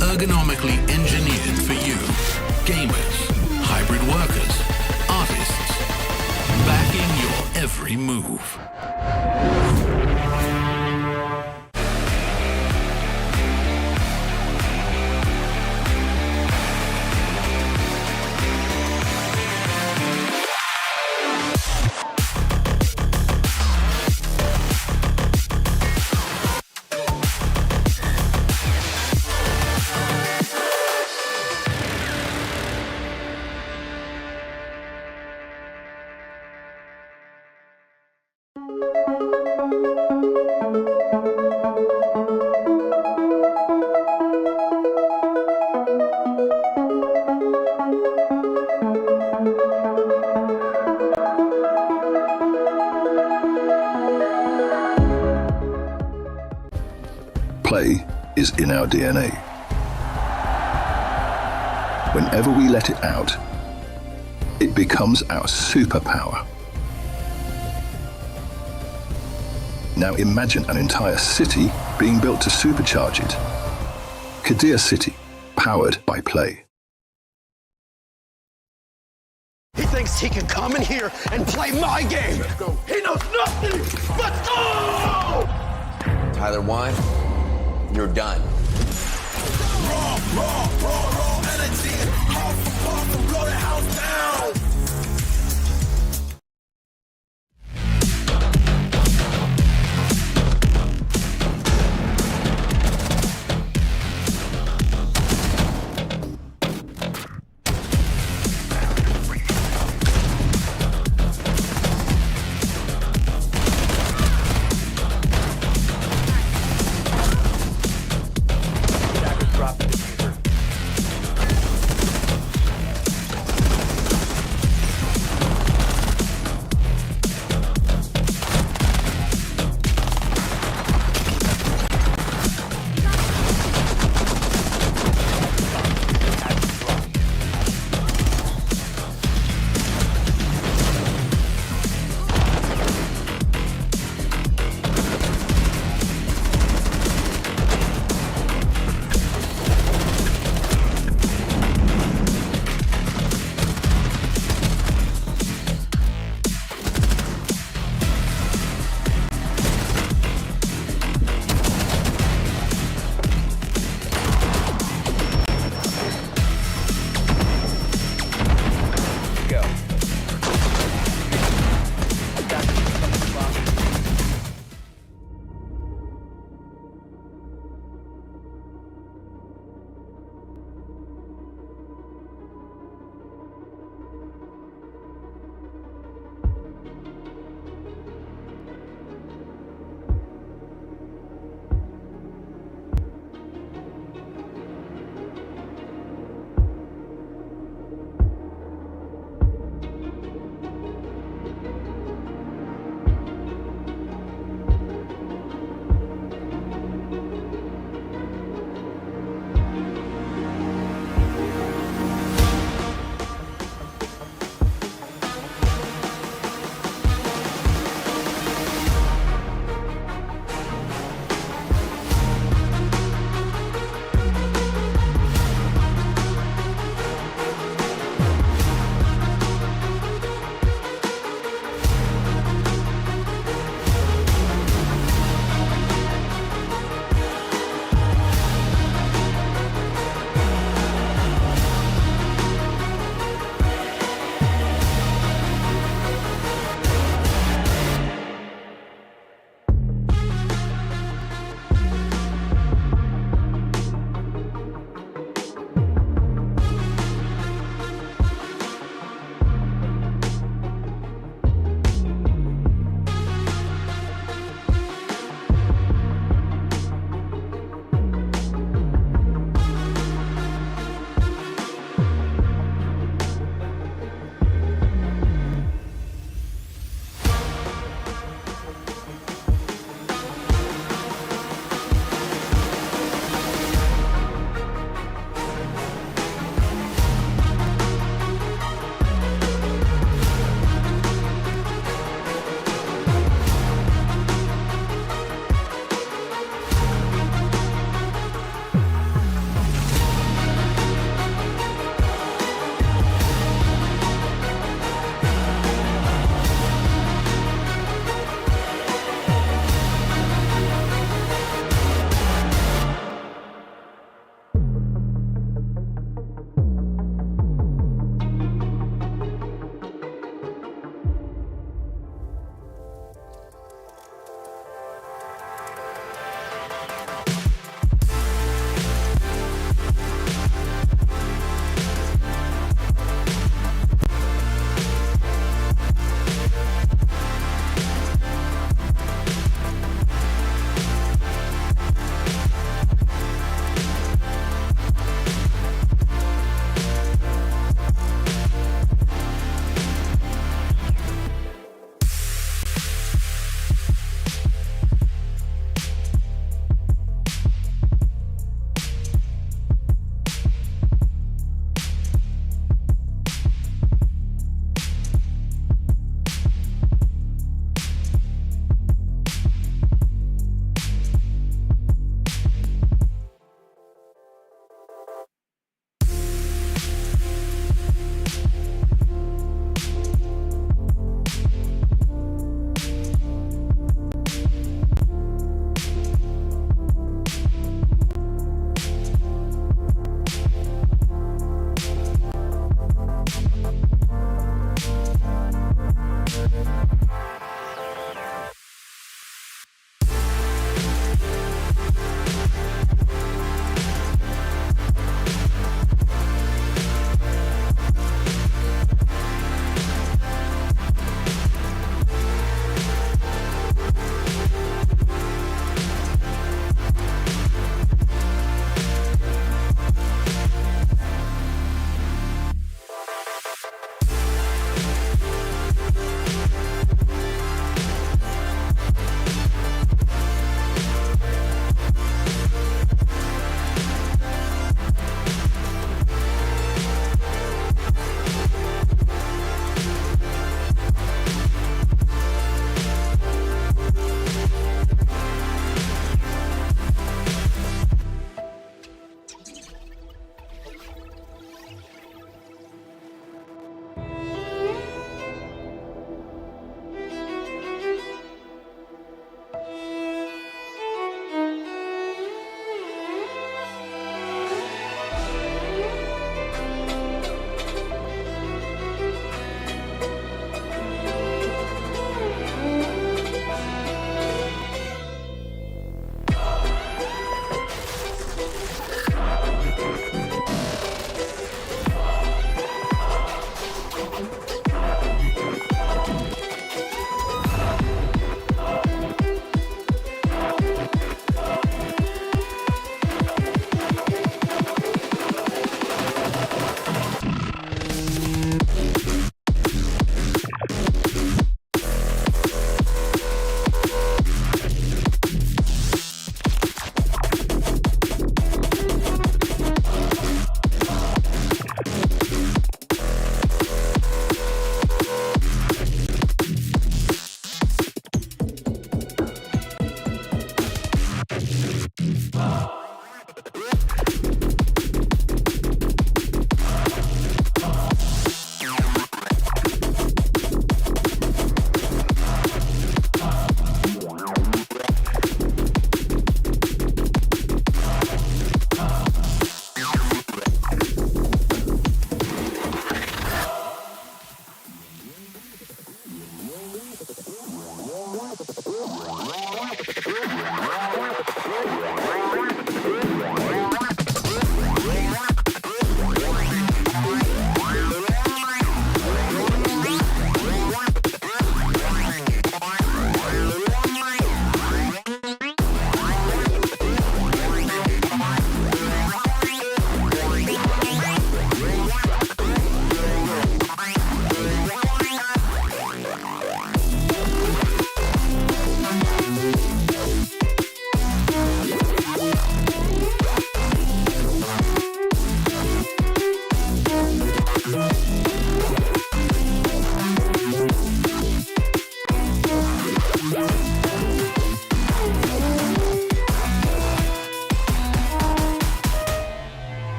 Ergonomically engineered for you, gamers, hybrid workers, artists, backing your every move. Play is in our DNA. Whenever we let it out, it becomes our superpower. Now imagine an entire city being built to supercharge it. Kadir City, powered by Play. He thinks he can come in here and play my game. He knows nothing. Let's go! Tyler Wine, you're done. Raw energy. Off, blow the house down.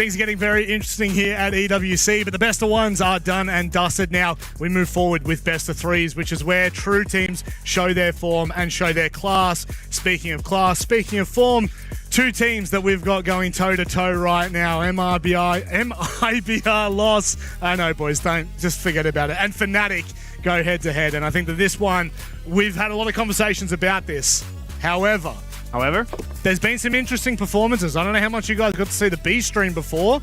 Things are getting very interesting here at EWC, but the best of ones are done and dusted. Now we move forward with best of threes, which is where true teams show their form and show their class. Speaking of class, speaking of form, two teams that we've got going toe-to-toe right now, mibr.los. I know, boys, don't just forget about it. And Fnatic go head-to-head, and I think that this one, we've had a lot of conversations about this. However, there's been some interesting performances. I don't know how much you guys got to see the B stream before.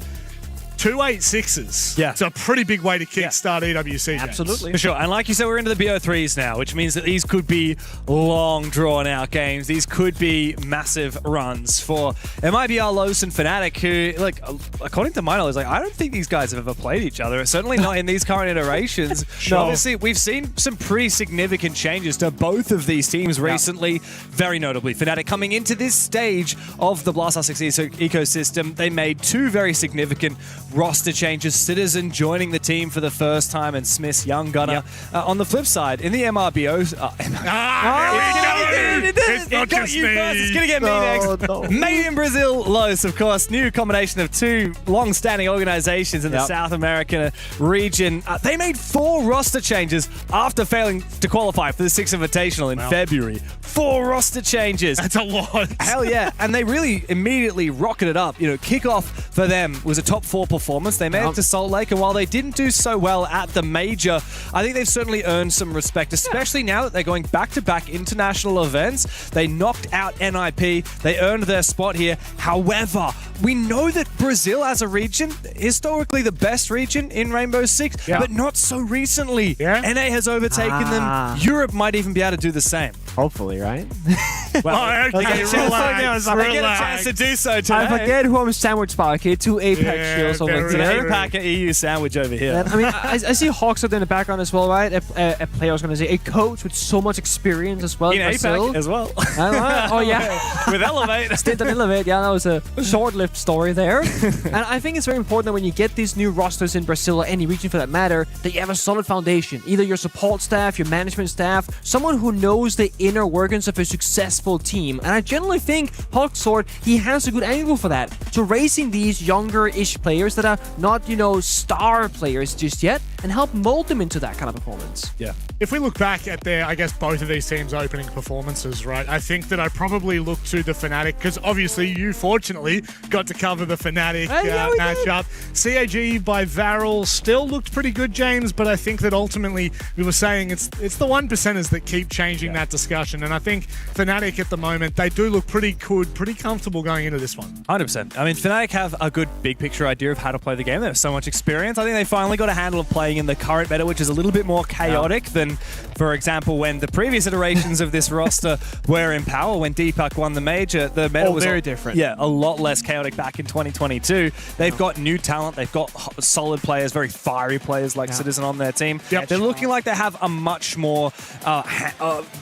286s. Yeah. It's a pretty big way to kickstart EWC. James. Absolutely. For sure. And like you said, we're into the BO3s now, which means that these could be long, drawn-out games. These could be massive runs for mibr.los and Fnatic, who, like, according to my knowledge, like, I don't think these guys have ever played each other. Certainly not in these current iterations. Sure. Obviously, we've seen some pretty significant changes to both of these teams recently. Very notably, Fnatic coming into this stage of the BLAST-R6 ecosystem, they made two very significant roster changes. Citizen joining the team for the first time, and Smith's young gunner. On the flip side, in the MRBO... It's not just me. It's going to get me next. Made in Brazil-los, of course. New combination of two long-standing organizations in the South American region. They made 4 roster changes after failing to qualify for the 6th Invitational in February. 4 roster changes. That's a lot. Hell yeah. And they really immediately rocketed up. You know, kickoff for them was a top 4 performance. They made it to Salt Lake, and while they didn't do so well at the major, I think they've certainly earned some respect, especially now that they're going back-to-back international events. They knocked out NIP. They earned their spot here. However, we know that Brazil as a region, historically the best region in Rainbow Six, but not so recently. NA has overtaken them. Europe might even be able to do the same. Hopefully, right? Well, they get a chance to do so today. I forget who I'm sandwiched by. Okay, 2 Apex shields over here. APAC and EU sandwich over here. And, I mean, I see Hawksworth in the background as well, right? A player, I was going to say, a coach with so much experience as well. In APAC as well. Oh, yeah. With Elevate. Stint on Elevate. Yeah, that was a short-lived story there. And I think it's very important that when you get these new rosters in Brazil or any region for that matter, that you have a solid foundation. Either your support staff, your management staff, someone who knows the inner workings of a successful team. And I generally think Hawksword, he has a good angle for that. So raising these younger-ish players that are not, you know, star players just yet, and help mold them into that kind of performance. Yeah. If we look back at their, I guess, both of these teams' opening performances, right, I think that I probably look to the Fnatic, because obviously you fortunately got to cover the Fnatic matchup. CAG by Varel still looked pretty good, James, but I think that ultimately we were saying it's the 1%ers that keep changing that discussion, and I think Fnatic at the moment, they do look pretty good, pretty comfortable going into this one. 100%. I mean, Fnatic have a good big picture idea of how to play the game. They have so much experience. I think they finally got a handle of playing in the current meta, which is a little bit more chaotic than, for example, when the previous iterations of this roster were in power. When Deepak won the major, the meta was very different. Yeah, a lot less chaotic back in 2022. They've got new talent. They've got solid players, very fiery players like Citizen on their team. They're looking like they have a much more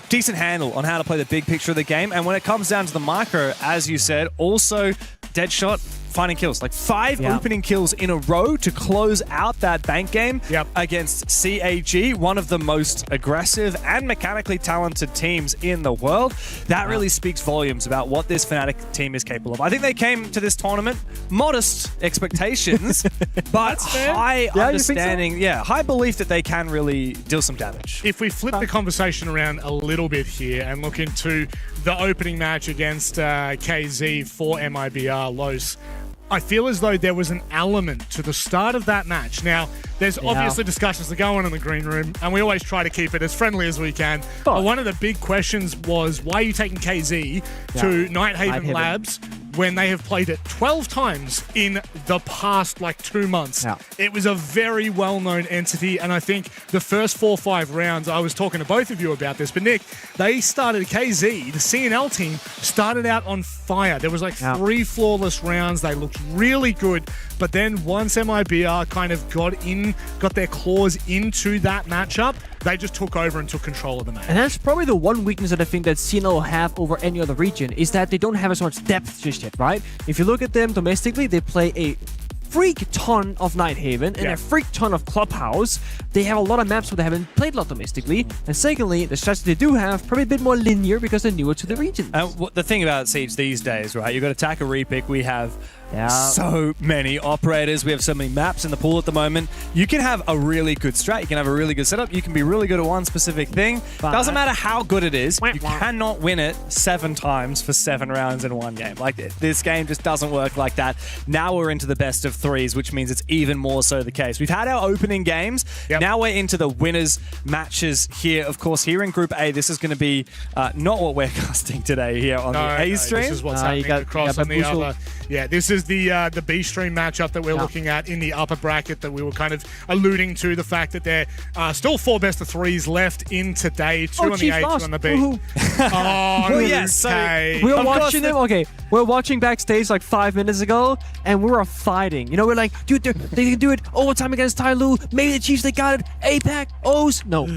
decent handle on how to play the big picture of the game. And when it comes down to the micro, as you said, also Deadshot finding kills, like 5 opening kills in a row to close out that bank game against CAG, one of the most aggressive and mechanically talented teams in the world. That really speaks volumes about what this Fnatic team is capable of. I think they came to this tournament modest expectations, but high understanding, high belief that they can really deal some damage. If we flip the conversation around a little bit here and look into the opening match against KZ for mibr.los, I feel as though there was an element to the start of that match. Now, there's obviously discussions that go on in the green room, and we always try to keep it as friendly as we can. But one of the big questions was, why are you taking KZ to Nighthaven Labs when they have played it 12 times in the past, 2 months? It was a very well-known entity, and I think the first 4 or 5 rounds, I was talking to both of you about this, but Nick, they started KZ, the CNL team, started out on fire. There was 3 flawless rounds. They looked really good, but then once mibr kind of got their claws into that matchup, they just took over and took control of the match. And that's probably the one weakness that I think that CNL have over any other region, is that they don't have as much depth just yet, right? If you look at them domestically, they play a freak ton of Nighthaven and a freak ton of Clubhouse. They have a lot of maps where they haven't played a lot domestically. And secondly, the strategy they do have probably a bit more linear because they're newer to the region. The thing about Siege these days, right? You've got Attacker Repick. We have Yeah. So many operators. We have so many maps in the pool at the moment. You can have a really good strat. You can have a really good setup. You can be really good at one specific thing. Doesn't matter how good it is. You cannot win it 7 times for 7 rounds in one game. Like, this game just doesn't work like that. Now we're into the best of 3s, which means it's even more so the case. We've had our opening games. Now we're into the winners matches here. Of course, here in Group A, this is going to be not what we're casting today here on the A stream. This is what's happening across on the other. Yeah, this is the B stream matchup that we're looking at in the upper bracket that we were kind of alluding to, the fact that there are still 4 best of 3s left in today, 2 on the A, 2 on the B. Well, yes. So we're watching them. Okay, we're watching backstage like 5 minutes ago, and we were fighting. You know, we're like, dude, they can do it overtime against Tyloo. Maybe the Chiefs, they got it. APAC, O's, no.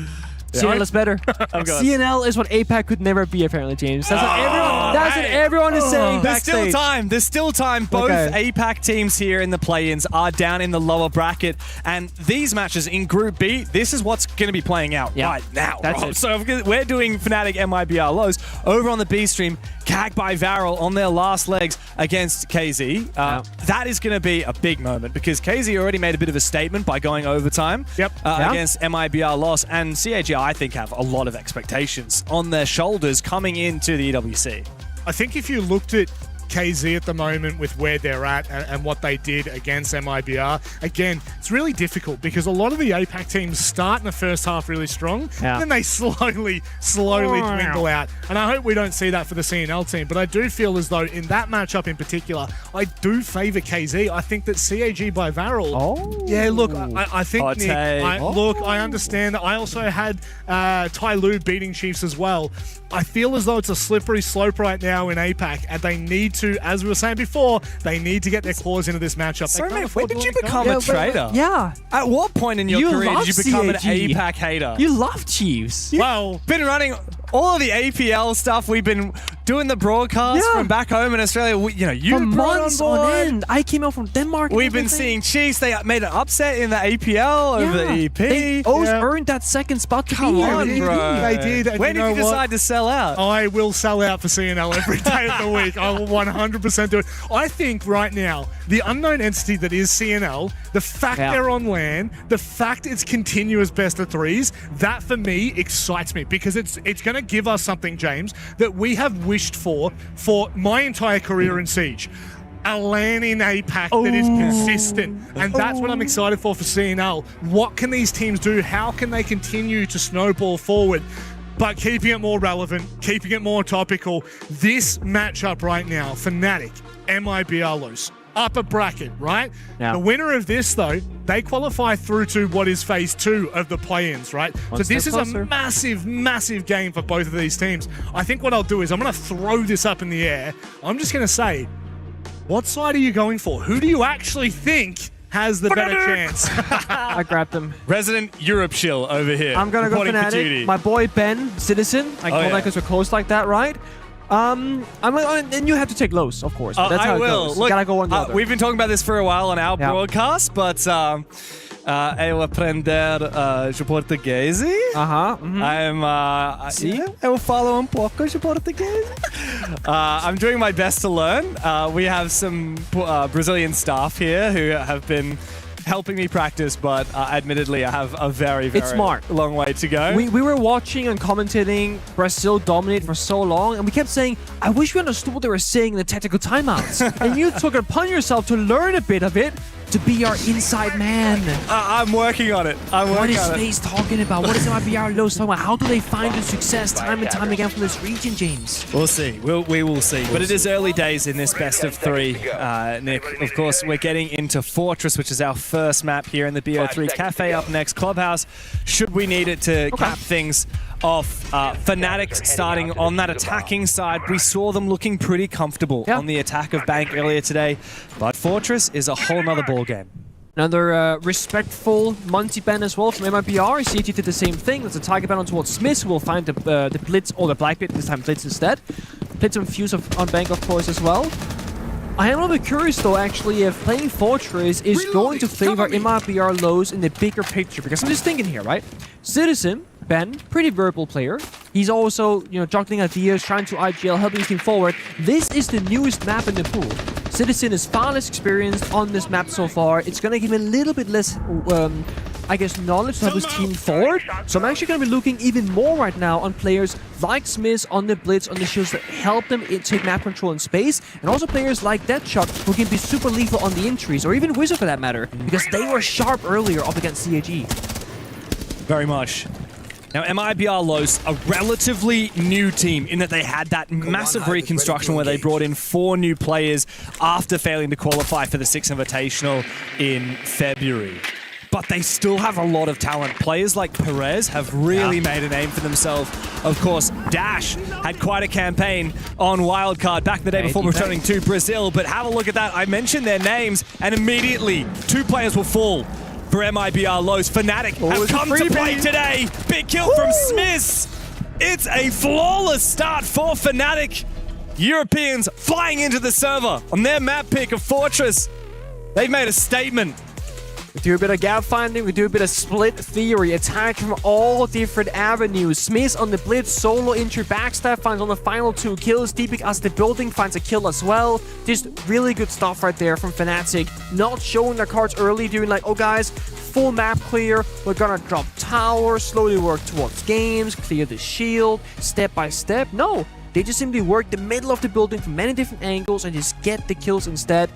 CNL is better. CNL is what APAC could never be, apparently, James. That's what everyone is saying backstage. There's still time. Both APAC teams here in the play-ins are down in the lower bracket. And these matches in Group B, this is what's going to be playing out right now. That's it. So we're doing Fnatic mibr.los over on the B stream. CAG by Varel on their last legs against KZ. That is going to be a big moment because KZ already made a bit of a statement by going overtime against mibr.los, and CAG, I think, have a lot of expectations on their shoulders coming into the EWC. I think if you looked at KZ at the moment with where they're at and what they did against mibr, again, it's really difficult because a lot of the APAC teams start in the first half really strong, and then they slowly dwindle out. And I hope we don't see that for the CNL team, but I do feel as though in that matchup in particular, I do favor KZ. I think that CAG by Varel. Yeah, look, I think, Nick, I understand that. I also had Tyloo beating Chiefs as well. I feel as though it's a slippery slope right now in APAC, and they need to, as we were saying before, they need to get their claws into this matchup. So, when did you become a trader? Yeah. At what point in your career did you become an APAC hater? You love Chiefs. Well, been running all of the APL stuff. We've been doing the broadcast from back home in Australia. You for months on end. I came out from Denmark. We've been seeing Chiefs. They made an upset in the APL over the EP. They earned that second spot to Come be on, here. bro. They did. And When did you decide to sell out? I will sell out for CNL every day of the week. I will 100% do it. I think right now, the unknown entity that is CNL, the fact they're on LAN, the fact it's continuous best of 3s, that for me excites me because it's going to give us something, James, that we have wished for my entire career in Siege. A LAN in APAC that is consistent. And that's what I'm excited for CNL. What can these teams do? How can they continue to snowball forward? But keeping it more relevant, keeping it more topical, this matchup right now, Fnatic, mibr.los, upper bracket, right? The winner of this, though, they qualify through to what is phase 2 of the play-ins, right? So this is a massive, massive game for both of these teams. I think what I'll do is I'm going to throw this up in the air. I'm just going to say, what side are you going for? Who do you actually think has the better chance? I grabbed him. Resident Europe shill over here. I'm going to go Fnatic. My boy Ben, Citizen. I call that because we're close like that, right? And you have to take Los, of course. That's how it goes. Look, you gotta go one the other. We've been talking about this for a while on our broadcast, but eu aprender de português. Eu falo pouco de português. I'm doing my best to learn. We have some Brazilian staff here who have been helping me practice, but admittedly, I have a very, very long way to go. We were watching and commentating Brazil dominate for so long, and we kept saying, I wish we understood what they were saying in the tactical timeouts. And you took it upon yourself to learn a bit of it, to be our inside man. I'm working on it. What is FaZe talking about? What is mibr.los talking about? How do they find the success time and time again from this region, James? We'll see. We will see. But it is early days in this best of 3, Nick. Of course, we're getting into Fortress, which is our first map here in the BO3 Cafe up next. Clubhouse, should we need it to cap things off. Fnatic starting on that attacking side. We saw them looking pretty comfortable on the attack of Bank earlier today, but Fortress is a whole nother ball game. Another respectful multi-ban as well from mibr. CG did the same thing. There's a target ban on towards Smith, who will find the Blitz, or the Black Pit, this time Blitz instead. Blitz and Fuse on Bank, of course, as well. I am a little bit curious, though, actually, if playing Fortress is going to favor mibr.los in the bigger picture, because I'm just thinking here, right? Citizen, Ben, pretty verbal player. He's also, juggling ideas, trying to ag.al, helping his team forward. This is the newest map in the pool. Citizen is far less experienced on this map so far. It's going to give him a little bit less, I guess, knowledge to help his team forward. So I'm actually going to be looking even more right now on players like Smith on the Blitz, on the shields that help them take map control in space, and also players like Deadshot who can be super lethal on the entries, or even Wizard for that matter, because they were sharp earlier up against CAG. Very much. Now, mibr.los, a relatively new team in that they had that massive reconstruction where they brought in 4 new players after failing to qualify for the 6th Invitational in February. But they still have a lot of talent. Players like Perez have really made a name for themselves. Of course, Dash had quite a campaign on Wildcard back the day before returning to Brazil. But have a look at that. I mentioned their names, and immediately 2 players will fall for mibr.los. Fnatic have come to play today. Big kill from Smiths. It's a flawless start for Fnatic. Europeans flying into the server on their map pick of Fortress. They've made a statement. We do a bit of gap finding, we do a bit of split theory, attack from all different avenues. Smith on the Blitz, solo injured backstab, finds on the final 2 kills. Deepik as the building finds a kill as well. Just really good stuff right there from Fnatic. Not showing their cards early, doing like, oh guys, full map clear, we're gonna drop tower, slowly work towards games, clear the shield, step by step. No, they just simply work the middle of the building from many different angles and just get the kills instead.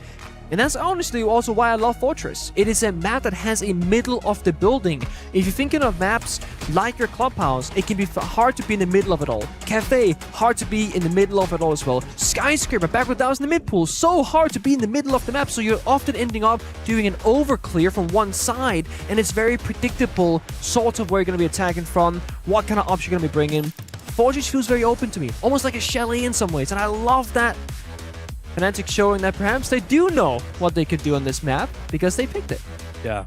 And that's honestly also why I love Fortress. It is a map that has a middle of the building. If you're thinking of maps like your clubhouse, it can be hard to be in the middle of it all. Cafe, hard to be in the middle of it all as well. Skyscraper, back with Dows in the mid pool, so hard to be in the middle of the map, so you're often ending up doing an overclear from one side, and it's very predictable sort of where you're going to be attacking from, what kind of ops you're going to be bringing. Fortress feels very open to me, almost like a chalet in some ways, and I love that. Fnatic showing that perhaps they do know what they could do on this map because they picked it. Yeah.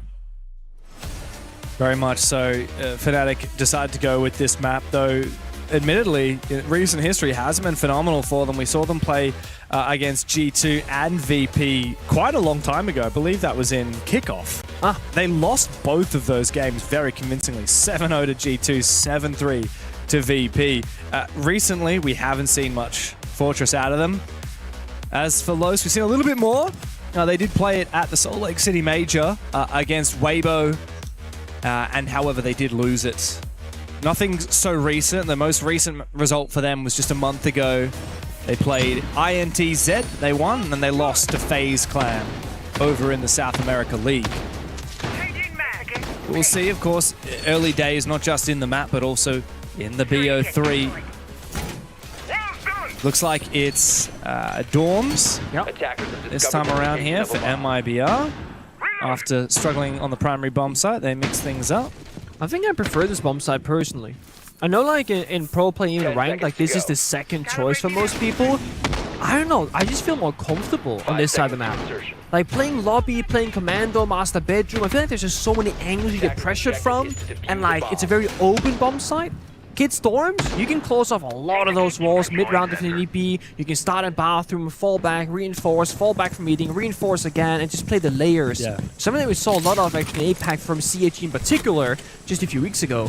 Very much so. Fnatic decided to go with this map, though admittedly, recent history hasn't been phenomenal for them. We saw them play against G2 and VP quite a long time ago. I believe that was in kickoff. They lost both of those games very convincingly. 7-0 to G2, 7-3 to VP. Recently, we haven't seen much Fortress out of them. As for Los, we've seen a little bit more. They did play it at the Salt Lake City Major against Weibo, and however, they did lose it. Nothing so recent. The most recent result for them was just a month ago. They played INTZ, they won, and then they lost to FaZe Clan over in the South America League. We'll see, of course, early days, not just in the map, but also in the BO3. Looks like it's dorms this time around here for mibr. After struggling on the primary bomb site, they mix things up. I think I prefer this bomb site personally. I know like in pro play, even ranked, like this is the second choice for most people. I don't know, I just feel more comfortable on this side of the map. Like playing lobby, playing commando, master bedroom, I feel like there's just so many angles you get pressured from, and like it's a very open bomb site. Kid Storms, you can close off a lot of those walls mid-round if you need be. You can start in bathroom, fall back, reinforce, fall back from meeting, reinforce again, and just play the layers. Yeah. Something that we saw a lot of actually in APAC from CHG in particular just a few weeks ago.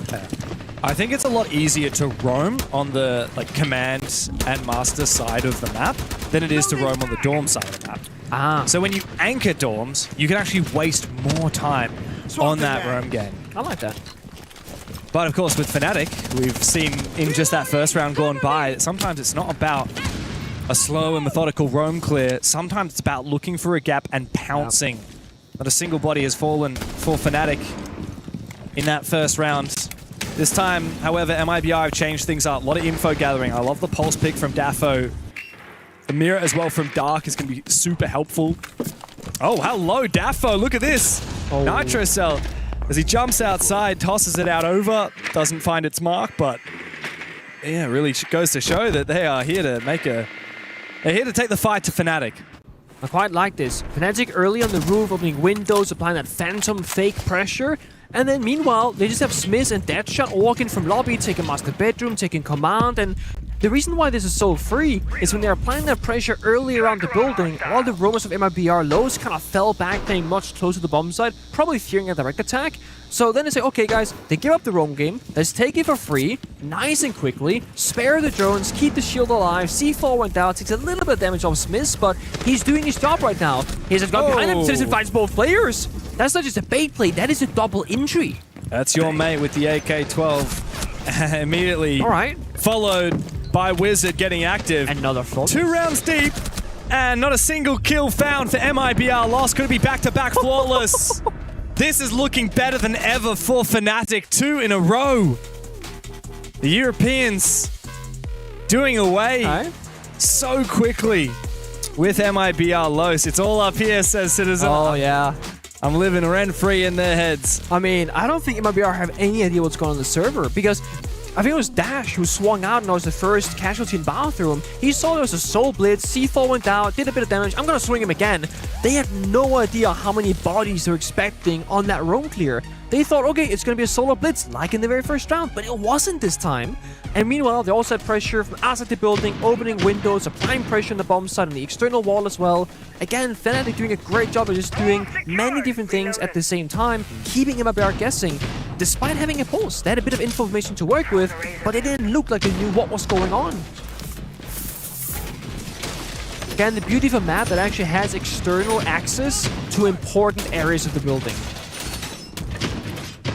I think it's a lot easier to roam on the command and master side of the map than it is to roam on the dorm side of the map. So when you anchor dorms, you can actually waste more time on that roam game. I like that. But of course, with Fnatic, we've seen in just that first round gone by that sometimes it's not about a slow and methodical roam clear. Sometimes it's about looking for a gap and pouncing. Not a single body has fallen for Fnatic in that first round. This time, however, mibr have changed things up. A lot of info gathering. I love the pulse pick from Daffo. The mirror as well from Dark is going to be super helpful. Oh, hello, Daffo. Look at this. Nitro Cell. As he jumps outside, tosses it out over, doesn't find its mark, but yeah, really goes to show that they are here to they're here to take the fight to Fnatic. I quite like this. Fnatic early on the roof, opening windows, applying that phantom fake pressure, and then meanwhile, they just have Smith and Deadshot walking from lobby, taking master bedroom, taking command, and The reason why this is so free is when they're applying that pressure early around the building, all the roamers of mibr.los kind of fell back, playing much closer to the bomb site, probably fearing a direct attack. So then they say, okay guys, they give up the roam game, let's take it for free, nice and quickly, spare the drones, keep the shield alive, C4 went out, takes a little bit of damage off Smith, but he's doing his job right now. He's got behind him, Citizen finds both players. That's not just a bait play, that is a double injury. That's your mate with the AK-12. Immediately followed by Wizard getting active. Another full. 2 rounds deep, and not a single kill found for mibr.los. Could it be back-to-back flawless? This is looking better than ever for Fnatic. 2 in a row. The Europeans doing away so quickly with mibr.los. It's all up here, says Citizen. Oh, yeah. I'm living rent-free in their heads. I mean, I don't think mibr have any idea what's going on in the server, because I think it was Dash who swung out and was the first casualty in bathroom. He saw there was a soul blitz, C4 went out, did a bit of damage, I'm gonna swing him again. They had no idea how many bodies they're expecting on that roam clear. They thought, okay, it's gonna be a solo blitz like in the very first round, but it wasn't this time. And meanwhile, they also had pressure from outside the building, opening windows, applying pressure on the bomb side and the external wall as well. Again, Fnatic doing a great job of just doing many different things at the same time, keeping mibr guessing. Despite having a pulse, they had a bit of information to work with, but it didn't look like they knew what was going on. Again, the beauty of a map that actually has external access to important areas of the building.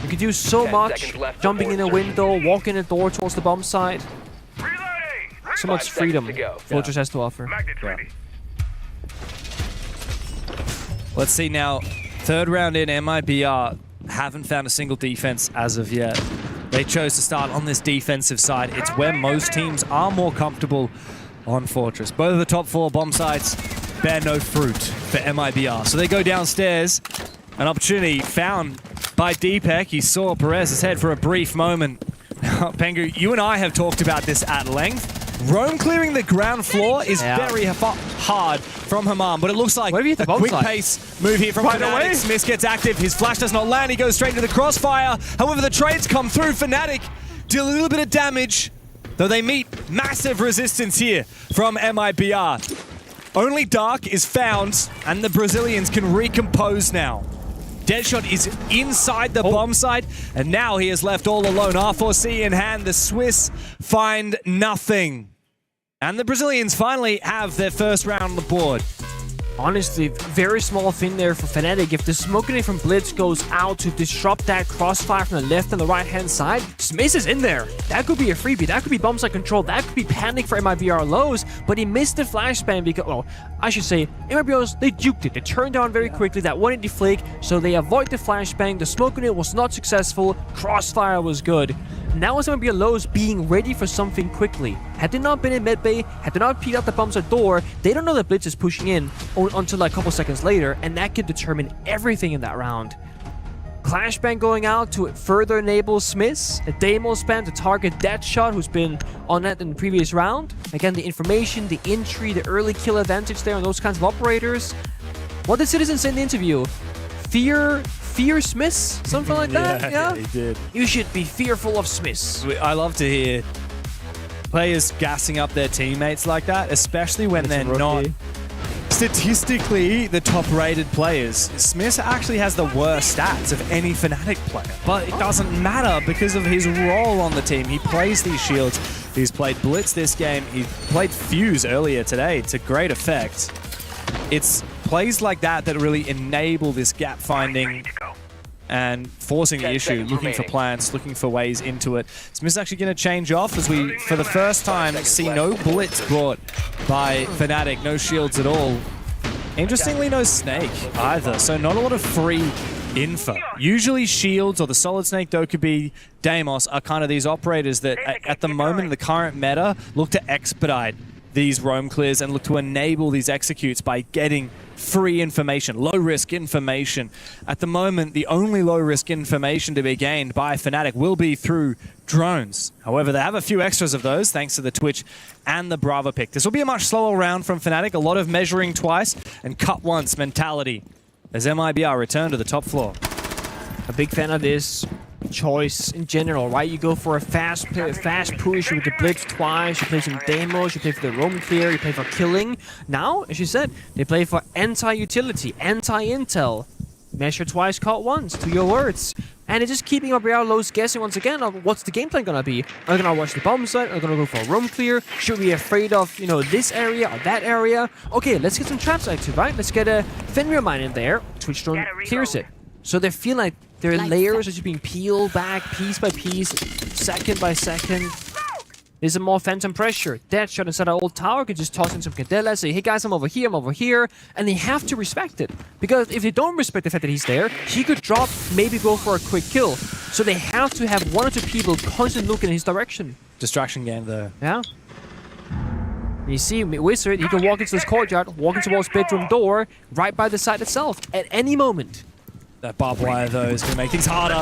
You can do so much, jumping in a window, walking a door towards the bomb site. So much freedom Fortress has to offer. Let's see now. 3rd round in, mibr haven't found a single defense as of yet. They chose to start on this defensive side. It's where most teams are more comfortable on Fortress. Both of the top 4 bomb sites bear no fruit for mibr. So they go downstairs. An opportunity found by Deepak. He saw Perez's head for a brief moment. Pengu, you and I have talked about this at length. Roam clearing the ground floor is very hard from Hamam, but it looks like a quick pace move here from Fnatic. Smith gets active. His flash does not land. He goes straight into the crossfire. However, the trades come through. Fnatic deal a little bit of damage, though they meet massive resistance here from mibr. Only Dark is found, and the Brazilians can recompose now. Deadshot is inside the bomb site, and now he is left all alone. R4C in hand, the Swiss find nothing. And the Brazilians finally have their first round on the board. Honestly, very small thing there for Fnatic. If the smoke grenade from Blitz goes out to disrupt that crossfire from the left and the right-hand side, Smith is in there. That could be a freebie. That could be bomb site control. That could be panic for mibr.los, but he missed the flashbang because, well, I should say, mibr.los, they juked it. They turned down very quickly that 180 flake, so they avoid the flashbang. The smoke grenade was not successful. Crossfire was good. Now it's mibr.los being ready for something quickly. Had they not been in medbay, had they not peeked out the bomb site door, they don't know that Blitz is pushing in until like a couple seconds later, and that could determine everything in that round. Clashbang going out to further enable Smiths. A Demo spam to target Deadshot, who's been on that in the previous round. Again, the information, the entry, the early kill advantage there on those kinds of operators. What did Citizen say in the interview? Fear Smiths? Something like that? Yeah, he did. You should be fearful of Smiths. I love to hear players gassing up their teammates like that, especially when they're not statistically the top-rated players. Smith actually has the worst stats of any Fnatic player, but it doesn't matter because of his role on the team. He plays these shields. He's played Blitz this game. He played Fuse earlier today to great effect. It's plays like that that really enable this gap finding and forcing the issue, looking for plants, looking for ways into it. Smith's actually going to change off as we, for the first time, see no Blitz brought by Fnatic, no shields at all. Interestingly, no Snake either, so not a lot of free info. Usually shields or the Solid Snake, Dokkaebi, Deimos are kind of these operators that at the moment in the current meta look to expedite these roam clears and look to enable these executes by getting free information, low-risk information. At the moment, the only low-risk information to be gained by Fnatic will be through drones. However, they have a few extras of those thanks to the Twitch and the Bravo pick. This will be a much slower round from Fnatic, a lot of measuring twice and cut once mentality as mibr return to the top floor. A big fan of this. choice in general, right? You go for a fast push with the blitz twice, you play some demos, you play for the roam clear, you play for killing. Now, as you said, they play for anti-utility, anti-intel. Measure twice, caught once, to your words. And it's just keeping mibr.los guessing once again of what's the game plan gonna be. Are they gonna watch the bomb site? Are they gonna go for a roam clear? Should we be afraid of, you know, this area or that area? Okay, let's get some traps active, right? Let's get a Fenrir mine in there. Twitch drone clears it. So they feel like their layers are just being peeled back piece by piece, second by second. There's a more phantom pressure. Deadshot inside our old tower can just toss in some Cadella, say, hey guys, I'm over here, and they have to respect it. Because if they don't respect the fact that he's there, he could drop, maybe go for a quick kill. So they have to have one or two people constantly looking in his direction. Distraction game there. Yeah. You see, Wizard, he can walk into this courtyard, walk into Walt's bedroom door, right by the site itself, at any moment. That barbed wire, though, is going to make things harder.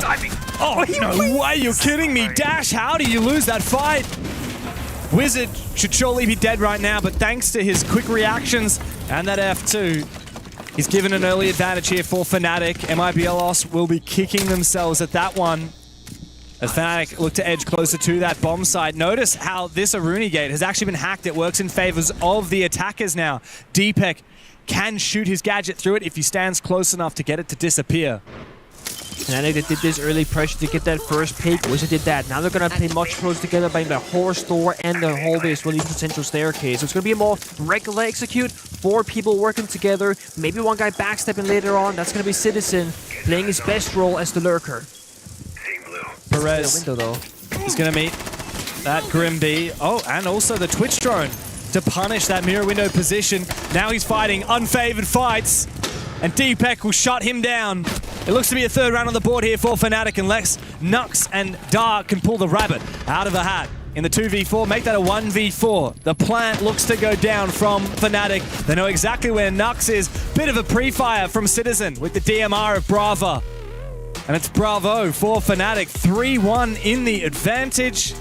Oh, no way, you're kidding me. Dash, how do you lose that fight? Wizard should surely be dead right now, but thanks to his quick reactions and that F2, he's given an early advantage here for Fnatic. mibr.los will be kicking themselves at that one. As Fnatic look to edge closer to that bomb site. Notice how this Aruni gate has actually been hacked. It works in favors of the attackers now. Deepek can shoot his gadget through it if he stands close enough to get it to disappear. And I think they did this early pressure to get that first pick. Wizard did that. Now they're going to play much closer together by the horse door and the hallway as well, even the central staircase. So it's going to be a more regular execute. 4 people working together. Maybe one guy backstepping later on. That's going to be Citizen playing his best role as the lurker. Perez is going to meet that Grimby. Oh, and also the Twitch drone to punish that mirror window position. Now he's fighting unfavored fights. And Deepek will shut him down. It looks to be a third round on the board here for Fnatic, unless Nux and Dark can pull the rabbit out of the hat. In the 2v4, make that a 1v4. The plant looks to go down from Fnatic. They know exactly where Nux is. Bit of a pre-fire from Citizen with the DMR of Brava. And it's Bravo for Fnatic. 3-1 in the advantage.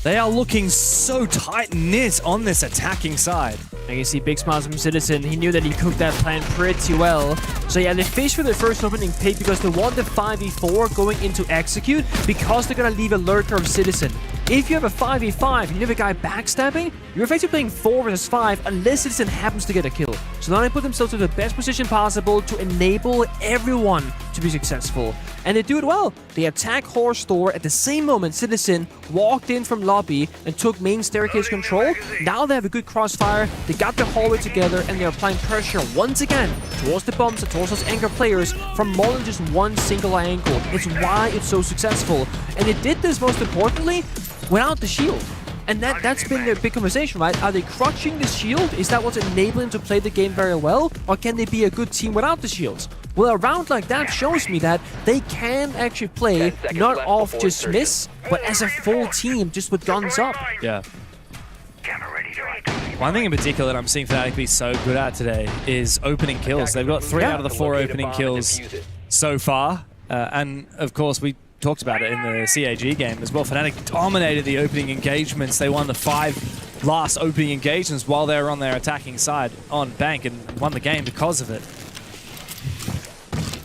They are looking so tight-knit on this attacking side. And you see big smiles from Citizen. He knew that he cooked that plan pretty well. So yeah, they fished for their first opening pick because they want the 5v4 going into execute because they're going to leave a lurker of Citizen. If you have a 5v5 and you have a guy backstabbing, you're effectively playing 4 versus 5 unless Citizen happens to get a kill. So now they put themselves in the best position possible to enable everyone to be successful. And they do it well. They attack Horse Door at the same moment Citizen walked in from lobby and took main staircase control. Now they have a good crossfire. They got the hallway together and they're applying pressure once again towards the bombs and towards those anchor players from more than just one single angle. It's why it's so successful. And they did this most importantly without the shield. And that's been their big conversation, right? Are they crushing the shield? Is that what's enabling them to play the game very well? Or can they be a good team without the shields? Well, a round like that shows me that they can actually play not off just miss, but as a full team, just with guns up. Yeah. One thing in particular that I'm seeing Fnatic be so good at today is opening kills. They've got 3 out of the 4 opening kills so far. And, of course, we talked about it in the CAG game as well. Fnatic dominated the opening engagements. They won the 5 last opening engagements while they were on their attacking side on Bank and won the game because of it.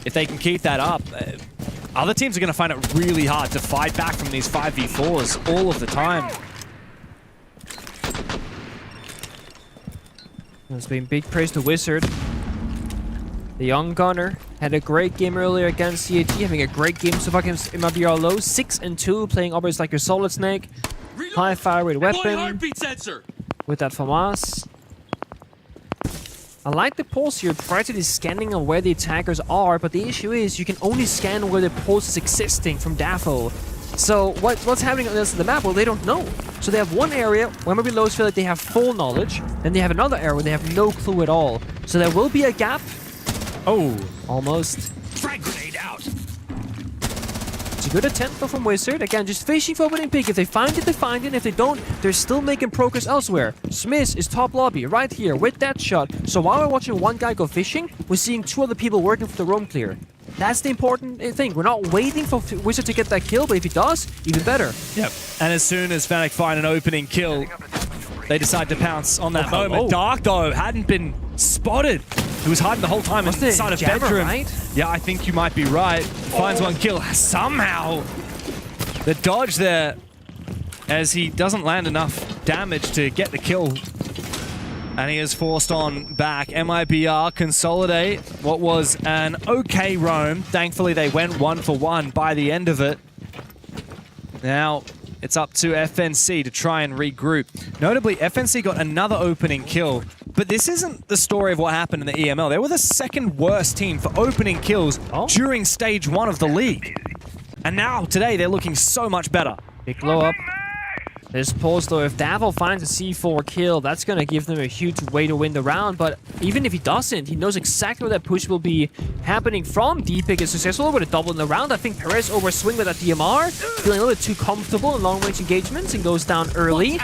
If they can keep that up, other teams are going to find it really hard to fight back from these 5v4s all of the time. There's been big praise to Wizard. The young gunner had a great game earlier against CAG, having a great game so far against mibr.los. 6-2, playing always like your Solid Snake. High fire rate weapon. With that FAMAS. I like the pulse here, practically scanning on where the attackers are, but the issue is you can only scan where the pulse is existing from Dafo. So what's happening on the rest of the map? Well, they don't know. So they have one area where mibr.los feel like they have full knowledge, then they have another area where they have no clue at all. So there will be a gap. Oh, almost. Frag grenade out. It's a good attempt though from Wizard. Again, just fishing for opening pick. If they find it, they find it. If they don't, they're still making progress elsewhere. Smith is top lobby right here with that shot. So while we're watching one guy go fishing, we're seeing 2 other people working for the roam clear. That's the important thing. We're not waiting for Wizard to get that kill, but if he does, even better. Yep. And as soon as Fnatic find an opening kill, they decide to pounce on that moment. Dark, though, hadn't been spotted He was hiding the whole time inside of Jammer, bedroom. right? Yeah, I think you might be right. Finds one kill. Somehow, the dodge there, as he doesn't land enough damage to get the kill. And he is forced on back. mibr consolidate what was an okay roam. Thankfully, they went 1 for 1 by the end of it. Now, it's up to FNC to try and regroup. Notably, FNC got another opening kill, but this isn't the story of what happened in the EML. They were the second worst team for opening kills during stage 1 of the league. And now, today, they're looking so much better. Big blow up. This pulse, though, if Davil finds a C4 kill, that's going to give them a huge way to win the round. But even if he doesn't, he knows exactly where that push will be happening from. D-Pick is successful with a double in the round. I think Perez overswing with that DMR, feeling a little bit too comfortable in long-range engagements and goes down early.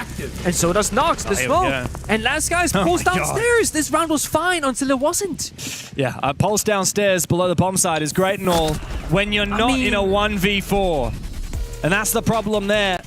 And so does Nox, the smoke. And last guy's pulls downstairs. This round was fine until it wasn't. Yeah, pulse downstairs below the bomb site is great and all when you're not in a 1v4. And that's the problem there.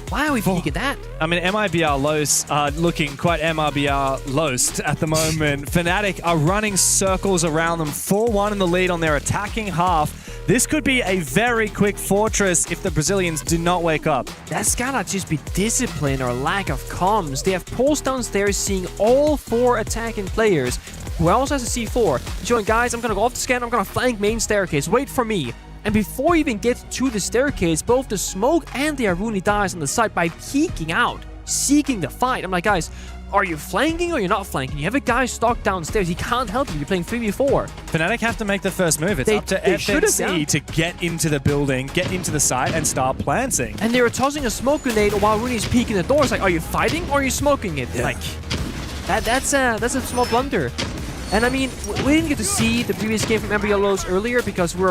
Why are we thinking that? I mean, mibr.los are looking quite mibr.los at the moment. Fnatic are running circles around them, 4-1 in the lead on their attacking half. This could be a very quick fortress if the Brazilians do not wake up. That's gotta just be discipline or lack of comms. They have Pulse downstairs seeing all 4 attacking players. Who else has a C4? Showing, guys, I'm gonna go off the scan, I'm gonna flank main staircase. Wait for me. And before you even get to the staircase, both the smoke and the Aruni dies on the side by peeking out, seeking the fight. I'm like, guys, are you flanking or you're not flanking? You have a guy stuck downstairs. He can't help you. You're playing 3v4. Fnatic have to make the first move. It's up to FNC to get into the building, get into the site, and start planting. And they were tossing a smoke grenade while Rooney's peeking the door. It's like, are you fighting or are you smoking it? Yeah. Like, that's a small blunder. And I mean, we didn't get to see the previous game from mibr.los earlier because we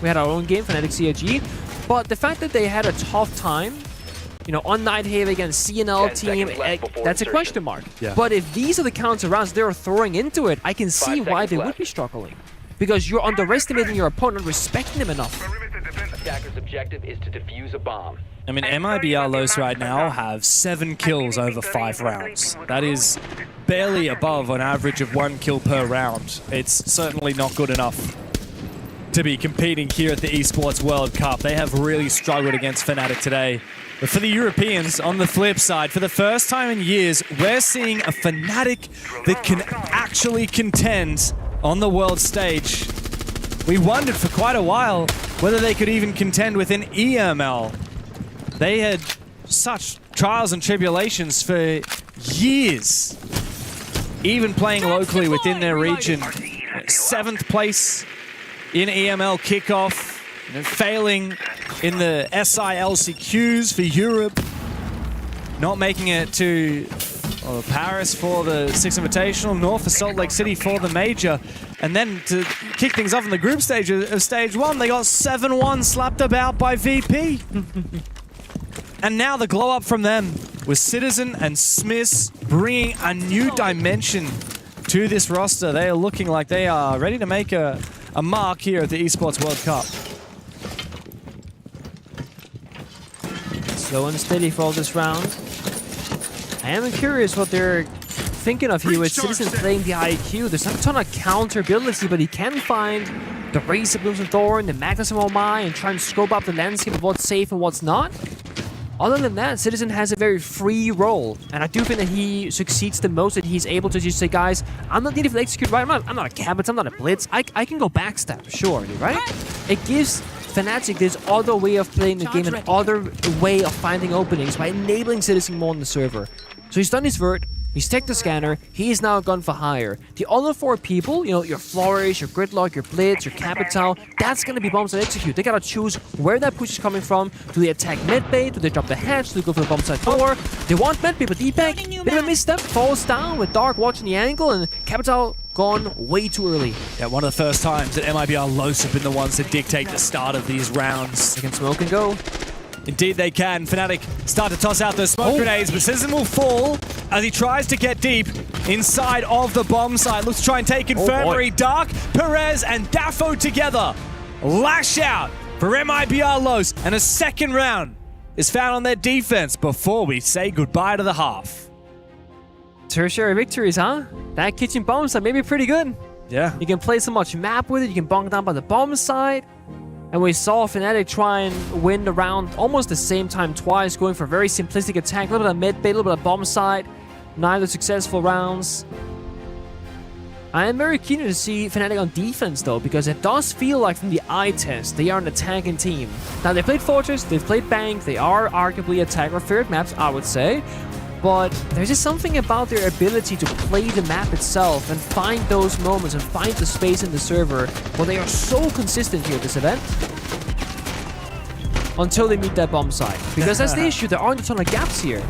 had our own game, Fnatic CAG. But the fact that they had a tough time, on Nighthaven against CNL team, that's a question mark. Yeah. But if these are the counter rounds they're throwing into it, I can see why they would be struggling. Because you're underestimating your opponent, respecting them enough. Attacker's objective is to defuse a bomb. I mean, mibr.los right now have 7 kills over 5 rounds. That is barely above an average of 1 kill per round. It's certainly not good enough to be competing here at the Esports World Cup. They have really struggled against Fnatic today. But for the Europeans, on the flip side, for the first time in years, we're seeing a Fnatic that can actually contend on the world stage. We wondered for quite a while whether they could even contend with an EML. They had such trials and tribulations for years, even playing locally within their region. 7th place in EML kickoff, failing in the SILCQs for Europe, not making it to Paris for the 6th Invitational, nor for Salt Lake City for the Major. And then to kick things off in the group stage of Stage 1, they got 7-1 slapped about by VP. And now the glow up from them with Citizen and Smiths bringing a new dimension to this roster. They are looking like they are ready to make a mark here at the Esports World Cup. Slow and steady for all this round. I am curious what they're thinking of here with Citizen playing the IQ. There's not a ton of counter ability, but he can find the Razor Blooms of Thorn, the Magnus of Omai, and try and scope up the landscape of what's safe and what's not. Other than that, Citizen has a very free role, and I do think that he succeeds the most, that he's able to just say, guys, I'm not needed to execute right. I'm not a Cabot, I'm not a Blitz. I can go backstab, sure, right? It gives Fnatic this other way of playing the game, an other way of finding openings by enabling Citizen more on the server. So he's done his vert, he's teched the scanner, he's now gone for hire. The other 4 people, your Flourish, your Gridlock, your Blitz, your Capital, that's gonna be bombs that execute. They gotta choose where that push is coming from. Do they attack medbay? Do they drop the hatch? Do they go for the bomb side 4? They want medbay, but Deepak, bit of a misstep, falls down with Dark watching the angle, and Capital gone way too early. Yeah, one of the first times that mibr.los have been the ones to dictate the start of these rounds. They can smoke and go. Indeed they can. Fnatic start to toss out those smoke grenades, but Citizen will fall as he tries to get deep inside of the bomb site. Looks to try and take Infirmary. Dark, Perez, and Daffo together. Lash out for mibr.los, and a second round is found on their defense before we say goodbye to the half. tertiary victories, huh? That kitchen bomb site may be pretty good. Yeah. You can play so much map with it. You can bonk down by the bomb site. And we saw Fnatic try and win the round almost the same time twice, going for a very simplistic attack. A little bit of mid bait, a little bit of bomb site. Neither successful rounds. I am very keen to see Fnatic on defense, though, because it does feel like from the eye test, they are an attacking team. Now, they played Fortress, they've played Bank, they are arguably attack-preferred maps, I would say. But there's just something about their ability to play the map itself and find those moments and find the space in the server where they are so consistent here at this event. Until they meet that bomb site. Because that's the issue, there aren't a ton of gaps here.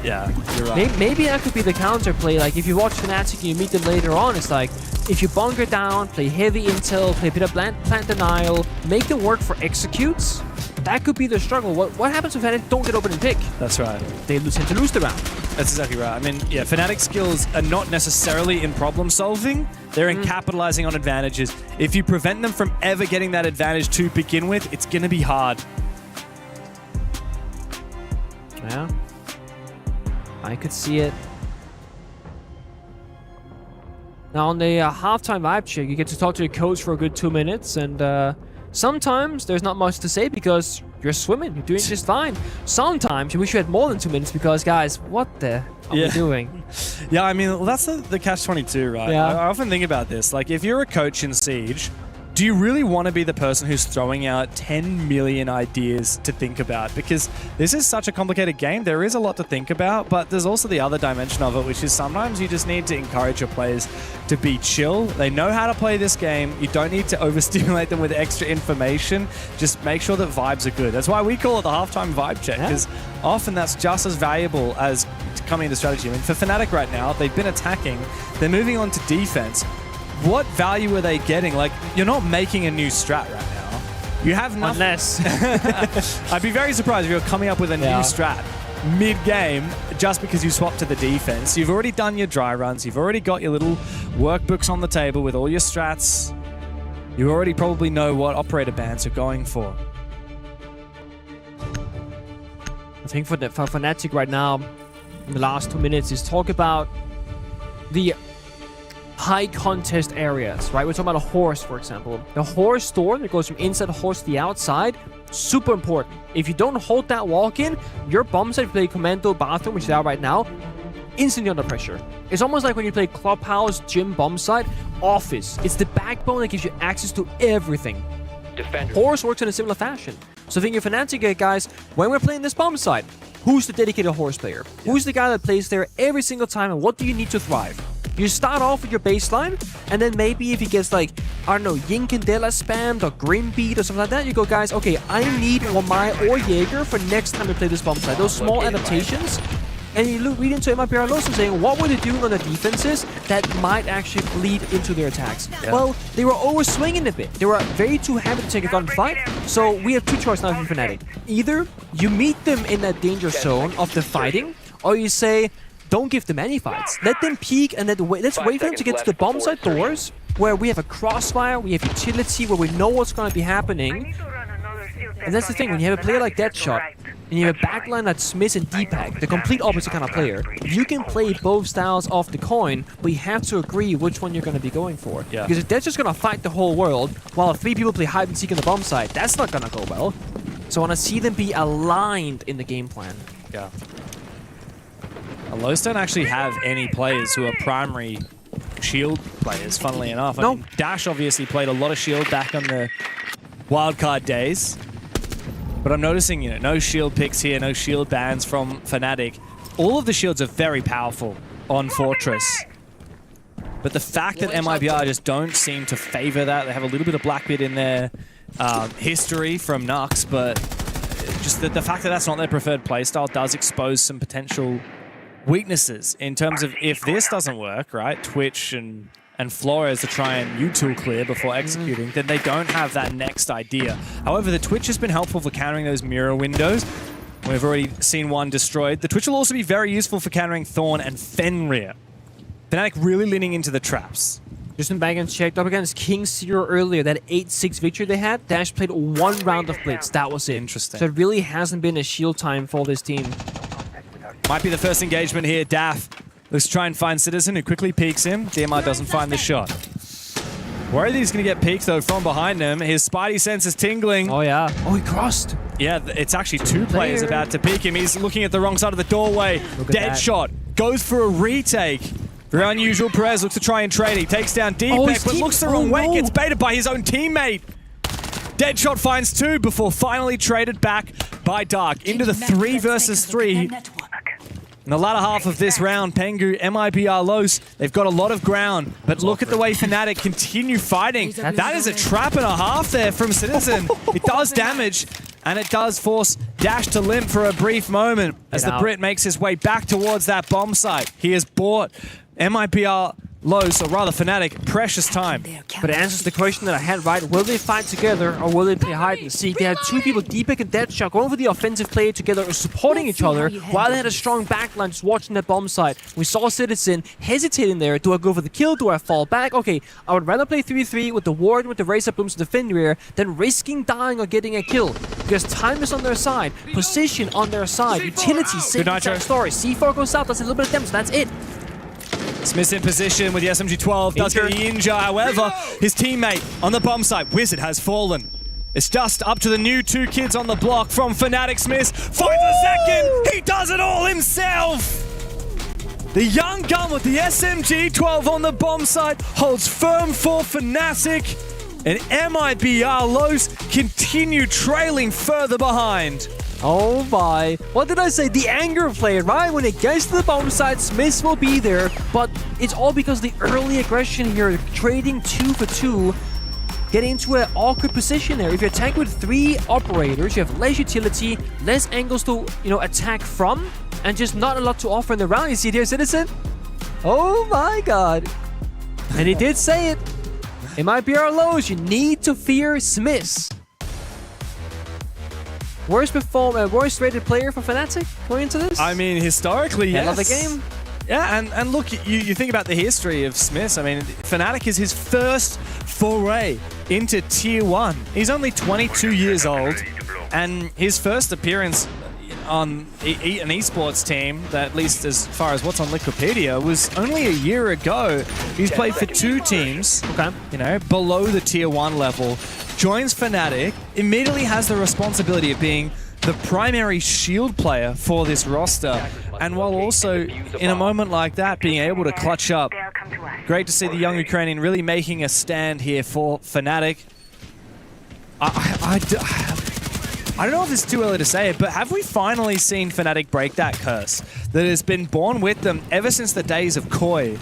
Yeah, you're right. Maybe that could be the counterplay. Like, if you watch Fnatic and you meet them later on, it's like, if you bunker down, play heavy intel, play a bit of plant denial, make them work for executes, that could be the struggle. What happens if Fnatic don't get open and pick? That's right. They tend to lose the round. That's exactly right. I mean, yeah, Fnatic skills are not necessarily in problem solving. They're in capitalizing on advantages. If you prevent them from ever getting that advantage to begin with, it's going to be hard. Yeah. I could see it. Now on the halftime vibe check, you get to talk to your coach for a good 2 minutes, and sometimes there's not much to say because you're swimming, you're doing just fine. Sometimes you wish you had more than 2 minutes because, guys, what the are we doing? Yeah, I mean, well, that's the catch-22, right? Yeah. I often think about this. Like, if you're a coach in Siege, do you really want to be the person who's throwing out 10 million ideas to think about? Because this is such a complicated game. There is a lot to think about, but there's also the other dimension of it, which is sometimes you just need to encourage your players to be chill. They know how to play this game. You don't need to overstimulate them with extra information. Just make sure that vibes are good. That's why we call it the halftime vibe check, because often that's just as valuable as coming into strategy. I mean, for Fnatic right now, they've been attacking. They're moving on to defense. What value are they getting? Like, you're not making a new strat right now. You have nothing. Unless. I'd be very surprised if you're coming up with a new strat mid-game just because you swapped to the defense. You've already done your dry runs. You've already got your little workbooks on the table with all your strats. You already probably know what operator bands are going for. I think for Fnatic right now, in the last 2 minutes, is talk about the high contest areas, right? We're talking about a horse, for example. The horse door that goes from inside the horse to the outside, super important. If you don't hold that walk-in, your bomb site, if you play Commando Bathroom, which is out right now, instantly under pressure. It's almost like when you play Clubhouse, Gym, Bomb Site, Office. It's the backbone that gives you access to everything. Horse works in a similar fashion. So think of Fnatic, guys, when we're playing this bomb site, who's the dedicated horse player? Who's the guy that plays there every single time, and what do you need to thrive? You start off with your baseline, and then maybe if he gets like, I don't know, Yink and Dela spammed or Grim Beat or something like that, you go, guys, okay, I need Wamai or Jaeger for next time we play this bomb site. Those small adaptations. And you read into mibr.los and saying, what were they doing on the defenses that might actually bleed into their attacks? Yeah. Well, they were over-swinging a bit. They were very too heavy to take a gun fight. So we have two choices now from Fnatic. Either you meet them in that danger zone of the fighting, or you say, don't give them any fights. Let them peek and let's wait for them to get to the bomb site doors where we have a crossfire, we have utility, where we know what's going to be happening. And that's the thing, when you have a player like Deadshot, and you have a backline that's Smith and Deepak, the complete opposite kind of player, you can play both styles off the coin, but you have to agree which one you're going to be going for. Yeah. Because if they're just going to fight the whole world, while 3 people play hide and seek on the bomb site, that's not going to go well. So I want to see them be aligned in the game plan. Yeah. Los don't actually have any players who are primary shield players, funnily enough. I mean, Dash obviously played a lot of shield back on the wildcard days. But I'm noticing, you know, no shield picks here, no shield bans from Fnatic. All of the shields are very powerful on Fortress. But the fact that mibr just don't seem to favor that, they have a little bit of Blackbeard in their history from Nux, but just the fact that that's not their preferred playstyle does expose some potential weaknesses in terms of if this doesn't work, right? Twitch and Flores to try and util clear before executing, then they don't have that next idea. However, the Twitch has been helpful for countering those mirror windows. We've already seen one destroyed. The Twitch will also be very useful for countering Thorn and Fenrir. Fnatic really leaning into the traps. Just been back and checked up against King Zero earlier, that 8-6 victory they had. Dash played 1 round of Blitz. That was it. Interesting. So it really hasn't been a shield time for this team. Might be the first engagement here. Daff Let's try and find Citizen, who quickly peeks him. DMR doesn't find the shot. Worried that he's going to get peeked, though, from behind him. His spidey sense is tingling. Oh, yeah. Oh, he crossed. Yeah, it's actually two players about to peek him. He's looking at the wrong side of the doorway. Dead shot. Goes for a retake. Very unusual. Perez looks to try and trade. He takes down Deepak, but looks the wrong way. Gets baited by his own teammate. Dead shot finds two before finally traded back by Dark into the 3 versus 3. In the latter half of this round, Pengu, mibr.los, they've got a lot of ground, but look at the way Fnatic continue fighting. That is a trap and a half there from Citizen. It does damage, and it does force Dash to limp for a brief moment as the Brit makes his way back towards that bomb site. He has bought mibr.los, or rather Fnatic, precious time. But it answers the question that I had, right? Will they fight together or will they play hide and seek? They had two people, Deepak and Deadshot, going for the offensive play together, supporting each other, while they had a strong backline just watching that bomb site. We saw Citizen hesitating there. Do I go for the kill? Do I fall back? Okay, I would rather play 3v3 with the Warden, with the Razor Blooms to defend rear, than risking dying or getting a kill. Because time is on their side, position on their side, utility, same exact story. C4 goes out, does a little bit of damage, that's it. Smith's in position with the SMG-12, does get the injure, however, his teammate on the bomb site, Wizard, has fallen. It's just up to the new 2 kids on the block from Fnatic. Smith finds the second, he does it all himself! The young gun with the SMG-12 on the bomb site holds firm for Fnatic, and mibr.los continue trailing further behind. Oh my. What did I say? The anger play, right? When it gets to the bomb site, Smith will be there, but it's all because of the early aggression here, trading 2 for 2, getting into an awkward position there. If you attack with 3 operators, you have less utility, less angles to, attack from, and just not a lot to offer in the round. You see it here, Citizen? Oh my god. And he did say it. mibr.los, you need to fear Smiths. Worst rated player for Fnatic going into this? I mean, historically, yes. I love the game. Yeah, and look, you think about the history of Smiths. I mean, Fnatic is his first foray into Tier 1. He's only 22 years old, and his first appearance on an esports team, that at least as far as what's on Wikipedia, was only a year ago. He's played for 2 teams, below the Tier 1 level. Joins Fnatic, immediately has the responsibility of being the primary shield player for this roster, and while also in a moment like that being able to clutch up. Great to see the young Ukrainian really making a stand here for Fnatic. I don't know if it's too early to say it, but have we finally seen Fnatic break that curse that has been born with them ever since the days of Koi,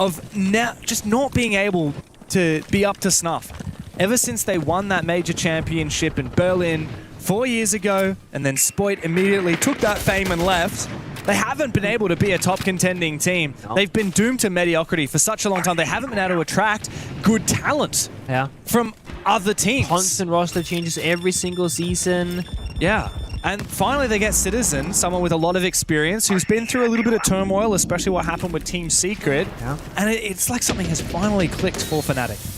of now just not being able to be up to snuff? Ever since they won that major championship in Berlin 4 years ago, and then Spoit immediately took that fame and left, they haven't been able to be a top contending team. No. They've been doomed to mediocrity for such a long time. They haven't been able to attract good talent from other teams. Constant roster changes every single season. Yeah. And finally they get Citizen, someone with a lot of experience, who's been through a little bit of turmoil, especially what happened with Team Secret. Yeah. And it's like something has finally clicked for Fnatic.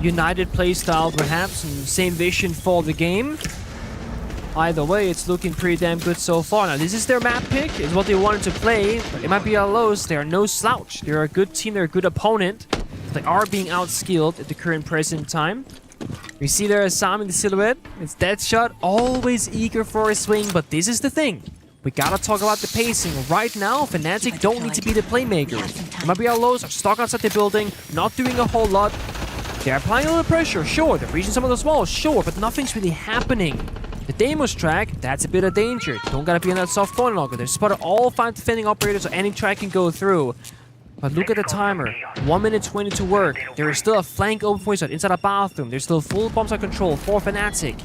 United playstyle perhaps, and same vision for the game. Either way, it's looking pretty damn good so far. Now, this is their map pick. It's what they wanted to play. But mibr.los, they are no slouch. They're a good team. They're a good opponent. They are being outskilled at the current present time. We see there Sam in the silhouette. It's Deadshot, always eager for a swing. But this is the thing. We gotta talk about the pacing. Right now, Fnatic don't need to be the playmakers. mibr.los are stuck outside the building, not doing a whole lot. They're applying a little pressure, sure. They're reaching some of the walls, sure. But nothing's really happening. The Deimos track, that's a bit of danger. Don't gotta be on that soft corner longer. They've spotted all 5 defending operators, so any track can go through. But look at the timer. 1 minute 20 to work. There is still a flank open for Wizard inside a bathroom. There's still full bombsite control for Fnatic.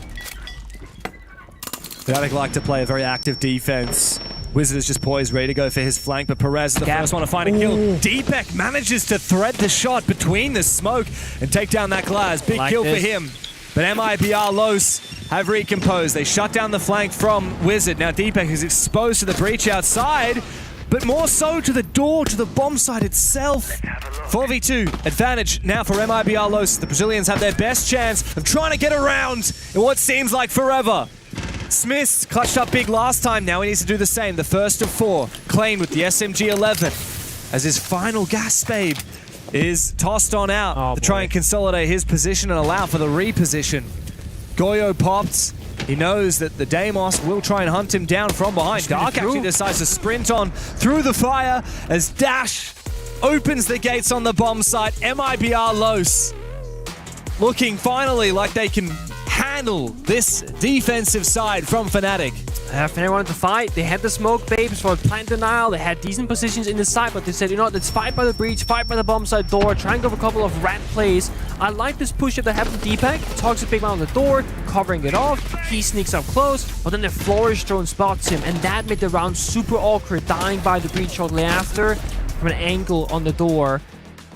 Fnatic like to play a very active defense. Wizard is just poised, ready to go for his flank, but Perez is the first one to find a kill. Deepak manages to thread the shot between the smoke and take down that glass. Big kill for him. But mibr.los have recomposed. They shut down the flank from Wizard. Now Deepak is exposed to the breach outside, but more so to the door, to the bomb site itself. 4v2 advantage now for mibr.los. The Brazilians have their best chance of trying to get around in what seems like forever. Smith clutched up big last time. Now he needs to do the same. The first of 4. Klein with the SMG-11 as his final gas spade is tossed on out to try and consolidate his position and allow for the reposition. Goyo pops. He knows that the Deimos will try and hunt him down from behind. Dark actually decides to sprint on through the fire as Dash opens the gates on the bomb site. mibr.los looking finally like they can handle this defensive side from Fnatic. Fnatic wanted to fight. They had the smoke babes for plant denial. They had decent positions in the side, but they said, you know what, let's fight by the breach, fight by the bomb side door, try and go for a couple of rat plays. I like this push that they have from Deepak. Talks a big man on the door, covering it off. He sneaks up close, but then the flourish drone spots him, and that made the round super awkward, dying by the breach shortly after from an angle on the door.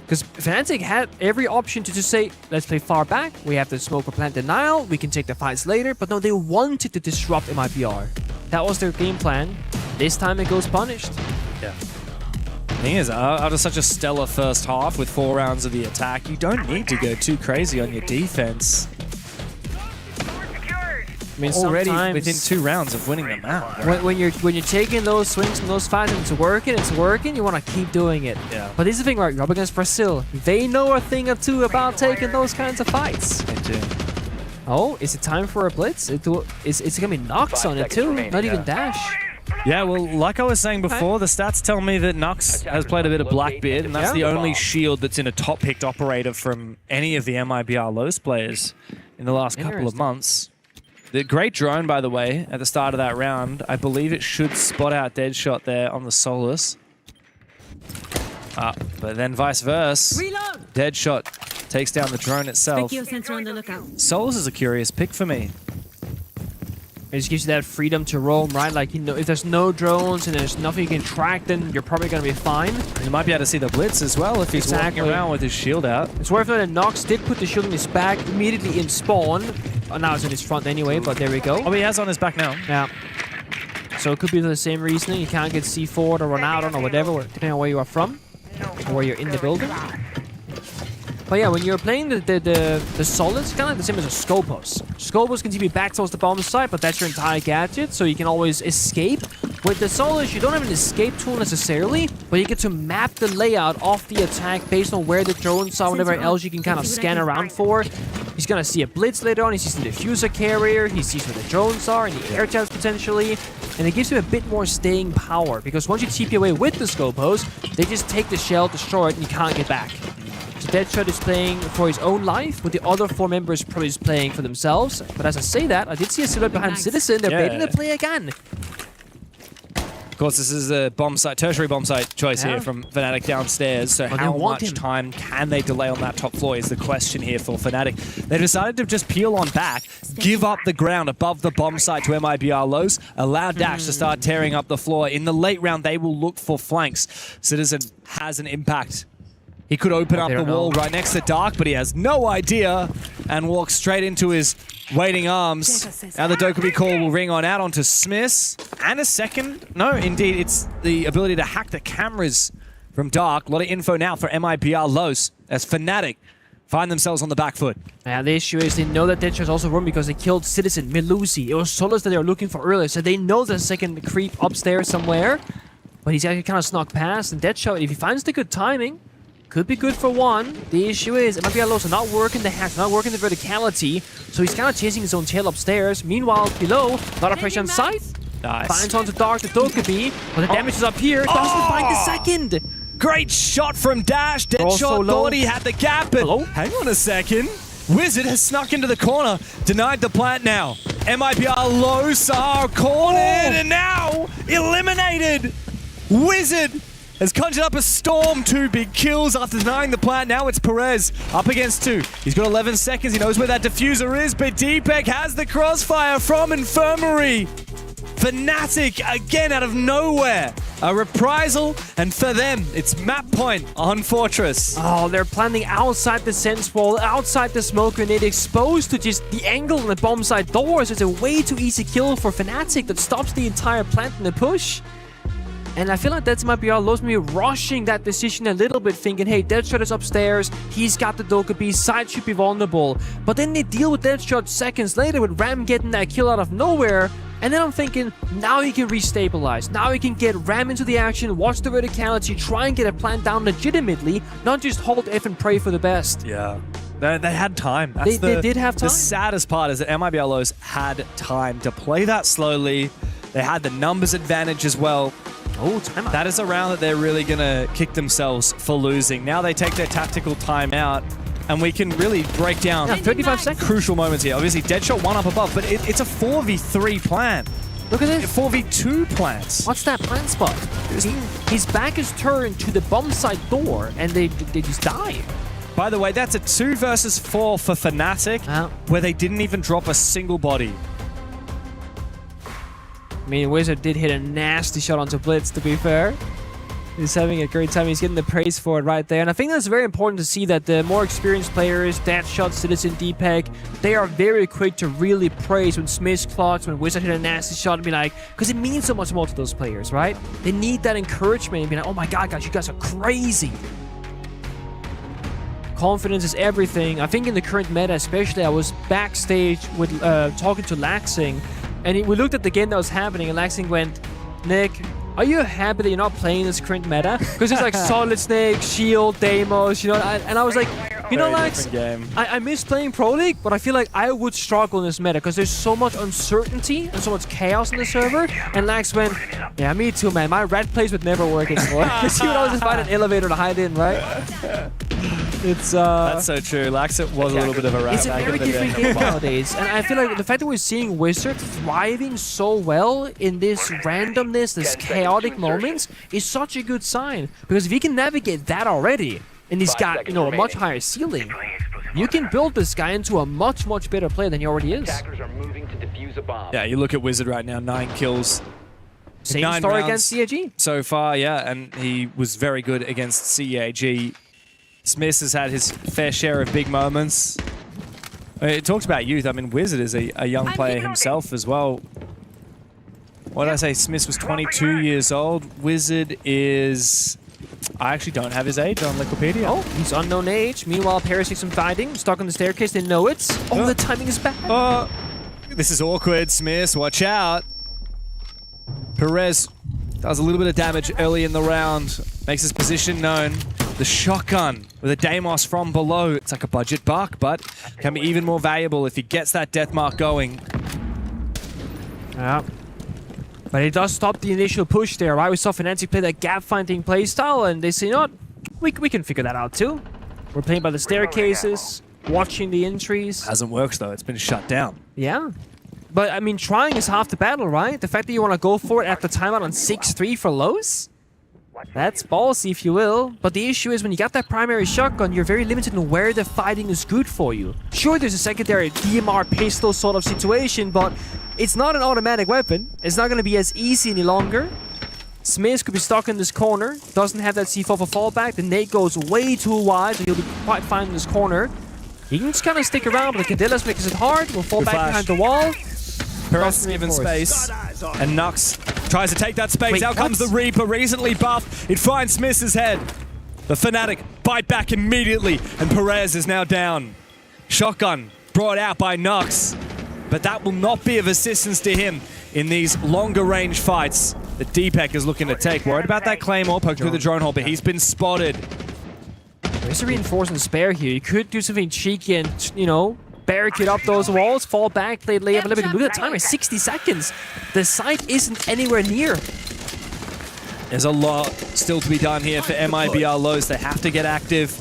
Because Fnatic had every option to just say, let's play far back, we have the smoke for plant denial, we can take the fights later, but no, they wanted to disrupt mibr. That was their game plan. This time it goes punished. Yeah. The thing is, after such a stellar first half with 4 rounds of the attack, you don't need to go too crazy on your defense. I mean, already within 2 rounds of winning the map. Right? When you're taking those swings and those fights and it's working, you want to keep doing it. Yeah. But this is the thing, right? You're up against Brazil. They know a thing or two about taking those kinds of fights. They do. Oh, is it time for a blitz? It's gonna be Nox on it too, not even Dash. Yeah, well, like I was saying before, the stats tell me that Nox has played a bit of Blackbeard, and that's the only shield that's in a top-picked operator from any of the mibr.los players in the last couple of months. The great drone, by the way, at the start of that round. I believe it should spot out Deadshot there on the Solus. But then vice versa. Deadshot takes down the drone itself. Solus is a curious pick for me. It just gives you that freedom to roam, right? Like, you know, if there's no drones and there's nothing you can track, then you're probably going to be fine. You might be able to see the blitz as well if he's walking around with his shield out. It's worth noting that Nox did put the shield in his back immediately in spawn. Now it's in his front anyway, but there we go. Oh, he has on his back now. Yeah. So it could be the same reasoning. You can't get C4 or run out or whatever, depending on where you are from or where you're in the building. But yeah, when you're playing the Solids, kind of like the same as a Scopus. Scopus can be back towards the bomb site, but that's your entire gadget, so you can always escape. With the Solids, you don't have an escape tool necessarily, but you get to map the layout of the attack based on where the drones are, whatever else you can kind of scan around for. He's gonna see a blitz later on, he sees the diffuser carrier, he sees where the drones are, and the air jets potentially. And it gives him a bit more staying power, because once you TP away with the Scopus, they just take the shell, destroy it, and you can't get back. So Deadshot is playing for his own life, with the other 4 members probably just playing for themselves. But as I say that, I did see a silhouette behind Citizen. They're baiting the play again. Of course, this is a bomb site, tertiary bomb site choice here from Fnatic downstairs. So how much time can they delay on that top floor is the question here for Fnatic. They decided to just peel on back, give up the ground above the bomb site to mibr.los, allow Dash to start tearing up the floor. In the late round, they will look for flanks. Citizen has an impact. He could open up the wall right next to Dark, but he has no idea and walks straight into his waiting arms. Now the Dokkaebi call will ring on out onto Smiths. And a second. No, indeed, it's the ability to hack the cameras from Dark. A lot of info now for mibr.los as Fnatic find themselves on the back foot. Yeah, the issue is they know that Deadshot's also run because they killed Citizen, Melusi. It was Solus that they were looking for earlier, so they know there's a second creep upstairs somewhere. But he's actually kind of snuck past, and Deadshot, if he finds the good timing, could be good for one. The issue is mibr.los are not working the hack, not working the verticality, so he's kind of chasing his own tail upstairs. Meanwhile, below, a lot of pressure on site. Nice. Finds onto Dark the Dokkaebi, but the damage is up here. Doesn't find the second. Great shot from Dash. Deadshot thought he had the gap, but hang on a second. Wizard has snuck into the corner, denied the plant now. mibr.los are cornered and now eliminated. Wizard has conjured up a storm. 2 big kills after denying the plant. Now it's Perez up against 2. He's got 11 seconds. He knows where that diffuser is, but Deepak has the crossfire from Infirmary. Fnatic again out of nowhere. A reprisal, and for them, it's map point on Fortress. Oh, they're planting outside the sense wall, outside the smoke grenade, exposed to just the angle on the bomb side doors. It's a way too easy kill for Fnatic that stops the entire plant in the push. And I feel like that's mibr.los maybe rushing that decision a little bit, thinking, hey, Deadshot is upstairs, he's got the Dokkaebi, side should be vulnerable. But then they deal with Deadshot seconds later with Ram getting that kill out of nowhere. And then I'm thinking, now he can restabilize. Now he can get Ram into the action, watch the verticality, try and get a plan down legitimately, not just hold F and pray for the best. Yeah. They had time. They did have time. The saddest part is that mibr.los had time to play that slowly. They had the numbers advantage as well. Oh, timeout. That is a round that they're really going to kick themselves for losing. Now they take their tactical timeout, and we can really break down 35 seconds. Crucial moments here. Obviously, Deadshot one up above, but it's a 4v3 plan. Look at this. 4v2 plans. What's that plan spot? His back is turned to the bomb site door, and they just die. By the way, that's a 2 versus 4 for Fnatic, where they didn't even drop a single body. I mean, Wizard did hit a nasty shot onto Blitz, to be fair. He's having a great time. He's getting the praise for it right there. And I think that's very important to see that the more experienced players, Deadshot, Citizen, DPEG, they are very quick to really praise when Smith clocks, when Wizard hit a nasty shot, and be like, because it means so much more to those players, right? They need that encouragement and be like, oh my god, guys, you guys are crazy. Confidence is everything. I think in the current meta especially, I was backstage with talking to Laxing, and we looked at the game that was happening, and Laxing went, Nick, are you happy that you're not playing this current meta? Because it's like Solid Snake, Shield, Deimos, you know, and I was like, you know, Lax, I miss playing Pro League, but I feel like I would struggle in this meta because there's so much uncertainty and so much chaos in the server. And Lax went, yeah, me too, man. My red plays would never work anymore. See when I was just find an elevator to hide in, right? It's That's so true. Laxit was a little bit of a rat. It's a very different game nowadays, and I feel like the fact that we're seeing Wizard thriving so well in this randomness, this chaotic moments, is such a good sign. Because if he can navigate that already, and he's got, you know, a much higher ceiling, you can build this guy into a much, much better player than he already is. Yeah, you look at Wizard right now, 9 kills. Same 9 story rounds against CAG. so far, yeah, and he was very good against CAG. Smith has had his fair share of big moments. It talks about youth. I mean, Wizard is a young player himself as well. What did I say? Smith was 22 years old. Wizard is... I actually don't have his age on Wikipedia. Oh, he's unknown age. Meanwhile, Paris takes some fighting. Stuck on the staircase. They know it. Oh, the timing is bad. This is awkward, Smith. Watch out. Perez does a little bit of damage early in the round. Makes his position known. The shotgun with a Deimos from below. It's like a budget buck, but can be even more valuable if he gets that death mark going. Yeah. But it does stop the initial push there, right? We saw Fnatic play that gap-finding playstyle, and they say, you know what? We can figure that out too. We're playing by the staircases, watching the entries. Hasn't worked though. It's been shut down. Yeah. But, I mean, trying is half the battle, right? The fact that you want to go for it after timeout on 6-3 for Los? That's ballsy, if you will. But the issue is when you got that primary shotgun, you're very limited in where the fighting is good for you. Sure, there's a secondary DMR pistol sort of situation, but it's not an automatic weapon. It's not going to be as easy any longer. Smith could be stuck in this corner. Doesn't have that C4 for fallback. The nade goes way too wide, so he'll be quite fine in this corner. He can just kind of stick around, but the Cadillas makes it hard. Will fall back behind the wall. Perez given space, and Nux tries to take that space. Wait, Out comes the Reaper, recently buffed. It finds Smith's head. The Fnatic bite back immediately, and Perez is now down. Shotgun brought out by Nux, but that will not be of assistance to him in these longer range fights that DPEG is looking to take. Worried about that Claymore, poke through the drone hole, but he's been spotted. There's a reinforcement spare here. You could do something cheeky and, you know, barricade up those walls, fall back, play layup a little bit. Look at the timer, 60 seconds. The site isn't anywhere near. There's a lot still to be done here for mibr.los. They have to get active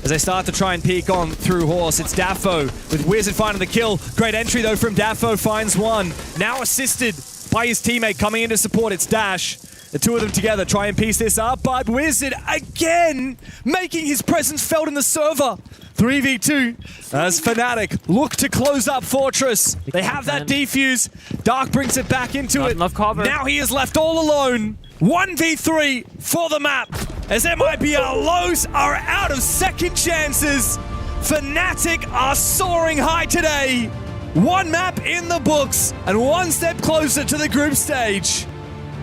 as they start to try and peek on through Horse. It's Daffo with Wizard finding the kill. Great entry though from Daffo, finds one. Now assisted by his teammate coming in to support. It's Dash. The two of them together try and piece this up, but Wizard again making his presence felt in the server. 3v2 as Fnatic look to close up Fortress. They have that defuse. Dark brings it back into it. Now he is left all alone. 1v3 for the map as mibr.los are out of second chances. Fnatic are soaring high today. One map in the books and one step closer to the group stage.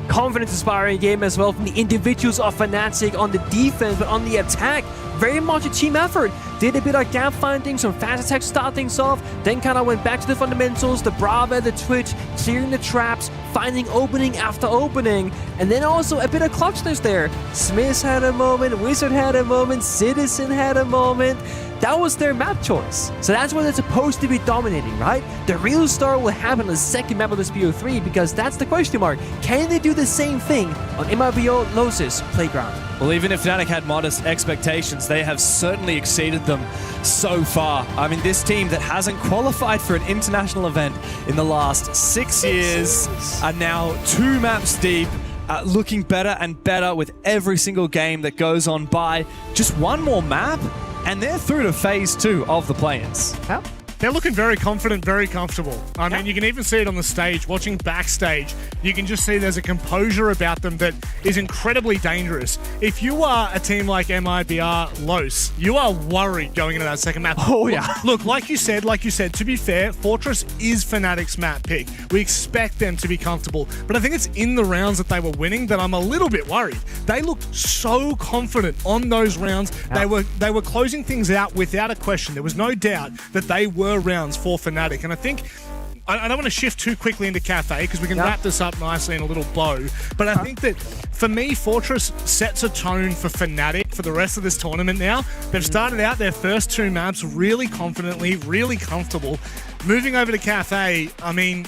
confidence-inspiring game as well from the individuals of Fnatic on the defense, but on the attack, very much a team effort. Did a bit of gap finding, some fast attacks start things off, then kind of went back to the fundamentals, the Brava, the Twitch, clearing the traps, finding opening after opening, and then also a bit of clutchness there. Smith had a moment, Wizard had a moment, Citizen had a moment. That was their map choice. So that's what they're supposed to be dominating, right? The real star will happen on the second map of this BO3 because that's the question mark. Can they do the same thing on mibr.los' playground? Well, even if Fnatic had modest expectations, they have certainly exceeded them so far. I mean, this team that hasn't qualified for an international event in the last 6 years are now 2 maps deep, looking better and better with every single game that goes on by. Just one more map, and they're through to phase 2 of the play-ins. How? They're looking very confident, very comfortable. I mean, you can even see it on the stage. Watching backstage, you can just see there's a composure about them that is incredibly dangerous. If you are a team like mibr.los, you are worried going into that second map. Oh, yeah. Look, like you said, to be fair, Fortress is Fnatic's map pick. We expect them to be comfortable. But I think it's in the rounds that they were winning that I'm a little bit worried. They looked so confident on those rounds. Yeah. They were closing things out without a question. There was no doubt that they were rounds for Fnatic, and I think I don't want to shift too quickly into Cafe because we can wrap this up nicely in a little bow, but I think that for me, Fortress sets a tone for Fnatic for the rest of this tournament now. They've started out their first 2 maps really confidently, really comfortable. Moving over to Cafe, I mean,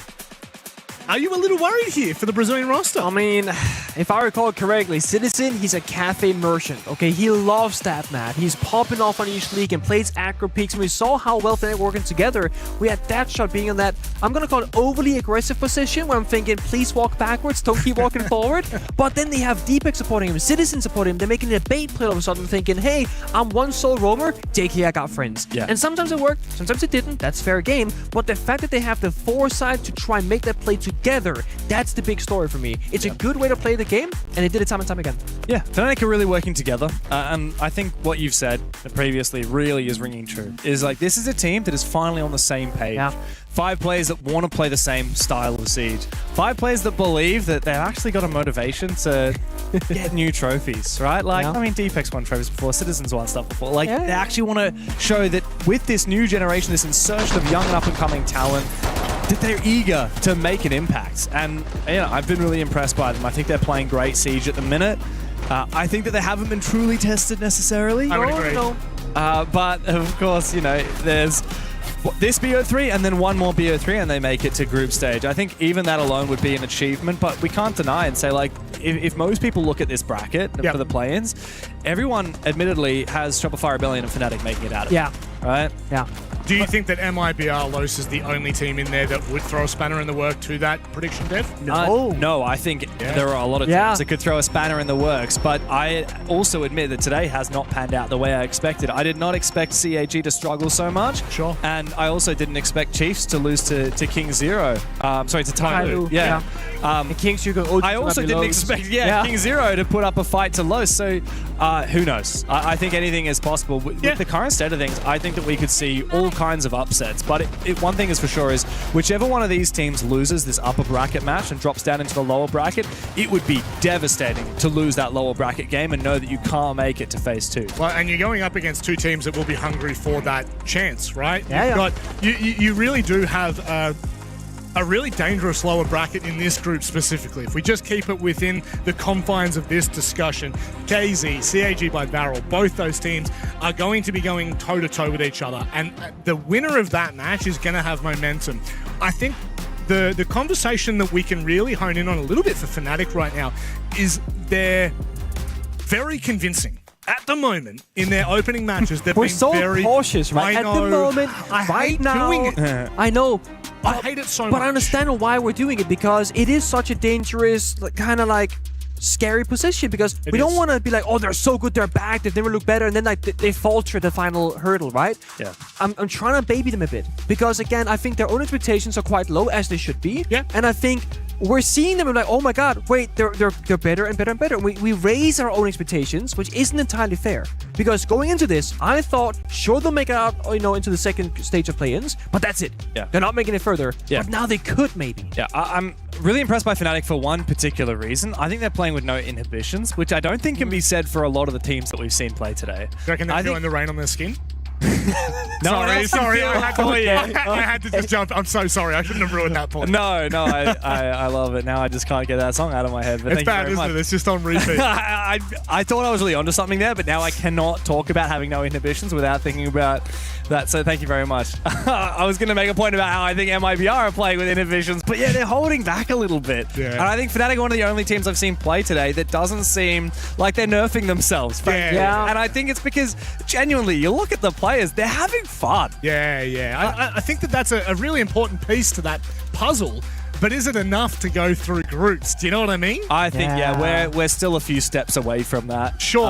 are you a little worried here for the Brazilian roster? I mean, if I recall correctly, Citizen, he's a cafe merchant, okay? He loves that map. He's popping off on each league and plays aggro peaks, and we saw how well they're working together. We had that shot being on that, I'm gonna call it overly aggressive position, where I'm thinking, please walk backwards, don't keep walking forward. But then they have Deepak supporting him, Citizen supporting him, they're making a bait play all of a sudden, thinking, hey, I'm one sole roamer, JK, I got friends. Yeah. And sometimes it worked, sometimes it didn't, that's fair game, but the fact that they have the foresight to try and make that play together, that's the big story for me. It's a good way to play the game, and they did it time and time again. Yeah, Fnatic are really working together, and I think what you've said previously really is ringing true. Is like, this is a team that is finally on the same page. Yeah. 5 players that want to play the same style of Siege. 5 players that believe that they've actually got a motivation to get new trophies, right? Like, I mean, Deepak's won trophies before, Citizens won stuff before. Like, they actually want to show that with this new generation, this insertion of young and up-and-coming talent, that they're eager to make an impact. And, I've been really impressed by them. I think they're playing great Siege at the minute. I think that they haven't been truly tested necessarily. I would agree. No. But, of course, there's this BO3 and then one more BO3 and they make it to group stage. I think even that alone would be an achievement, but we can't deny and say, like, if most people look at this bracket for the play-ins, everyone admittedly has Shopify Rebellion and Fnatic making it out of it. Right? Yeah. Do you think that mibr.los is the only team in there that would throw a spanner in the work to that prediction, Dev? No, I think there are a lot of teams that could throw a spanner in the works, but I also admit that today has not panned out the way I expected. I did not expect CAG to struggle so much. Sure. And I also didn't expect Chiefs to lose to King Zero. Sorry, to Tailu. Yeah. King Zero. I also didn't expect King Zero to put up a fight to Los, so who knows? I think anything is possible. With the current state of things, I think that we could see all kinds of upsets, but one thing is for sure is whichever one of these teams loses this upper bracket match and drops down into the lower bracket, it would be devastating to lose that lower bracket game and know that you can't make it to phase 2. Well, and you're going up against 2 teams that will be hungry for that chance, right? Yeah. You really do have a really dangerous lower bracket in this group specifically. If we just keep it within the confines of this discussion, KZ, CAG by Barrel, both those teams are going to be going toe-to-toe with each other. And the winner of that match is going to have momentum. I think the conversation that we can really hone in on a little bit for Fnatic right now is they're very convincing. At the moment, in their opening matches, they've been very cautious, right? At the moment, I hate doing it. I know. I hate it so much. But I understand why we're doing it, because it is such a dangerous, kind of like scary position, because we don't want to be like, oh, they're so good, they're back, they've never looked better, and then like they falter the final hurdle, right? Yeah. I'm trying to baby them a bit, because again, I think their own expectations are quite low, as they should be. Yeah. And I think we're seeing them and like, oh my god, wait, they're better and better and better. We raise our own expectations, which isn't entirely fair, Because going into this, I thought, sure, they'll make it out, into the second stage of play-ins, but that's it. Yeah. They're not making it further. Yeah. But now they could, maybe. Yeah, I'm really impressed by Fnatic for one particular reason. I think they're playing with no inhibitions, which I don't think can be said for a lot of the teams that we've seen play today. Do you reckon they're feeling the rain on their skin? Sorry. I had to just jump. I'm so sorry. I shouldn't have ruined that point. No, I love it. Now I just can't get that song out of my head. But It's bad, isn't it? It's just on repeat. I thought I was really onto something there, but now I cannot talk about having no inhibitions without thinking about that. So thank you very much. I was going to make a point about how I think MIBR are playing with inhibitions, but yeah, they're holding back a little bit. Yeah. And I think Fnatic are one of the only teams I've seen play today that doesn't seem like they're nerfing themselves. Yeah. And I think it's because genuinely, you look at the players, they're having fun. Yeah. I think that's a really important piece to that puzzle. But is it enough to go through groups? Do you know what I mean? I think, we're still a few steps away from that. Sure.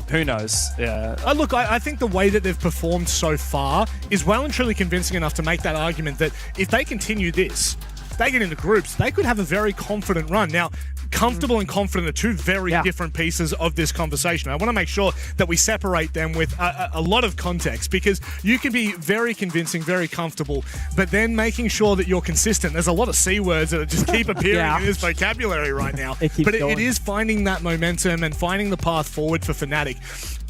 Who knows? Yeah. Look, I think the way that they've performed so far is well and truly convincing enough to make that argument that if they continue this, if they get into groups, they could have a very confident run. Now, comfortable and confident are two very different pieces of this conversation. I want to make sure that we separate them with a lot of context, because you can be very convincing, very comfortable, but then making sure that you're consistent. There's a lot of C words that just keep appearing in this vocabulary right now. But it is finding that momentum and finding the path forward for Fnatic.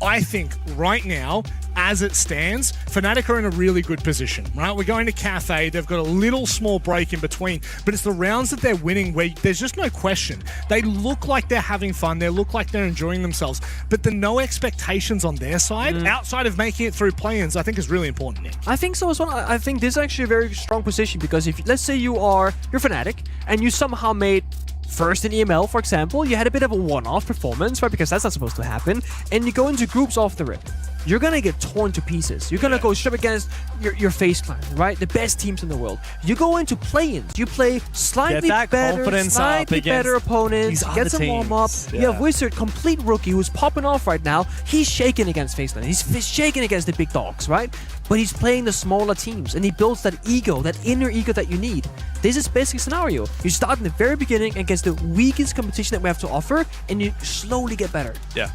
I think right now, as it stands, Fnatic are in a really good position, right? We're going to Cathay. They've got a little small break in between, but it's the rounds that they're winning where there's just no question. They look like they're having fun. They look like they're enjoying themselves, but the no expectations on their side, outside of making it through play-ins, I think is really important, Nick. I think so as well. I think this is actually a very strong position, because if, let's say you're Fnatic and you somehow made first in EML, for example, you had a bit of a one-off performance, right? Because that's not supposed to happen. And you go into groups off the rip. You're gonna get torn to pieces. You're gonna go straight against your face clan, right? The best teams in the world. You go into play-ins. You play slightly better opponents. Get some warm-up. Yeah. You have Wizard, complete rookie, who's popping off right now. He's shaking against face clan. He's shaking against the big dogs, right? But he's playing the smaller teams, and he builds that ego, that inner ego that you need. This is basic scenario. You start in the very beginning against the weakest competition that we have to offer, and you slowly get better. Yeah.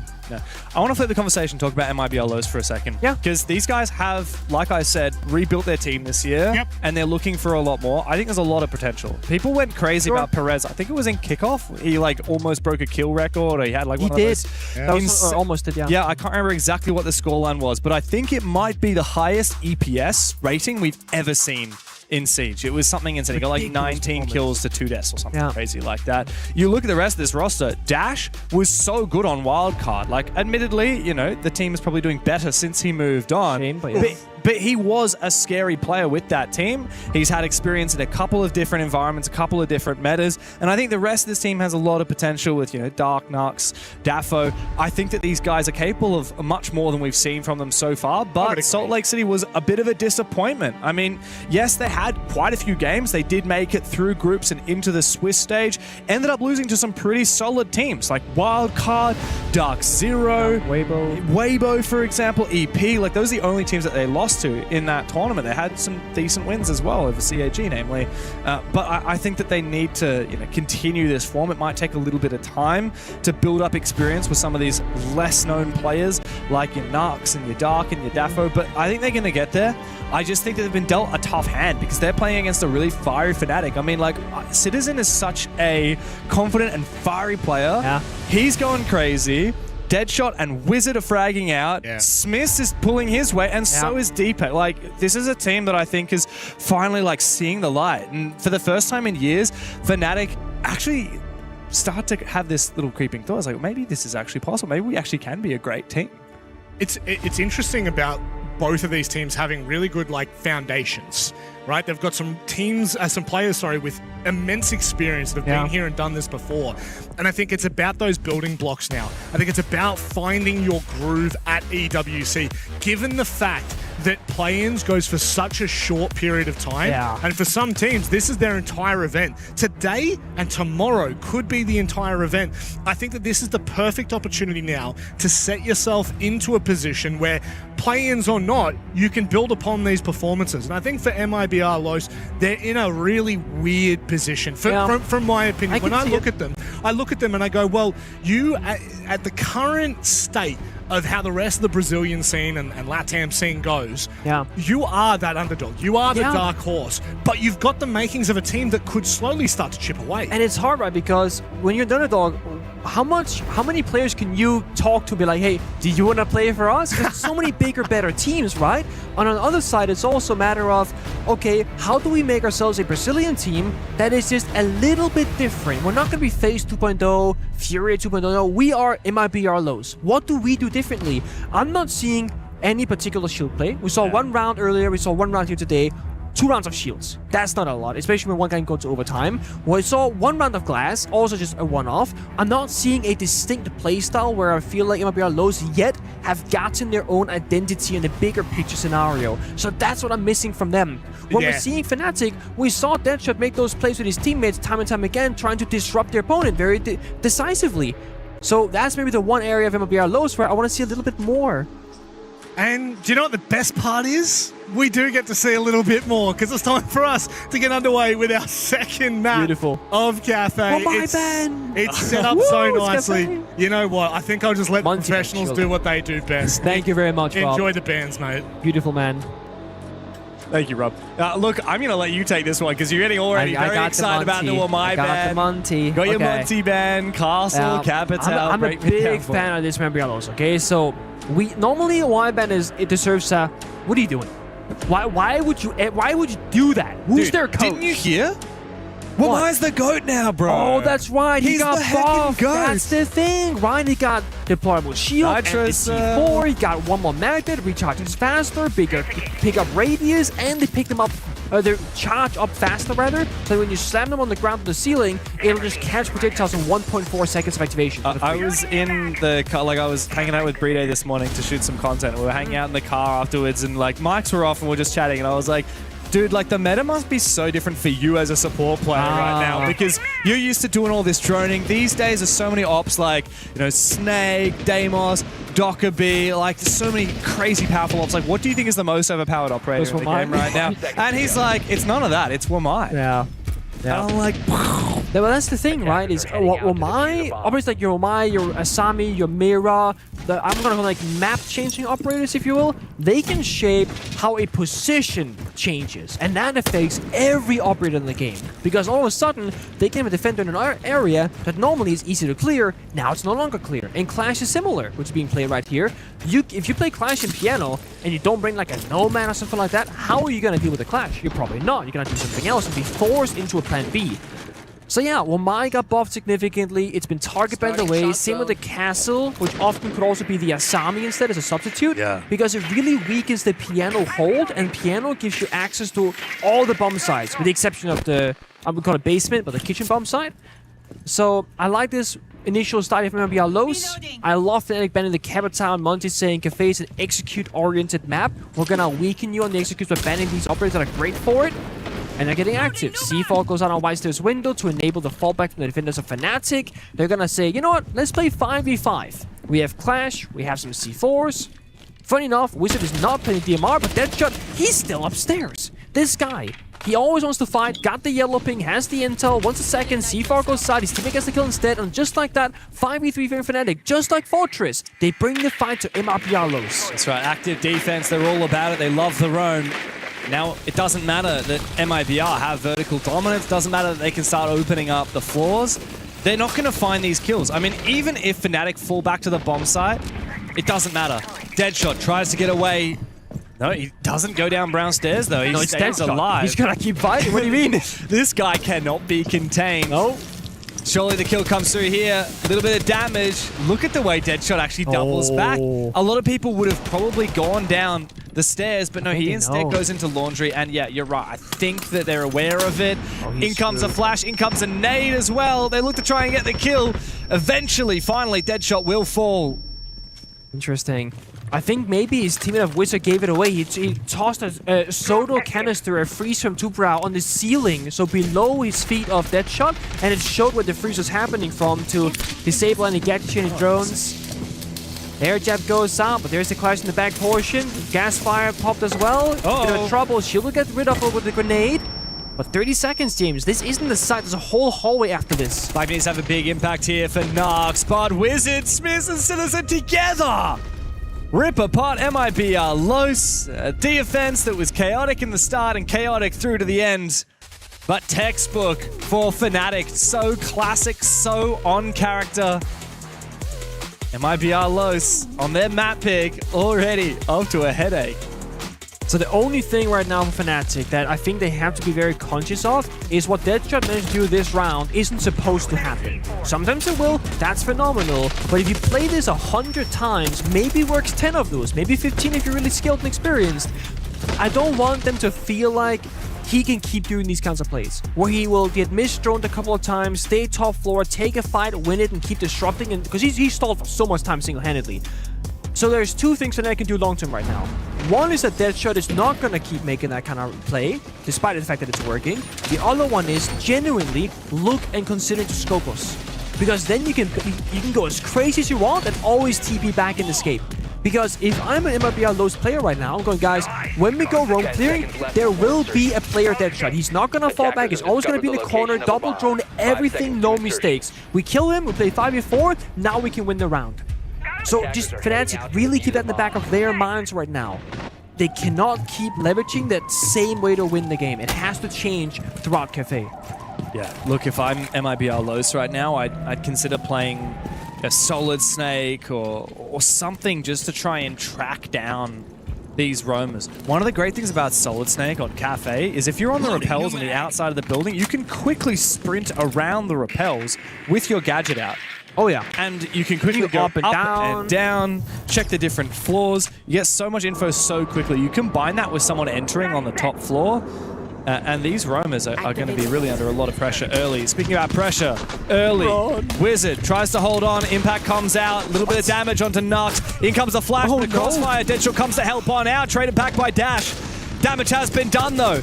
I want to flip the conversation, talk about mibr.los for a second. Yeah. Because these guys have, like I said, rebuilt their team this year, and they're looking for a lot more. I think there's a lot of potential. People went crazy about Perez. I think it was in kickoff. He almost broke a kill record, or he had one of those. Almost did, yeah. Yeah, I can't remember exactly what the scoreline was, but I think it might be the highest EPS rating we've ever seen in Siege. It was something insane. He got like 19 kills to 2 deaths or something crazy like that. You look at the rest of this roster, Dash was so good on wildcard. Like, admittedly, the team is probably doing better since he moved on. But he was a scary player with that team. He's had experience in a couple of different environments, a couple of different metas, and I think the rest of this team has a lot of potential with, Dark, Nux, Daffo. I think that these guys are capable of much more than we've seen from them so far, but Salt Lake City was a bit of a disappointment. I mean, yes, they had quite a few games. They did make it through groups and into the Swiss stage, ended up losing to some pretty solid teams like Wildcard, Dark Zero, Weibo, for example, EP. Like, those are the only teams that they lost to in that tournament. They had some decent wins as well over CAG, namely. But I think that they need to continue this form. It might take a little bit of time to build up experience with some of these less known players like your Nux and your Dark and your Daffo, but I think they're going to get there. I just think that they've been dealt a tough hand because they're playing against a really fiery Fnatic. I mean, like, Citizen is such a confident and fiery player. Yeah. He's going crazy. Deadshot and Wizard are fragging out. Yeah. Smith is pulling his way, and so is Deepak. Like, this is a team that I think is finally, seeing the light. And for the first time in years, Fnatic actually start to have this little creeping thought. It's like, maybe this is actually possible. Maybe we actually can be a great team. It's interesting about both of these teams having really good foundations, right? They've got some players with immense experience that have been here and done this before. And I think it's about those building blocks now. I think it's about finding your groove at EWC, given the fact that play-ins goes for such a short period of time. Yeah. And for some teams, this is their entire event. Today and tomorrow could be the entire event. I think that this is the perfect opportunity now to set yourself into a position where, play-ins or not, you can build upon these performances. And I think for mibr.los, they're in a really weird position. From my opinion, when I look at them and I go, well, you at the current state of how the rest of the Brazilian scene and LATAM scene goes, yeah, you are that underdog. You are the Yeah. dark horse. But you've got the makings of a team that could slowly start to chip away. And it's hard, right? Because when you're an underdog, how many players can you talk to, be like, hey, do you want to play for us? There's so many bigger, better teams, right? And on the other side, it's also a matter of, okay, how do we make ourselves a Brazilian team that is just a little bit different? We're not going to be FaZe 2.0, Fury 2.0. No, we are mibr.los. What do we do differently? I'm not seeing any particular shield play. We saw one round earlier. We saw one round here today. 2 rounds of shields. That's not a lot, especially when one can go to overtime. We saw 1 round of glass, also just a one-off. I'm not seeing a distinct playstyle where I feel like mibr.los yet have gotten their own identity in the bigger picture scenario. So that's what I'm missing from them. When we're seeing Fnatic, we saw Deadshot make those plays with his teammates time and time again, trying to disrupt their opponent very decisively. So that's maybe the one area of mibr.los where I want to see a little bit more. And do you know what the best part is? We do get to see a little bit more because it's time for us to get underway with our second map of Cafe. It's set up so nicely. You know what? I think I'll just let the professionals do what they do best. Thank you very much, Rob. Enjoy the bands, mate. Beautiful, man. Thank you, Rob. Look, I'm going to let you take this one because you're getting already very excited about the Wamai band. I got the Monty. Got your Monty band, Castle, Capital. I'm a big fan of this mibr.los, okay? So, normally a Wamai band it deserves what are you doing? Why would you do that? Who's their coach? Didn't you hear? Wamai's the GOAT now, bro. Oh, that's right. He got the heckin' buffed. GOAT. That's the thing, right? He got deployable shield, and the C4. He got one more magnet, recharges faster, bigger pickup radius, and they pick them up. They charge up faster, rather. So when you slam them on the ground to the ceiling, it'll just catch projectiles in 1.4 seconds of activation. I was in the car, I was hanging out with Brede this morning to shoot some content. We were hanging out in the car afterwards, and mics were off, and we were just chatting. And I was like, dude, the meta must be so different for you as a support player right now, because you're used to doing all this droning. These days, there's so many ops Snake, Deimos, Dockerby, there's so many crazy powerful ops. What do you think is the most overpowered operator in the game right now? And he's like, it's none of that. It's Wamai. Yeah. And I'm like, well, that's the thing, right? Is Wamai, operators like your Wamai, your Asami, your Mira, I'm gonna call map-changing operators, if you will. They can shape how a position changes, and that affects every operator in the game. Because all of a sudden, they can have a defender in an area that normally is easy to clear. Now it's no longer clear. And Clash is similar, which is being played right here. If you play Clash in piano and you don't bring a Nomad or something like that, how are you gonna deal with the Clash? You're probably not. You're gonna do something else and be forced into a plan B. So yeah, Wamai got buffed significantly. It's been target banned away. Same with the Castle, which often could also be the Asami instead as a substitute. Yeah. Because it really weakens the piano hold, and piano gives you access to all the bomb sites, with the exception of the, I would call it basement, but the kitchen bomb site. So I like this initial start of mibr.los. I love Fnatic banning the Capital and Monty saying Cafe is an execute-oriented map. We're gonna weaken you on the executes by banning these operators that are great for it. And they're getting active. C4 goes out on Whitestairs window to enable the fallback from the defenders of Fnatic. They're gonna say, you know what, let's play 5v5. We have Clash, we have some C4s. Funny enough, Wizard is not playing DMR, but Deadshot, he's still upstairs. This guy, he always wants to fight, got the yellow ping, has the intel, wants a second, C4 goes side, his teammate gets the kill instead, and just like that, 5v3 for Fnatic, just like Fortress, they bring the fight to mibr.los. That's right, active defense, they're all about it, they love the roam. Now, it doesn't matter that mibr have vertical dominance, doesn't matter that they can start opening up the floors. They're not going to find these kills. I mean, even if Fnatic fall back to the bomb site, it doesn't matter. Deadshot tries to get away. No, he doesn't go down brown stairs, though. He stays alive. He's going to keep fighting. What do you mean? This guy cannot be contained. No. Surely the kill comes through here. A little bit of damage. Look at the way Deadshot actually doubles back. A lot of people would have probably gone down the stairs, but no, he instead goes into laundry. And yeah, you're right. I think that they're aware of it. In comes a flash. In comes a nade as well. They look to try and get the kill. Eventually, finally, Deadshot will fall. Interesting. I think maybe his teammate of Wizard gave it away. He tossed a Soto canister, a freeze from Tubrow on the ceiling, so below his feet of Deadshot, and it showed where the freeze was happening from to disable any gadget and drones. Air jab goes out, but there's the Clash in the back portion. Gas fire popped as well. Bit of trouble. Shield will get rid of it with the grenade. But 30 seconds, James. This isn't the site. There's a whole hallway after this. 5 minutes have a big impact here for Narks, but Wizard, Smith, and Citizen together rip apart mibr.los. A defense that was chaotic in the start and chaotic through to the end. But textbook for Fnatic. So classic, so on character. mibr.los on their map pick already off to a headache. So the only thing right now for Fnatic that I think they have to be very conscious of is what Deadshot managed to do this round isn't supposed to happen. Sometimes it will, that's phenomenal, but if you play this 100 times, maybe works 10 of those, maybe 15 if you're really skilled and experienced. I don't want them to feel like he can keep doing these kinds of plays, where he will get misdroned a couple of times, stay top floor, take a fight, win it, and keep disrupting, and because he stalled for so much time single-handedly. So there's two things that I can do long-term right now. One is that Deadshot is not going to keep making that kind of play, despite the fact that it's working. The other one is genuinely look and consider to scope us. Because then you can go as crazy as you want and always TP back and escape. Because if I'm an mibr.los player right now, I'm going, guys, when we go roam clearing, there will be a player Deadshot. He's not going to fall back. He's always going to be in the corner, double drone, everything, no mistakes. We kill him, we play 5v4, now we can win the round. So just Fnatic really keep that in the back of their minds right now. They cannot keep leveraging that same way to win the game. It has to change throughout Cafe. Yeah, look, if I'm mibr.los right now, I'd consider playing a Solid Snake or something just to try and track down these roamers. One of the great things about Solid Snake on Cafe is if you're on the rappels on the outside of the building, you can quickly sprint around the rappels with your gadget out. Oh yeah. And you can quickly go up and down, check the different floors. You get so much info so quickly. You combine that with someone entering on the top floor, and these roamers are going to be really under a lot of pressure early. Speaking about pressure, early, Wizard tries to hold on, Impact comes out, a little bit of damage onto Nux. In comes the flash, the crossfire, Deadshot comes to help on out, traded back by Dash. Damage has been done though.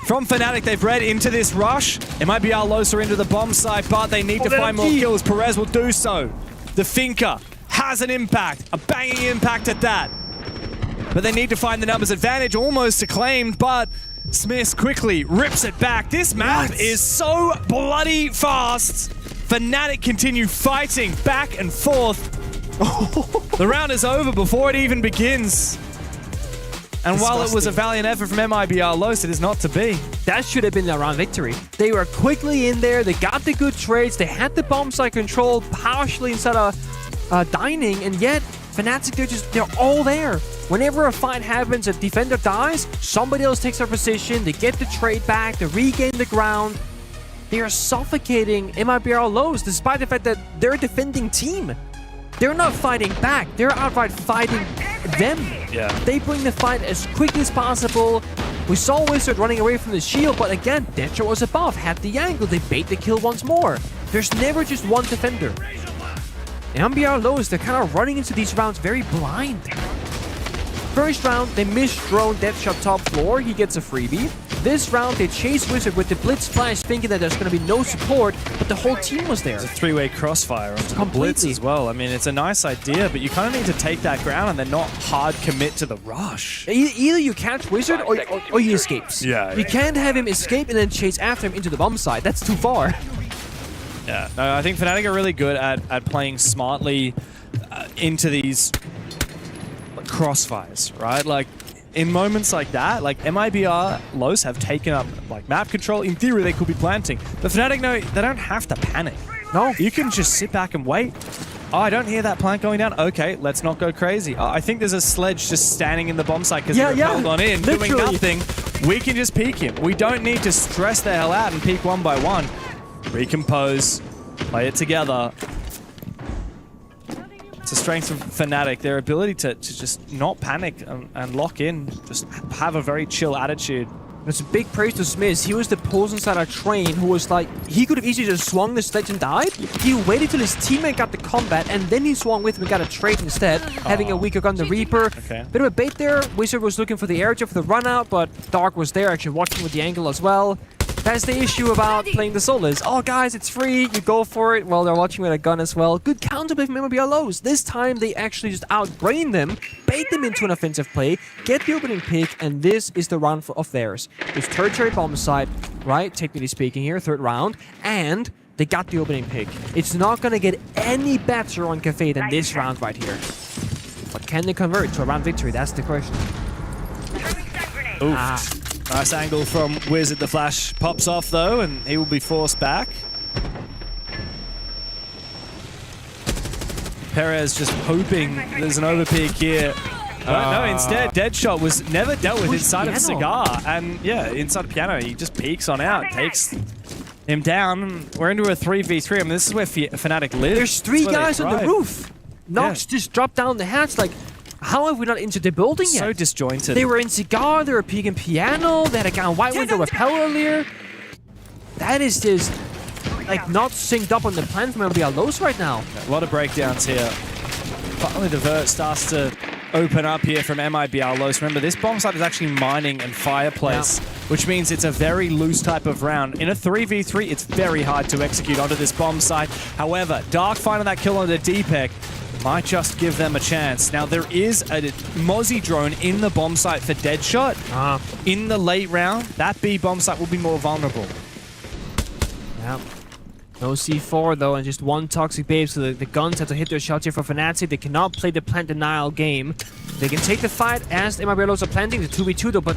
From Fnatic, they've read into this rush. mibr.los are into the bomb site, but they need to find more kills. Perez will do so. The Finker has an impact, a banging impact at that. But they need to find the numbers advantage, almost acclaimed, but Smith quickly rips it back. This map is so bloody fast. Fnatic continue fighting back and forth. The round is over before it even begins. And while it was a valiant effort from mibr.los, it is not to be. That should have been a round victory. They were quickly in there, they got the good trades, they had the bomb site control partially instead of dining, and yet Fnatic, they're all there. Whenever a fight happens, a defender dies, somebody else takes their position, they get the trade back, they regain the ground. They are suffocating mibr.los despite the fact that they're a defending team. They're not fighting back, they're outright fighting them. Yeah. They bring the fight as quickly as possible. We saw Wizard running away from the shield, but again, Deadshot was above, had the angle, they bait the kill once more. There's never just one defender. mibr.los, they're kind of running into these rounds very blind. First round, they misdrone Deadshot top floor, he gets a freebie. This round, they chase Wizard with the Blitz Flash, thinking that there's going to be no support, but the whole team was there. It's a three-way crossfire onto the Blitz as well. I mean, it's a nice idea, but you kind of need to take that ground and then not hard commit to the rush. Either you catch Wizard or he escapes. Yeah. You can't have him escape and then chase after him into the bomb site. That's too far. Yeah, no, I think Fnatic are really good at playing smartly into these crossfires, right? Like, in moments like that, like mibr.los have taken up like map control. In theory, they could be planting. But Fnatic, no, they don't have to panic. No. You can just sit back and wait. Oh, I don't hear that plant going down. Okay, let's not go crazy. I think there's a sledge just standing in the bomb site because they're held on in, literally. doing nothing. We can just peek him. We don't need to stress the hell out and peek one by one. Recompose, play it together. It's a strength of Fnatic, their ability to just not panic and lock in, just have a very chill attitude. It's a big praise to Smith. He was the pose inside our train who was like, he could have easily just swung the sledge and died. He waited till his teammate got the combat and then he swung with him and got a trade instead, having a weaker gun, the Reaper. Okay. Bit of a bait there. Wizard was looking for the air jump for the run out, but Dark was there actually watching with the angle as well. That's the issue about playing the solos. Oh, guys, it's free. You go for it. Well, they're watching with a gun as well. Good counterplay from mibr.los. This time, they actually just outbrain them, bait them into an offensive play, get the opening pick, and this is the round of theirs. It's tertiary bomb site, right? Technically speaking here, third round, and they got the opening pick. It's not going to get any better on Cafe than this round right here. But can they convert to a round victory? That's the question. Oof. Nice angle from Wizard. The flash pops off though, and he will be forced back. Perez just hoping there's an overpeak here. No, instead, Deadshot was never dealt with inside of Cigar. And yeah, inside of Piano, he just peeks on out, takes him down. We're into a 3v3. I mean, this is where Fnatic lives. There's 3 guys on the roof. Nox just dropped down the hatch. Like, how have we not entered the building yet? So disjointed. They were in Cigar, they were peeking Piano, they had a guy on White Window Repel earlier. That is just, like, not synced up on the plan from mibr.los right now. A lot of breakdowns here. Finally, the vert starts to open up here from mibr.los. Remember, this bomb site is actually mining and fireplace, which means it's a very loose type of round. In a 3v3, it's very hard to execute onto this bomb site. However, Dark finding that kill on the D-Pec might just give them a chance. Now, there is a Mozzie drone in the bomb site for Deadshot. In the late round, that B bomb site will be more vulnerable. Yeah. No C4 though, and just one Toxic Babe, so the guns have to hit their shots here for Fnatic. They cannot play the plant denial game. They can take the fight as mibr.los are planting the 2v2 though, but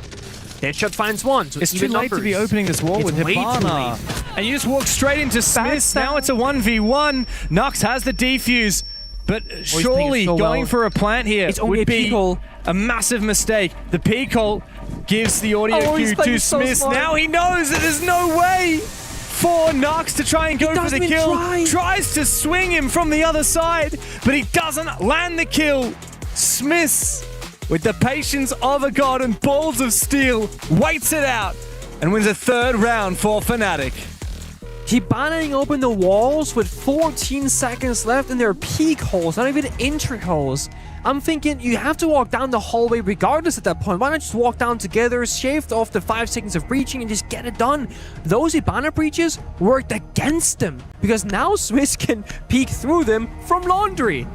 Deadshot finds one. So it's too late to be opening this wall with Hibana. And you just walk straight into Smith. Now it's a 1v1. Nox has the defuse, but surely going for a plant here would be a massive mistake. The peak hole gives the audio cue to Smith. Now he knows that there's no way for Nox to try and go for the kill. Tries to swing him from the other side, but he doesn't land the kill. Smith, with the patience of a god and balls of steel, waits it out and wins a 3rd round for Fnatic. Hibana open the walls with 14 seconds left, and there are peak holes, not even entry holes. I'm thinking you have to walk down the hallway regardless at that point. Why not just walk down together, shaved off the 5 seconds of breaching, and just get it done? Those Hibana breaches worked against them, because now Swiss can peek through them from laundry.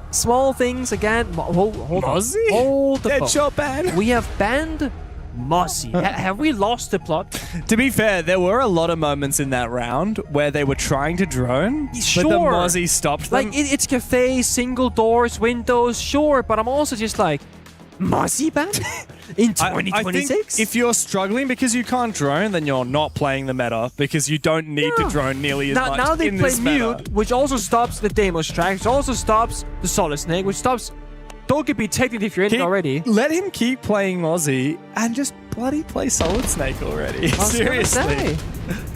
Small things again. Hold on. Hold the Deadshot ban. We have banned Mozzie. Have we lost the plot? To be fair, there were a lot of moments in that round where they were trying to drone, but the Mozzie stopped them. Like, it's cafes, single doors, windows, sure, but I'm also just like, Mozzie ban? In 2026? I think if you're struggling because you can't drone, then you're not playing the meta, because you don't need to drone nearly as much now they in play this meta. mute, which also stops the Deimos track, which also stops the Solid Snake, which stops Don't get be technically if you're in it already. Let him keep playing Mozzie and just bloody play Solid Snake already. Seriously.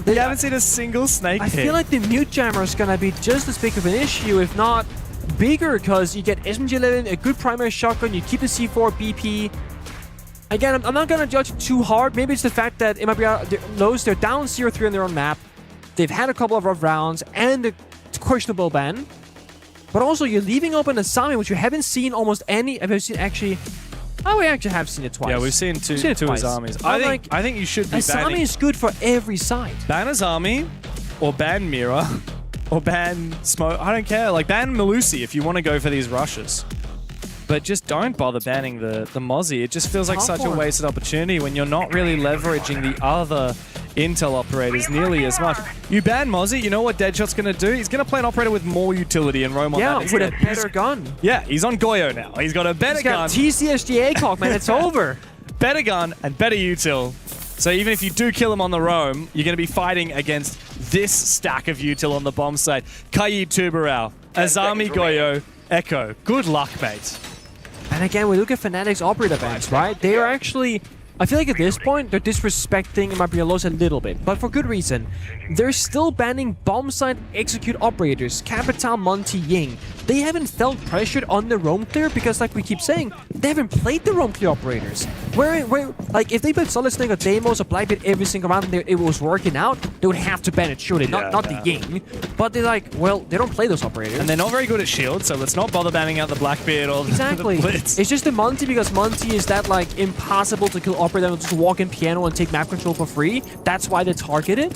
You haven't seen a single Snake I feel like the mute jammer is going to be just as big of an issue, if not bigger, because you get SMG11, a good primary shotgun, you keep the C4 BP. Again, I'm not going to judge it too hard. Maybe it's the fact that mibr.los, they're down 0-3 on their own map. They've had a couple of rough rounds and a questionable ban. But also, you're leaving open a Sami, which you haven't seen almost any. Have you seen actually? Oh, we actually have seen it twice. Yeah, we've seen two Azamis. I think you should be banning. Azami is good for every side. Ban Azami, or ban Mira, or ban Smoke. I don't care. Like, ban Melusi if you want to go for these rushes. But just don't bother banning the Mozzie. It just feels like such a wasted opportunity when you're not really leveraging the other Intel operators nearly as much. You ban Mozzie, you know what Deadshot's going to do? He's going to play an operator with more utility and roam on that instead. With a better gun. Yeah, he's on Goyo now. He's got a better gun. TCSG ACOG, man, it's over. Better gun and better util. So even if you do kill him on the roam, you're going to be fighting against this stack of util on the bomb site. Kayi Tubarao, Azami Goyo, Echo. Good luck, mate. And again, we look at Fnatic's operator bans, right? They are actually... I feel like at this point, they're disrespecting mibr.los a little bit, but for good reason. They're still banning bomb site execute operators, Capital, Monty, Ying. They haven't felt pressured on the roam clear because, like we keep saying, they haven't played the roam clear operators. Where like, if they put Solid Snake or Deimos or Blackbeard every single round and it was working out, they would have to ban it, surely. Not the Ying. But they're like, well, they don't play those operators. And they're not very good at shield, so let's not bother banning out the Blackbeard or the Blitz. It's just the Monty, because Monty is that, like, impossible to kill operator and just walk in piano and take map control for free. That's why they target it.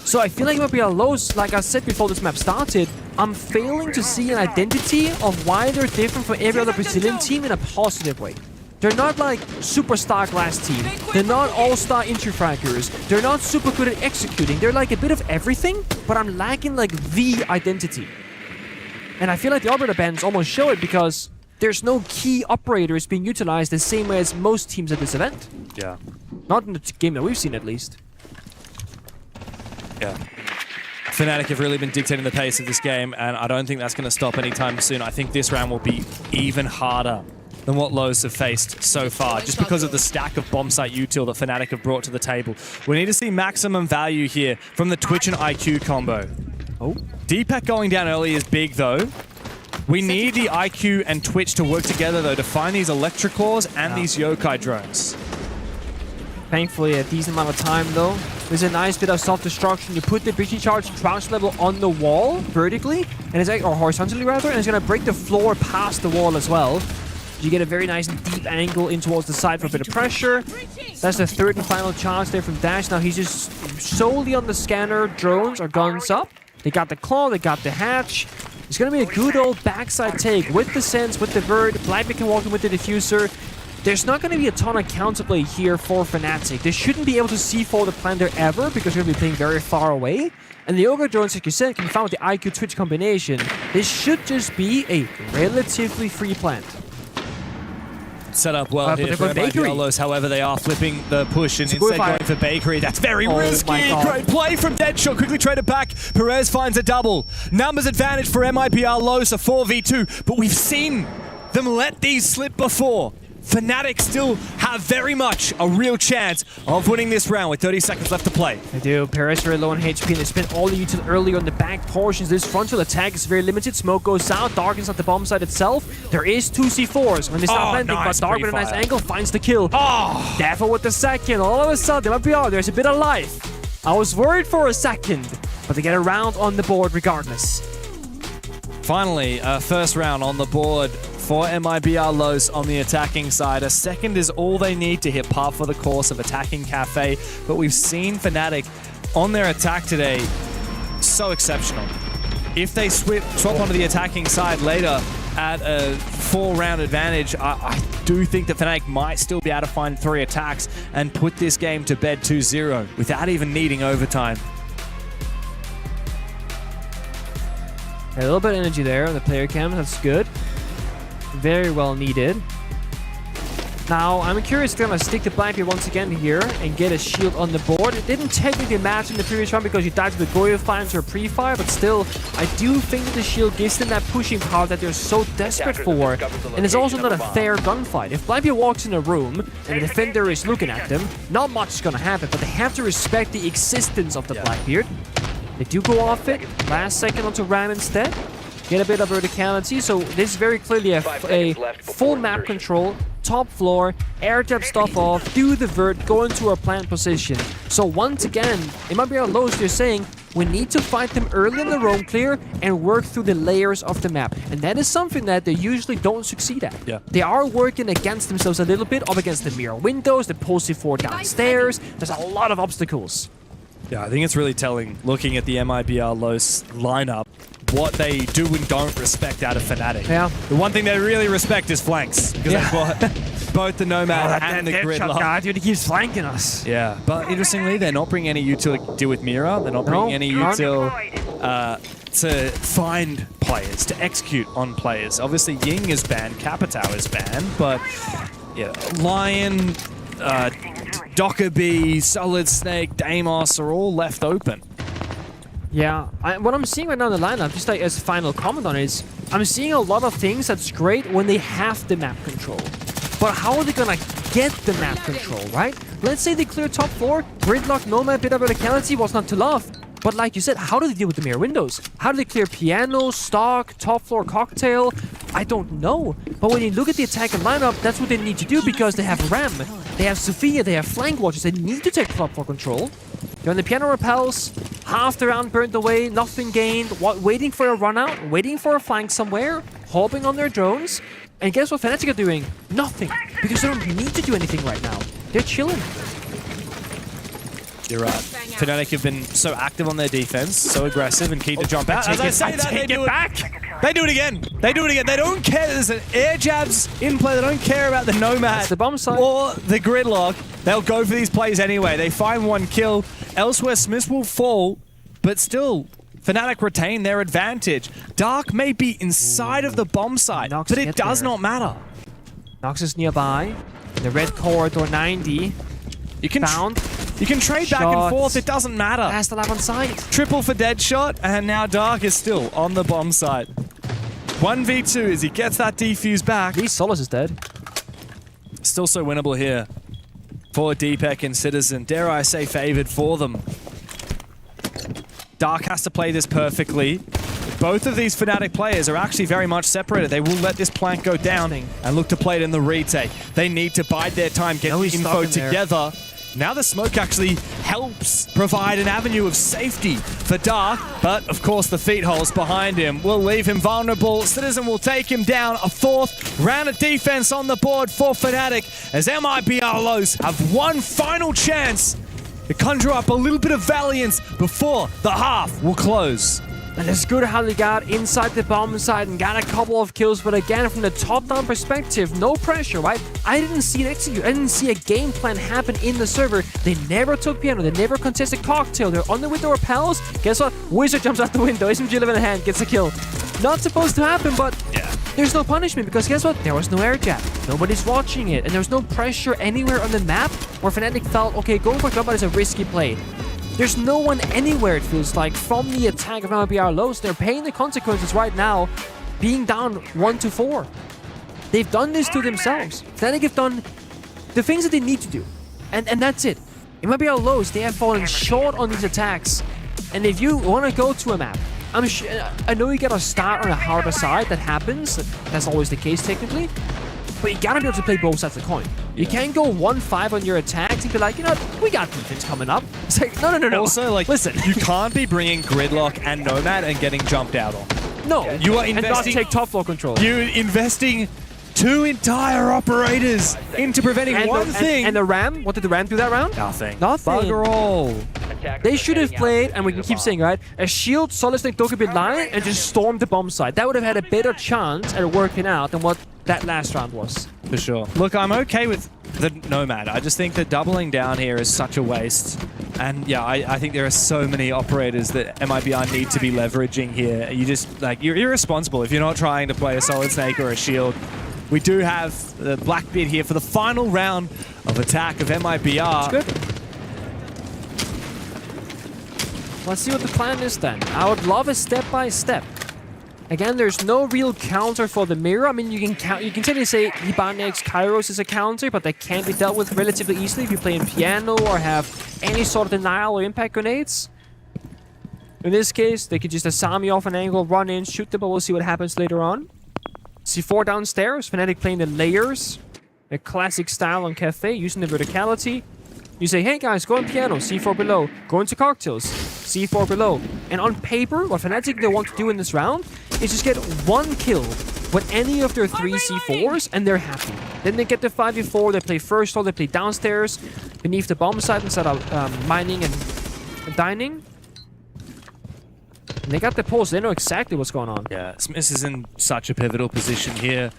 So I feel like mibr.los, like I said before this map started, I'm failing to see an identity of why they're different from every other Brazilian team in a positive way. They're not like superstar glass team. They're not all-star entry fraggers. They're not super good at executing. They're like a bit of everything, but I'm lacking like the identity. And I feel like the operator bans almost show it, because there's no key operators being utilized the same way as most teams at this event. Yeah. Not in the game that we've seen, at least. Yeah. Fnatic have really been dictating the pace of this game, and I don't think that's going to stop anytime soon. I think this round will be even harder than what LOS have faced so far, just because of the stack of bomb site util that Fnatic have brought to the table. We need to see maximum value here from the Twitch and IQ combo. Oh. Deepak going down early is big, though. We need the IQ and Twitch to work together, though, to find these Electrocores and these Yokai drones. Thankfully, a decent amount of time, though. There's a nice bit of self-destruction. You put the breaching charge crouch level on the wall vertically, and it's like, or horizontally rather, and it's gonna break the floor past the wall as well. You get a very nice and deep angle in towards the side for a bit of pressure. That's the third and final charge there from Dash. Now he's just solely on the scanner, drones or guns up. They got the claw, they got the hatch. It's gonna be a good old backside take with the sense, with the vert. Blackbeard can walk in with the diffuser. There's not going to be a ton of counterplay here for Fnatic. They shouldn't be able to C4 the planter ever because you're going to be playing very far away. And the Ogre drones, like you said, can be found with the IQ Twitch combination. This should just be a relatively free plant. Set up well here for mibr.los, however, they are flipping the push and It's instead going for Bakery. That's very risky. Great play from Deadshot. Quickly traded back. Perez finds a double. Numbers advantage for mibr.los, a 4v2, but we've seen them let these slip before. Fnatic still have very much a real chance of winning this round with 30 seconds left to play. They do. Perez very low on HP, and they spent all the util earlier on the back portions. This frontal attack is very limited. Smoke goes out. Darkens at the bomb site itself. There is 2 C4s. When they start landing, but Dark with a nice angle finds the kill. Devil with the second. All of a sudden, there's a bit of life. I was worried for a second, but they get a round on the board regardless. Finally, first round on the board for mibr.los on the attacking side. A second is all they need to hit par for the course of attacking Cafe, but we've seen Fnatic on their attack today so exceptional. If they swap onto the attacking side later at a 4-round advantage, I do think that Fnatic might still be able to find 3 attacks and put this game to bed 2-0 without even needing overtime. A little bit of energy there on the player cam, that's good. Very well needed. Now, I'm curious if they're going to stick to Blackbeard once again here and get a shield on the board. It didn't technically matter in the previous round because you died to the Goyo Fines or pre-fire, but still, I do think that the shield gives them that pushing power that they're so desperate for. And it's also not a fair gunfight. If Blackbeard walks in a room and the defender is looking at them, not much is going to happen, but they have to respect the existence of the Blackbeard. They do go off it. Last second onto Ram instead. Get a bit of verticality. So this is very clearly a full map control. Top floor, air tap stuff off, do the vert, go into our plant position. So once again, mibr.los, they're saying we need to fight them early in the roam clear and work through the layers of the map. And that is something that they usually don't succeed at. Yeah. They are working against themselves a little bit, up against the mirror windows, the pulse C4 downstairs. There's a lot of obstacles. Yeah, I think it's really telling, looking at the mibr.los lineup, what they do and don't respect out of Fnatic. Yeah. The one thing they really respect is flanks, because they've got both the Nomad and the Gridlock. God, dude, he keeps flanking us. Yeah, but interestingly, they're not bringing any util to deal with Mira. They're not bringing any util to find players, to execute on players. Obviously, Ying is banned, Capitao is banned, but yeah, Lion, Dockerbee, Solid Snake, Deimos are all left open. Yeah, what I'm seeing right now in the lineup, just like as a final comment on it, is I'm seeing a lot of things that's great when they have the map control. But how are they gonna get the map control, right? Let's say they clear top floor, Gridlock, Nomad, bit of verticality was not to love. But like you said, how do they deal with the mirror windows? How do they clear piano, stock, top floor cocktail? I don't know. But when you look at the attack and lineup, that's what they need to do because they have Ram, they have Sophia, they have flank watchers. They need to take top floor control. They're on the piano repels, half the round burnt away, nothing gained, waiting for a run out, waiting for a flank somewhere, hopping on their drones. And guess what Fnatic are doing? Nothing. Because they don't need to do anything right now. They're chilling. You're right. Fnatic have been so active on their defense, so aggressive and keen to jump out. As I say that, they do it back. They do it again. They do it again. They don't care. There's an air jabs in play. They don't care about the Nomad the bomb side or the Gridlock. They'll go for these plays anyway. They find one kill. Elsewhere, Smiths will fall, but still, Fnatic retain their advantage. Dark may be inside of the bomb site, Nox but it get does there. not matter. Nox is nearby. The red corridor 90. You can found. You can trade back and Shots. forth, it doesn't matter. Last alive on site. Triple for Deadshot, and now Dark is still on the bomb site. 1v2 as he gets that defuse back. These Solos is dead. Still so winnable here for Deepek and Citizen. Dare I say favored for them. Dark has to play this perfectly. Both of these Fnatic players are actually very much separated. They will let this plank go down and look to play it in the retake. They need to bide their time, get the info together. Now the smoke actually helps provide an avenue of safety for Dark, but of course the feet holes behind him will leave him vulnerable. Citizen will take him down. A fourth round of defense on the board for Fnatic as mibr.los have one final chance to conjure up a little bit of valiance before the half will close. And it's good how they got inside the bomb side and got a couple of kills, but again, from the top-down perspective, no pressure, right? I didn't see it execute. I didn't see a game plan happen in the server. They never took piano. They never contested cocktail. They're on the window repels. Guess what? Wizard jumps out the window. SMG 11 in hand, gets a kill. Not supposed to happen, but there's no punishment because guess what? There was no air jab. Nobody's watching it, and there's no pressure anywhere on the map where Fnatic felt, okay, going for jump out is a risky play. There's no one anywhere, it feels like, from the attack of mibr.los. They're paying the consequences right now, being down 1-4. They've done this to themselves. Fnatic have done the things that they need to do. And that's it. In mibr.los, they have fallen short on these attacks. And if you want to go to a map, I know you gotta start on a harder side. That happens. That's always the case, technically. But you gotta be able to play both sides of the coin. You can't go 1-5 on your attacks and be like, you know what, we got defense coming up. It's like, no. Also, like, listen, you can't be bringing Gridlock and Nomad and getting jumped out on. No, you are investing. And not take top floor control. You're investing 2 entire operators into preventing one thing. And the Ram, what did the Ram do that round? Nothing. Bugger all. They should have played, and we can keep saying, right, a shield, solid snake, Dokkaebi line, and just stormed the bomb site. That would have had a better chance at working out than what that last round was. For sure. Look, I'm okay with the Nomad. I just think that doubling down here is such a waste. And yeah, I think there are so many operators that mibr need to be leveraging here. You just, like, you're irresponsible if you're not trying to play a solid snake or a shield. We do have the Blackbeard here for the final round of attack of mibr. That's good. Let's see what the plan is then. I would love a step-by-step. Again, there's no real counter for the mirror. I mean, you can technically say Ibanez Kairos is a counter, but that can be dealt with relatively easily if you play in piano or have any sort of denial or impact grenades. In this case, they could just Asami off an angle, run in, shoot them, but we'll see what happens later on. C4 downstairs, Fnatic playing the layers. A classic style on Cafe, using the verticality. You say, hey guys, go on piano, C4 below. Go into cocktails, C4 below. And on paper, what Fnatic they want to do in this round is just get 1 kill with any of their 3 C4s, and they're happy. Then they get the 5v4, they play first hole, they play downstairs, beneath the bomb site instead of mining and dining. And they got the pulse, they know exactly what's going on. Yeah, Smith is in such a pivotal position here.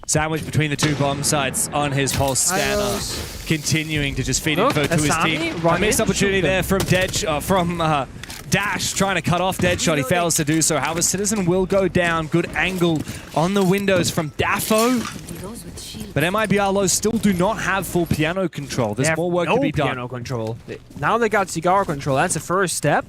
Sandwiched between the 2 bomb sites on his pulse scanner, continuing to just feed info to his team. A missed opportunity there from Dash, trying to cut off Deadshot. He fails to do so. However, Citizen will go down. Good angle on the windows from Daffo. But mibr.los still do not have full piano control. There's more work to be done. Piano control. Now they got Cigar control. That's the first step.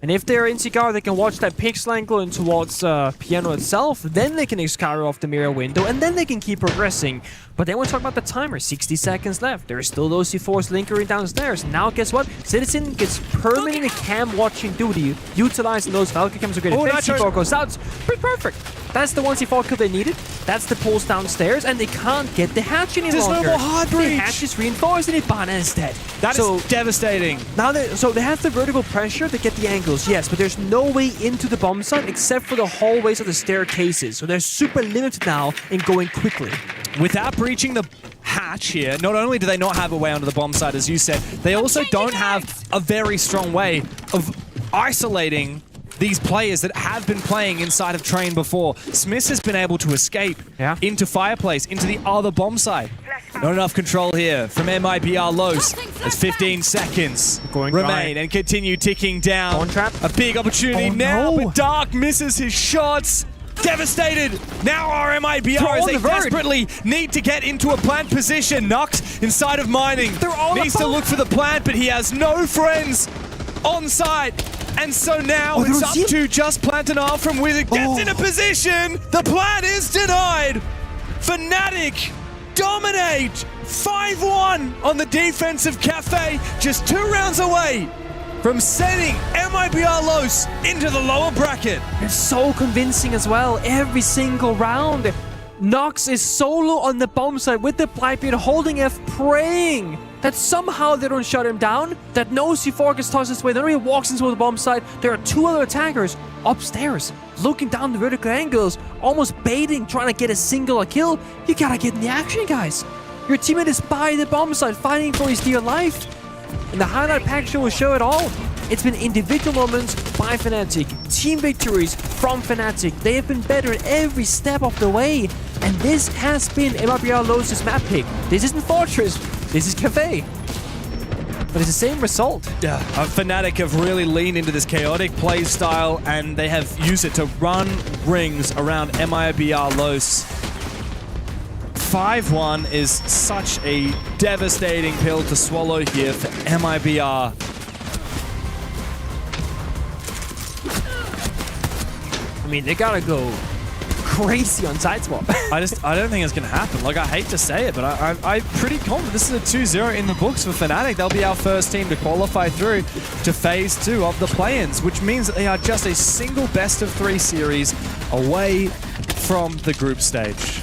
And if they're in Cigar, they can watch that pixel angle in towards piano itself. Then they can Expo off the mirror window, and then they can keep progressing. But then we're talking about the timer. 60 seconds left. There's still those C4s lingering downstairs. Now, guess what? Citizen gets permanent cam watching duty, utilizing those Valkyrie cams are great. Oh, C4 goes out. It's pretty perfect. That's the one C4 kill they needed. That's the pulse downstairs, and they can't get the hatch any longer. There's no more hard breach. The hatch is reinforced, and Ibana instead. That is devastating. Now they have the vertical pressure to get the angles, yes, but there's no way into the bomb site except for the hallways of the staircases. So they're super limited now in going quickly. Without breaching the hatch here, not only do they not have a way onto the bomb site, as you said, they also don't have a very strong way of isolating these players that have been playing inside of Train before. Smith has been able to escape into Fireplace, into the other bomb site. Not enough control here from mibr.los as 15 seconds remain and continue ticking down. A big opportunity now, but Dark misses his shots. Devastated. Now our mibr as they desperately need to get into a plant position. Nux inside of mining. Needs to look for the plant, but he has no friends on site. And so now it's up to just Plant and R from Wizard. Gets in a position. The plant is denied. Fnatic dominate 5-1 on the defensive Cafe. Just 2 rounds away from sending mibr.los into the lower bracket. It's so convincing as well. Every single round. Nox is solo on the bomb side with the Blightbeard holding F, praying that somehow they don't shut him down, that no C4 gets tossed his way, then he walks into the bomb side. There are 2 other attackers upstairs, looking down the vertical angles, almost baiting, trying to get a single kill. You gotta get in the action, guys. Your teammate is by the bomb side, fighting for his dear life. And the highlight package will show it all. It's been individual moments by Fnatic, team victories from Fnatic. They have been better at every step of the way. And this has been mibr.los' map pick. This isn't Fortress, this is Cafe. But it's the same result. Yeah, Fnatic have really leaned into this chaotic play style, and they have used it to run rings around mibr.los. 5-1 is such a devastating pill to swallow here for mibr. I mean, they gotta go crazy on side swap. I don't think it's gonna happen. Like, I hate to say it, but I'm pretty confident this is a 2-0 in the books for Fnatic. They'll be our first team to qualify through to phase 2 of the play-ins, which means that they are just a single best-of-3 series away from the group stage.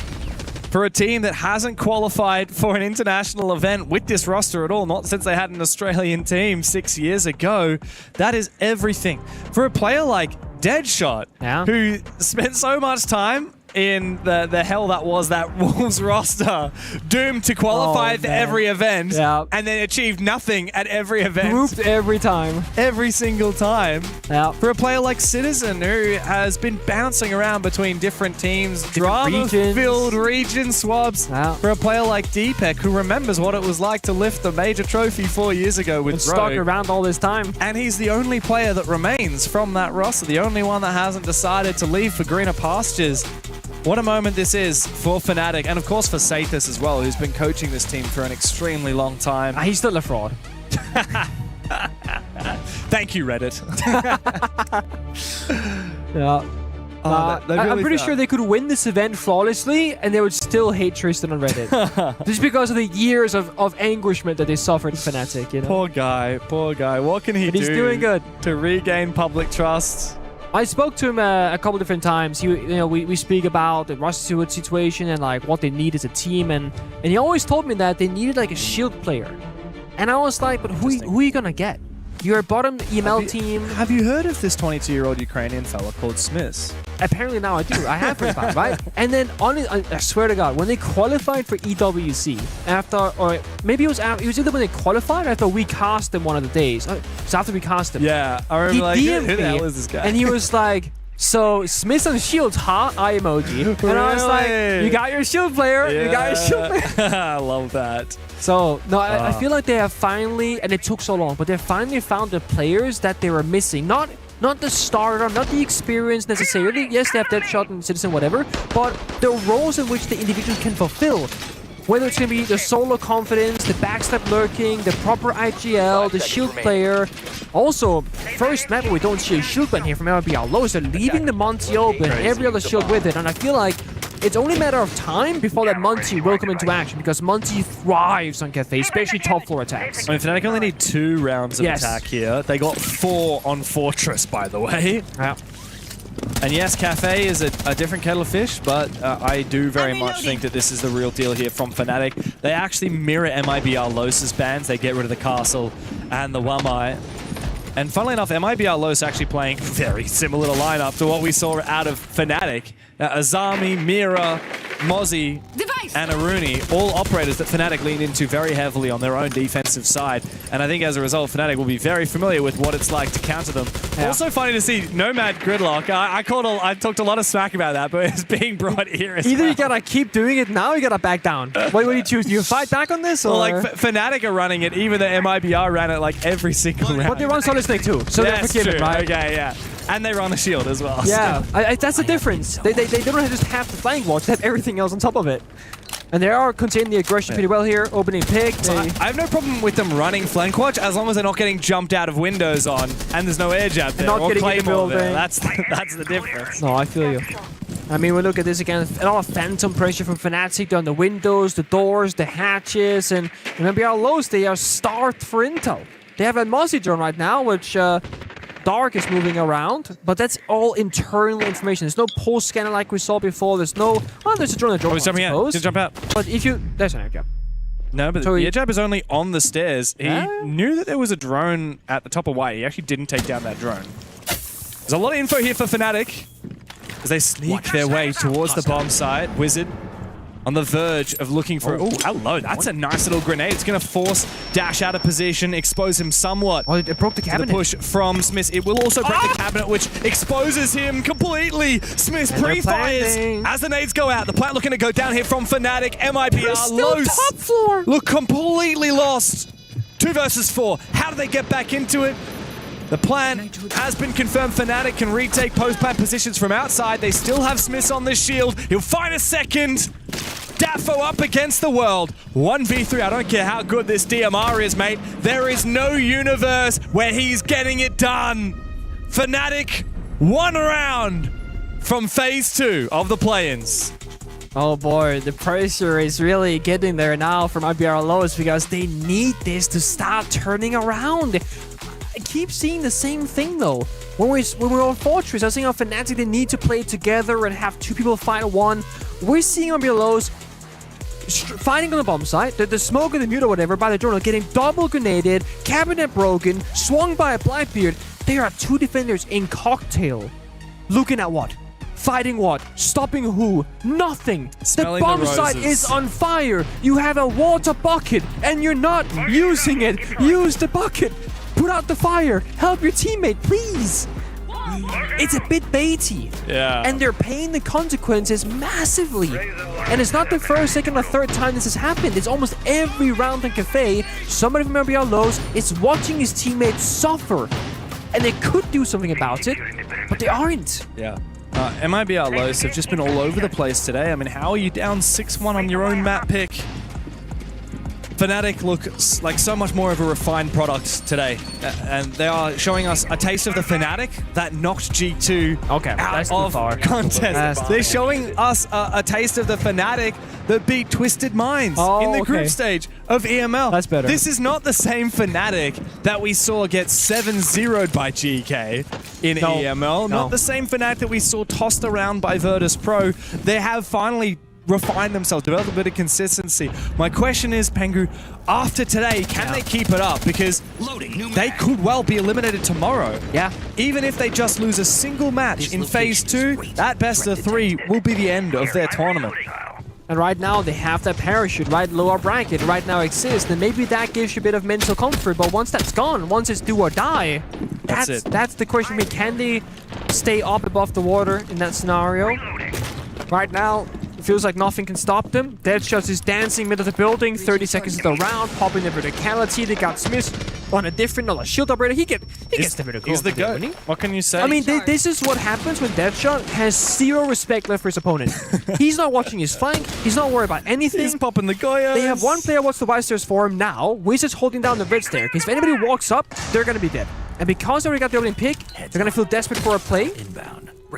For a team that hasn't qualified for an international event with this roster at all, not since they had an Australian team 6 years ago, that is everything. For a player like Deadshot, who spent so much time in the hell that was that Wolves roster, doomed to qualify for every event, and then achieved nothing at every event. Grouped every time. Every single time. For a player like Citizen, who has been bouncing around between different teams, drama-filled region swaps. For a player like Deepek, who remembers what it was like to lift the major trophy 4 years ago with Rogue. Stuck around all this time. And he's the only player that remains from that roster, the only one that hasn't decided to leave for greener pastures. What a moment this is for Fnatic, and of course for Sathis as well, who's been coaching this team for an extremely long time. He's still a fraud. Thank you, Reddit. I'm pretty sure they could win this event flawlessly, and they would still hate Tristan on Reddit. Just because of the years of anguishment that they suffered in Fnatic, you know? Poor guy, poor guy. What can he do? He's doing good. To regain public trust? I spoke to him a couple different times. We speak about the roster situation and like what they need as a team, and he always told me that they needed like a shield player. And I was like, but who are you gonna get? You're a bottom EML team. Have you heard of this 22-year-old Ukrainian fella called Smith? Apparently now I do. I have heard about it, right? And then I swear to God, when they qualified for EWC or maybe it was either when they qualified or after we cast them one of the days. It's after we cast them. Yeah, I remember like, who the hell is this guy? And he was like, so Smith and Shields, huh? Eye emoji. And I was like, you got your shield player. Yeah. You got your shield player. I love that. So, no, I feel like they have finally, and it took so long, but they finally found the players that they were missing. Not the starter, not the experience necessarily. Yes, they have Deadshot and Citizen, whatever, but the roles in which the individual can fulfill. Whether it's going to be the solo confidence, the backstep lurking, the proper ag.al, the shield player. Also, first map where we don't see a shield ban here from mibr.los. They're leaving the Monty open, every other shield with it, and I feel like it's only a matter of time before that Monty will come into action, because Monty thrives on Cafe, especially top floor attacks. I mean, Fnatic only need 2 rounds of attack here. They got 4 on Fortress, by the way. Yeah. And yes, Cafe is a different kettle of fish, but I do very much think that this is the real deal here from Fnatic. They actually mirror mibr.los' bans. They get rid of the castle and the Wamai. And funnily enough, mibr.los actually playing very similar lineup to what we saw out of Fnatic. Azami, Mira, Mozzie, and Aruni, all operators that Fnatic lean into very heavily on their own defensive side. And I think as a result, Fnatic will be very familiar with what it's like to counter them. Yeah. Also funny to see Nomad Gridlock. I talked a lot of smack about that, but it's being brought here as Either well. you gotta keep doing it now, or you gotta back down. What do you choose? Do you fight back on this? Or? Well, like Fnatic are running it, even the MIBR ran it like every single round. But they run Solid Snake too, so they're forgiven, true. right? Okay, yeah. And they run a shield as well. Yeah, so. that's the difference. They don't just have the flying watch, they have everything else on top of it. And they are containing the aggression pretty well here, opening pick. I have no problem with them running flank watch as long as they're not getting jumped out of windows on and there's no air jab there not or getting in the claymore there. building. That's the difference. No, I feel you. I mean, we look at this again, a lot of phantom pressure from Fnatic on the windows, the doors, the hatches, and mibr.los, they are starved for intel. They have a Mozzie drone right now, which Dark is moving around, but that's all internal information. There's no post scanner like we saw before. There's no... Oh, there's a drone that he's jumping out. He's gonna jump out. But if you... There's an air jab. No, but So the he- air jab is only on the stairs. He knew that there was a drone at the top of White. He actually didn't take down that drone. There's a lot of info here for Fnatic as they sneak their way towards the bomb site. Wizard on the verge of looking for... Oh, hello. That's a nice little grenade. It's going to force Dash out of position, expose him somewhat. Oh, it broke the cabinet. The push from Smith. It will also break the cabinet, which exposes him completely. Smith pre-fires as the nades go out. The plant looking to go down here from Fnatic. mibr.los top floor. look completely lost. 2 versus 4. How do they get back into it? The plan has been confirmed. Fnatic can retake post-plant positions from outside. They still have Smiths on the shield. He'll find a second. Daffo up against the world. 1v3. I don't care how good this DMR is, mate. There is no universe where he's getting it done. Fnatic, 1 round from phase 2 of the play-ins. Oh boy, the pressure is really getting there now from mibr.los because they need this to start turning around. I keep seeing the same thing though. When we're on Fortress, I was saying on Fnatic they need to play together and have 2 people fight 1. We're seeing mibr.los fighting on the bomb site, the smoke and the mute or whatever by the drone, getting double grenaded, cabinet broken, swung by a Blackbeard. There are 2 defenders in cocktail. Looking at what? Fighting what? Stopping who? Nothing. Smelling the bomb the site roses. is on fire. You have a water bucket and you're not using it. Use the bucket. Put out the fire. Help your teammate, please. It's a bit baity. Yeah. And they're paying the consequences massively. And it's not the first, second, or third time this has happened. It's almost every round in Cafe, somebody from mibr.los is watching his teammates suffer. And they could do something about it, but they aren't. Yeah. mibr.los have just been all over the place today. I mean, how are you down 6-1 on your own map pick? Fnatic look like so much more of a refined product today. And they are showing us a taste of the Fnatic that knocked G2 out of contest. They're showing us a taste of the Fnatic that beat Twisted Minds in the group stage of EML. That's better. This is not the same Fnatic that we saw get 7-0'd by GK in EML. Not the same Fnatic that we saw tossed around by virtus.pro. They have finally refine themselves, develop a bit of consistency. My question is, Pengu, after today, can they keep it up? Because they could well be eliminated tomorrow. Yeah. Even if they just lose a single match in phase 2, that best of 3 will be the end of their tournament. And right now, they have that parachute, right? Lower bracket right now exists. And maybe that gives you a bit of mental comfort. But once that's gone, once it's do or die, that's the question. I mean, can they stay up above the water in that scenario? Right now, it feels like nothing can stop them. Deadshot is dancing mid of the building. 30 seconds of the round, popping the verticality. They got Smith on a different, a shield operator. He gets the vertical. He's the GOAT. What can you say? I mean, this is what happens when Deadshot has 0 respect left for his opponent. He's not watching his flank. He's not worried about anything. He's popping the Goyas. They have 1 player watch the Y stairs for him now. Wizards holding down the red stair. Because if anybody walks up, they're going to be dead. And because they already got the opening pick, they're going to feel desperate for a play.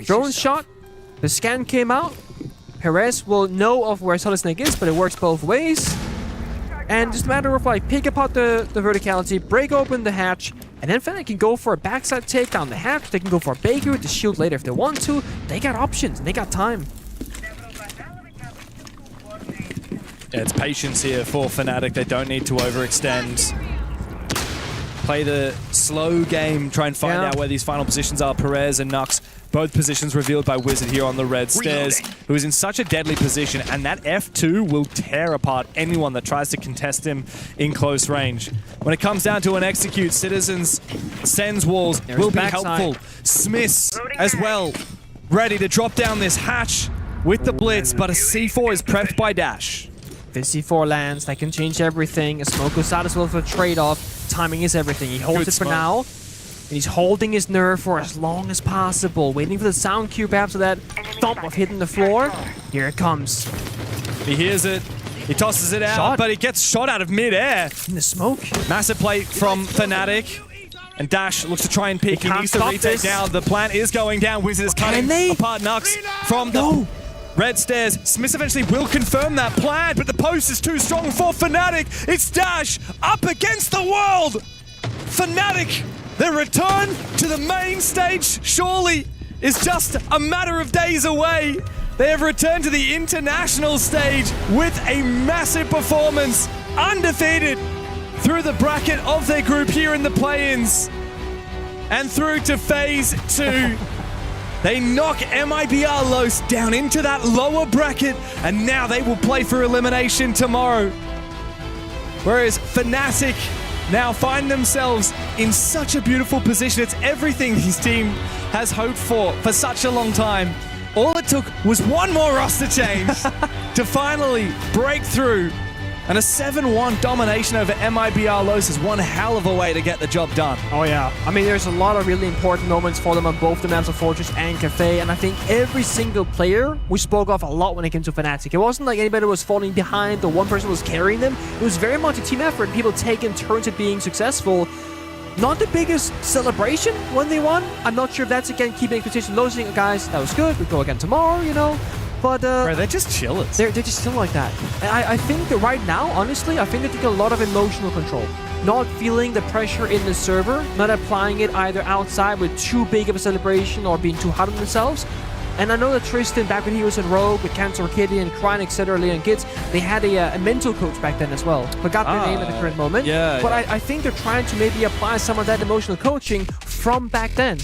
Drone shot. The scan came out. Perez will know of where Solid Snake is, but it works both ways. And just a matter of like pick apart the verticality, break open the hatch, and then Fnatic can go for a backside take down the hatch. They can go for a Baker with the shield later if they want to. They got options and they got time. Yeah, it's patience here for Fnatic. They don't need to overextend. Play the slow game, try and find out where these final positions are. Perez and Nux Both positions revealed by Wizard here on the red stairs, who is in such a deadly position, and that F2 will tear apart anyone that tries to contest him in close range. When it comes down to an execute, Citizens sends walls will be helpful. Smiths as well, ready to drop down this hatch with the blitz, but a C4 is prepped by Dash. If C4 lands, that can change everything. A smoke goes out as well for a trade-off. Timing is everything. He holds it for now. And he's holding his nerve for as long as possible, waiting for the sound cue perhaps of that thump of hitting the floor. Here it comes. He hears it. He tosses it out, but he gets shot out of mid-air. In the smoke. Massive play from Fnatic. And Dash looks to try and peek. He needs to retake down. The plant is going down. Wizard is cutting apart Nux from the red stairs. Smith eventually will confirm that plan, but the post is too strong for Fnatic. It's Dash up against the world. Fnatic, their return to the main stage surely is just a matter of days away. They have returned to the international stage with a massive performance, undefeated through the bracket of their group here in the play-ins and through to phase 2. They knock mibr.los down into that lower bracket, and now they will play for elimination tomorrow. Whereas Fnatic now find themselves in such a beautiful position. It's everything his team has hoped for such a long time. All it took was one more roster change to finally break through. And a 7-1 domination over mibr.los is one hell of a way to get the job done. Oh yeah. I mean, there's a lot of really important moments for them on both the maps of Fortress and Cafe, and I think every single player we spoke of a lot when it came to Fnatic. It wasn't like anybody was falling behind or one person was carrying them. It was very much a team effort and people taking turns at being successful. Not the biggest celebration when they won. I'm not sure if that's, again, keeping expectations low, saying, guys, that was good, we go again tomorrow, you know. But bro, they're just chillers. They're just still like that. And I think that right now, honestly, I think they're taking a lot of emotional control. Not feeling the pressure in the server, not applying it either outside with too big of a celebration or being too hard on themselves. And I know that Tristan, back when he was in Rogue with Cancer Kitty and Crying, etc., Leon Gitz, they had a mental coach back then as well. Forgot their name at the current moment. But I think they're trying to maybe apply some of that emotional coaching from back then.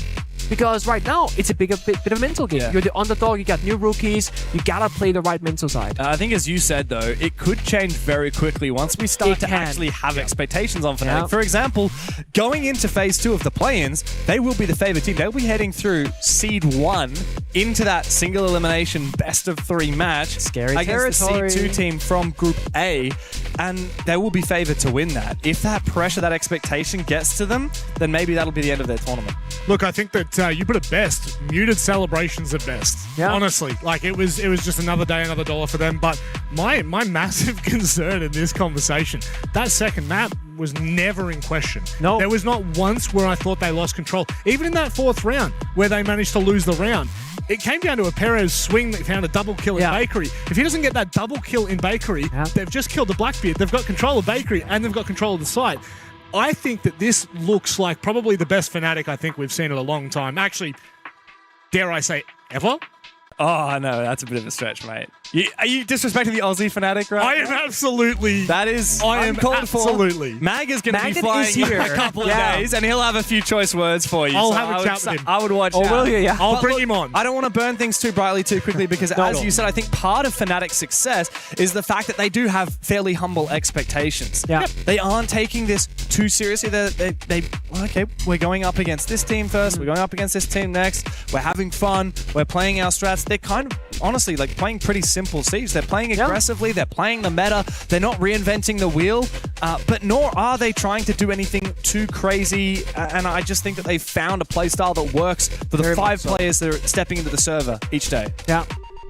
Because right now, it's a bit of a mental game. You're the underdog, you got new rookies, you gotta play the right mental side. I think as you said though, it could change very quickly once we start to actually have expectations on Fnatic. For example, going into phase 2 of the play-ins, they will be the favorite team. They'll be heading through Seed 1 into that single elimination best of 3 match against the Seed 2 team from Group A, and they will be favored to win that. If that pressure, that expectation gets to them, then maybe that'll be the end of their tournament. Look, I think that you put it best. Muted celebrations at best. Honestly, like it was just another day, another dollar for them. But my massive concern in this conversation, that second map was never in question. No, there was not once where I thought they lost control. Even in that 4th round, where they managed to lose the round, it came down to a Perez swing that found a double kill in Bakery. If he doesn't get that double kill in Bakery, they've just killed the Blackbeard. They've got control of Bakery and they've got control of the site. I think that this looks like probably the best Fnatic I think we've seen in a long time. Actually, dare I say, ever? Oh, no, that's a bit of a stretch, mate. Are you disrespecting the Aussie Fnatic right I am absolutely. That is absolutely. Mag is going to be flying here a couple of days, and he'll have a few choice words for you. I'll have a chat with him. I would watch out. Will you? Yeah. I'll bring him on. I don't want to burn things too brightly too quickly because, as you said, I think part of Fnatic's success is the fact that they do have fairly humble expectations. They aren't taking this too seriously. Okay, we're going up against this team first. We're going up against this team next. We're having fun. We're playing our strats. They're kind of, honestly, like playing pretty simple Siege. They're playing aggressively. They're playing the meta. They're not reinventing the wheel, but nor are they trying to do anything too crazy. And I just think that they've found a playstyle that works for the 5 players that are stepping into the server each day.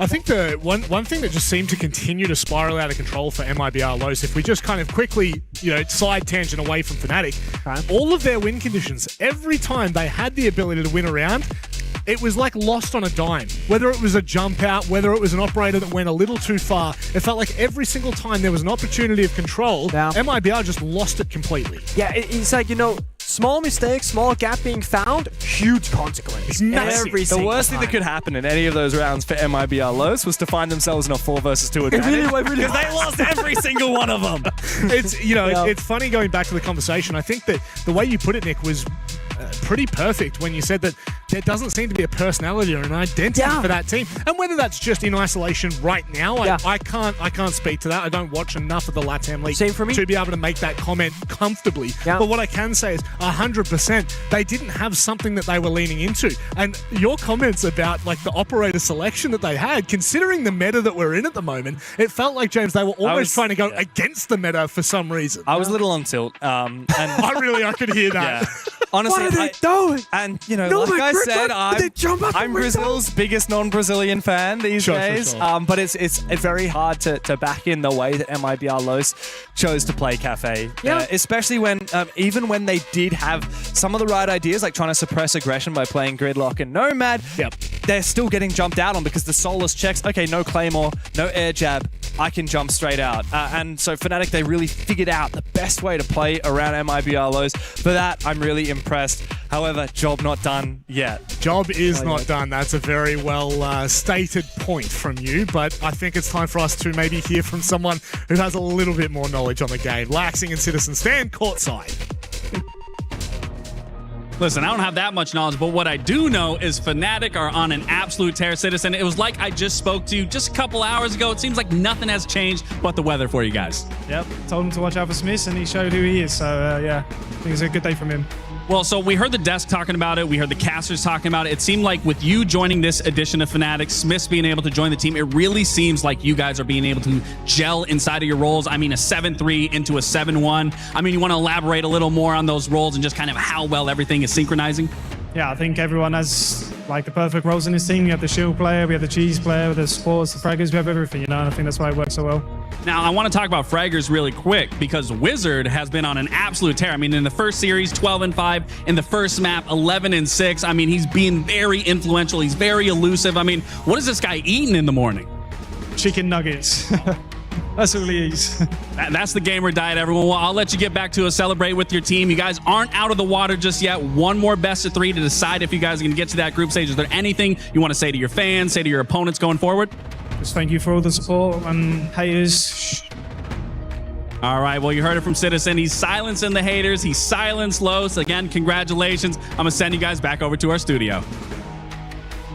I think the one thing that just seemed to continue to spiral out of control for mibr.los, if we just kind of quickly, side tangent away from Fnatic, all of their win conditions, every time they had the ability to win a round, it was like lost on a dime. Whether it was a jump out, whether it was an operator that went a little too far, it felt like every single time there was an opportunity of control, mibr just lost it completely. Yeah, it's like, small mistake, small gap being found, huge consequence. It's massive. The worst thing that could happen in any of those rounds for mibr.los was to find themselves in a 4 versus 2 advantage. Because they lost every single one of them. It's funny going back to the conversation. I think that the way you put it, Nick, was pretty perfect when you said that there doesn't seem to be a personality or an identity for that team. And whether that's just in isolation right now, I can't speak to that. I don't watch enough of the LATAM League to be able to make that comment comfortably. But what I can say is 100% they didn't have something that they were leaning into. And your comments about like the operator selection that they had, considering the meta that we're in at the moment, it felt like, James, they were almost trying to go against the meta for some reason. I was a little on tilt. And I could hear that. Yeah. Honestly, what are they doing? And, like I said, I'm Brazil's biggest non-Brazilian fan these days. Sure. But it's very hard to back in the way that mibr.los chose to play Cafe. Especially when, even when they did have some of the right ideas, like trying to suppress aggression by playing Gridlock and Nomad, they're still getting jumped out on because the Soulless checks, okay, no Claymore, no air jab, I can jump straight out. And so Fnatic, they really figured out the best way to play around mibr.los. For that, I'm really impressed. However, job not done yet. Job is not done. That's a very well stated point from you, but I think it's time for us to maybe hear from someone who has a little bit more knowledge on the game. Laxing and Citizen stand courtside. Listen, I don't have that much knowledge, but what I do know is Fnatic are on an absolute tear. Citizen, it was like I just spoke to you just a couple hours ago. It seems like nothing has changed but the weather for you guys. Yep, told him to watch out for Smith, and he showed who he is. So, yeah, I think it's a good day from him. Well, so we heard the desk talking about it. We heard the casters talking about it. It seemed like with you joining this edition of Fnatic, Smith's being able to join the team, it really seems like you guys are being able to gel inside of your roles. I mean, a 7-3 into a 7-1. I mean, you want to elaborate a little more on those roles and just kind of how well everything is synchronizing? Yeah, I think everyone has like the perfect roles in his team. We have the shield player, we have the cheese player, the supports, the fraggers, we have everything, and I think that's why it works so well. Now, I want to talk about fraggers really quick because Wizard has been on an absolute tear. I mean, in the first series, 12-5. In the first map, 11-6. I mean, he's being very influential. He's very elusive. I mean, what is this guy eating in the morning? Chicken nuggets. That's what he is. That's the gamer diet, everyone. Well, I'll let you get back to celebrate with your team. You guys aren't out of the water just yet. One more best of 3 to decide if you guys are going to get to that group stage. Is there anything you want to say to your fans, say to your opponents going forward? Just thank you for all the support and haters. All right, well, you heard it from Citizen. He's silencing the haters. He's silenced Los. Again, congratulations. I'm going to send you guys back over to our studio.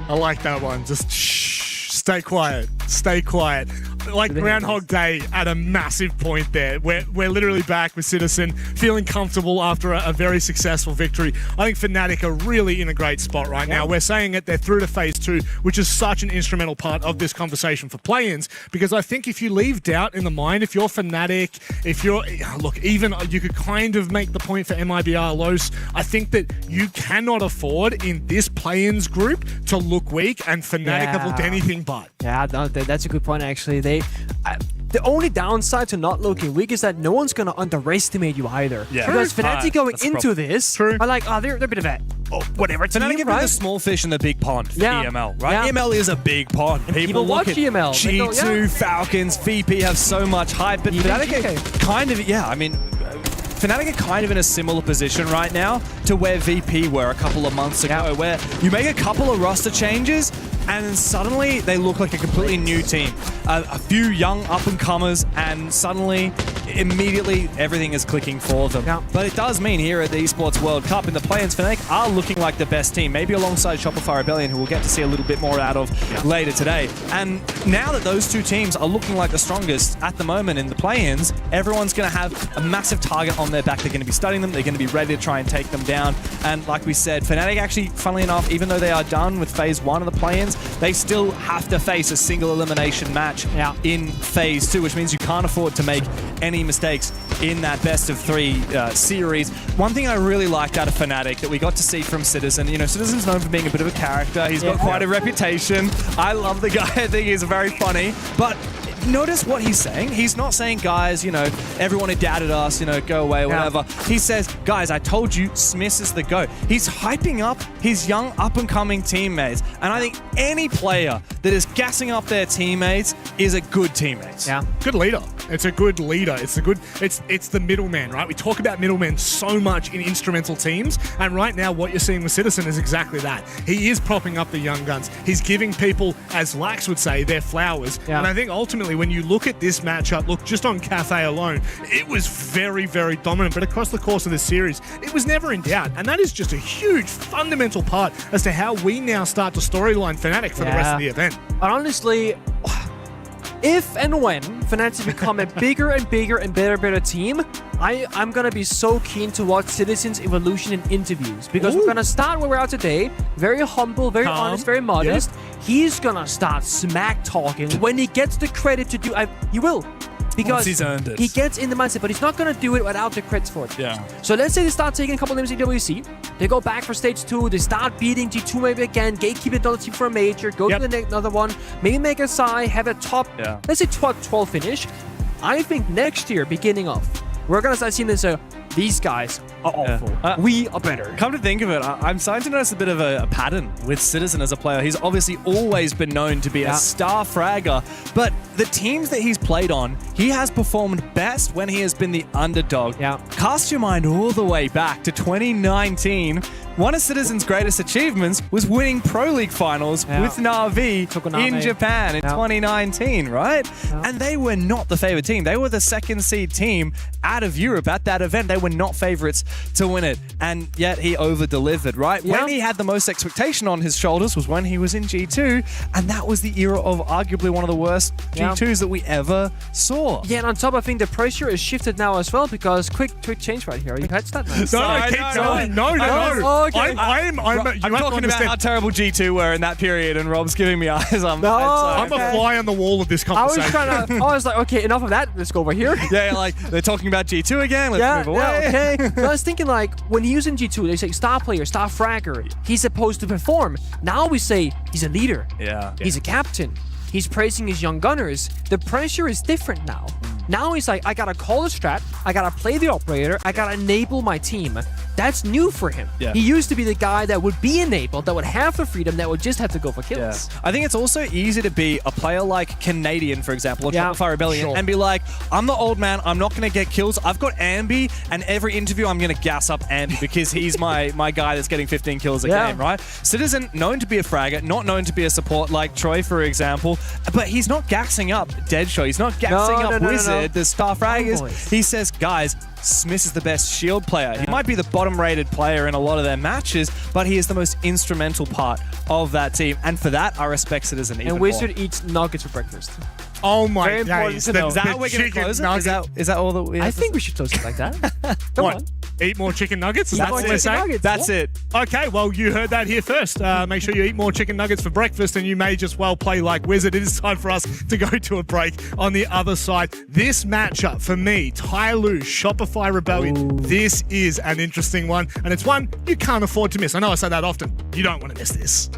I like that one. Just shh, stay quiet. Stay quiet. Like Groundhog Day at a massive point there. We're literally back with Citizen, feeling comfortable after a very successful victory. I think Fnatic are really in a great spot right now. We're saying it, they're through to phase 2, which is such an instrumental part of this conversation for play-ins, because I think if you leave doubt in the mind, if you're Fnatic, if you're, look, even you could kind of make the point for mibr.los, I think that you cannot afford in this play-ins group to look weak, and Fnatic have looked anything but. Yeah, no, that's a good point, actually. The only downside to not looking weak is that no one's going to underestimate you either. Yeah. Because Fnatic going into this are like, they're a bit of a, whatever team, Fnatic right? the small fish in the big pond for EML, right? Yeah. EML is a big pond. People watch look at EML. G2, Falcons, VP have so much hype, but Fnatic are kind of, Fnatic are kind of in a similar position right now to where VP were a couple of months ago, where you make a couple of roster changes and then suddenly they look like a completely new team. A few young up-and-comers, and suddenly, immediately, everything is clicking for them. But it does mean here at the Esports World Cup, in the play-ins, Fnatic are looking like the best team, maybe alongside Shopify Rebellion, who we'll get to see a little bit more out of later today. And now that those two teams are looking like the strongest at the moment in the play-ins, everyone's going to have a massive target on their back. They're going to be studying them. They're going to be ready to try and take them down. And like we said, Fnatic actually, funnily enough, even though they are done with phase 1 of the play-ins, they still have to face a single elimination match in phase 2, which means you can't afford to make any mistakes in that best of 3 series. One thing I really liked out of Fnatic that we got to see from Citizen, Citizen's known for being a bit of a character. He's got quite a reputation. I love the guy. I think he's very funny. But notice what he's saying. He's not saying, guys, everyone who doubted us, go away or whatever. He says, guys, I told you, Smith is the GOAT. He's hyping up his young up-and-coming teammates. And I think any player that is gassing up their teammates is a good teammate. Good leader. It's a good leader. It's the middleman, right? We talk about middlemen so much in instrumental teams, and right now what you're seeing with Citizen is exactly that. He is propping up the young guns. He's giving people, as Lax would say, their flowers. Yeah. And I think ultimately when you look at this matchup, look just on Cathay alone, it was very, very dominant. But across the course of this series, it was never in doubt. And that is just a huge fundamental part as to how we now start to storyline Fnatic for the rest of the event. And honestly, if and when Fnatic become a bigger and bigger and better team, I'm going to be so keen to watch Citizen's evolution in interviews. Because we're going to start where we're at today. Very humble, very honest, very modest. Yep. He's going to start smack talking when he gets the credit to do. He will. Because once he's earned it. He gets in the mindset, but he's not going to do it without the crits for it. Yeah. So let's say they start taking a couple names in EWC. They go back for stage 2. They start beating G2 maybe again. Gatekeep another team for a major. Go to the next another one. Maybe make a Psy. Have a top, let's say 12 finish. I think next year, beginning of, we're going to start seeing this. These guys are awful. We are better. Come to think of it, I'm starting to notice a bit of a pattern with Citizen as a player. He's obviously always been known to be a star fragger, but the teams that he's played on, he has performed best when he has been the underdog. Cast your mind all the way back to 2019. One of Citizen's greatest achievements was winning Pro League finals with Na'Vi in Japan in 2019, right? And they were not the favorite team. They were the second seed team out of Europe at that event. They were not favorites to win it, and yet he over-delivered, right? When he had the most expectation on his shoulders was when he was in G2, and that was the era of arguably one of the worst G2s that we ever saw. Yeah, and on top, I think the pressure is shifted now as well, because quick change right here. You catch that? No, keep going. No. Okay. I'm talking about how terrible G2 were in that period, and Rob's giving me eyes on that. I'm a fly on the wall of this conversation. I was like, okay, enough of that. Let's go over here. Yeah, like they're talking about G2 again. Let's move away. Okay. So I was thinking, like, when he was in G2, they say star player, star fragger. He's supposed to perform. Now we say he's a leader. Yeah. He's a captain. He's praising his young gunners. The pressure is different now. Now he's like, I gotta call the strat, I gotta play the operator, I gotta enable my team. That's new for him. Yeah. He used to be the guy that would be enabled, that would have the freedom, that would just have to go for kills. I think it's also easy to be a player like Canadian, for example, or Shopify Rebellion, and be like, I'm the old man, I'm not going to get kills. I've got Ambi, and every interview I'm going to gas up Ambi because he's my guy that's getting 15 kills a game, right? Citizen, known to be a fragger, not known to be a support like Troy, for example, but he's not gassing up Deadshot. He's not gassing up Wizard, the star fraggers. He says, guys, Smith is the best shield player. He might be the bottom-rated player in a lot of their matches, but he is the most instrumental part of that team. And for that, I respect Citizen even And Wizard eats nuggets for breakfast. Oh my Very important to know. Is that how we're going to close it? Is that all that we have I think we should close it like that. Come on. Eat more chicken nuggets? Is that what we're saying? That's it. Okay, well, you heard that here first. Make sure you eat more chicken nuggets for breakfast, and you may just well play like Wizard. It is time for us to go to a break. On the other side, this matchup for me, Tyloo, Shopify Rebellion, this is an interesting one, and it's one you can't afford to miss. I know I say that often. You don't want to miss this.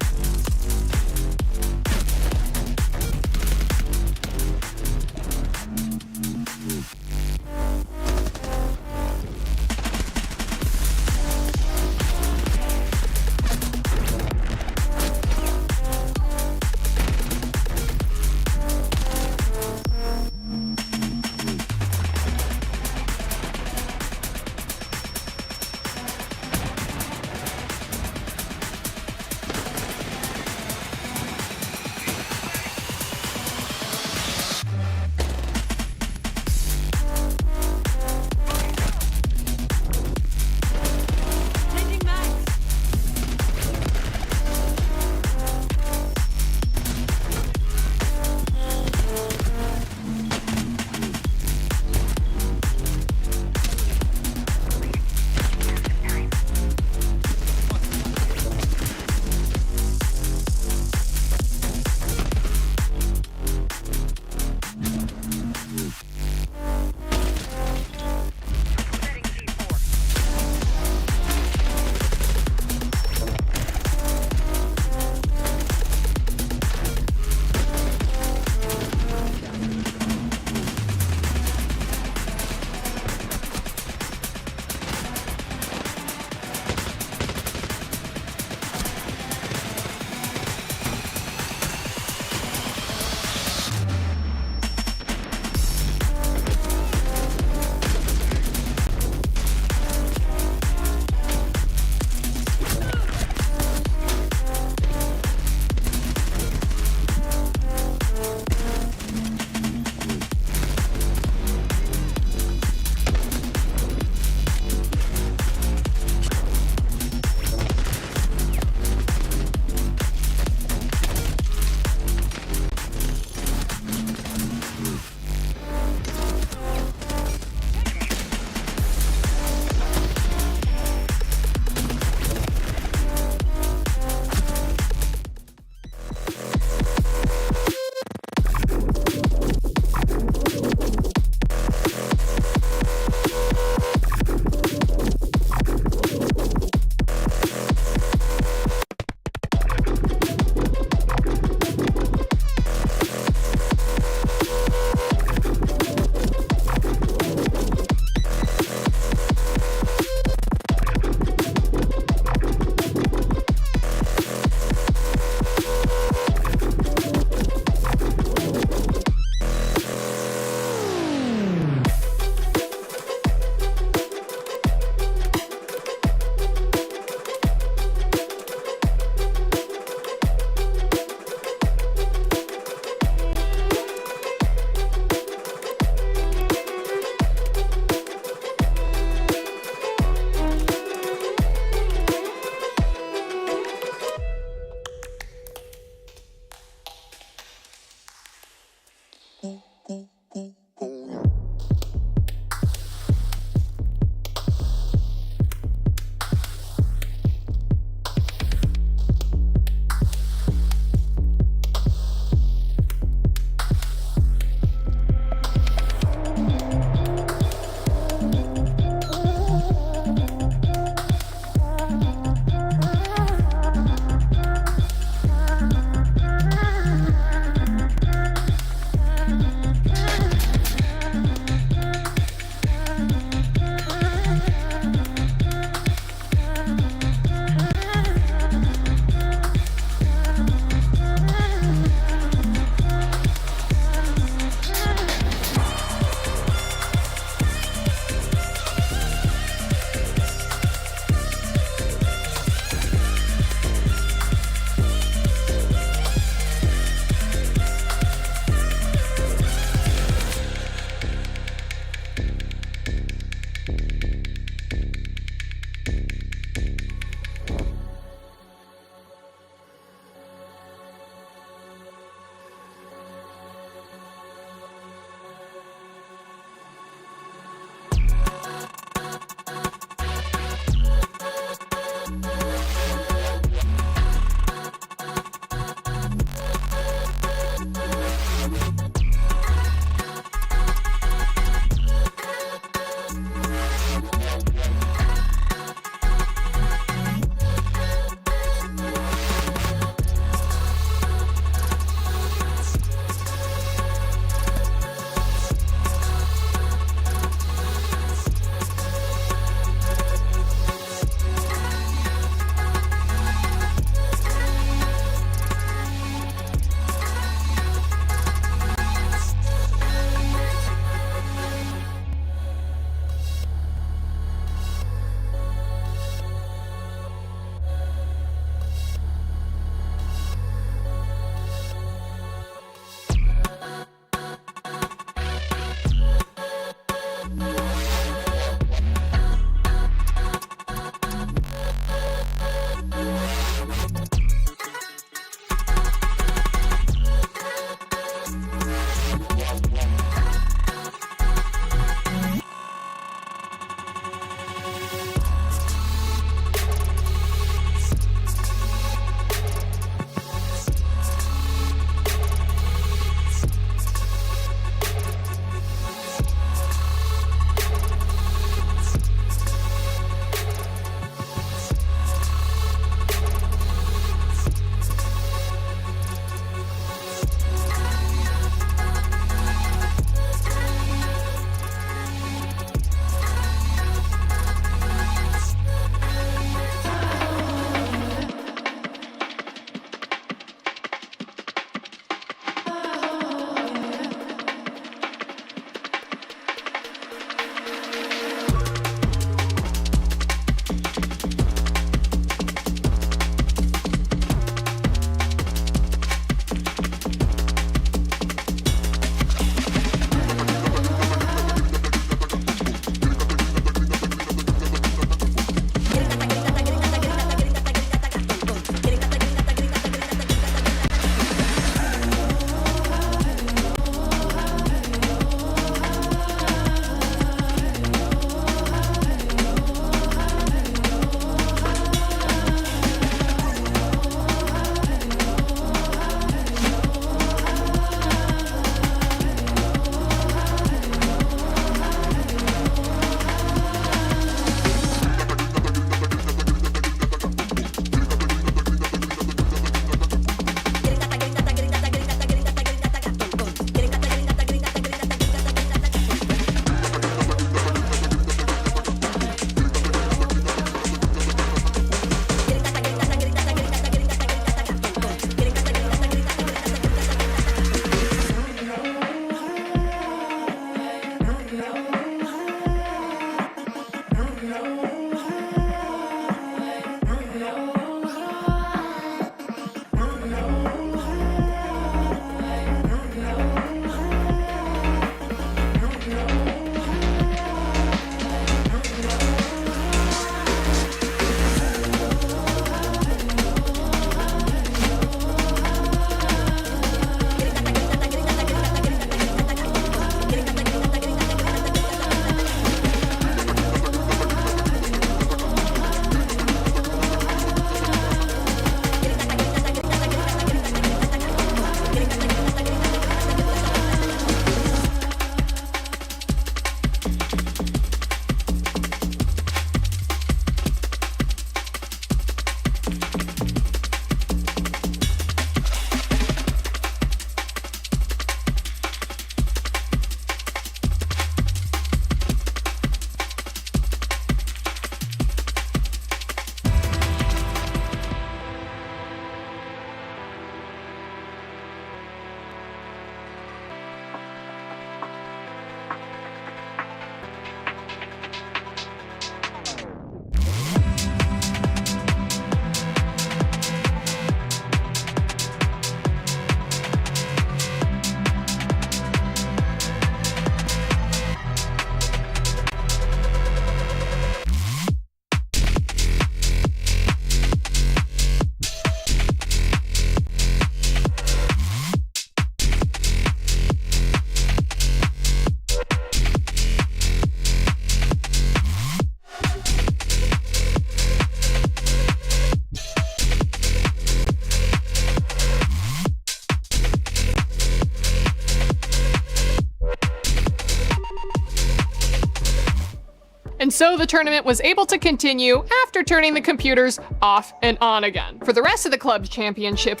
And so the tournament was able to continue after turning the computers off and on again. For the rest of the club championship,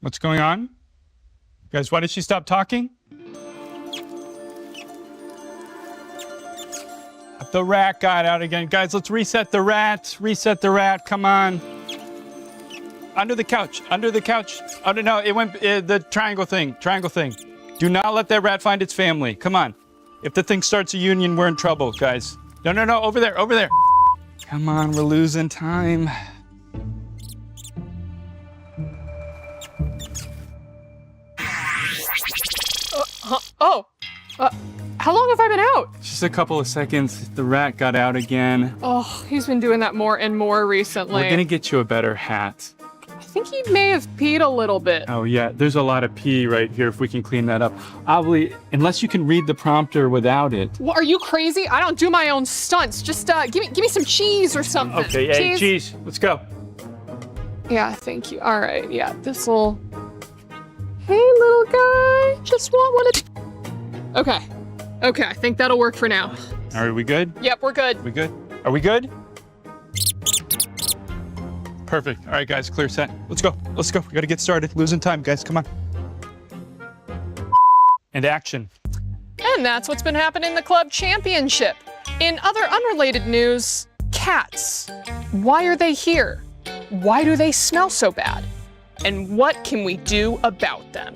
What's going on? Guys, why did she stop talking? The rat got out again. Guys, let's reset the rat. Reset the rat. Come on. Under the couch. Under the couch. Oh, no, it went the triangle thing. Triangle thing. Do not let that rat find its family. Come on. If the thing starts a union, we're in trouble, guys. No, no, no. Over there. Over there. Come on. We're losing time. How long have I been out? Just a couple of seconds. The rat got out again. Oh, he's been doing that more and more recently. We're gonna get you a better hat. I think he may have peed a little bit. Oh yeah, there's a lot of pee right here if we can clean that up. Obviously, unless you can read the prompter without it. Well, are you crazy? I don't do my own stunts. Just give me some cheese or something. Okay, hey, cheese, let's go. Yeah, thank you. All right, yeah, this'll... Hey, little guy, just want one of... Okay, I think that'll work for now. Are we good? Yep, we're good. We good? Are we good? Perfect. All right, guys, clear set. Let's go. Let's go. We got to get started. Losing time, guys. Come on. And action. And that's what's been happening in the club championship. In other unrelated news, cats. Why are they here? Why do they smell so bad? And what can we do about them?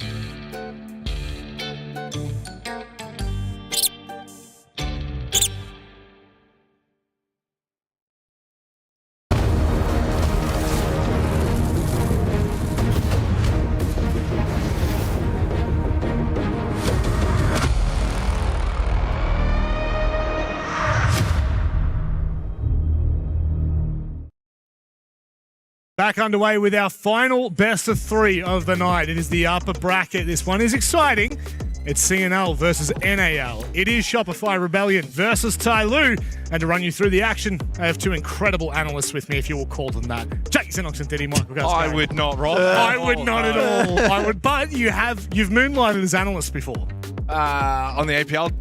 Back underway with our final best of 3 of the night. It is the upper bracket. This one is exciting. It's CNL versus NAL. It is Shopify Rebellion versus Tyloo. And to run you through the action, I have 2 incredible analysts with me, if you will call them that. Jake Xenox and Diddy Michael Gasco. I would not, Rob. I would not at all. I would, but you've moonlighted as analysts before. On the APL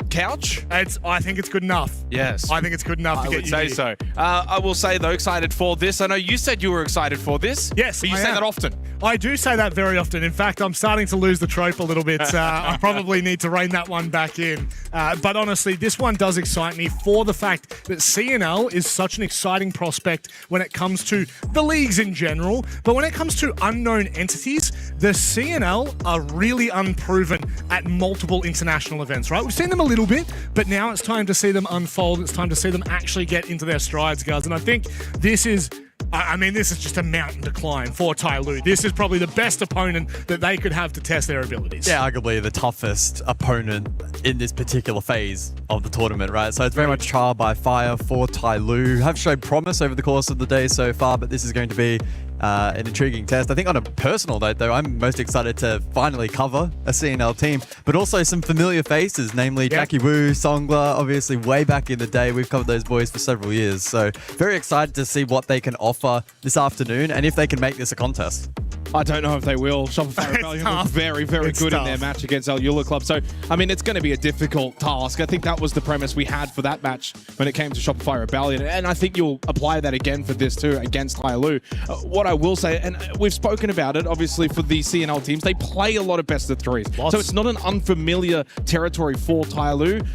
couch? I think it's good enough. Yes. I think it's good enough to get you I would here. say so. I will say, though, excited for this. I know you said you were excited for this. Yes, But you I say am. that often. I do say that very often. In fact, I'm starting to lose the trope a little bit. I probably need to rein that one back in. But honestly, this one does excite me for the fact that CNL is such an exciting prospect when it comes to the leagues in general. But when it comes to unknown entities, the CNL are really unproven at multiple international events, right? We've seen them a little bit, but now it's time to see them unfold. It's time to see them actually get into their strides, guys. And I think this is... this is just a mountain to climb for Tyloo. This is probably the best opponent that they could have to test their abilities. Yeah, arguably the toughest opponent in this particular phase of the tournament, right? So it's very much trial by fire for Tyloo. Have shown promise over the course of the day so far, but this is going to be an intriguing test. I think on a personal note, though, I'm most excited to finally cover a CNL team, but also some familiar faces, namely Jackie Wu, Songla, obviously way back in the day. We've covered those boys for several years. So very excited to see what they can offer this afternoon and if they can make this a contest. I don't know if they will. Shopify Rebellion was very, very good in their match against ag.al Club. So, it's going to be a difficult task. I think that was the premise we had for that match when it came to Shopify Rebellion. And I think you'll apply that again for this too against Tyloo. What I will say, and we've spoken about it, obviously, for the CNL teams, they play a lot of best of threes. So it's not an unfamiliar territory for Tyloo.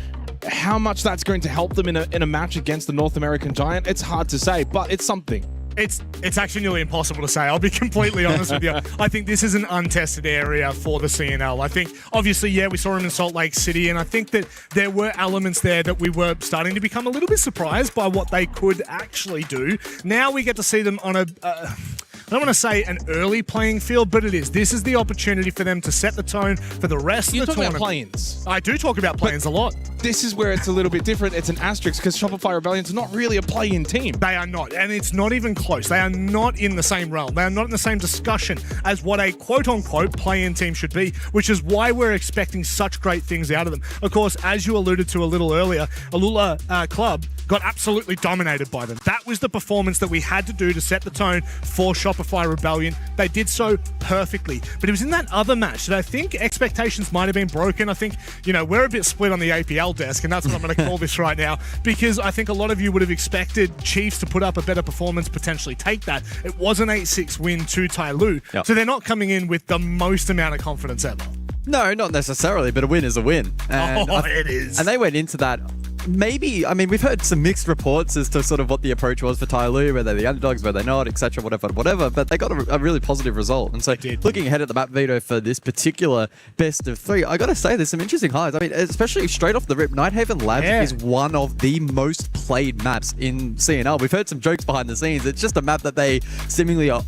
How much that's going to help them in a match against the North American Giant, it's hard to say, but it's something. It's actually nearly impossible to say. I'll be completely honest with you. I think this is an untested area for the CNL. I think, obviously, we saw him in Salt Lake City, and I think that there were elements there that we were starting to become a little bit surprised by what they could actually do. Now we get to see them on a... I don't want to say an early playing field, but it is. This is the opportunity for them to set the tone for the rest of the tournament. You talk about play-ins. I do talk about play-ins a lot. This is where it's a little bit different. It's an asterisk because Shopify Rebellion's not really a play-in team. They are not, and it's not even close. They are not in the same realm. They are not in the same discussion as what a quote-unquote play-in team should be, which is why we're expecting such great things out of them. Of course, as you alluded to a little earlier, ag.al Club got absolutely dominated by them. That was the performance that we had to do to set the tone for Shopify Rebellion. They did so perfectly. But it was in that other match that I think expectations might have been broken. I think, we're a bit split on the APL desk, and that's what I'm going to call this right now, because I think a lot of you would have expected Chiefs to put up a better performance, potentially take that. It was an 8-6 win to Tyloo. So they're not coming in with the most amount of confidence ever. No, not necessarily, but a win is a win. And it is. And they went into that... Maybe, we've heard some mixed reports as to sort of what the approach was for Tyloo, whether they're the underdogs, whether they're not, etc., whatever, but they got a really positive result. And so looking ahead at the map, Vito, for this particular best of 3, I got to say, there's some interesting highlights. Especially straight off the rip, Nighthaven Labs is one of the most played maps in CNL. We've heard some jokes behind the scenes. It's just a map that they seemingly are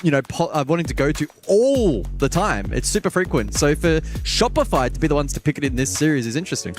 wanting to go to all the time. It's super frequent. So for Shopify to be the ones to pick it in this series is interesting.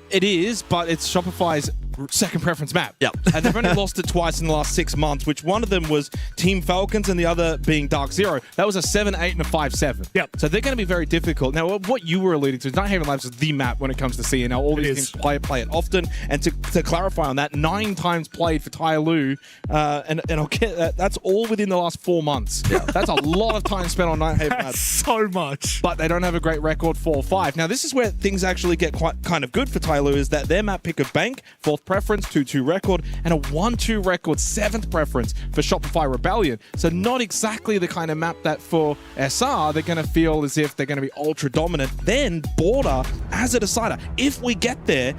It is, but it's Shopify's second preference map. Yep. And they've only lost it twice in the last 6 months, which one of them was Team Falcons and the other being Dark Zero. That was a 7-8 and a 5-7. Yep. So they're going to be very difficult. Now, what you were alluding to, Nighthaven Labs is the map when it comes to CNL. All these teams play it often. And to clarify on that, 9 times played for Tai Lu, and I'll get that. That's all within the last 4 months. Yeah. That's a lot of time spent on Nighthaven Labs. So much. But they don't have a great record, 4-5. Now, this is where things actually get quite kind of good for Tai Lu, is that their map pick of Bank, 4th preference, 2-2 record, and a 1-2 record, 7th preference for Shopify Rebellion. So not exactly the kind of map that for SR, they're going to feel as if they're going to be ultra dominant. Then Border as a decider. If we get there,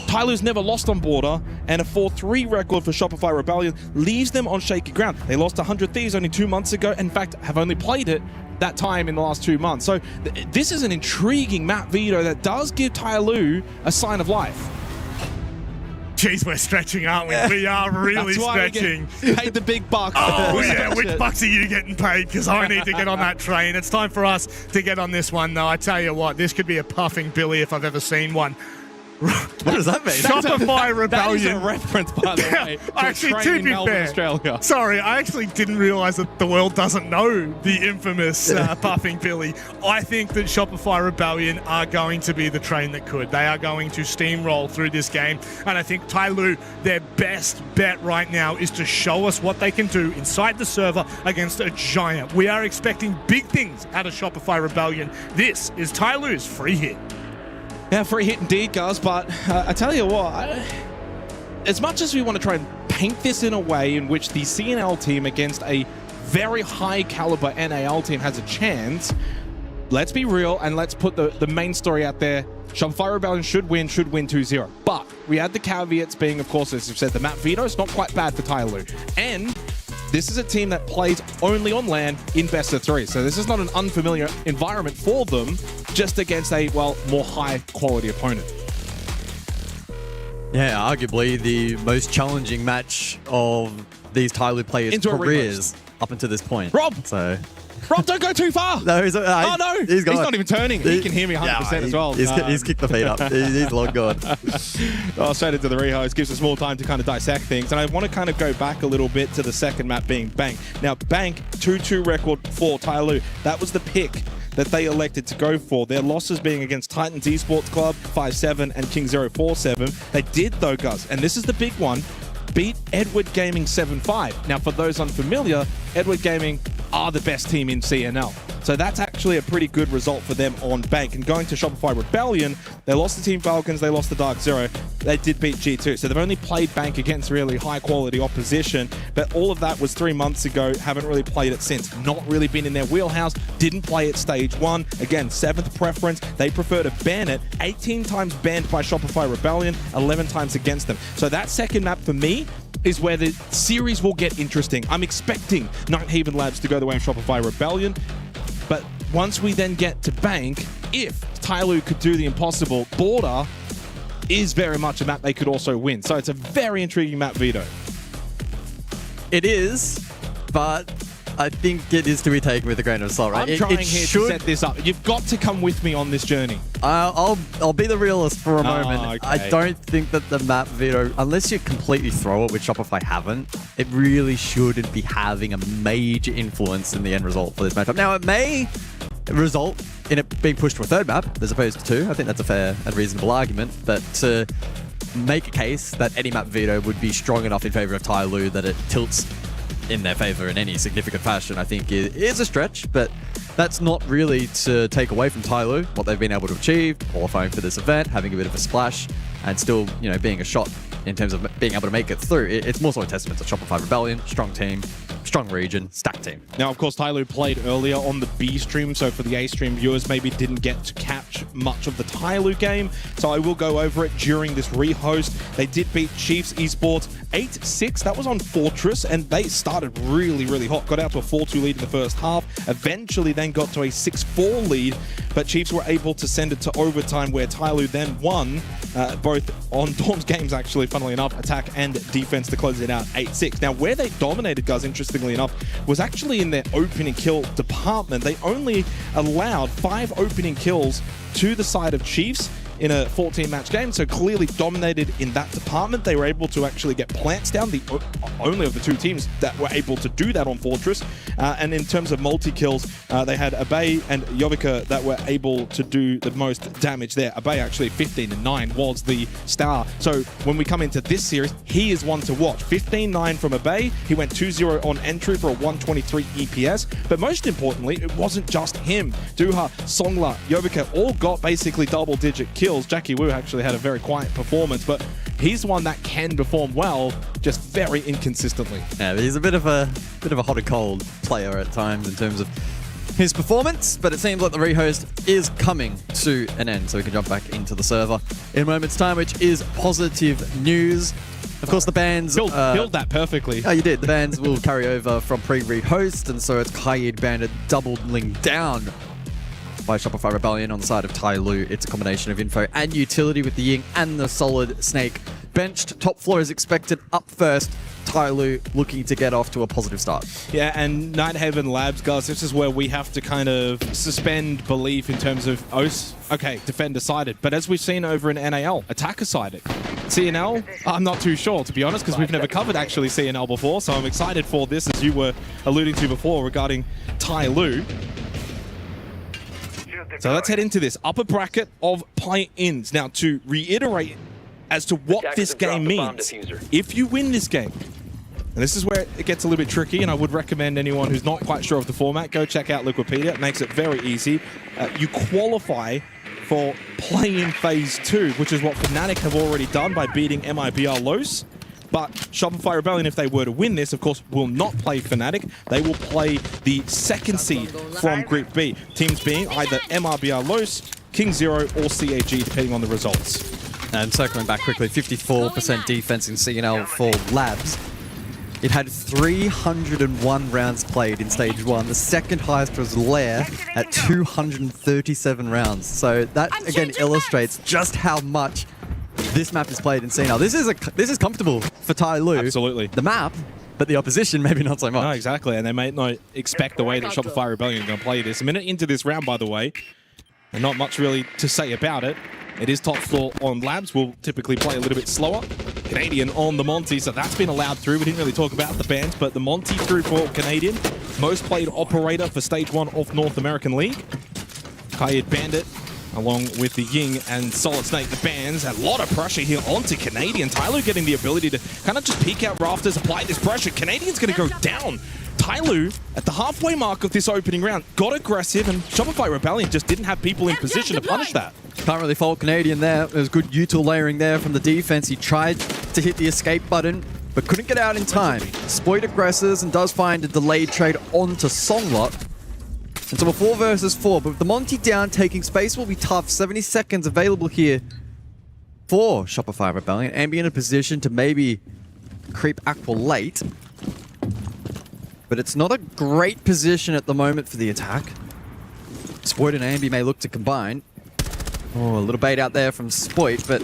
Tai Lu's never lost on Border, and a 4-3 record for Shopify Rebellion leaves them on shaky ground. They lost 100 Thieves only 2 months ago. In fact, have only played it that time in the last 2 months. So this is an intriguing map, Vito, that does give Tai Lu a sign of life. Jeez, we're stretching, aren't we? We are really stretching. Paid the big bucks. Oh, yeah. Which bucks are you getting paid? Because I need to get on that train. It's time for us to get on this one, though. I tell you what, this could be a puffing Billy if I've ever seen one. What does that mean? Shopify Rebellion. That is a reference, by the way. Actually, to be fair, Australia. Sorry, I actually didn't realize that the world doesn't know the infamous Puffing Billy. I think that Shopify Rebellion are going to be the train that could. They are going to steamroll through this game. And I think Tai Lu, their best bet right now is to show us what they can do inside the server against a giant. We are expecting big things out of Shopify Rebellion. This is Tai Lu's free hit. Yeah, free hit indeed, guys, but I tell you what, as much as we want to try and paint this in a way in which the CNL team against a very high caliber NAL team has a chance, let's be real and let's put the main story out there. Shopify Rebellion should win 2-0. But we had the caveats being, of course, as you've said, the map veto is not quite bad for Tai Lu. And this is a team that plays only on LAN in best of 3. So this is not an unfamiliar environment for them, just against a, well, more high-quality opponent. Yeah, arguably the most challenging match of these Tai Lu players' careers up until this point. Rob! Rob, don't go too far! No, he's not even turning. He can hear me 100% as well. He's kicked the feet up. He's long gone. Straight into the rehost. Gives us more time to kind of dissect things. And I want to kind of go back a little bit to the second map being Bank. Now, Bank, 2-2 record for Tai Lu. That was the pick that they elected to go for. Their losses being against Titans Esports Club, 5-7, and King 0-4-7. They did, though, guys, and this is the big one, beat Edward Gaming 7-5. Now, for those unfamiliar, Edward Gaming are the best team in CNL. So that's actually a pretty good result for them on Bank. And going to Shopify Rebellion, they lost the Team Falcons, they lost the Dark Zero. They did beat G2. So they've only played Bank against really high-quality opposition. But all of that was 3 months ago. Haven't really played it since. Not really been in their wheelhouse. Didn't play it stage 1. Again, 7th preference. They prefer to ban it. 18 times banned by Shopify Rebellion, 11 times against them. So that second map for me is where the series will get interesting. I'm expecting Nighthaven Labs to go the way of Shopify Rebellion, but once we then get to Bank, if Tai Lu could do the impossible, Border is very much a map they could also win. So it's a very intriguing map, Vito. It is, but I think it is to be taken with a grain of salt, right? I'm trying here to set this up. You've got to come with me on this journey. I'll be the realist for a moment. Okay. I don't think that the map veto, unless you completely throw it, which Shopify haven't, it really shouldn't be having a major influence in the end result for this matchup. Now, it may result in it being pushed to a third map as opposed to 2. I think that's a fair and reasonable argument, but to make a case that any map veto would be strong enough in favor of Tai Lu that it tilts in their favor in any significant fashion, I think is a stretch, but that's not really to take away from Tai Lu what they've been able to achieve, qualifying for this event, having a bit of a splash, and still, being a shot in terms of being able to make it through. It's more so a testament to Shopify Rebellion, strong team, strong region, stacked team. Now, of course, Tai Lu played earlier on the B stream, so for the A stream viewers maybe didn't get to catch much of the Tai Lu game, so I will go over it during this rehost. They did beat Chiefs Esports 8-6. That was on Fortress, and they started really, really hot. Got out to a 4-2 lead in the first half, eventually then got to a 6-4 lead, but Chiefs were able to send it to overtime where Tai Lu then won both on Dorm's games, actually, funnily enough, attack and defense to close it out 8-6. Now, where they dominated, guys, interestingly interestingly enough, was actually in their opening kill department. They only allowed 5 opening kills to the side of Chiefs in a 14-match game, so clearly dominated in that department. They were able to actually get plants down, the only of the 2 teams that were able to do that on Fortress. And in terms of multi-kills, they had Abe and Jovica that were able to do the most damage there. Abe actually 15-9 was the star. So when we come into this series, he is one to watch. 15-9 from Abe. He went 2-0 on entry for a 123 EPS. But most importantly, it wasn't just him. Duha, Songla, Jovica all got basically double-digit kills. Jackie Wu actually had a very quiet performance, but he's one that can perform well, just very inconsistently. Yeah, he's a bit of a hot and cold player at times in terms of his performance, but it seems like the rehost is coming to an end, so we can jump back into the server in a moment's time, which is positive news. Of course, the bans... Build that perfectly. Oh, you did. The bans will carry over from pre-rehost, and so it's Kaid Bandit doubling down by Shopify Rebellion on the side of Tai Lu. It's a combination of info and utility with the Ying and the Solid Snake benched. Top floor is expected up first. Tai Lu looking to get off to a positive start. Yeah, and Nighthaven Labs, guys, this is where we have to kind of suspend belief in terms of, okay, defender sided. But as we've seen over in NAL, attacker sided. CNL, I'm not too sure, to be honest, because we've never covered actually CNL before. So I'm excited for this, as you were alluding to before regarding Tai Lu. So let's head into this upper bracket of play-ins. Now, to reiterate as to what this game means, if you win this game, and this is where it gets a little bit tricky, and I would recommend anyone who's not quite sure of the format, go check out Liquipedia. It makes it very easy. You qualify for play-in phase 2, which is what Fnatic have already done by beating mibr.los. But Shopify Rebellion, if they were to win this, of course, will not play Fnatic. They will play the second seed from Group B. Teams being either mibr.los, King Zero, or CAG, depending on the results. And circling back quickly, 54% defense in CNL for Labs. It had 301 rounds played in Stage 1. The second highest was Lair at 237 rounds. So that, again, illustrates just how much this map is played in CNL. This is comfortable for Tai Lu. Absolutely. The map, but the opposition maybe not so much. No, exactly, and they may not expect the way that Shopify Rebellion is going to play this. A minute into this round, by the way, and not much really to say about it. It is top floor on Labs. We'll typically play a little bit slower. Canadian on the Monty, so that's been allowed through. We didn't really talk about the bans, but the Monty through for Canadian. Most played operator for Stage 1 of North American League. Kaid Bandit, along with the Ying and Solid Snake, the bans. A lot of pressure here onto Canadian. Tai Lu getting the ability to kind of just peek out rafters, apply this pressure. Canadian's going to go down. Tai Lu, at the halfway mark of this opening round, got aggressive, and Shopify Rebellion just didn't have people in position to punish that. Can't really fault Canadian there. There was good util layering there from the defense. He tried to hit the escape button, but couldn't get out in time. Spoit aggressors and does find a delayed trade onto Songlot. And so a 4 versus 4, but with the Monty down, taking space will be tough. 70 seconds available here for Shopify Rebellion. And be in a position to maybe creep Aqua late. But it's not a great position at the moment for the attack. Spoit and Ambi may look to combine. Oh, a little bait out there from Spoit, but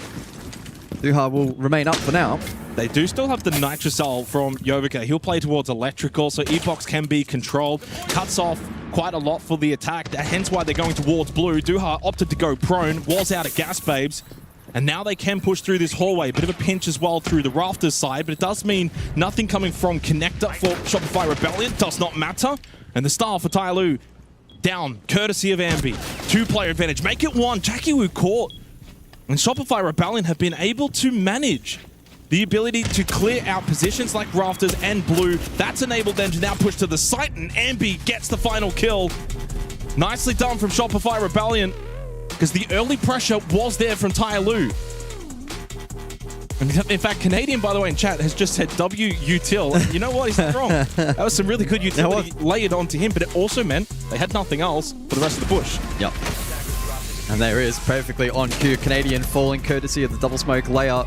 Duha will remain up for now. They do still have the Nitrocell from Jovica. He'll play towards Electrical, so Epox can be controlled. Cuts off quite a lot for the attack, hence why they're going towards blue. Duha opted to go prone, was out of Gas Babes, and now they can push through this hallway. Bit of a pinch as well through the rafters side, but it does mean nothing coming from Connector for Shopify Rebellion. Does not matter. And the star for Tai Lu down, courtesy of Ambi. 2-player advantage, make it 1. Jackie Wu caught. And Shopify Rebellion have been able to manage the ability to clear out positions like rafters and blue. That's enabled them to now push to the site, and Ambi gets the final kill. Nicely done from Shopify Rebellion, because the early pressure was there from Tai Lu. And in fact, Canadian, by the way, in chat has just said W-util. You know what? He's not wrong. That was some really good utility layered onto him, but it also meant they had nothing else for the rest of the push. Yep. And there is, perfectly on cue. Canadian falling courtesy of the double smoke layout.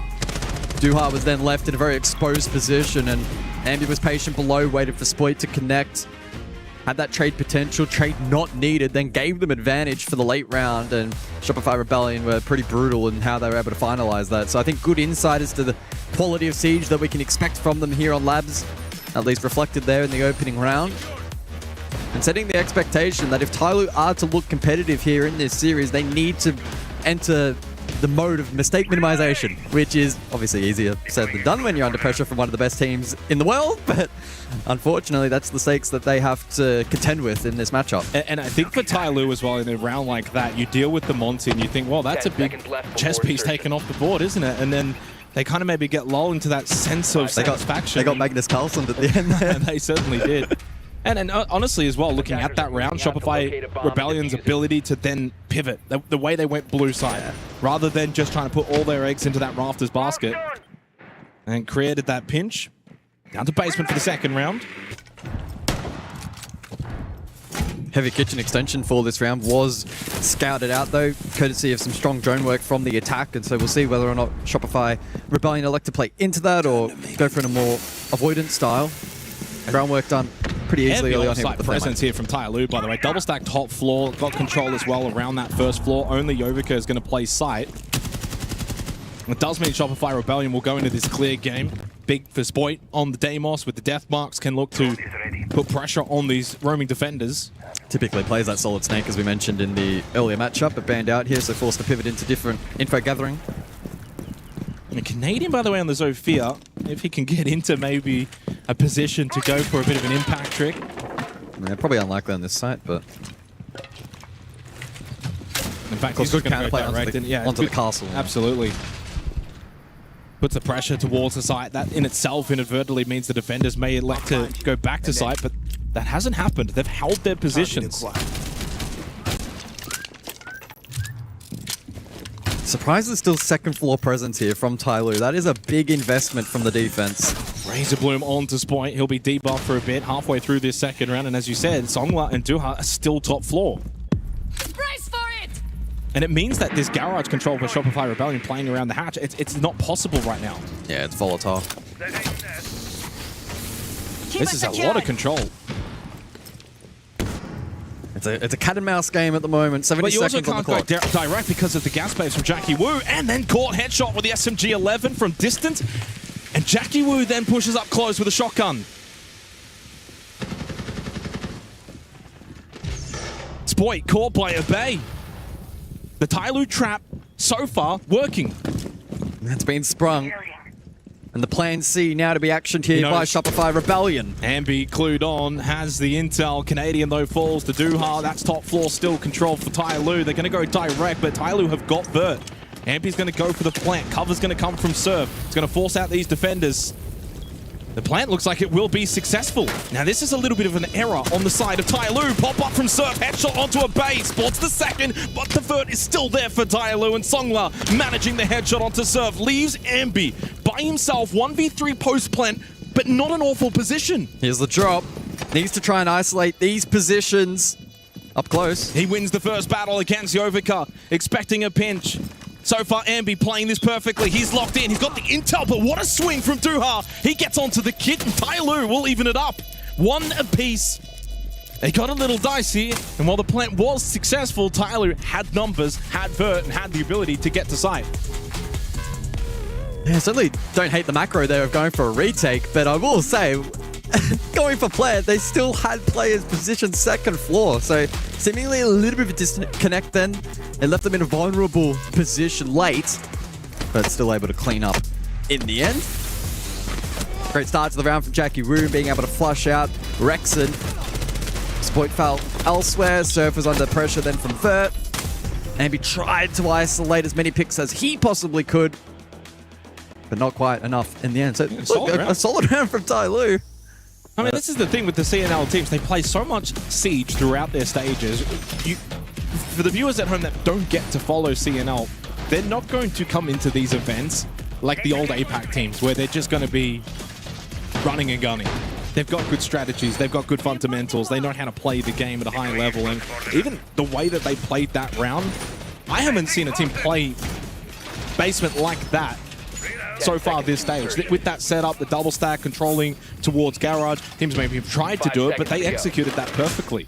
Duha was then left in a very exposed position, and Ambi was patient below, waited for Spoit to connect. Had that trade potential, trade not needed, then gave them advantage for the late round, and Shopify Rebellion were pretty brutal in how they were able to finalize that. So I think good insight as to the quality of Siege that we can expect from them here on Labs. at least reflected there in the opening round. And setting the expectation that if Tyloo are to look competitive here in this series, they need to enter the mode of mistake minimization, which is obviously easier said than done when you're under pressure from one of the best teams in the world, but unfortunately that's the stakes that they have to contend with in this matchup. And I think for Tyloo as well, in a round like that, you deal with the Monty and you think, well, that's a big chess piece taken off the board, isn't it? And then they kind of maybe get lulled into that sense of satisfaction. They got Magnus Carlsen at the end there. They certainly did. And honestly as well, looking at that round, Shopify Rebellion's ability to then pivot, the way they went blue side, rather than just trying to put all their eggs into that Rafters basket, and created that pinch. Down to basement for the second round. Heavy kitchen extension for this round was scouted out though, courtesy of some strong drone work from the attack, and so we'll see whether or not Shopify Rebellion elect to play into that or go for a more avoidance style. Groundwork done pretty easily early on here. With the presence here from Tyloo, by the way. Double stack top floor, got control as well around that first floor. Only Yovica is going to play site. It does mean Shopify Rebellion will go into this clear game. Big for Spoit on the Deimos with the death marks, can look to put pressure on these roaming defenders. Typically plays that solid snake as we mentioned in the earlier matchup, but banned out here, so forced to pivot into different info gathering. And a Canadian, by the way, on the Zofia, if he can get into maybe a position to go for a bit of an impact trick. Yeah, probably unlikely on this site, but... In fact, he's going to go direct onto the castle. Absolutely. Puts the pressure towards the site. That in itself inadvertently means the defenders may elect to go back to site, but that hasn't happened. They've held their positions. Surprised there's still second floor presence here from Tyloo. That is a big investment from the defense. Razor-Bloom on to Spoit. He'll be debuffed for a bit halfway through this second round, and as you said, Songla and Duha are still top floor. Brace for it! And it means that this garage control for Shopify Rebellion playing around the hatch, it's not possible right now. Yeah, it's volatile. This is a lot of control. It's a cat and mouse game at the moment. 70 seconds on the clock. But you also can't go direct because of the gas base from Jackie Wu, and then caught headshot with the SMG-11 from distance. And Jackie Wu then pushes up close with a shotgun. Spoit caught by Obey. The Tyloo trap so far working. That's been sprung. And the plan C now to be actioned here by Shopify Rebellion. Ambi clued on, has the intel. Canadian though falls to Duha. That's top floor still controlled for Tyloo. They're going to go direct, but Tyloo have got Vert. Ambi's going to go for the plant. Cover's going to come from Surf. It's going to force out these defenders. The plant looks like it will be successful. Now this is a little bit of an error on the side of Tyloo. Pop up from Surf, headshot onto a base. Spots the second, but the Vert is still there for Tyloo, and Songla managing the headshot onto Surf. Leaves Ambi by himself, 1v3 post plant, but not an awful position. Here's the drop. Needs to try and isolate these positions up close. He wins the first battle against Yovica, expecting a pinch. So far, Ambi playing this perfectly. He's locked in. He's got the intel, but what a swing from Duha. He gets onto the kit, and Tyloo will even it up. One apiece. They got a little dicey, and while the plant was successful, Tyloo had numbers, had Vert, and had the ability to get to site. Yeah, certainly don't hate the macro there of going for a retake, but I will say, going for plant, they still had players positioned second floor, so seemingly a little bit of a disconnect then. It left them in a vulnerable position late, but still able to clean up in the end. Great start to the round from Jackie Wu, being able to flush out Rexon. Spoit fell elsewhere, Surf was under pressure then from Vert. Ambi tried to isolate as many picks as he possibly could, but not quite enough in the end. So a solid round from Tyloo. I mean, this is the thing with the CNL teams. They play so much Siege throughout their stages. For the viewers at home that don't get to follow CNL, they're not going to come into these events like the old APAC teams, where they're just going to be running and gunning. They've got good strategies. They've got good fundamentals. They know how to play the game at a high level. And even the way that they played that round, I haven't seen a team play basement like that so far this stage. With that setup, the double stack controlling towards garage, teams maybe have tried to do it, but they executed that perfectly.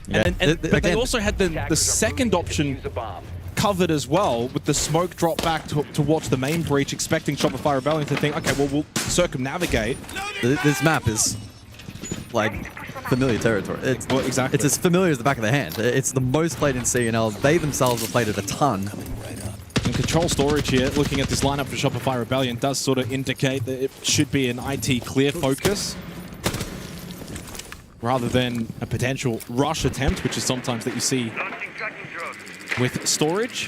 Yeah. But they also had the second option covered as well, with the smoke drop back towards the main breach, expecting Shopify Rebellion to think, okay, well, we'll circumnavigate. This map is like familiar territory. Well, exactly. It's as familiar as the back of their hand. It's the most played in CNL. They themselves have played it a ton. And control storage here, looking at this lineup for Shopify Rebellion, does sort of indicate that it should be an IT clear focus rather than a potential rush attempt, which is sometimes that you see with storage.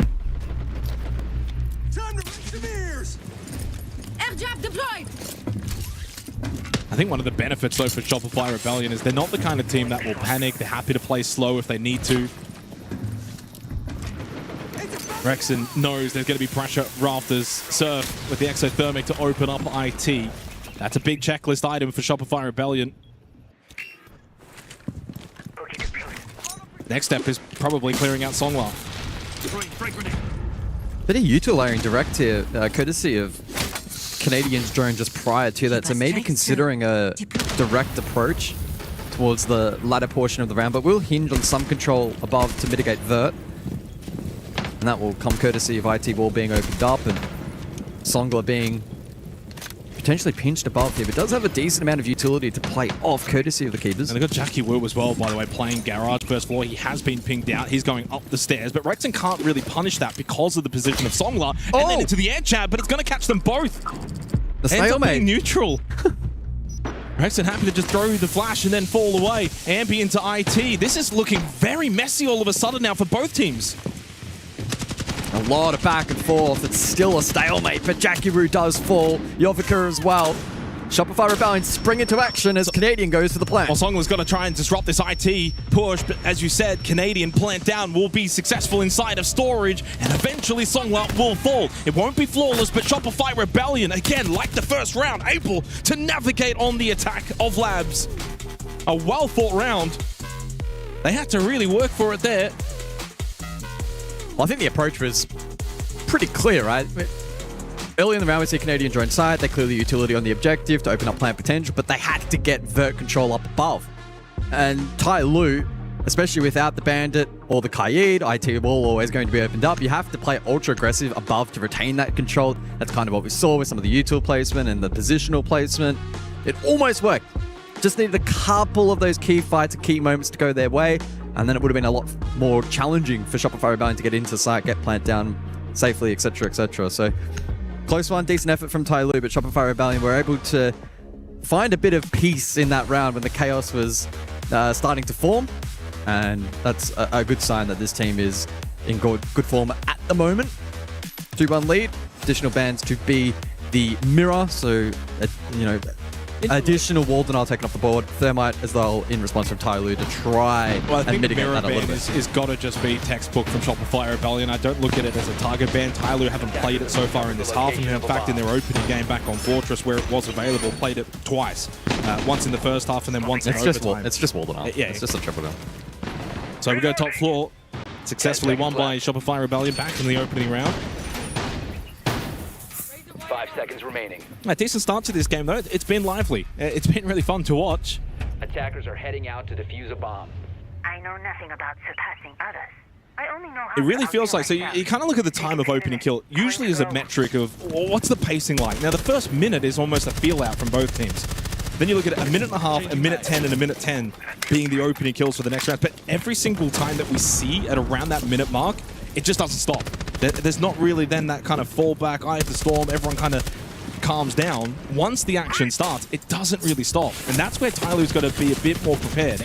Time to reach the mirrors. Air-jab deployed. I think one of the benefits, though, for Shopify Rebellion is they're not the kind of team that will panic. They're happy to play slow if they need to. Rexon knows there's going to be pressure. Rafters, Surf with the exothermic to open up IT. That's a big checklist item for Shopify Rebellion. Next step is probably clearing out Songla. Bit of util layering direct here, courtesy of Canadian's drone just prior to that, so maybe considering a direct approach towards the latter portion of the round, but we'll hinge on some control above to mitigate Vert. And that will come courtesy of IT Wall being opened up and Songla being potentially pinched above here, but does have a decent amount of utility to play off courtesy of the keepers. And they've got Jackie Wu as well, by the way, playing Garage first floor. He has been pinged out. He's going up the stairs, but Rexon can't really punish that because of the position of Songla. And then into the air jab, but it's going to catch them both. The ends up being stalemate. neutral. Rexon happy to just throw the flash and then fall away. Ambi into IT. This is looking very messy all of a sudden now for both teams. A lot of back and forth. It's still a stalemate, but Jackie Wu does fall. Yovika as well. Shopify Rebellion spring into action as Canadian goes for the plant. Well, Songla's got to try and disrupt this IT push, but as you said, Canadian plant down will be successful inside of storage, and eventually Songla will fall. It won't be flawless, but Shopify Rebellion, again, like the first round, able to navigate on the attack of Labs. A well-fought round. They had to really work for it there. Well, I think the approach was pretty clear, right? Early in the round, we see Canadian drone side. They clear the utility on the objective to open up plant potential, but they had to get Vert control up above. And Tai Lu, especially without the Bandit or the Kaid, IT Wall always going to be opened up. You have to play ultra aggressive above to retain that control. That's kind of what we saw with some of the util placement and the positional placement. It almost worked. Just needed a couple of those key fights and key moments to go their way, and then it would have been a lot more challenging for Shopify Rebellion to get into site, get plant down safely, etc., etc. So, close one, decent effort from Tai Lu, but Shopify Rebellion were able to find a bit of peace in that round when the chaos was starting to form, and that's a good sign that this team is in good form at the moment. 2-1 lead, additional bans to be the mirror, so, additional Walden are taken off the board. Thermite as well in response from Tai Lu to try and mitigate that a little bit. Is got to just be textbook from Shopify Rebellion. I don't look at it as a target ban. Tai Lu haven't played it so far in this half, and in fact in their opening game back on Fortress where it was available, played it twice. Once in the first half and then once in overtime. It's just Walden up. Yeah. It's just a triple down. So we go top floor. Successfully won by Shopify Rebellion back in the opening round. 5 seconds remaining. A decent start to this game, though. It's been lively. It's been really fun to watch. Attackers are heading out to defuse a bomb. I know nothing about surpassing others. I only know how It really to feels like, so outdo you kind of look at the time of opening kill, usually as a metric of what's the pacing like. Now, the first minute is almost a feel out from both teams. Then you look at a minute and a half, a minute 10, and a minute 10 being the opening kills for the next round. But every single time that we see at around that minute mark, it just doesn't stop. There's not really then that kind of fallback, eye of the storm, everyone kind of calms down. Once the action starts, it doesn't really stop. And that's where Tai Lu's got to be a bit more prepared.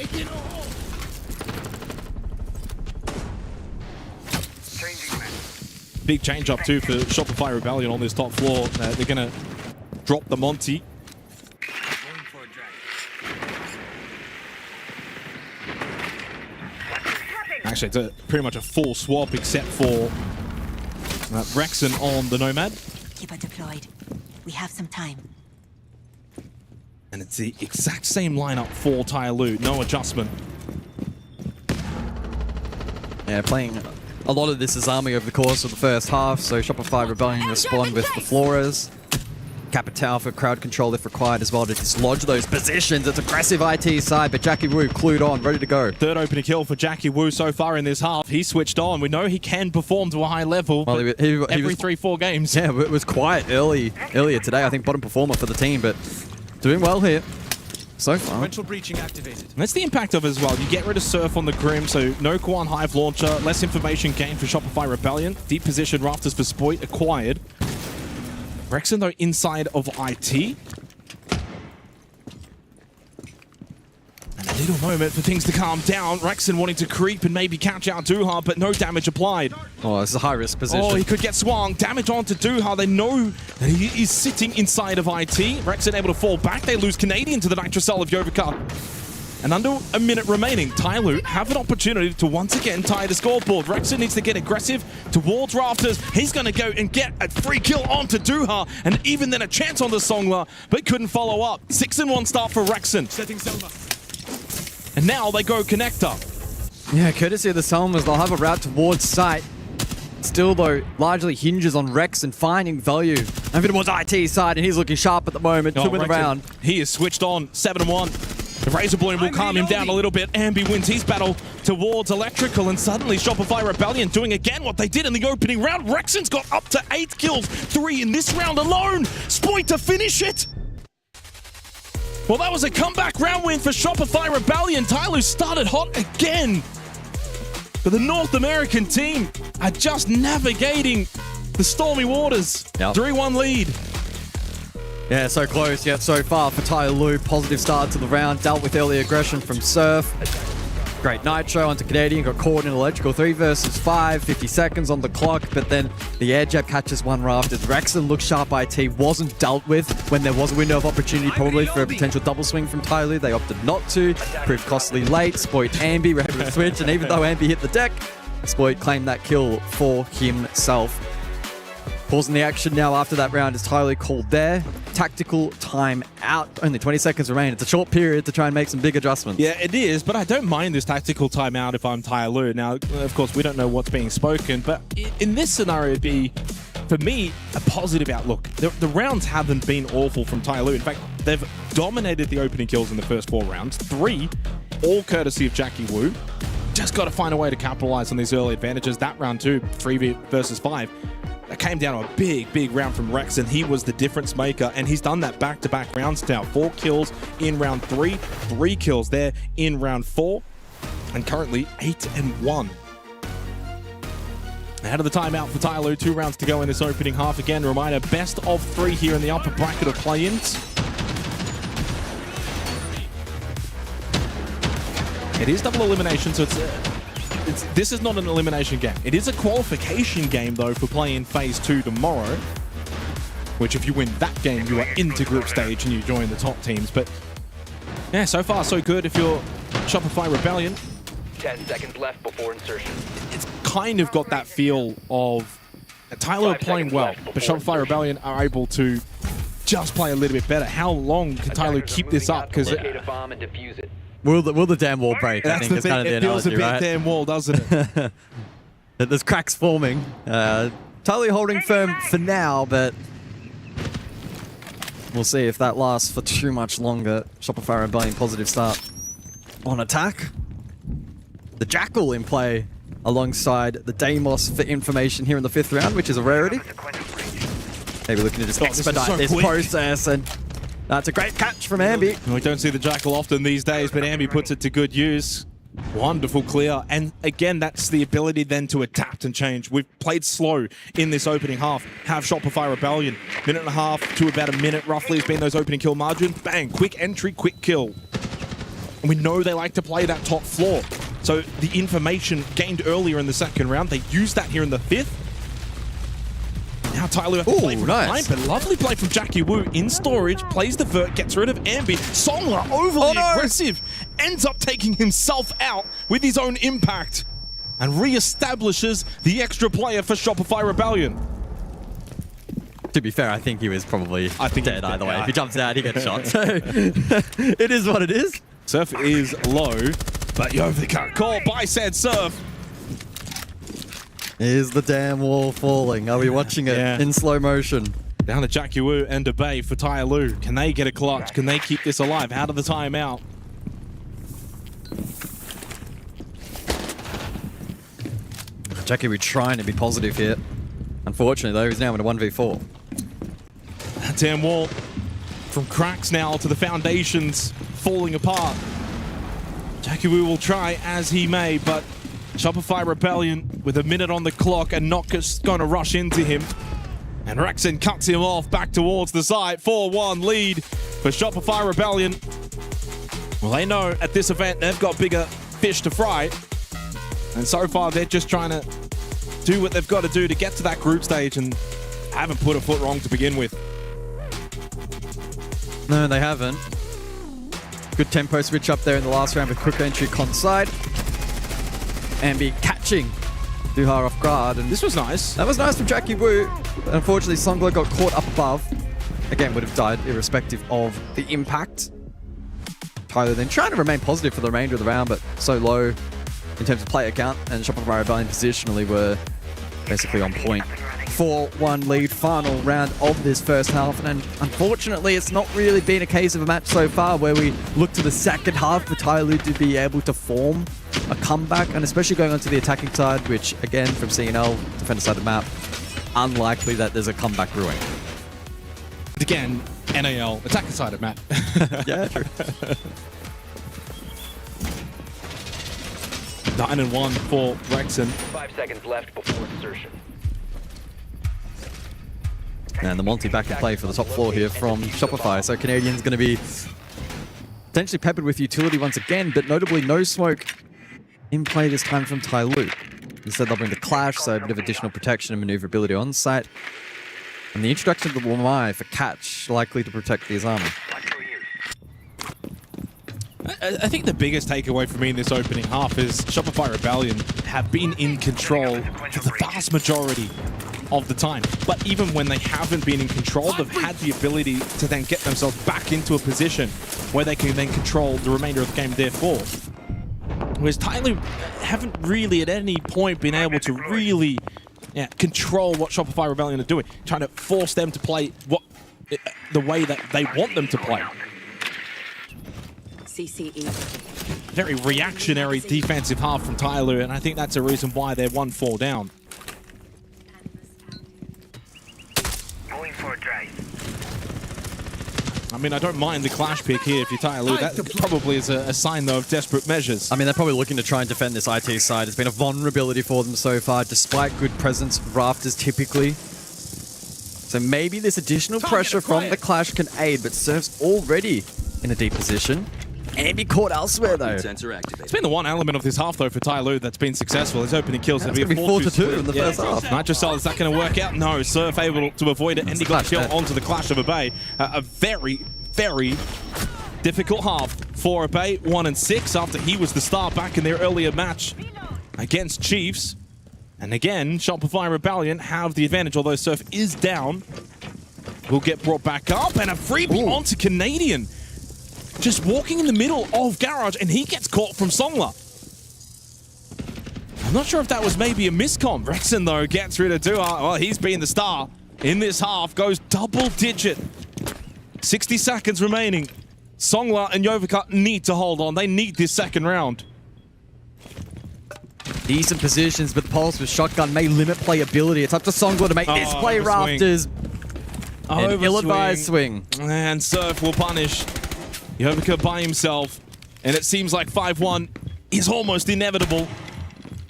Big change up too for Shopify Rebellion on this top floor. They're going to drop the Monty. Actually, it's pretty much a full swap except for Rexon on the Nomad. Keeper deployed. We have some time. And it's the exact same lineup for Tai Lu. No adjustment. Yeah, playing a lot of this as army over the course of the first half, so Shopify Rebellion respond with the Flores. Capital for crowd control if required as well to dislodge those positions. It's aggressive IT side, but Jackie Wu clued on, ready to go. Third opening kill for Jackie Wu so far in this half. He switched on. We know he can perform to a high level. Well, he every was, 3-4 games. Yeah, it was quiet earlier today. I think bottom performer for the team, but doing well here so far. Sequential breaching activated. That's the impact of it as well. You get rid of Surf on the Grim, so no Quan Hive launcher, less information gained for Shopify Rebellion. Deep position rafters for Spoit acquired. Rexen though inside of IT. And a little moment for things to calm down. Rexen wanting to creep and maybe catch out Duha, but no damage applied. Oh, this is a high-risk position. Oh, he could get swung. Damage onto Duha. They know that he is sitting inside of IT. Rexen able to fall back. They lose Canadian to the Nitrocell of Yovica. And under a minute remaining, Tyloo have an opportunity to once again tie the scoreboard. Rexen needs to get aggressive towards rafters. He's going to go and get a free kill onto Duha, and even then a chance on the Songla, but couldn't follow up. 6-1 start for Rexen. And now they go connector. Yeah, courtesy of the Selmas, they'll have a route towards site. Still, though, largely hinges on Rexen finding value. Over towards IT side, and he's looking sharp at the moment. 2 in the round. He is switched on. 7-1. The Razor Bloom will calm him down a little bit. Ambi wins his battle towards Electrical, and suddenly Shopify Rebellion doing again what they did in the opening round. Rexen's got up to 8 kills, 3 in this round alone. Spoit to finish it. Well, that was a comeback round win for Shopify Rebellion. Tyloo started hot again. But the North American team are just navigating the stormy waters. Yep. 3-1 lead. Yeah, so close yet so far for Tyloo. Positive start to the round. Dealt with early aggression from Surf. Great Nitro onto Canadian. Got caught in Electrical 3 versus 5. 50 seconds on the clock. But then the air jab catches one rafters. Rexen looks sharp IT. Wasn't dealt with when there was a window of opportunity probably for a potential double swing from Tyloo. They opted not to. Proved costly late. Spoit Ambi. Were able to switch. And even though Ambi hit the deck, Spoit claimed that kill for himself. Pausing the action now after that round is Tyloo called there. Tactical time out. Only 20 seconds remain. It's a short period to try and make some big adjustments. Yeah, it is, but I don't mind this tactical timeout if I'm Tyloo. Now, of course, we don't know what's being spoken, but in this scenario, it'd be, for me, a positive outlook. The rounds haven't been awful from Tyloo. In fact, they've dominated the opening kills in the first 4 rounds. 3, all courtesy of Jackie Wu. Just got to find a way to capitalize on these early advantages. That round 2, 3 versus 5. That came down to a big round from Rexen. He was the difference maker, and he's done that back-to-back rounds now. 4 kills in round 3, 3 kills there in round 4, and currently 8-1. Ahead of the timeout for Tyloo, 2 rounds to go in this opening half. Again, reminder, best of 3 here in the upper bracket of play-ins. It is double elimination, so this is not an elimination game. It is a qualification game, though, for playing Phase 2 tomorrow, which if you win that game, you are into group stage and you join the top teams. But yeah, so far so good if you're Shopify Rebellion. 10 seconds left before insertion. It's kind of got that feel of Tyloo are playing well, but Shopify Rebellion are able to just play a little bit better. How long can Tyloo keep this up? Because locate a bomb and defuse it. Will the damn wall break? That's I think the is thing. kind of the It feels analogy, a bit right? damn wall, doesn't it? There's cracks forming. Tyloo holding firm for now, but we'll see if that lasts for too much longer. Shopify Rebellion positive start on attack. The Jackal in play alongside the Deimos for information here in the 5th round, which is a rarity. Maybe looking to just expedite this process, and that's a great catch from Ambi. We don't see the Jackal often these days, but Ambi puts it to good use. Wonderful clear. And again, that's the ability then to adapt and change. We've played slow in this opening half. Have Shopify Rebellion. 1.5 minutes to about a minute roughly has been those opening kill margin. Bang, quick entry, quick kill. And we know they like to play that top floor. So the information gained earlier in the 2nd round, they used that here in the 5th. Now Tyloo have to play from behind, but lovely play from Jackie Wu in storage, plays the vert, gets rid of Ambi. Songla, overly aggressive, ends up taking himself out with his own impact and re-establishes the extra player for Shopify Rebellion. To be fair, I think he was probably dead either way. If he jumps out, he gets shot. So it is what it is. Surf is low, but Yovica call by said Surf. Is the damn wall falling? Are we watching it in slow motion? Down to Jackie Wu and Debay for Tai Lu. Can they get a clutch? Can they keep this alive? Out of the timeout. Jackie Wu trying to be positive here. Unfortunately, though, he's now in a 1v4. That damn wall from cracks now to the foundations falling apart. Jackie Wu will try as he may, but Shopify Rebellion with a minute on the clock and not just going to rush into him. And Rexon cuts him off back towards the side. 4-1 lead for Shopify Rebellion. Well, they know at this event they've got bigger fish to fry. And so far, they're just trying to do what they've got to do to get to that group stage and haven't put a foot wrong to begin with. No, they haven't. Good tempo switch up there in the last round with quick entry con side. And be catching Duhar off guard. And this was nice. That was nice from Jackie Wu. Unfortunately, Songlo got caught up above. Again, would have died irrespective of the impact. Tyler then trying to remain positive for the remainder of the round, but so low in terms of player count, and Shopify Rebellion positionally were basically on point. 4-1 lead, final round of this first half, and unfortunately it's not really been a case of a match so far where we look to the second half for Tyloo to be able to form a comeback, and especially going onto the attacking side, which again from CNL, defender side of the map, unlikely that there's a comeback brewing. Again, NAL, attacking side of map. Yeah, true. 9-1 for Rexon. 5 seconds left before insertion. And the Monty back in play for the top floor here from Shopify. So Canadian's going to be potentially peppered with utility once again, but notably no smoke in play this time from Tyloo. Instead they'll bring the Clash, so a bit of additional protection and maneuverability on site. And the introduction of the Wamai for catch, likely to protect his armor. I think the biggest takeaway for me in this opening half is Shopify Rebellion have been in control for the vast majority of the time. But even when they haven't been in control, they've had the ability to then get themselves back into a position where they can then control the remainder of the game therefore. Whereas Tyloo haven't really at any point been able to really control what Shopify Rebellion are doing, trying to force them to play the way that they want them to play. CCE. Very reactionary defensive half from Tyloo, and I think that's a reason why they're 1-4 down. Going for a drive. I mean, I don't mind the Clash pick here if you're Tyloo. That probably is a sign, though, of desperate measures. I mean, they're probably looking to try and defend this IT side. It's been a vulnerability for them so far, despite good presence rafters typically. So maybe this additional pressure from the Clash can aid, but Surf's already in a deep position. And be caught elsewhere, though. It's been the one element of this half, though, for Tyloo that's been successful. His opening kills have been 4-2 in the first half. Nitrocell, is that going to work out? No, Surf able to avoid it, and he got a kill onto the Clash of Abay. A very, very difficult half for Abay. 1-6 after he was the star back in their earlier match against Chiefs. And again, Shopify Rebellion have the advantage, although Surf is down. Will get brought back up, and a freebie onto Canadian. Just walking in the middle of Garage, and he gets caught from Songla. I'm not sure if that was maybe a miscom. Rexon, though, gets rid of Duhar. Well, he's been the star in this half. Goes double digit. 60 seconds remaining. Songla and Yovika need to hold on. They need this second round. Decent positions, but the pulse with shotgun may limit playability. It's up to Songla to make this play rafters. An ill-advised swing. And Surf will punish Yovika by himself, and it seems like 5-1 is almost inevitable,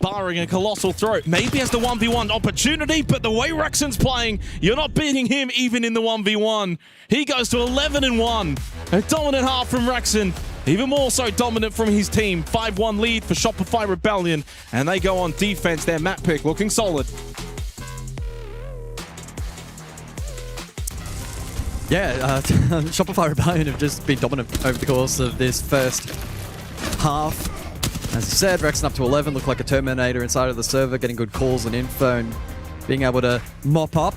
barring a colossal throw. Maybe has the 1v1 opportunity, but the way Rexon's playing, you're not beating him even in the 1v1. He goes to 11-1. A dominant half from Rexon, even more so dominant from his team. 5-1 lead for Shopify Rebellion, and they go on defense. Their map pick looking solid. Yeah, Shopify Rebellion have just been dominant over the course of this first half. As I said, Rexon up to 11, looked like a Terminator inside of the server, getting good calls and info and being able to mop up.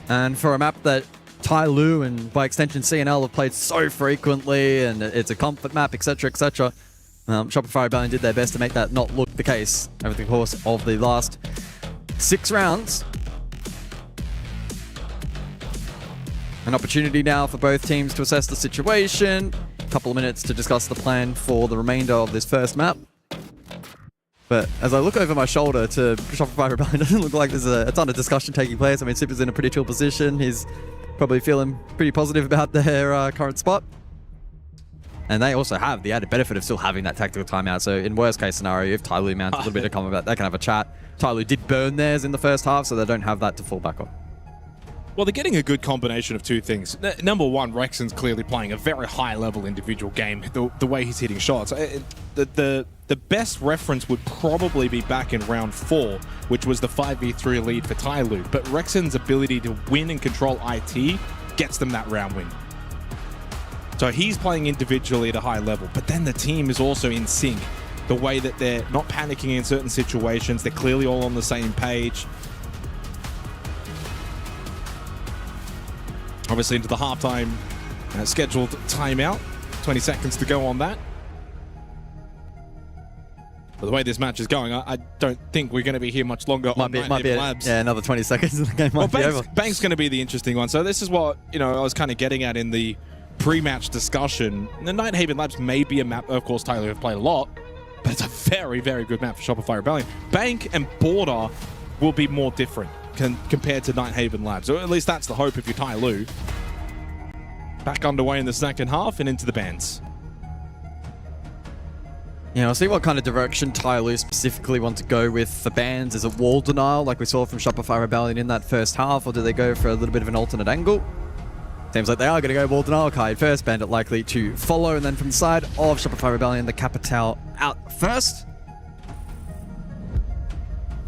And for a map that Tyloo and by extension CNL have played so frequently, and it's a comfort map, etc., etc., Shopify Rebellion did their best to make that not look the case over the course of the last 6 rounds. An opportunity now for both teams to assess the situation. A couple of minutes to discuss the plan for the remainder of this first map. But as I look over my shoulder to Shopify Rebellion, it doesn't look like there's a ton of discussion taking place. I mean, Sipper's in a pretty chill position. He's probably feeling pretty positive about their current spot. And they also have the added benefit of still having that tactical timeout. So in worst case scenario, if Tyloo mounts a little bit of combat, they can have a chat. Tyloo did burn theirs in the first half, so they don't have that to fall back on. Well, they're getting a good combination of two things. Number one, Rexon's clearly playing a very high-level individual game, the way he's hitting shots. The best reference would probably be back in round 4, which was the 5v3 lead for Tyloo. But Rexon's ability to win and control IT gets them that round win. So he's playing individually at a high level, but then the team is also in sync. The way that they're not panicking in certain situations, they're clearly all on the same page. Obviously into the halftime scheduled timeout. 20 seconds to go on that. But the way this match is going, I don't think we're going to be here much longer. Might be Labs. Yeah, another 20 seconds and the game might be over. Bank's going to be the interesting one. So this is what I was kind of getting at in the pre-match discussion. The Nighthaven Labs may be a map, of course, Tyloo have played a lot, but it's a very, very good map for Shopify Rebellion. Bank and Porte will be more different compared to Nighthaven Labs, or at least that's the hope if you're Tyloo. Back underway in the second half and into the bands. Yeah, I'll see what kind of direction Tyloo specifically want to go with the bans. Is it wall denial like we saw from Shopify Rebellion in that first half, or do they go for a little bit of an alternate angle? Seems like they are going to go wall denial. Kai first, Bandit likely to follow, and then from the side of Shopify Rebellion, the Capital out first.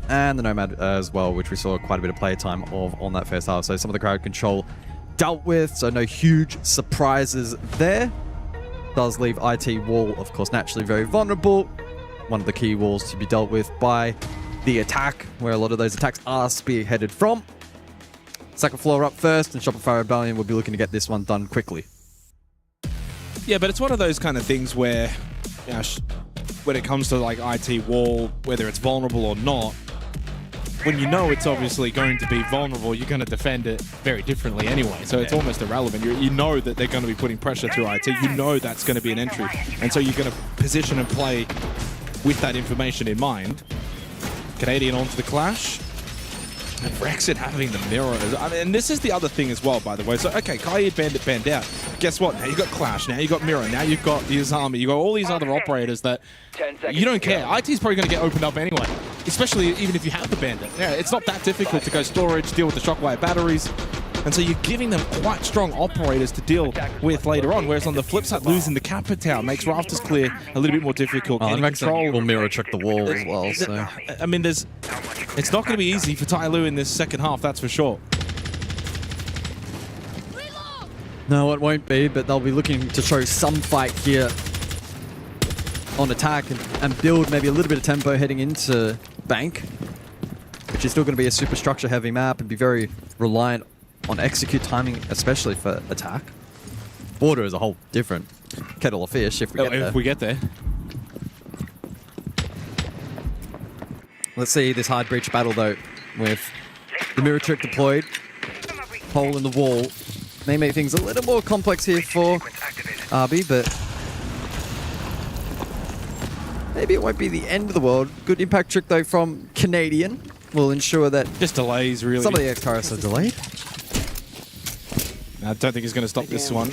And the Nomad as well, which we saw quite a bit of play time of on that first half. So some of the crowd control dealt with, so no huge surprises there. Does leave IT wall, of course, naturally very vulnerable. One of the key walls to be dealt with by the attack, where a lot of those attacks are spearheaded from. Second floor up first, and Shopify Rebellion will be looking to get this one done quickly. Yeah, but it's one of those kind of things where, when it comes to like IT wall, whether it's vulnerable or not, when you know it's obviously going to be vulnerable, you're going to defend it very differently anyway. So it's almost irrelevant. You know that they're going to be putting pressure through IT. You know that's going to be an entry. And so you're going to position and play with that information in mind. Canadian onto the clash. And Rexon having the mirror. I mean, and this is the other thing as well, by the way. So, okay, Kaid Bandit banned out. Guess what? Now you've got Clash. Now you've got Mirror. Now you've got Izami. You've got all these other operators that you don't care. IT's probably going to get opened up anyway, especially even if you have the Bandit. Yeah, it's not that difficult to go storage, deal with the shockwave batteries. And so you're giving them quite strong operators to deal with later on, whereas on the flip side, losing the Capital makes Rafters clear a little bit more difficult. And control will mirror check the wall as well. So I mean, it's not going to be easy for Tyloo in this second half, that's for sure. No, it won't be, but they'll be looking to show some fight here on attack and build maybe a little bit of tempo heading into Bank, which is still going to be a super structure heavy map and be very reliant on execute timing, especially for attack. Border is a whole different kettle of fish if we get there. Let's see this hard breach battle though, with the mirror trick deployed, hole in the wall. May make things a little more complex here for RB, but maybe it won't be the end of the world. Good impact trick though from Canadian will ensure that just delays really. Some of the X-Turrets are delayed. I don't think he's going to stop this one.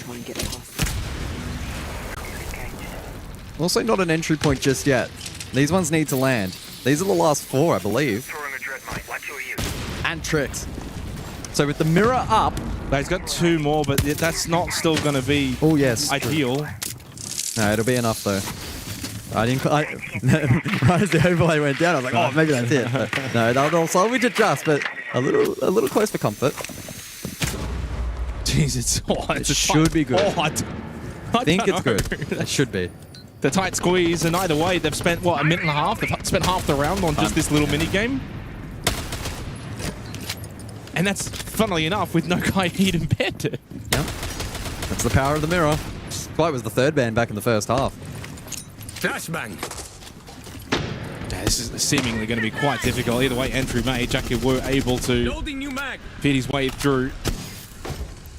Also not an entry point just yet. These ones need to land. These are the last 4, I believe. And tricks. So with the mirror up... He's got 2 more, but that's not still going to be ideal. No, it'll be enough though. Right as the overlay went down, I was like, oh, maybe that's it. But no, they'll salvage it just, but a little close for comfort. Jesus, it should be good. I think it's good. It should be. The tight squeeze, and either way, they've spent, what, a minute and a half? They've spent half the round on just this little mini-game. And that's, funnily enough, with no Kaid and Bandit. Yep. That's the power of the mirror. Spite was the 3rd ban back in the first half. Flashbang. Yeah, this is seemingly going to be quite difficult. Either way, entry made. Jackie were able to feed his way through.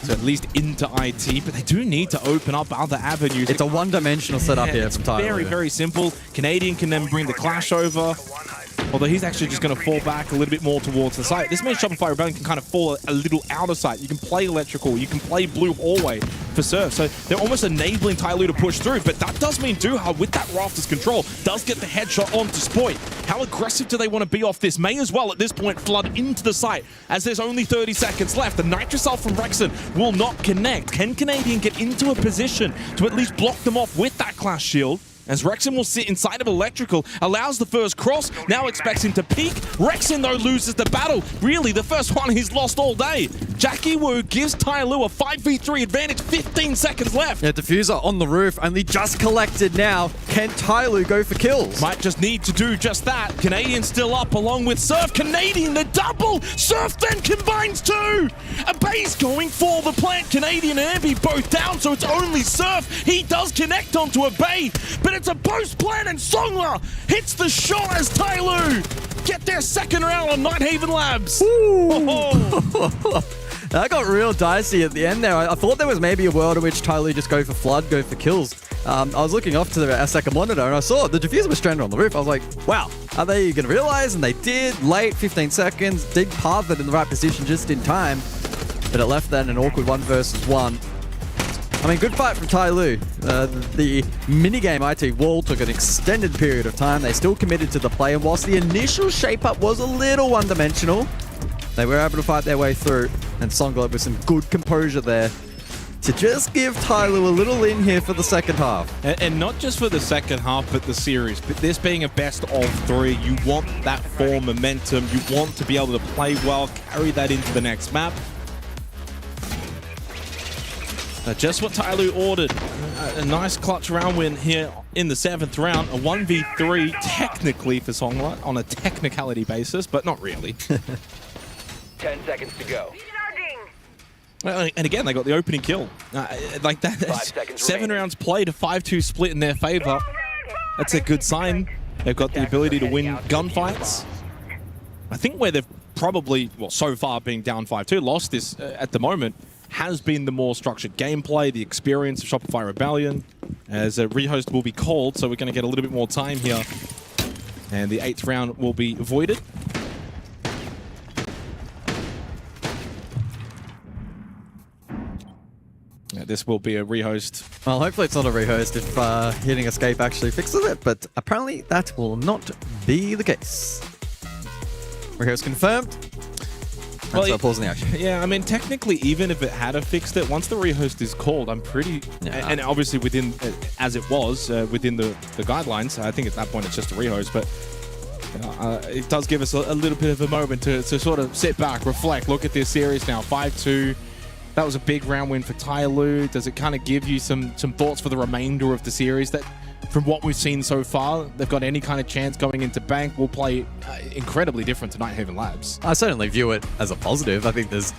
So at least into IT, but they do need to open up other avenues. It's a one-dimensional setup here from Tyler. Very, very simple. Canadian can then bring the clash over. Although he's actually just going to fall back a little bit more towards the site. This means Shopify Rebellion can kind of fall a little out of sight. You can play electrical. You can play blue hallway for Surf. So they're almost enabling Tyloo to push through. But that does mean Duha, with that Rafters control, does get the headshot onto Spoit. How aggressive do they want to be off this? May as well, at this point, flood into the site as there's only 30 seconds left. The Nitrocell from Rexon will not connect. Can Canadian get into a position to at least block them off with that Clash Shield? As Rexon will sit inside of Electrical, allows the first cross, now expects him to peek. Rexon, though, loses the battle. Really, the first one he's lost all day. Jackie Wu gives Tyloo a 5v3 advantage, 15 seconds left. Yeah, Diffuser on the roof, only just collected now. Can Tyloo go for kills? Might just need to do just that. Canadian still up along with Surf. Canadian, the double! Surf then combines two! A base going for the plant. Canadian and Ambi both down, so it's only Surf. He does connect onto a bay, but it's a post plant and Songla hits the shot as Tyloo get their second round on Nighthaven Labs. That got real dicey at the end there. I thought there was maybe a world in which Tyloo just go for flood, go for kills. I was looking off to our second monitor and I saw the Diffuser was stranded on the roof. I was like, wow, are they going to realize? And they did. Late, 15 seconds, did path it in the right position just in time. But it left that in an awkward 1 versus 1. I mean, good fight from Tyloo. The minigame IT wall took an extended period of time. They still committed to the play, and whilst the initial shape-up was a little one-dimensional, they were able to fight their way through, and Songla with some good composure there to just give Tyloo a little in here for the second half. And not just for the second half, but the series. But this being a best of 3, you want that form momentum. You want to be able to play well, carry that into the next map. Just what Tyloo ordered. A nice clutch round win here in the 7th round. A 1v3 technically for Songla on a technicality basis, but not really. 10 seconds to go. And again, they got the opening kill. Like that, 7 rounds played, a 5-2 split in their favor. That's a good sign. They've got the ability to win gunfights. I think where they've probably, well, so far being down 5-2, lost this at the moment, has been the more structured gameplay, the experience of Shopify Rebellion, as a rehost will be called, so we're going to get a little bit more time here. And the 8th round will be voided. This will be a rehost. Well, hopefully it's not a rehost if hitting escape actually fixes it, but apparently that will not be the case. Rehost confirmed. Well, so pausing the action. Yeah, I mean, technically, even if it had fixed it, once the rehost is called, I'm pretty... Yeah. And obviously within, as it was, within the guidelines, I think at that point it's just a rehost, but it does give us a little bit of a moment to sort of sit back, reflect, look at this series now. 5-2. That was a big round win for Tyloo. Does it kind of give you some thoughts for the remainder of the series that, from what we've seen so far, they've got any kind of chance going into Bank? Will play incredibly different to Nighthaven Labs. I certainly view it as a positive. I think there's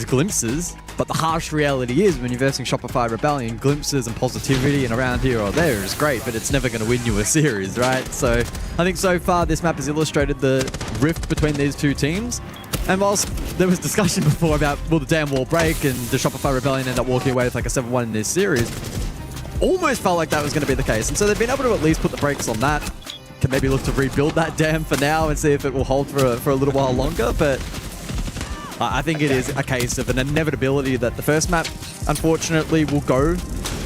glimpses, but the harsh reality is when you're versing Shopify Rebellion, glimpses and positivity and around here or there is great, but it's never going to win you a series, right? So I think so far this map has illustrated the rift between these two teams. And whilst there was discussion before about will the damn wall break and the Shopify Rebellion end up walking away with like a 7-1 in this series, almost felt like that was going to be the case. And so they've been able to at least put the brakes on that. Can maybe look to rebuild that dam for now and see if it will hold for a little while longer. But I think it is a case of an inevitability that the first map, unfortunately, will go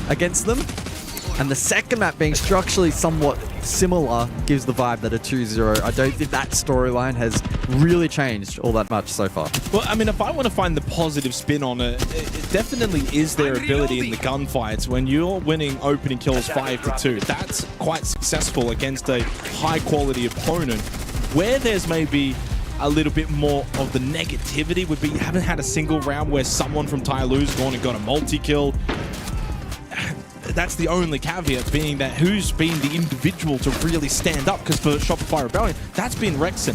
against them. And the second map being structurally somewhat similar gives the vibe that a 2-0. I don't think that storyline has really changed all that much so far. Well, I mean, if I want to find the positive spin on it, it definitely is their ability in the gunfights. When you're winning opening kills 5-2, that's quite successful against a high-quality opponent. Where there's maybe a little bit more of the negativity would be you haven't had a single round where someone from Tyloo's gone and got a multi-kill. That's the only caveat, being that who's been the individual to really stand up, because for Shopify Rebellion, that's been Rexon,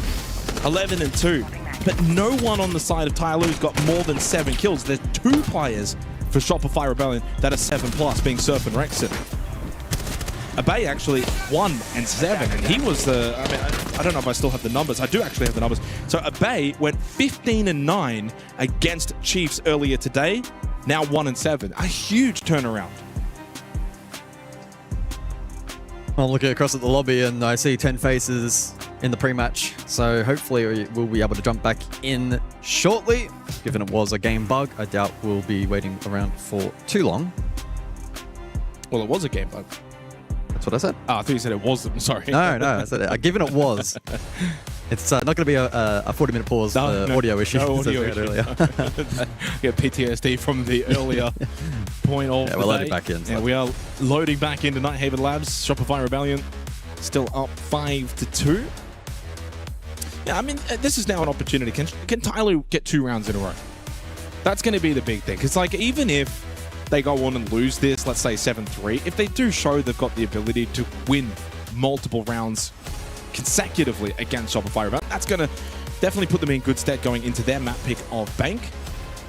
11-2. But no one on the side of Tyloo's got more than 7 kills. There's 2 players for Shopify Rebellion that are 7+, being Surf and Rexon. Abay actually 1-7, and he was the... I mean, I don't know if I still have the numbers. I do actually have the numbers. So Abay went 15-9 against Chiefs earlier today. now 1-7. A huge turnaround. I'm looking across at the lobby and I see 10 faces in the pre-match. So hopefully we'll be able to jump back in shortly. Given it was a game bug, I doubt we'll be waiting around for too long. Well, it was a game bug. That's what I said. Oh, I thought you said it was. I'm sorry. No, I said it. Given it was. It's not going to be a 40-minute pause for audio issues. No audio as we had earlier. Get PTSD from the earlier point of we're loading back in. Yeah, we are loading back into Nighthaven Labs. Shopify Rebellion still up 5-2. Yeah, I mean, this is now an opportunity. Can Tyler get 2 rounds in a row? That's going to be the big thing. Because, like, even if they go on and lose this, let's say 7-3, if they do show they've got the ability to win multiple rounds consecutively against Shopify Rebellion, that's going to definitely put them in good stead going into their map pick of Bank.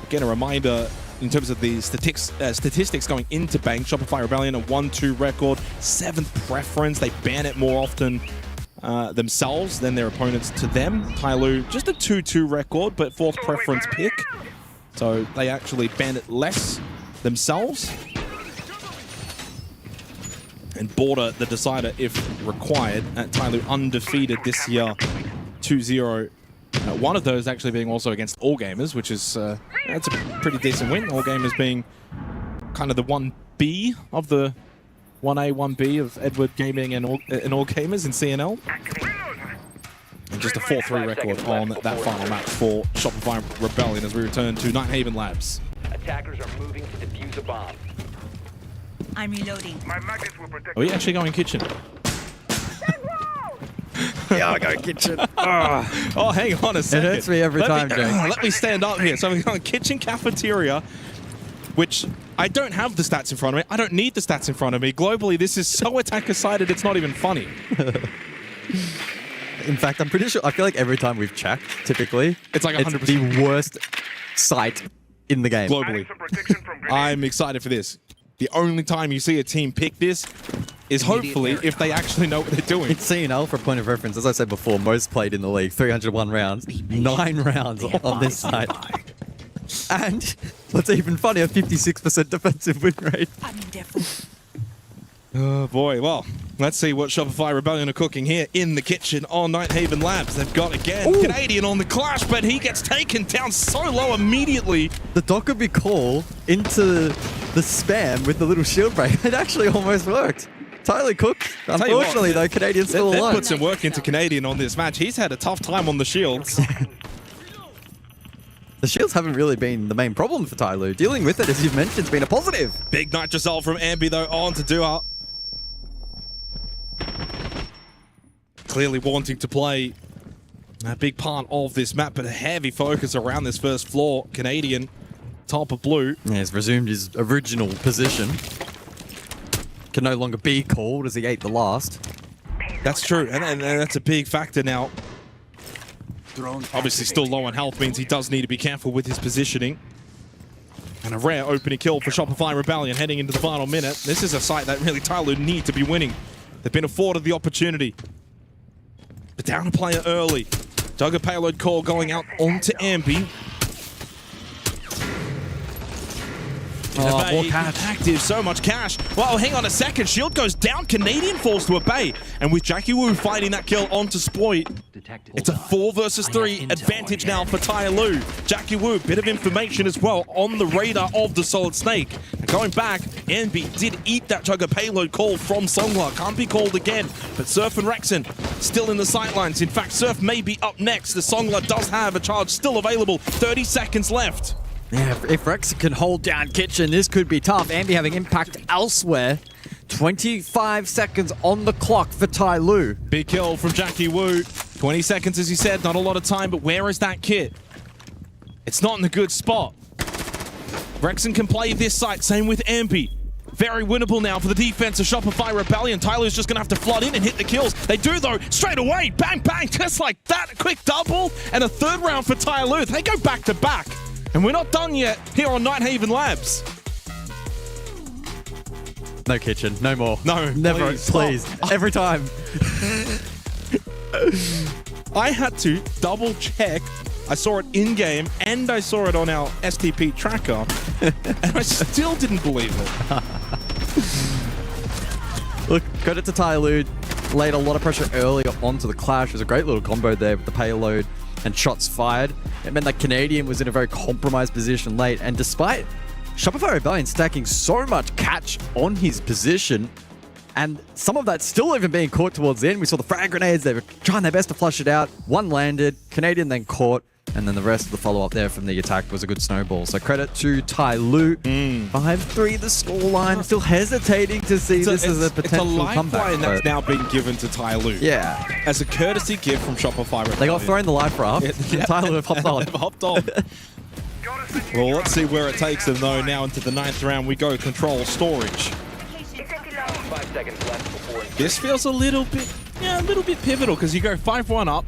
Again, a reminder in terms of the statistics going into Bank, Shopify Rebellion, a 1-2 record, 7th preference. They ban it more often themselves than their opponents to them. Tyloo, just a 2-2 record, but 4th preference pick. So they actually ban it less themselves. And Border, the decider, if required. Tyloo undefeated this year, 2-0. One of those actually being also against All Gamers, which is that's a pretty decent win. All Gamers being kind of the 1B of the 1A, 1B of Edward Gaming and All Gamers in CNL. And just a 4-3 record on that final match for Shopify Rebellion as we return to Nighthaven Labs. Attackers are moving to defuse a bomb. I'm reloading. Are we actually going kitchen? Yeah, I'll go kitchen. Oh, hang on a second. It hurts me every time, Jake. Let me stand up here. So we're going kitchen cafeteria, which I don't have the stats in front of me. I don't need the stats in front of me. Globally, this is so attacker-sided, it's not even funny. In fact, I'm pretty sure, I feel like every time we've checked, typically, it's like 100%. It's the worst site in the game. Globally. I'm excited for this. The only time you see a team pick this is hopefully if they actually know what they're doing. It's CNL for a point of reference. As I said before, most played in the league, 301 rounds, 9 rounds on this side. And what's even funnier, 56% defensive win rate. Oh boy, well, let's see what Shopify Rebellion are cooking here in the kitchen on Nighthaven Labs. They've got, again, Canadian on the clash, but he gets taken down so low immediately. The Dockerby call into the spam with the little shield break, it actually almost worked. Tyler cooked. Unfortunately, though, Canadian's still alive. They put some work into Canadian on this match. He's had a tough time on the shields. The shields haven't really been the main problem for Tyloo. Dealing with it, as you've mentioned, has been a positive. Big Nitrosol from Ambi, though, on to Dua. Clearly wanting to play a big part of this map, but a heavy focus around this first floor. Canadian, top of blue. Yeah, he's resumed his original position. Can no longer be called as he ate the last. That's true, and that's a big factor now. Obviously still low on health means he does need to be careful with his positioning. And a rare opening kill for Shopify Rebellion heading into the final minute. This is a site that really Tyloo need to be winning. They've been afforded the opportunity. But down a player early. Jugger payload call going out onto Ambi. Oh, more cash. Active, so much cash. Well, hang on a second. Shield goes down. Canadian falls to a bay. And with Jackie Wu fighting that kill onto Spoit, it's a 4 versus 3 advantage now for Tyloo. Jackie Wu, bit of information as well on the radar of the Solid Snake. And going back, Ambi did eat that Jugger payload call from Songla. Can't be called again. But Surf and Rexon still in the sightlines. In fact, Surf may be up next. The Songla does have a charge still available. 30 seconds left. Yeah, if Rex can hold down Kitchen, this could be tough. Ambi having impact elsewhere. 25 seconds on the clock for Tyloo. Big kill from Jackie Wu. 20 seconds, as he said, not a lot of time, but where is that kit? It's not in a good spot. Rexon can play this site, same with Ambi. Very winnable now for the defense of Shopify Rebellion. Tyloo's just going to have to flood in and hit the kills. They do, though, straight away. Bang, bang, just like that. A quick double and a 3rd round for Tyloo. They go back to back. And we're not done yet here on Nighthaven Labs. No Kitchen, no more. No, never, please. Every time. I had to double check I saw it in-game, and I saw it on our STP tracker, and I still didn't believe it. Look, credit to Tyloo. Laid a lot of pressure earlier onto the clash. It was a great little combo there with the payload and shots fired. It meant that Canadian was in a very compromised position late, and despite Shopify Rebellion stacking so much catch on his position, and some of that still even being caught towards the end. We saw the frag grenades. They were trying their best to flush it out. One landed. Canadian then caught. And then the rest of the follow-up there from the attack was a good snowball. So credit to Tyloo. 5-3 the scoreline. Still hesitating to see this as a potential comeback. It's a lifeline that's now been given to Tyloo. Yeah. As a courtesy gift from Shopify Rebellion. They got thrown the life raft. Tyloo have hopped on. They've hopped on. Well, let's see where it takes them, though. Now into the 9th round, we go control storage. 5 seconds left before This feels a little bit pivotal because you go 5-1 up,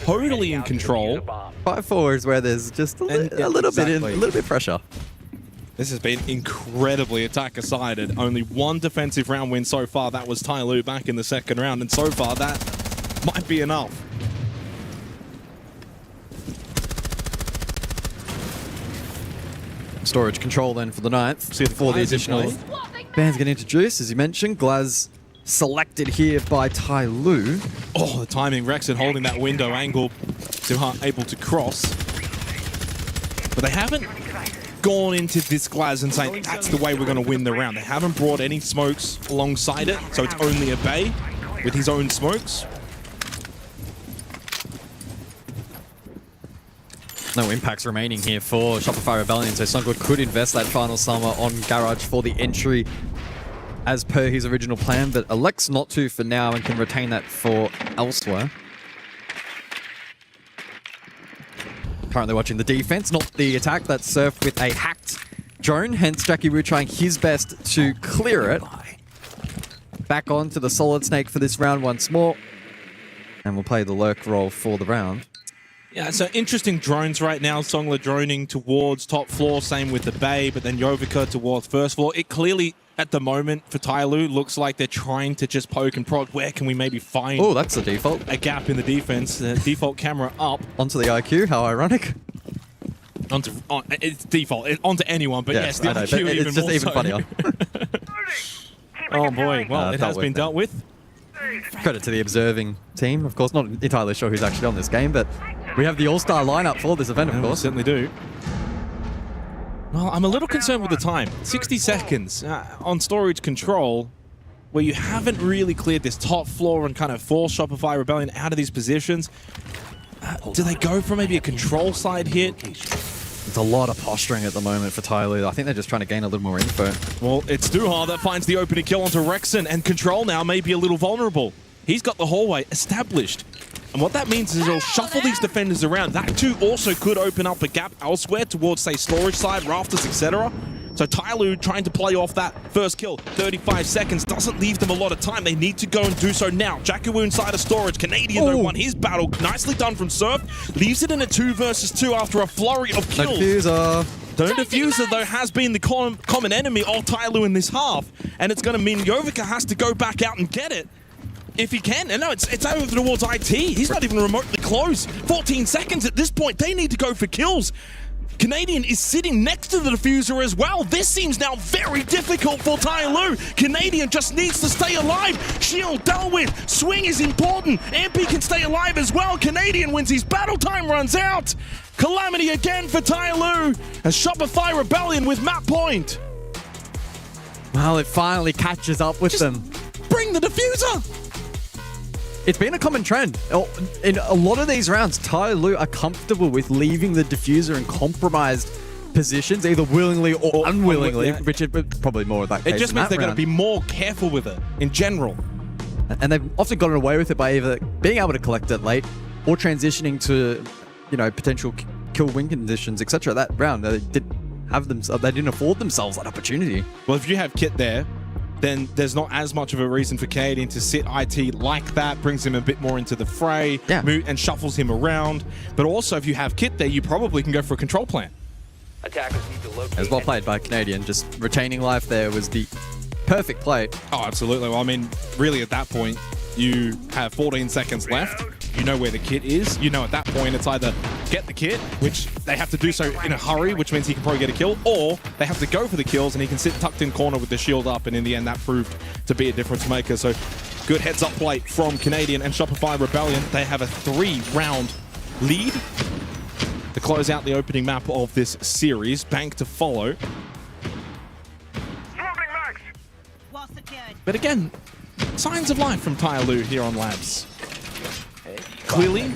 totally in control. 5-4 is where there's just a little bit pressure. This has been incredibly attacker-sided. Only one defensive round win so far. That was Tyloo back in the 2nd round, and so far that might be enough. Storage control then for the 9th. Before the additional bands get introduced, as you mentioned, Glaz selected here by Tyloo. Oh, the timing. Rexon holding that window angle. Simha able to cross. But they haven't gone into this Glaz and saying that's the way we're going to win the round. They haven't brought any smokes alongside it, so it's only a Bay with his own smokes. No impacts remaining here for Shopify Rebellion, so Sungood could invest that final summer on Garage for the entry as per his original plan, but elects not to for now and can retain that for elsewhere. Currently watching the defense, not the attack. That's surfed with a hacked drone, hence Jackie Wu trying his best to clear it. Back on to the Solid Snake for this round once more, and we'll play the lurk role for the round. Yeah, so interesting drones right now. Songler droning towards top floor, same with the Bay, but then Jovica towards first floor. It clearly, at the moment, for Tyloo, looks like they're trying to just poke and prod. Where can we maybe find... Oh, that's the default. A gap in the defense. Default camera up. Onto the IQ, how ironic. It's default. Onto anyone, but yes, the IQ even it's just more even so. funnier. Oh boy, well, it has been dealt with. Credit to the observing team. Of course, not entirely sure who's actually on this game, but we have the all-star lineup for this event, of course. We certainly do. Well, I'm a little concerned with the time. 60 seconds on storage control, where you haven't really cleared this top floor and kind of forced Shopify Rebellion out of these positions. Do they go for maybe a control side hit? It's a lot of posturing at the moment for Tyloo. I think they're just trying to gain a little more info. Well, it's Duha that finds the opening kill onto Rexon, and control now may be a little vulnerable. He's got the hallway established. And what that means is it'll shuffle these defenders around. That too also could open up a gap elsewhere towards, say, storage side, rafters, etc. So Tyloo trying to play off that first kill. 35 seconds doesn't leave them a lot of time. They need to go and do so now. Jackawu inside of storage. Canadian, though, won his battle. Nicely done from Surf. Leaves it in a 2 versus 2 after a flurry of kills. Diffuser. The diffuser, though, has been the common enemy of Tyloo in this half. And it's going to mean Jovica has to go back out and get it. If he can. And no, it's over towards IT. He's not even remotely close. 14 seconds at this point. They need to go for kills. Canadian is sitting next to the diffuser as well. This seems now very difficult for Tyloo. Canadian just needs to stay alive. Shield dealt with. Swing is important. MP can stay alive as well. Canadian wins his battle. Time runs out. Calamity again for Tyloo as Shopify Rebellion with map point. Well, it finally catches up with them. Bring the diffuser. It's been a common trend. In a lot of these rounds, Tyloo are comfortable with leaving the diffuser in compromised positions, either willingly or unwillingly, which is probably more of that case. It just means they're going to be more careful with it in general. And they've often gotten away with it by either being able to collect it late or transitioning to, potential kill win conditions, etc. That round, they didn't afford themselves that opportunity. Well, if you have Kit there, then there's not as much of a reason for Canadian to sit IT like that. Brings him a bit more into the fray and shuffles him around. But also, if you have Kit there, you probably can go for a control plan. Attackers need to locate. As well played by Canadian. Just retaining life there was the perfect play. Oh, absolutely. Well, I mean, really at that point, you have 14 seconds left. You know where the Kit is. You know at that point it's either get the kit, which they have to do so in a hurry, which means he can probably get a kill, or they have to go for the kills and he can sit tucked in corner with the shield up, and in the end that proved to be a difference maker. So good heads-up play from Canadian and Shopify Rebellion. They have a 3-round lead to close out the opening map of this series. Bank to follow. But again, signs of life from Tyloo here on Labs. Clearly,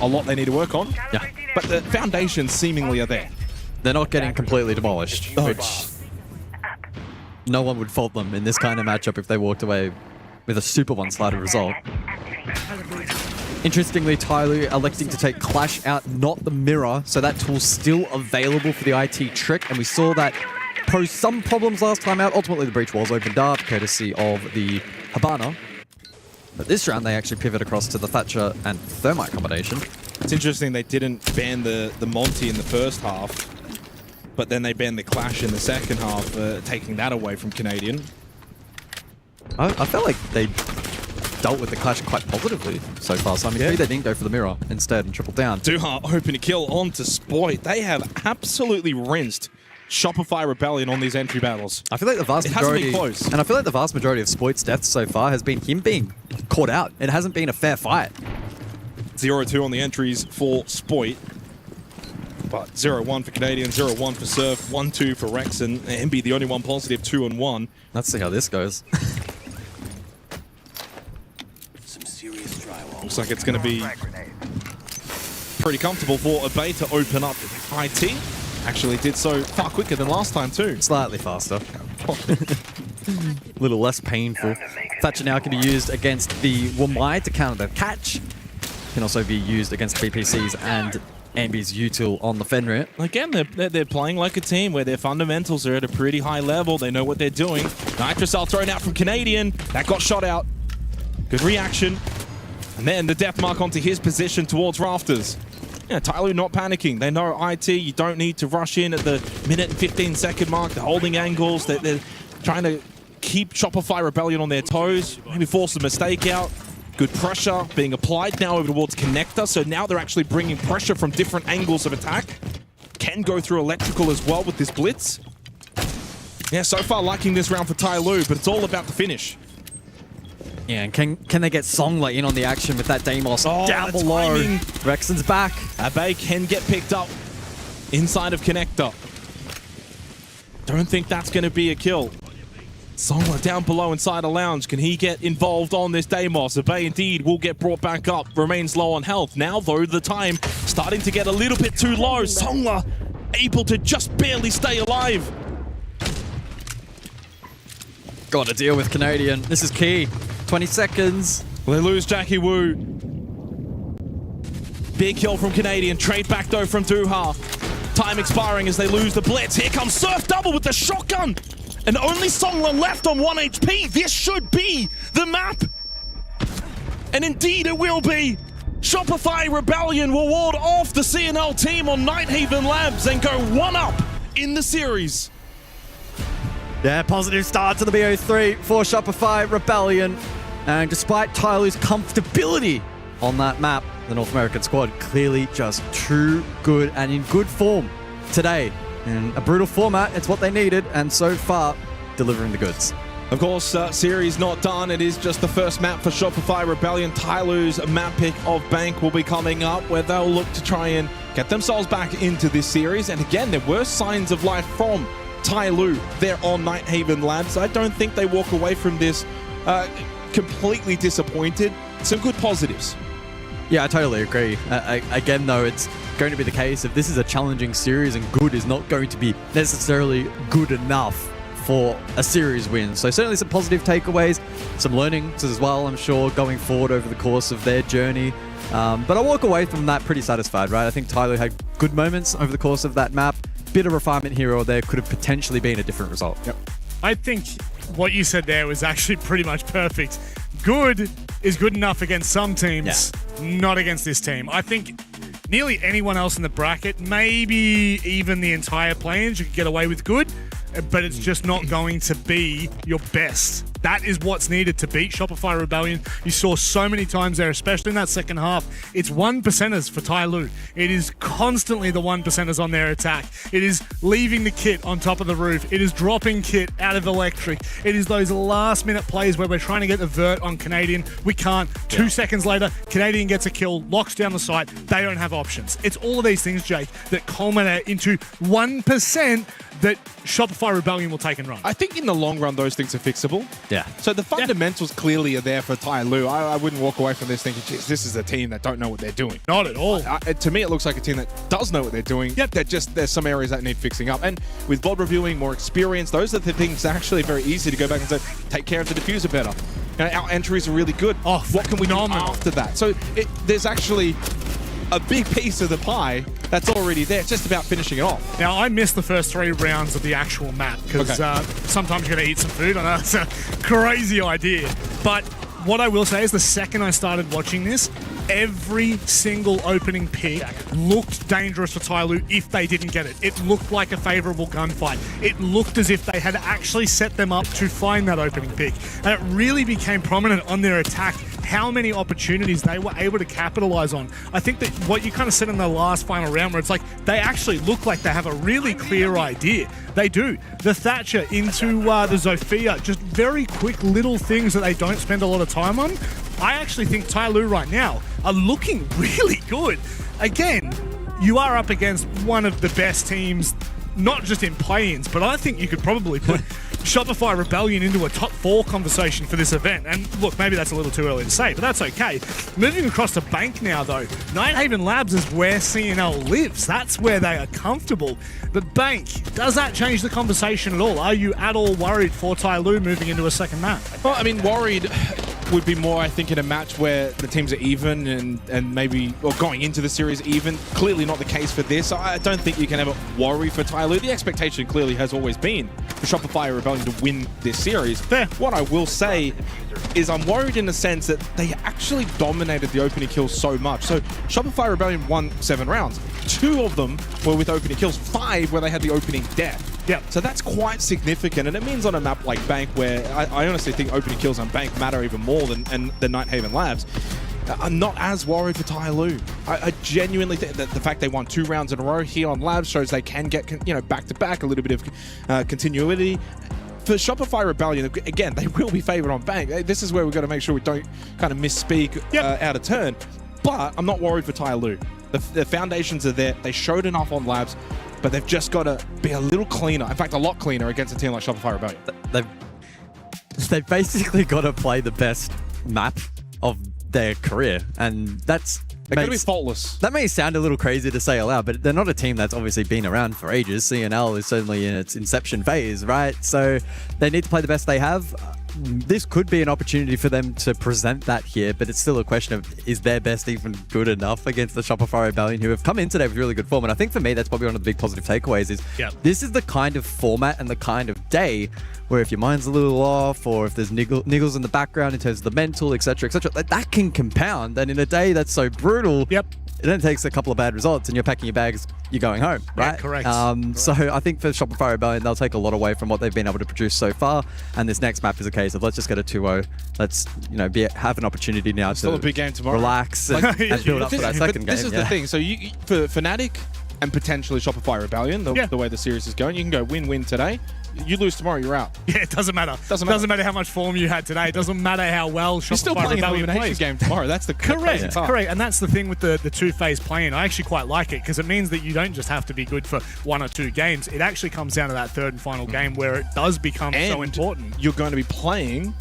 a lot they need to work on. Yeah. But the foundations seemingly are there. They're not getting completely demolished, which no one would fault them in this kind of matchup if they walked away with a super one-sided result. Interestingly, Tyloo electing to take Clash out, not the Mirror, so that tool's still available for the IT trick, and we saw that pose some problems last time out. Ultimately, the breach was opened up, courtesy of the Habana. But this round, they actually pivot across to the Thatcher and Thermite combination. It's interesting they didn't ban the Monty in the first half, but then they banned the Clash in the second half, taking that away from Canadian. I felt like they dealt with the Clash quite positively so far. So I mean, maybe they didn't go for the Mirror instead and triple down. Duha hoping to kill onto Spoit. They have absolutely rinsed Shopify Rebellion on these entry battles. I feel like the vast majority, it hasn't been close. And I feel like the vast majority of Spoit's deaths so far has been him being caught out. It hasn't been a fair fight. 0-2 on the entries for Spoit. But 0-1 for Canadian, 0-1 for Surf, 1-2 for Rexon. MB the only one positive, 2-1. Let's see how this goes. Looks like it's going to be pretty comfortable for Abay to open up IT. Actually did so far quicker than last time too. Slightly faster. A little less painful. Thatcher now can be used against the Wamai to counter the catch. Can also be used against BPCs and Ambi's util on the Fenrir. Again, they're playing like a team where their fundamentals are at a pretty high level. They know what they're doing. Nitrocell thrown out from Canadian. That got shot out. Good reaction. And then the death mark onto his position towards Rafters. Yeah, Tyloo not panicking. They know IT, you don't need to rush in at the minute and 15-second mark. They're holding angles. They're trying to keep Shopify Rebellion on their toes. Maybe force a mistake out. Good pressure being applied now over towards Connector. So now they're actually bringing pressure from different angles of attack. Can go through electrical as well with this blitz. Yeah, so far liking this round for Tyloo, but it's all about the finish. Yeah, and can they get Songler in on the action with that Deimos down below? Timing. Rexon's back. Abay can get picked up inside of Connector. Don't think that's going to be a kill. Songler down below inside a lounge. Can he get involved on this Deimos? Abay indeed will get brought back up. Remains low on health. Now, though, the time starting to get a little bit too low. Songler able to just barely stay alive. Got to deal with Canadian. This is key. 20 seconds. They lose Jackie Wu. Big kill from Canadian. Trade back though from Duha. Time expiring as they lose the blitz. Here comes Surf double with the shotgun. And only Songler left on 1 HP. This should be the map. And indeed it will be. Shopify Rebellion will ward off the CNL team on Nighthaven Labs and go 1-up in the series. Yeah, positive start to the BO3 for Shopify Rebellion. And despite Tyloo's comfortability on that map, the North American squad clearly just too good and in good form today. In a brutal format, it's what they needed, and so far, delivering the goods. Of course, series not done. It is just the first map for Shopify Rebellion. Tyloo's map pick of Bank will be coming up, where they'll look to try and get themselves back into this series. And again, there were signs of life from Tyloo there on Nighthaven Labs. I don't think they walk away from this completely disappointed. Some good positives. Yeah, I totally agree. Again, though, it's going to be the case if this is a challenging series and good is not going to be necessarily good enough for a series win. So certainly some positive takeaways, some learnings as well, I'm sure, going forward over the course of their journey. But I walk away from that pretty satisfied, right? I think Tyloo had good moments over the course of that map. Bit of refinement here or there could have potentially been a different result. Yep. I think what you said there was actually pretty much perfect. Good is good enough against some teams, not against this team. I think nearly anyone else in the bracket, maybe even the entire play-in, you could get away with good. but it's just not going to be your best. That is what's needed to beat Shopify Rebellion. You saw so many times there, especially in that second half. It's 1%ers for Tai Lu. It is constantly the 1%ers on their attack. It is leaving the kit on top of the roof. It is dropping kit out of electric. It is those last-minute plays where we're trying to get the vert on Canadian. We can't. 2 seconds later, Canadian gets a kill, locks down the site. They don't have options. It's all of these things, Jake, that culminate into 1% that Shopify Rebellion will take and run. I think in the long run, those things are fixable. Yeah. So the fundamentals clearly are there for Tai Lu. I wouldn't walk away from this thinking, geez, this is a team that don't know what they're doing. Not at all. To me, it looks like a team that does know what they're doing. Yep. There's some areas that need fixing up. And with VOD reviewing, more experience, those are the things that are actually very easy to go back and say, take care of the diffuser better. Our entries are really good. Oh, what can we do after that? So there's actually a big piece of the pie that's already there. It's just about finishing it off. Now, I missed the first 3 rounds of the actual map because sometimes you got to eat some food. I know it's a crazy idea. But what I will say is the second I started watching this, every single opening pick looked dangerous for Tai Lu if they didn't get it. It looked like a favorable gunfight. It looked as if they had actually set them up to find that opening pick. And it really became prominent on their attack how many opportunities they were able to capitalize on. I think that what you kind of said in the last final round where it's like they actually look like they have a really clear idea. They do. The Thatcher into the Zofia, just very quick little things that they don't spend a lot of time on. I actually think Tai Lu right now are looking really good. Again, you are up against one of the best teams, not just in play-ins, but I think you could probably put Shopify Rebellion into a top 4 conversation for this event. And look, maybe that's a little too early to say, but that's okay. Moving across to Bank now, though. Nighthaven Labs is where CNL lives. That's where they are comfortable. But Bank, does that change the conversation at all? Are you at all worried for Tai Lu moving into a second map? Well, I mean, worried would be more, I think, in a match where the teams are even and maybe, or going into the series even. Clearly not the case for this. I don't think you can ever worry for Tai Lu. The expectation clearly has always been for Shopify Rebellion to win this series. Fair. What I will say is I'm worried in the sense that they actually dominated the opening kills so much. So Shopify Rebellion won 7 rounds. 2 of them were with opening kills, 5 where they had the opening death. Yeah. So that's quite significant, and it means on a map like Bank, where I honestly think opening kills on Bank matter even more than Nighthaven Labs, I'm not as worried for Tai Lu. I genuinely think that the fact they won 2 rounds in a row here on Labs shows they can get back-to-back, a little bit of continuity. For Shopify Rebellion, again, they will be favored on Bank. This is where we've got to make sure we don't kind of misspeak out of turn. But I'm not worried for Tai Lu. The foundations are there. They showed enough on Labs, but they've just got to be a little cleaner. In fact, a lot cleaner against a team like Shopify Rebellion. They've basically got to play the best map of their career, and that's... They're going to be faultless. That may sound a little crazy to say aloud, but they're not a team that's obviously been around for ages. CNL is certainly in its inception phase, right? So they need to play the best they have. This could be an opportunity for them to present that here, but it's still a question of, is their best even good enough against the Shopify Rebellion, who have come in today with really good form? And I think for me, that's probably one of the big positive takeaways is this is the kind of format and the kind of day where if your mind's a little off, or if there's niggles in the background in terms of the mental, etc., that can compound. And in a day that's so brutal, it only takes a couple of bad results and you're packing your bags, you're going home, right? Yeah, correct. So I think for Shopify Rebellion, they'll take a lot away from what they've been able to produce so far. And this next map is a case of let's just get a 2-0. Let's have an tomorrow to still a big game tomorrow. Relax and build up for that second game. This is the thing. So for Fnatic and potentially Shopify Rebellion, the way the series is going, you can go win-win today. You lose tomorrow, you're out. Yeah, it doesn't matter. Doesn't matter how much form you had today. It doesn't matter how well Shopify You're still playing an Rebellion elimination game tomorrow. That's the correct. And that's the thing with the 2-phase play-in. I actually quite like it because it means that you don't just have to be good for 1 or 2 games. It actually comes down to that third and final game where it does become so important. You're going to be playing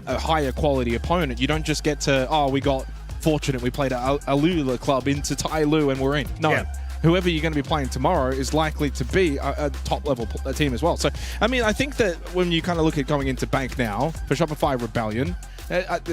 a higher quality opponent. You don't just get to, we got fortunate. We played a Lula club into Tai Lu and we're in. No. Yeah. Whoever you're going to be playing tomorrow is likely to be a top-level team as well. So, I mean, I think that when you kind of look at going into Bank now, for Shopify Rebellion,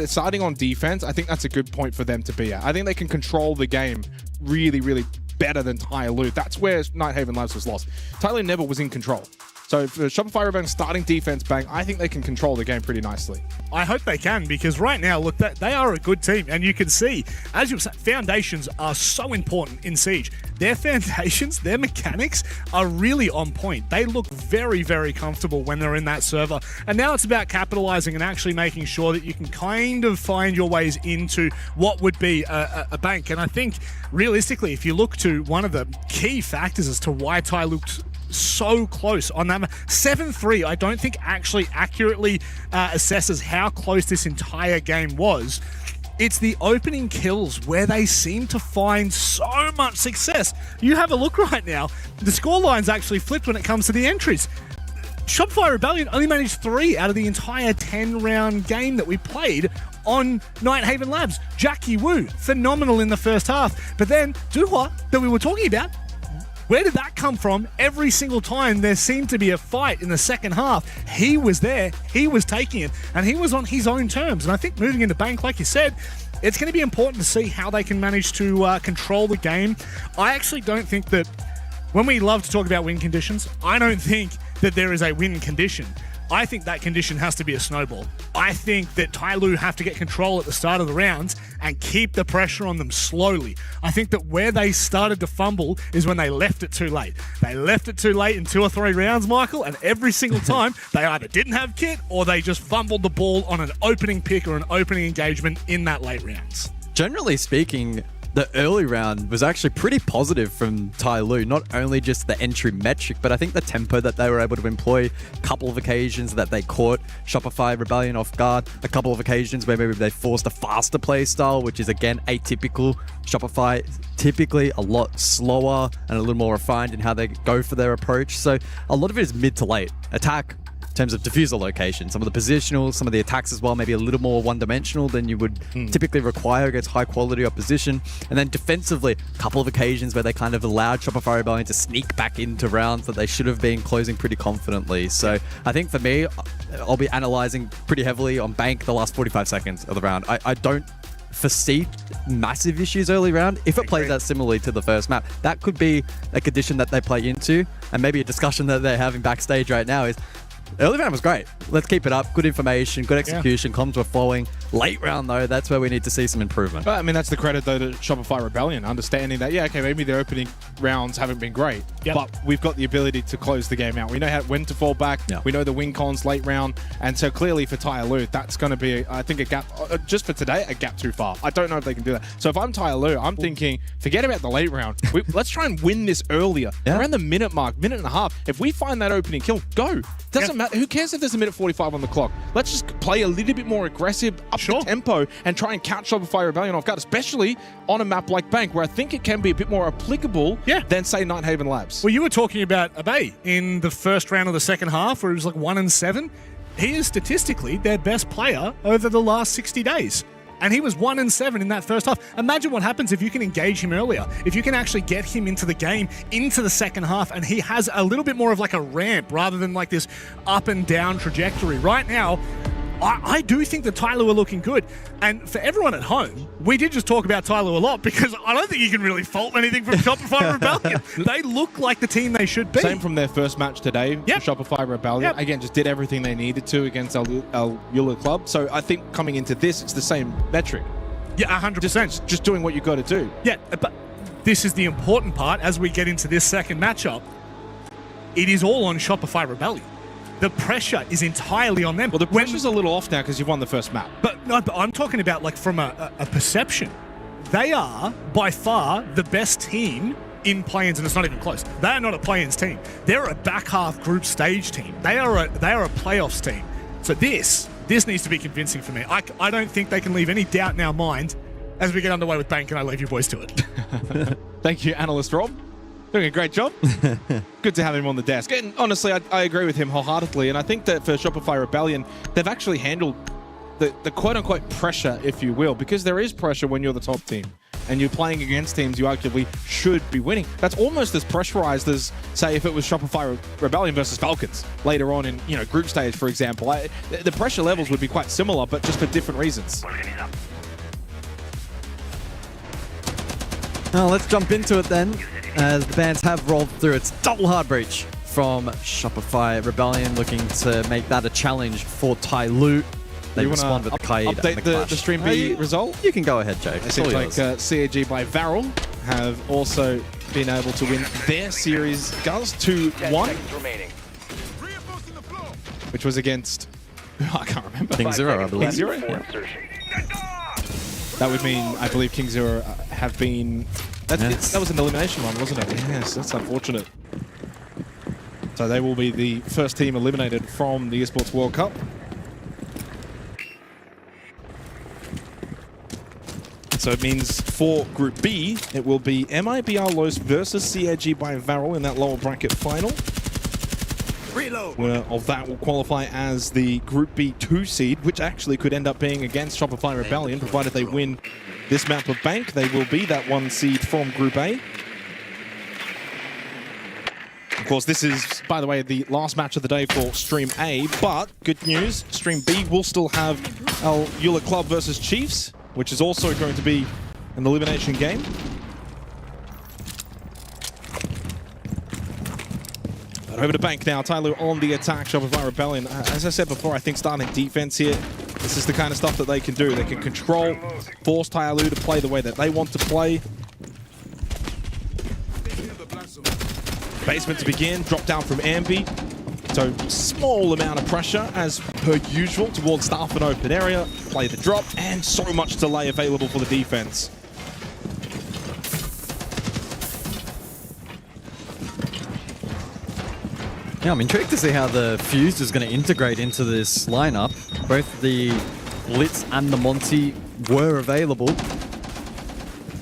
starting on defense, I think that's a good point for them to be at. I think they can control the game really, really better than Tai Lu. That's where Nighthaven Labs was lost. Tai Lu never was in control. So for Shopify Rebellion starting defense bank, I think they can control the game pretty nicely. I hope they can, because right now, look, they are a good team, and you can see, as you've said, foundations are so important in Siege. Their foundations, their mechanics are really on point. They look very, very comfortable when they're in that server, and now it's about capitalizing and actually making sure that you can kind of find your ways into what would be a bank. And I think, realistically, if you look to one of the key factors as to why Tai looked so close on that 7-3, I don't think actually accurately assesses how close this entire game was. It's the opening kills where they seem to find so much success. You have a look right now, the scoreline's actually flipped when it comes to the entries. Shopify Rebellion only managed 3 out of the entire 10-round game that we played on Nighthaven Labs. Jackie Wu, phenomenal in the first half. But then Duhua, that we were talking about, where did that come from? Every single time there seemed to be a fight in the second half, he was there, he was taking it, and he was on his own terms. And I think moving into bank, like you said, it's going to be important to see how they can manage to control the game. I actually don't think that, when we love to talk about win conditions, I don't think that there is a win condition. I think that condition has to be a snowball. I think that Tai Lu have to get control at the start of the rounds and keep the pressure on them slowly. I think that where they started to fumble is when they left it too late. They left it too late in 2 or 3 rounds, Michael, and every single time they either didn't have kit or they just fumbled the ball on an opening pick or an opening engagement in that late rounds. Generally speaking, the early round was actually pretty positive from Tai Lu. Not only just the entry metric, but I think the tempo that they were able to employ. A couple of occasions that they caught Shopify Rebellion off guard. A couple of occasions where maybe they forced a faster play style, which is again atypical. Shopify typically a lot slower and a little more refined in how they go for their approach. So a lot of it is mid to late attack. In terms of diffuser location, some of the positionals, some of the attacks as well, maybe a little more one-dimensional than you would typically require against high-quality opposition. And then defensively, a couple of occasions where they kind of allowed Shopify Rebellion to sneak back into rounds that they should have been closing pretty confidently. So I think for me, I'll be analyzing pretty heavily on bank the last 45 seconds of the round. I don't foresee massive issues early round. If it plays out similarly to the first map, that could be a condition that they play into, and maybe a discussion that they're having backstage right now is, early round was great. Let's keep it up. Good information, good execution, comms were flowing. Late round, though, that's where we need to see some improvement. But I mean, that's the credit, though, to Shopify Rebellion, understanding that, maybe their opening rounds haven't been great, but we've got the ability to close the game out. We know when to fall back. We know the win cons late round. And so clearly for Tai Lu, that's going to be, I think, a gap, just for today, a gap too far. I don't know if they can do that. So if I'm Tai Lu, I'm thinking, forget about the late round. Let's try and win this earlier. Around the minute mark, minute and a half. If we find that opening kill, go. Doesn't matter. Who cares if there's a minute 45 on the clock? Let's just play a little bit more aggressive, up the tempo, and try and catch Shopify Rebellion off guard, especially on a map like Bank, where I think it can be a bit more applicable than, say, Nighthaven Labs. Well, you were talking about Abe in the first round of the second half, where it was like 1-7. He is statistically their best player over the last 60 days. And he was 1-7 in that first half. Imagine what happens if you can engage him earlier. If you can actually get him into the game, into the second half, and he has a little bit more of like a ramp rather than like this up and down trajectory. Right now, I do think that Tai Lu are looking good. And for everyone at home, we did just talk about Tai Lu a lot because I don't think you can really fault anything from Shopify Rebellion. They look like the team they should be. Same from their first match today for Shopify Rebellion. Again, just did everything they needed to against ag.al Club. So I think coming into this, it's the same metric. Yeah, 100%. Just doing what you got to do. Yeah, but this is the important part as we get into this second matchup. It is all on Shopify Rebellion. The pressure is entirely on them. Well, the pressure's a little off now because you've won the first map. But no, but I'm talking about like from a perception. They are by far the best team in play-ins, and it's not even close. They are not a play-ins team. They're a back half group stage team. They are a playoffs team. So this needs to be convincing for me. I don't think they can leave any doubt in our mind as we get underway with Bank, and I leave you boys to it. Thank you, Analyst Rob. Doing a great job. Good to have him on the desk. And honestly, I agree with him wholeheartedly. And I think that for Shopify Rebellion, they've actually handled the quote-unquote pressure, if you will, because there is pressure when you're the top team and you're playing against teams you arguably should be winning. That's almost as pressurized as, say, if it was Shopify Rebellion versus Falcons later on in group stage, for example. The pressure levels would be quite similar, but just for different reasons. Now let's jump into it then, as the bands have rolled through its double hard breach. from Shopify Rebellion, looking to make that a challenge for Tai Lu. They respond with the Kaid update and the the Stream B result? You can go ahead, Jake. It seems like CAG by Varel have also been able to win their series Guz 2-1, which was against, I can't remember. King Zero, I believe. King Zero? Yeah. That would mean, I believe, King Zero have been... That was an elimination one, wasn't it? Yes, that's unfortunate. So they will be the first team eliminated from the Esports World Cup. So it means for Group B, it will be mibr.los versus CAG by Varel in that lower bracket final. Reload. Winner of that will qualify as the Group B 2 seed, which actually could end up being against Shopify Rebellion, provided they win this map of Bank. They will be that 1 seed from Group A. Of course, this is, by the way, the last match of the day for Stream A, but good news, Stream B will still have ag.al Club versus Chiefs, which is also going to be an elimination game. But over to Bank now. Tai Lu on the attack. Shopify Rebellion. As I said before, I think starting defense here, this is the kind of stuff that they can do. They can control, force Tai Lu to play the way that they want to play. Basement to begin. Drop down from Ambi. So small amount of pressure as per usual towards Staff and open area. Play the drop and so much delay available for the defense. Yeah, I'm intrigued to see how the Fuse is going to integrate into this lineup. Both the Blitz and the Monty were available.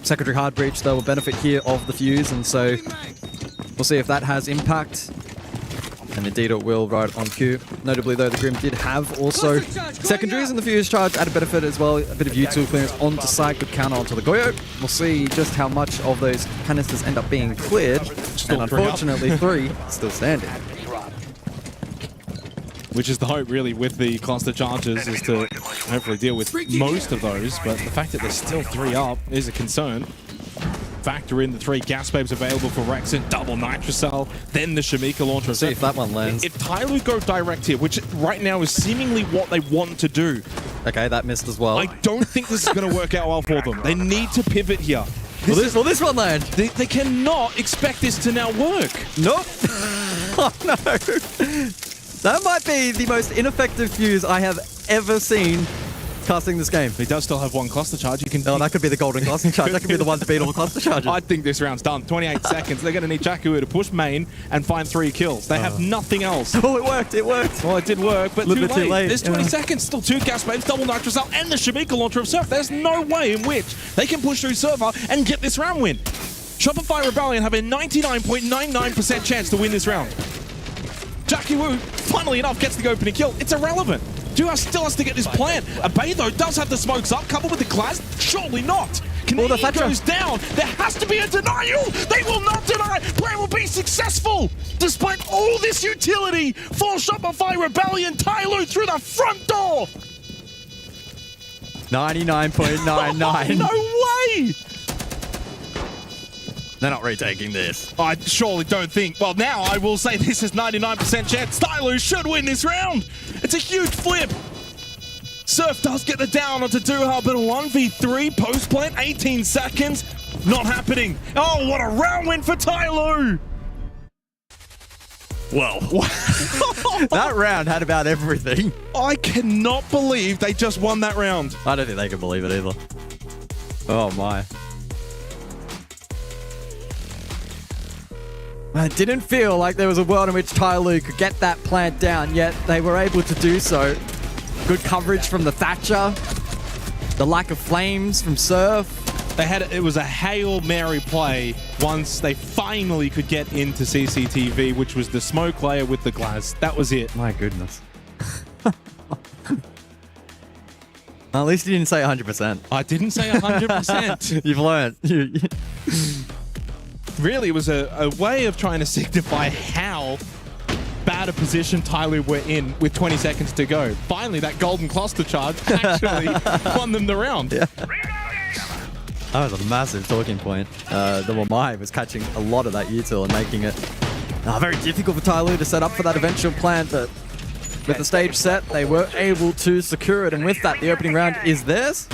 Secondary Hard Breach, though, will benefit here of the Fuse, and so we'll see if that has impact. And indeed it will right on cue. Notably though, the Grim did have also secondaries in the Fuse charge at a benefit as well. A bit of U2 clearance onto side, good counter onto the Goyo. We'll see just how much of those canisters end up being cleared. And unfortunately, 3 still standing. Which is the hope really with the cluster charges, is to hopefully deal with most of those, but the fact that there's still 3 up is a concern. Factor in the 3 gas babes available for Rexon, double Nitrocell, then the Shamika launcher. See if that one lands. If Tai Lu go direct here, which right now is seemingly what they want to do. Okay, that missed as well. I don't think this is going to work out well for them. They need to pivot here. Will this one land? They cannot expect this to now work. Nope. Oh no. That might be the most ineffective Fuse I have ever seen casting this game. He does still have 1 cluster charge. You can. Oh, that could be the golden cluster charge. That could be the one to beat all the cluster charges. I think this round's done. 28 seconds. They're going to need Jakku to push main and find 3 kills. They have nothing else. Oh, it worked. It worked. Well, it did work, but too late. There's 20 seconds. Still 2 gas babes, double Nitrocell, and the Shamika launcher of Surf. There's no way in which they can push through server and get this round win. Shopify Rebellion have a 99.99% chance to win this round. Jakku, funnily enough, gets the opening kill. It's irrelevant. Duas still has to get this plan. Abe, though, does have the smokes up, coupled with the class. Surely not. Canadian goes down. There has to be a denial. They will not deny. Plan will be successful. Despite all this utility for Shopify Rebellion, Tai Lu through the front door. 99.99. No way. They're not retaking this. I surely don't think. Well, now I will say this is 99% chance. Tai Lu should win this round. It's a huge flip. Surf does get the down onto Duha, but a 1v3 post plant, 18 seconds. Not happening. Oh, what a round win for Tai Lu. Well, that round had about everything. I cannot believe they just won that round. I don't think they can believe it either. Oh my. It didn't feel like there was a world in which Tai Lu could get that plant down, yet they were able to do so. Good coverage from the Thatcher. The lack of flames from Surf. It was a Hail Mary play once they finally could get into CCTV, which was the smoke layer with the glass. That was it. My goodness. At least you didn't say 100%. I didn't say 100%. You've learned. Really, it was a way of trying to signify how bad a position Tai Lu were in with 20 seconds to go. Finally, that golden cluster charge actually won them the round. Yeah. That was a massive talking point. The Wamai was catching a lot of that util and making it Very difficult for Ty Lue to set up for that eventual plant, but with the stage set, they were able to secure it, and with that, the opening round is theirs.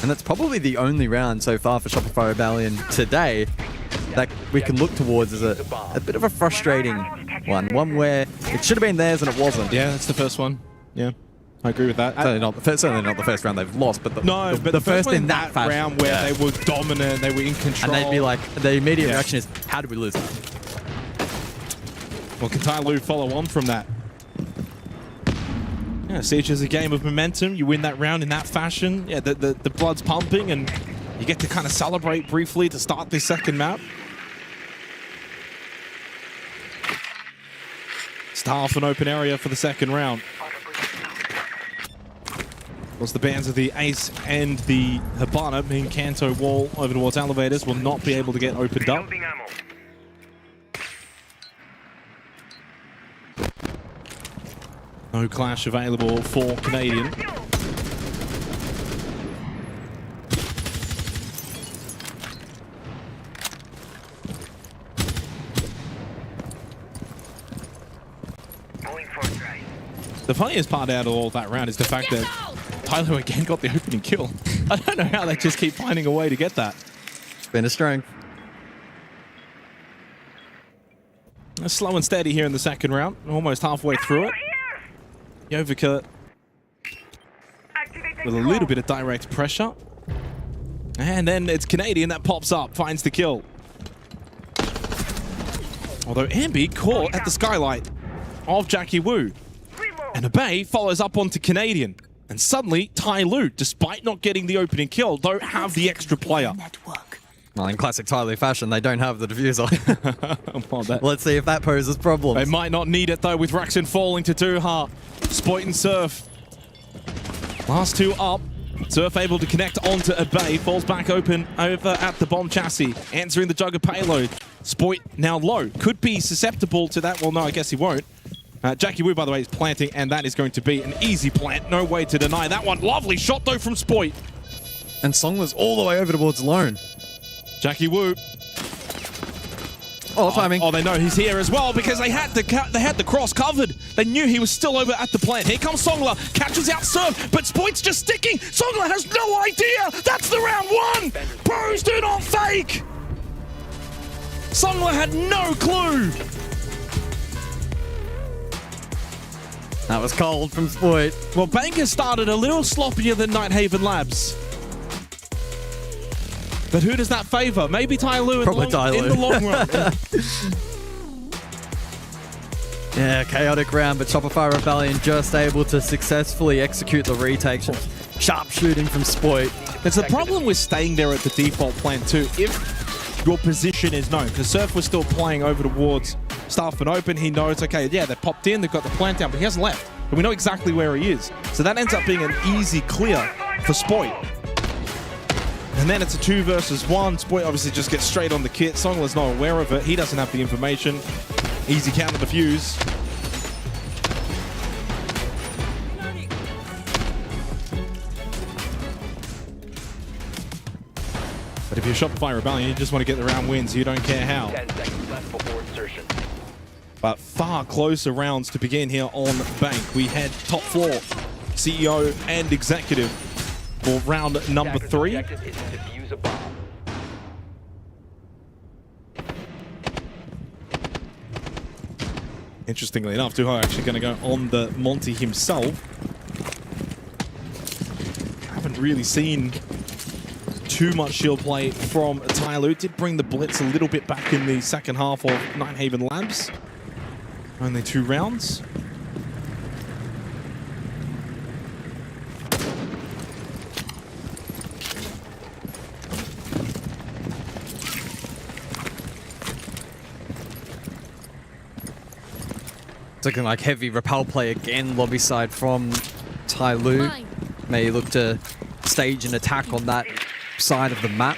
And that's probably the only round so far for Shopify Rebellion today that we can look towards as a bit of a frustrating one where it should have been theirs and it wasn't. Yeah, that's the first one. Yeah, I agree with that. Certainly not the first round they've lost, but the first in that fashion, round where they were dominant, they were in control. And they'd be like, the immediate reaction is, how did we lose it? Well, can Ty Lue follow on from that? Yeah, Siege is a game of momentum. You win that round in that fashion. Yeah, the blood's pumping, and you get to kind of celebrate briefly to start this second map. It's half an open area for the second round. Plus, the bands of the Ace and the Habana, being Kanto wall over towards elevators, will not be able to get opened up. No clash available for Canadian. The funniest part out of all that round is the fact that Ty Lue again got the opening kill. I don't know how they just keep finding a way to get that. It's been a strength. Slow and steady here in the second round. Almost halfway through it. Jovica with a little bit of direct pressure. And then it's Canadian that pops up, finds the kill. Although Ambi caught at the skylight of Jackie Wu. And Abay follows up onto Canadian. And suddenly, Ty Lue, despite not getting the opening kill, don't have the extra player. Well, in classic Ty Lue fashion, they don't have the diffuser. Well, let's see if that poses problems. They might not need it, though, with Raxin falling to Duha. Spoit and Surf. Last two up. Surf able to connect onto Abay. Falls back open over at the bomb chassis. Answering the Jugger payload. Spoit now low. Could be susceptible to that. Well, no, I guess he won't. Jackie Wu, by the way, is planting, and that is going to be an easy plant. No way to deny that one. Lovely shot, though, from Spoit. And Song was all the way over towards Lone. Jackie Wu. Oh, timing. Oh, they know he's here as well because they had the cross covered. They knew he was still over at the plant. Here comes Songla, catches out Surf, but Spoit's just sticking. Songla has no idea. That's the round one. Pros do not fake. Songla had no clue. That was cold from Spoit. Well, Banker started a little sloppier than Nighthaven Labs. But who does that favor? Maybe Ty Lue in the long run. Yeah, chaotic round, but Shopify Rebellion just able to successfully execute the retake. Sharp shooting from Spoit. There's a problem with staying there at the default plant too. If your position is known, because Surf was still playing over towards Staff and Open, he knows, okay, yeah, they popped in, they've got the plant down, but he hasn't left. And we know exactly where he is. So that ends up being an easy clear for Spoit. And then it's a 2 versus 1. Spoit obviously just gets straight on the kit. Songla's not aware of it. He doesn't have the information. Easy counter defuse. But if you're Shopify Rebellion, you just want to get the round wins. You don't care how. 10 seconds left before insertion. But far closer rounds to begin here on Bank. We had top 4, CEO and executive for round number 3. Interestingly enough, Duho actually going to go on the Monty himself. Haven't really seen too much shield play from Ty Lue. Did bring the blitz a little bit back in the second half of Nighthaven Labs. Only 2 rounds. It's looking like heavy repel play again, lobby side from Ty Lue. May look to stage an attack on that side of the map.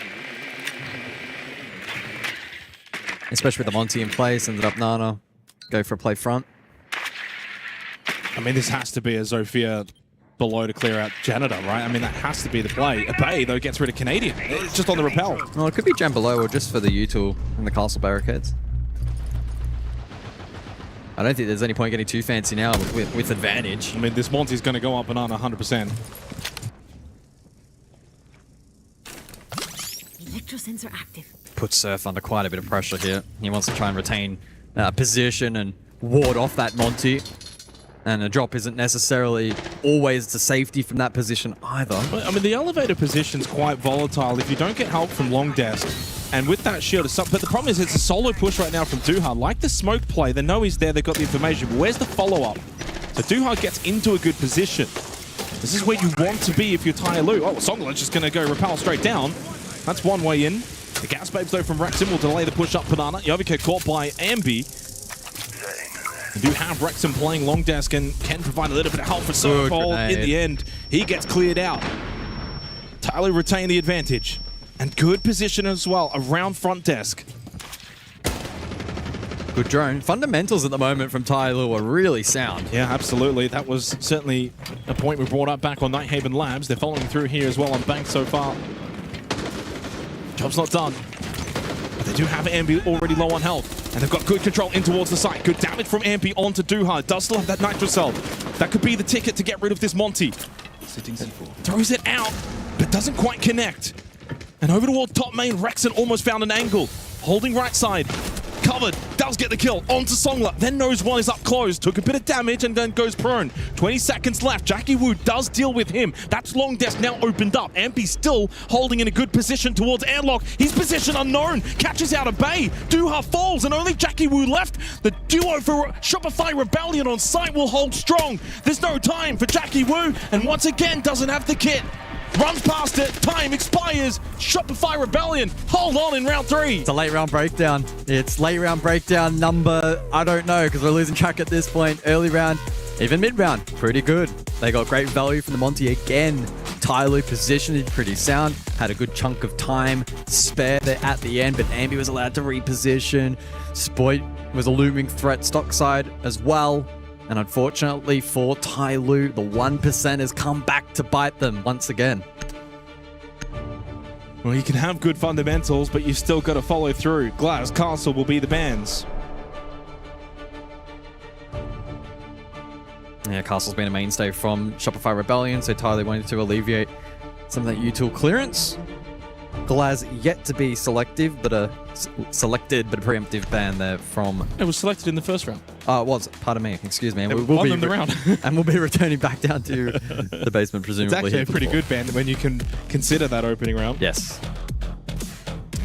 Especially with the Monty in place, ended up Nana. Go for a play front. I mean, this has to be a Zofia below to clear out Janitor, right? I mean, that has to be the play. Abay, though, gets rid of Canadian. It's just on the repel. Well, it could be Jan below or just for the U-tool and the castle barricades. I don't think there's any point getting too fancy now with advantage. I mean, this Monty's going to go up and on 100%. Electrosensor active. Puts Surf under quite a bit of pressure here. He wants to try and retain position and ward off that Monty. And a drop isn't necessarily always the safety from that position either. I mean, the elevator position's quite volatile if you don't get help from long desk. And with that shield, but the problem is it's a solo push right now from Duha. Like the smoke play, they know he's there, they've got the information, but where's the follow-up? So Duha gets into a good position. This is where you want to be if you're Tai Lu. Oh, Songler's just going to go rappel straight down. That's one way in. The Gas Babes, though, from Wrexham will delay the push up Banana. Yovika caught by Ambi. You do have Wrexham playing long desk and can provide a little bit of help for Soulfall. In the end, he gets cleared out. Tyler retained the advantage. And good position as well around front desk. Good drone. Fundamentals at the moment from Tai Lu are really sound. Yeah, absolutely. That was certainly a point we brought up back on Nighthaven Labs. They're following through here as well on Bank so far. Job's not done. But they do have Ambi already low on health. And they've got good control in towards the site. Good damage from Ambi onto Duha. Does still have that Nitro Cell. That could be the ticket to get rid of this Monty. Sitting C4. Throws it out, but doesn't quite connect. And over toward top main, Rexon almost found an angle. Holding right side. Covered. Does get the kill. Onto Songler. Then knows one is up close. Took a bit of damage and then goes prone. 20 seconds left. Jackie Wu does deal with him. That's long desk now opened up. Ampy still holding in a good position towards airlock. His position unknown. Catches out a bay. Duha falls and only Jackie Wu left. The duo for Shopify Rebellion on site will hold strong. There's no time for Jackie Wu and once again doesn't have the kit. Runs past it, time expires, Shopify Rebellion, hold on in round 3. It's a late round breakdown. It's late round breakdown number, I don't know, because we're losing track at this point. Early round, even mid round, pretty good. They got great value from the Monty again. Tai Lu positioned pretty sound, had a good chunk of time spare there at the end, but Ambi was allowed to reposition. Spoit was a looming threat stock side as well. And unfortunately for Tai Lu, the 1% has come back to bite them once again. Well, you can have good fundamentals, but you've still got to follow through. Glass Castle will be the bans. Yeah, Castle's been a mainstay from Shopify Rebellion, so Tai Lu wanted to alleviate some of that util clearance. Glaz yet to be selected, but a preemptive ban there from... It was selected in the first round. Oh, it was. Pardon me. Excuse me. We'll be the round. And we'll be returning back down to the basement, presumably. It's actually a pretty good ban when you can consider that opening round. Yes.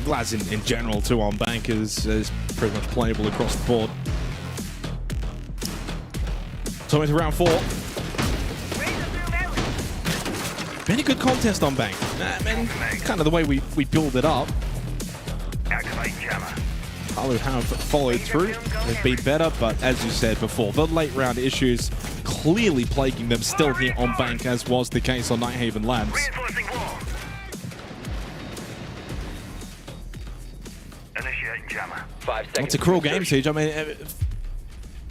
Glaz in general, too, on Bank is pretty much playable across the board. So into round 4. Been a good contest on Bank. Kind of the way we build it up. Palu have followed through. They've been better, but as you said before, the late round issues clearly plaguing them still here on Bank, as was the case on Nighthaven Labs. Initiating jammer. 5 seconds. It's a cruel game, Siege. I mean,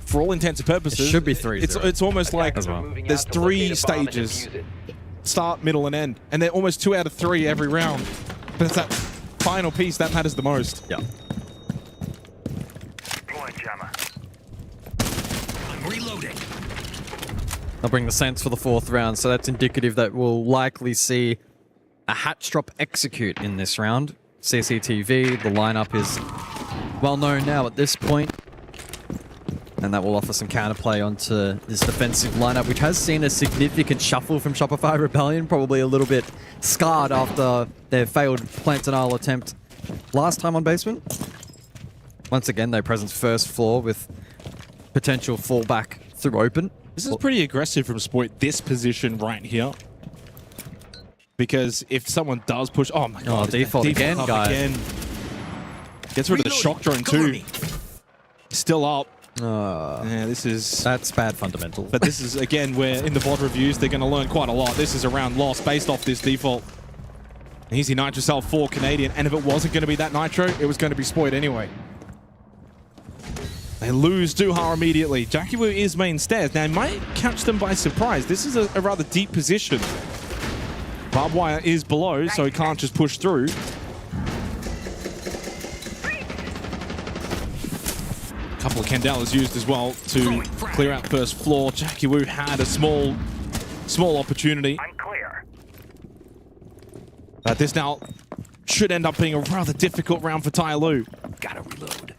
for all intents and purposes, it should be 3-0. It's almost like there's 3 stages. Start, middle, and end. And they're almost 2 out of 3 every round. But it's that final piece that matters the most. Yeah. Deploying jammer. I'm reloading. I'll bring the Sense for the 4th round, so that's indicative that we'll likely see a hatch drop execute in this round. CCTV, the lineup is well known now at this point. And that will offer some counterplay onto this defensive lineup, which has seen a significant shuffle from Shopify Rebellion, probably a little bit scarred after their failed plant denial attempt last time on basement. Once again, they presence first floor with potential fallback through open. This is pretty aggressive from Spoit, this position right here. Because if someone does push... Oh my god. Default again, guys. Again. Gets rid of the shock drone too. Still up. Yeah, that's bad fundamental. But this is, again, where in the VOD reviews, they're going to learn quite a lot. This is a round loss based off this default. Easy Nitro Cell for Canadian. And if it wasn't going to be that Nitro, it was going to be Spoit anyway. They lose Duha immediately. Jackie Wu is main stairs. Now, it might catch them by surprise. This is a rather deep position. Barbed wire is below, so he can't just push through. couple of Candelas used as well to clear out first floor. Jackie Wu had a small opportunity. I'm clear. But this now should end up being a rather difficult round for Tai Lu. Gotta reload.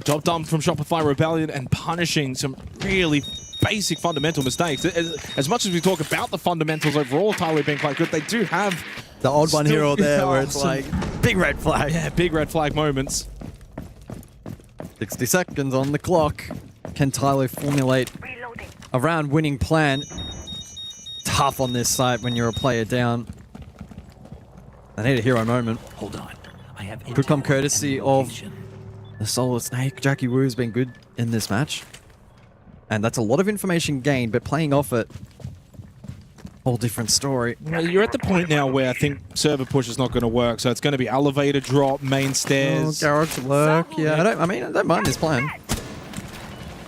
Job done from Shopify Rebellion and punishing some really basic fundamental mistakes. As much as we talk about the fundamentals overall, Tai Lu being quite good, they do have the odd one here or there where it's like big red flag. Yeah, big red flag moments. 60 seconds on the clock. Can Tai Lu formulate a round-winning plan? Tough on this site when you're a player down. I need a hero moment. Hold on. I have could come courtesy of the Solid Snake. Jackie Wu's been good in this match. And that's a lot of information gained, but playing off it, whole different story. Well, you're at the point now where I think server push is not going to work, so it's going to be elevator drop, main stairs. Garage work, yeah. I don't mind this plan.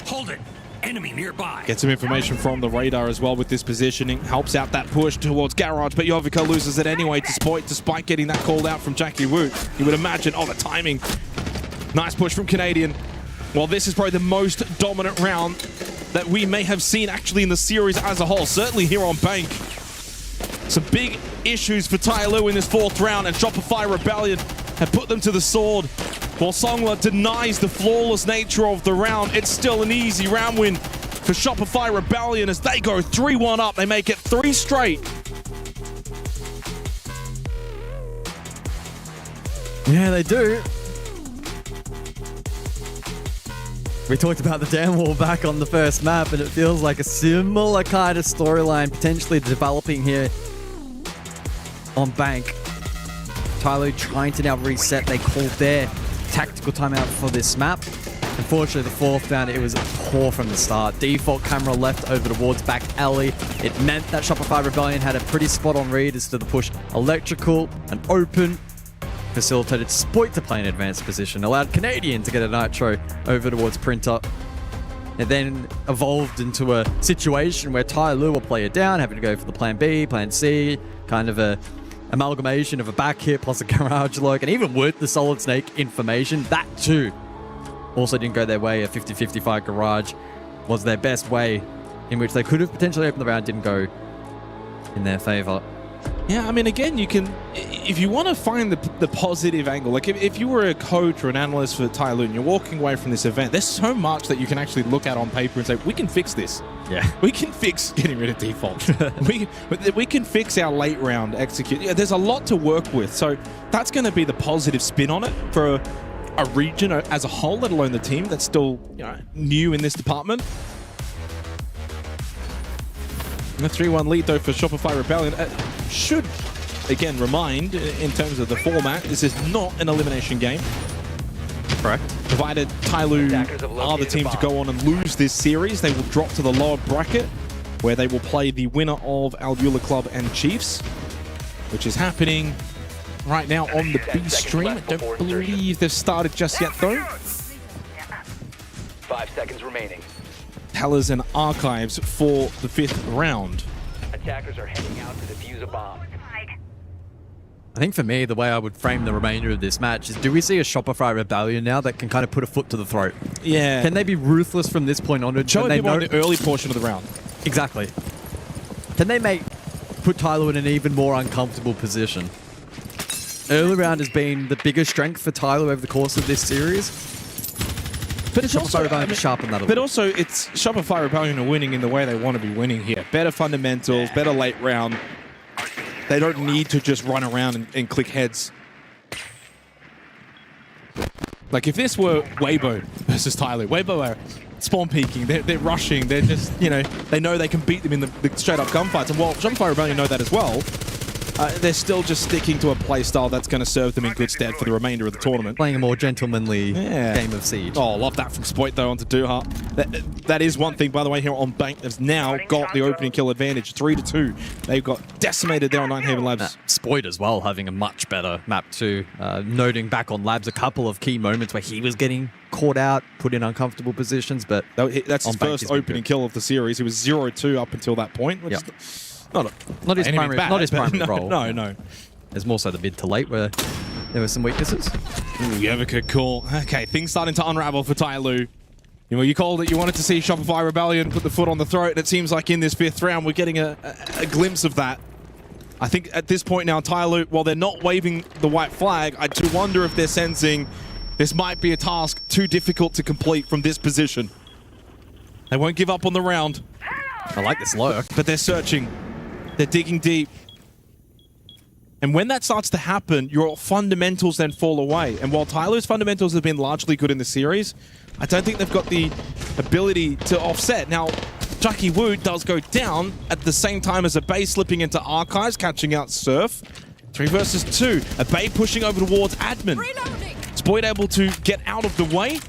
Hold it. Enemy nearby. Get some information from the radar as well with this positioning. Helps out that push towards Garage, but Jovica loses it anyway despite getting that called out from Jackie Wu. You would imagine, the timing. Nice push from Canadian. Well, this is probably the most dominant round that we may have seen actually in the series as a whole, certainly here on Bank. Some big issues for Tai Lu in this fourth round, and Shopify Rebellion have put them to the sword. While Songla denies the flawless nature of the round, it's still an easy round win for Shopify Rebellion as they go 3-1 up. They make it 3 straight. Yeah, they do. We talked about the dam wall back on the first map, and it feels like a similar kind of storyline potentially developing here on Bank. Tai Lu trying to now reset. They called their tactical timeout for this map. Unfortunately, the fourth down, it was poor from the start. Default camera left over towards back alley. It meant that Shopify Rebellion had a pretty spot-on read as to the push. Electrical and open. Facilitated Spoit to play in advanced position. Allowed Canadian to get a nitro over towards Printer. It then evolved into a situation where Tai Lu will play it down, having to go for the plan B, plan C, kind of a amalgamation of a back hit plus a garage lock, and even with the Solid Snake information, that too also didn't go their way. A 50-55 garage was their best way in which they could have potentially opened the round, didn't go in their favor. Yeah, I mean, again, you can, if you want to find the positive angle, like if you were a coach or an analyst for Tai Lu and you're walking away from this event, there's so much that you can actually look at on paper and say, we can fix this. Yeah. We can fix getting rid of default. we can fix our late round execute. Yeah, there's a lot to work with. So that's going to be the positive spin on it for a region as a whole, let alone the team that's still new in this department. And a 3-1 lead, though, for Shopify Rebellion. Should, again, remind, in terms of the format, this is not an elimination game. Correct. Provided Tai Lu are the team to go on and lose this series, they will drop to the lower bracket, where they will play the winner of EWC Club and Chiefs, which is happening right now on the B stream. I don't believe they've started just yet, though. 5 seconds remaining. Tellers and archives for the 5th round. Attackers are heading out to defuse a bomb. I think for me, the way I would frame the remainder of this match is, do we see a Shopify Rebellion now that can kind of put a foot to the throat? Yeah. Can they be ruthless from this point onward? Showing people on the early portion of the round. Exactly. Can they put Tai Lu in an even more uncomfortable position? Early round has been the biggest strength for Tai Lu over the course of this series. But it's also, to sharpen that a but little. also, it's Shopify Rebellion are winning in the way they want to be winning here. Better fundamentals, better late round. They don't need to just run around and click heads. Like if this were Weibo versus Tai Lu, Weibo are spawn peeking, they're rushing, they're just, they know they can beat them in the straight up gunfights. And while Shopify Rebellion know that as well, they're still just sticking to a play style that's going to serve them in good stead for the remainder of the tournament. Playing a more gentlemanly game of Siege. Oh, love that from Spoit, though, onto Duha. That is one thing, by the way, here on Bank. They've now got the opening kill advantage, 3-2. They've got decimated there on Ninehaven Labs. Spoit as well, having a much better map too. Noting back on Labs a couple of key moments where he was getting caught out, put in uncomfortable positions, but that's his first opening kill of the series. He was 0-2 up until that point, which is not his primary role. No. There's more so the mid to late where there were some weaknesses. Ooh, Jovica call. Okay, things starting to unravel for Tai Lu. You know, you called it. You wanted to see Shopify Rebellion put the foot on the throat, and it seems like in this 5th round we're getting a glimpse of that. I think at this point now, Tyloo, while they're not waving the white flag, I do wonder if they're sensing this might be a task too difficult to complete from this position. They won't give up on the round. I like this lurk. But they're searching. They're digging deep. And when that starts to happen, your fundamentals then fall away. And while Tyloo's fundamentals have been largely good in the series, I don't think they've got the ability to offset. Now, Jackie Wu does go down at the same time as Abe slipping into Archives, catching out Surf. 3 versus 2. Abe pushing over towards Admin. Spoid able to get out of the way.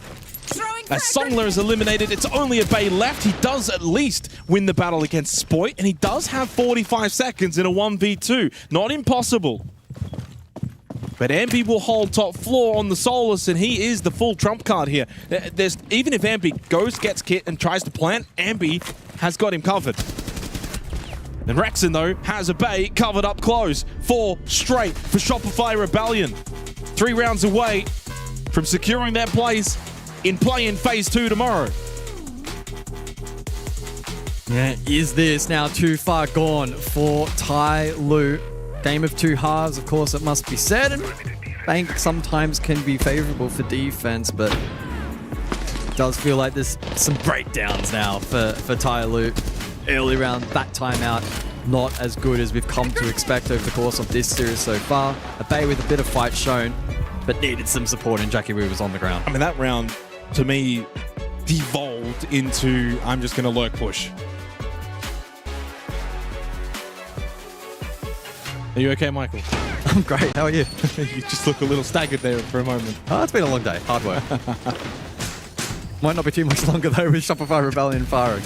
As Songler is eliminated, it's only Abe left. He does at least win the battle against Spoit, and he does have 45 seconds in a 1v2. Not impossible. But Ambi will hold top floor on the Solus, and he is the full trump card here. Even if Ambi gets kit and tries to plant, Ambi has got him covered. And Rexon, though, has Abe covered up close. 4 straight for Shopify Rebellion. 3 rounds away from securing their place in play in Phase 2 tomorrow. Yeah, is this now too far gone for Tyloo? Game of 2 halves, of course, it must be said. And Bank sometimes can be favorable for defense, but it does feel like there's some breakdowns now for Tyloo. Early round, that timeout, not as good as we've come to expect over the course of this series so far. Abe with a bit of fight shown, but needed some support, and Jackie Wu was on the ground. I mean, that round, to me, devolved into, I'm just going to lurk push. Are you okay, Michael? I'm great. How are you? You just look a little staggered there for a moment. Oh, it's been a long day. Hard work. Might not be too much longer, though, with Shopify Rebellion firing.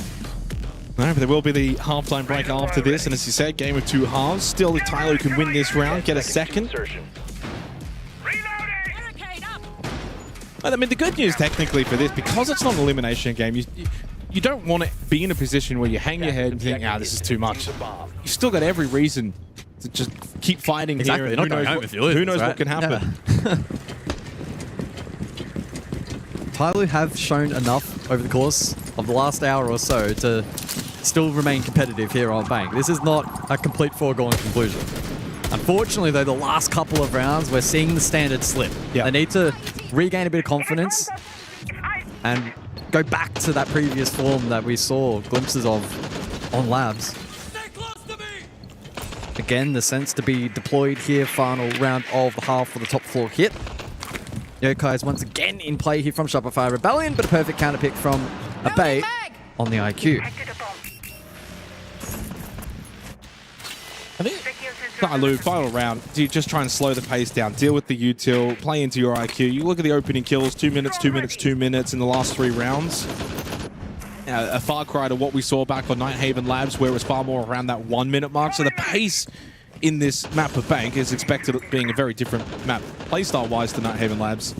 No, but there will be the halftime break after this, and as you said, game of 2 halves. Still, if Tyloo can win this round, get a second. I mean, the good news technically for this, because it's not an elimination game, you don't want to be in a position where you hang your head and think, this is too much. You've still got every reason to just keep fighting exactly. here. You're not going home if you lose, who knows right? what can happen? Yeah. Tyloo have shown enough over the course of the last hour or so to still remain competitive here on Bank. This is not a complete foregone conclusion. Unfortunately, though, the last couple of rounds, we're seeing the standard slip. Yep. They need to regain a bit of confidence and go back to that previous form that we saw glimpses of on Labs. Again, the sense to be deployed here, final round of the half for the top floor hit. Yokai is once again in play here from Shopify Rebellion, but a perfect counter pick from Abe on the IQ. I think Tyloo, final round, do you just try and slow the pace down, deal with the util, play into your IQ. You look at the opening kills, 2 minutes, 2 minutes, 2 minutes in the last 3 rounds. A far cry to what we saw back on Nighthaven Labs, where it was far more around that 1 minute mark. So the pace in this map of Bank is expected being a very different map, playstyle-wise, to Nighthaven Labs,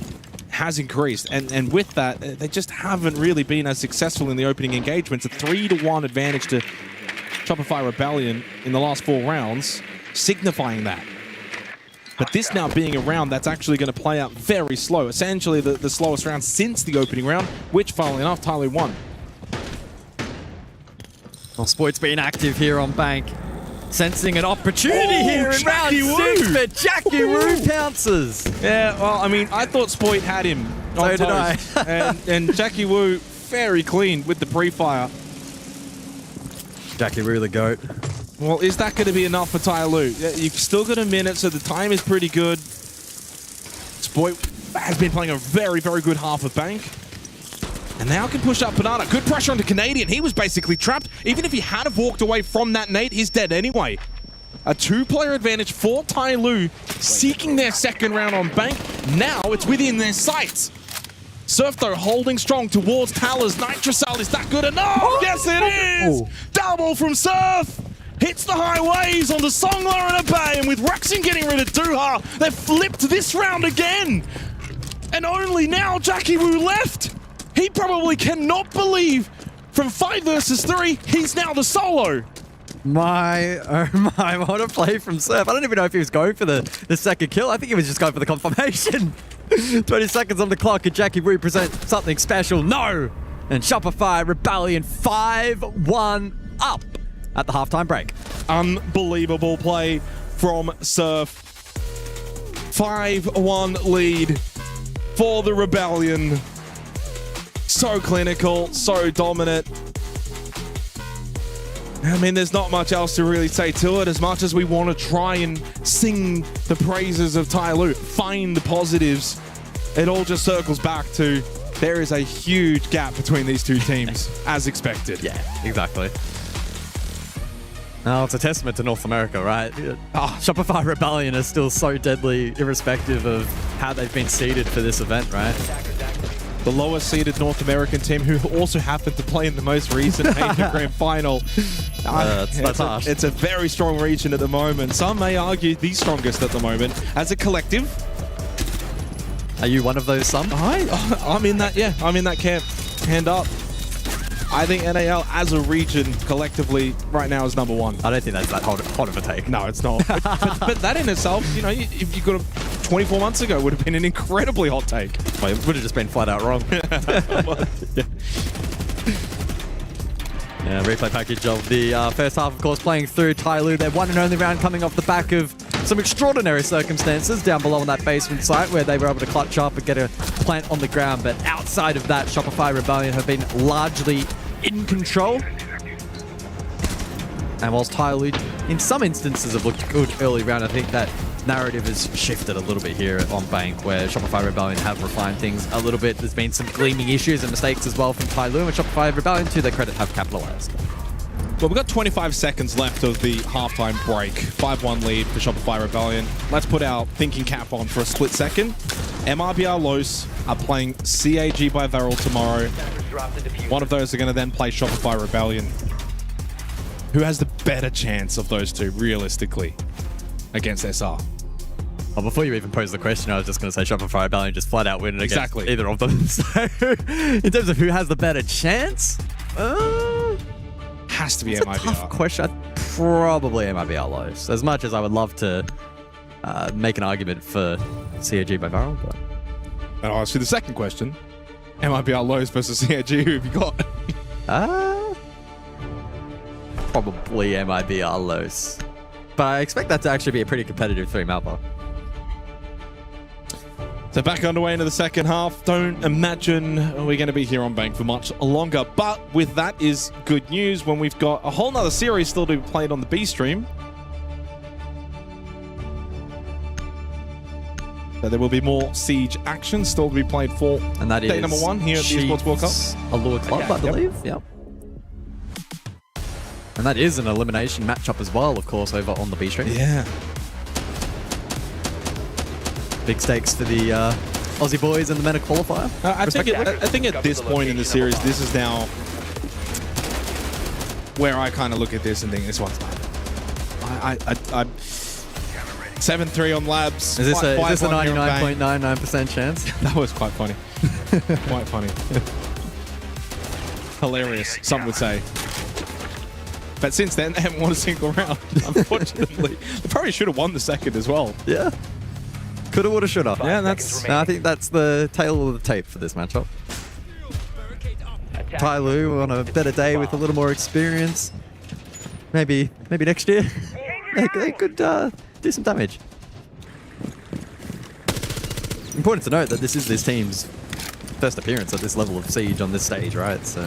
has increased. And with that, they just haven't really been as successful in the opening engagements. A 3-1 advantage to Shopify Rebellion in the last 4 rounds, signifying that. But this now being a round that's actually going to play out very slow. Essentially the slowest round since the opening round, which, funnily enough, Tyloo won. Well, Spoit's been active here on Bank. Sensing an opportunity here in round 6, but Jackie Wu pounces. Yeah, well, I mean, I thought Spoit had him on So did I. and Jackie Wu very clean with the pre-fire. Jackie Wu the GOAT. Well, is that going to be enough for Tyloo? You've still got a minute, so the time is pretty good. Spoit has been playing a very, very good half of Bank. And now can push up Banana. Good pressure on the Canadian. He was basically trapped. Even if he had have walked away from that nade, he's dead anyway. A 2-player advantage for Tyloo, seeking their second round on Bank. Now it's within their sights. Surf, though, holding strong towards Talers. Nitrocell, is that good enough? Yes, it is! Double from Surf! Hits the highways on the Songler and Abe, and with Rexon getting rid of Duha, they've flipped this round again! And only now Jackie Wu left! He probably cannot believe from 5 versus 3, he's now the solo. My, oh my, what a play from Surf. I don't even know if he was going for the second kill. I think he was just going for the confirmation. 20 seconds on the clock, and Jackie Wu present something special. No! And Shopify Rebellion 5-1 up at the halftime break. Unbelievable play from Surf. 5-1 lead for the Rebellion. So clinical, so dominant. I mean, there's not much else to really say to it, as much as we want to try and sing the praises of Tyloo, find the positives. It all just circles back to there is a huge gap between these two teams, as expected. Yeah, exactly. Now, it's a testament to North America, right? Shopify Rebellion is still so deadly, irrespective of how they've been seeded for this event, right? The lowest seeded North American team, who also happened to play in the most recent Major Grand Final. That's harsh. It's a very strong region at the moment. Some may argue the strongest at the moment. As a collective, are you one of those some? I'm in that, yeah. I'm in that camp. Hand up. I think NAL as a region collectively right now is number one. I don't think that's that hot of a take. No, it's not. but that in itself, you know, if you got 24 months ago, would have been an incredibly hot take. Well, it would have just been flat out wrong. Yeah, replay package of the first half, of course, playing through Tyloo. Their one and only round coming off the back of some extraordinary circumstances down below on that basement site where they were able to clutch up and get a plant on the ground. But outside of that, Shopify Rebellion have been largely in control. And whilst Tyloo, in some instances, have looked good early round, I think that narrative has shifted a little bit here on Bank, where Shopify Rebellion have refined things a little bit. There's been some gleaming issues and mistakes as well from Tyloo, and Shopify Rebellion, to their credit, have capitalized. Well, we've got 25 seconds left of the halftime break. 5-1 lead for Shopify Rebellion. Let's put our thinking cap on for a split second. mibr.los are playing CAG by Veril tomorrow. One of those are going to then play Shopify Rebellion. Who has the better chance of those two, realistically, against SR? Well, before you even posed the question, I was just going to say Shopify Rebellion just flat out win against either of them. So, in terms of who has the better chance, has to be it's mibr. A tough question. Probably mibr.los. As much as I would love to make an argument for CAG by Veril, but and I'll ask you the second question: mibr.los versus CAG. Who have you got? Probably mibr.los. But I expect that to actually be a pretty competitive 3-mapper. So back underway into the second half. Don't imagine we're going to be here on Bank for much longer. But with that is good news when we've got a whole nother series still to be played on the B stream. So there will be more Siege action still to be played for and that day is number 1 here at the Esports World Cup. Allure Club, I believe. Yep. And that is an elimination matchup as well, of course, over on the B stream. Yeah. Big stakes for the Aussie boys in the MENA qualifier. I think at this point in the series, this is now where I kind of look at this and think this one's done. I 7-3 on Labs. Is this a 99.99% chance? That was quite funny. Quite funny. Hilarious, some would say. But since then, they haven't won a single round, unfortunately. They probably should have won the second as well. Yeah. Coulda, woulda, shoulda. Yeah, I think that's the tail of the tape for this matchup. Tyloo on a better day with a little more experience. Maybe next year they could do some damage. Important to note that this is this team's first appearance at this level of Siege on this stage, right? So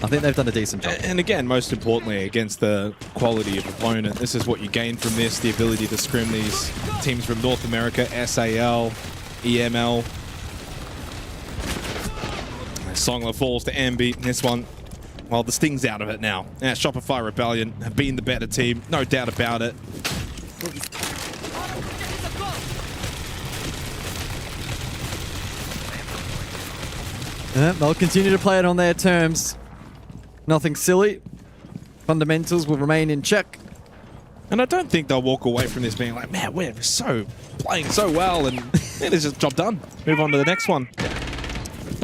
I think they've done a decent job. And again, most importantly, against the quality of opponent, this is what you gain from this, the ability to scrim these teams from North America, SAL, EML. Songler falls to Ambi. This one, well, the sting's out of it now. Yeah, Shopify Rebellion have been the better team, no doubt about it. Yeah, they'll continue to play it on their terms. Nothing silly. Fundamentals will remain in check. And I don't think they'll walk away from this being like, man, we're playing so well, and it's just job done. Move on to the next one.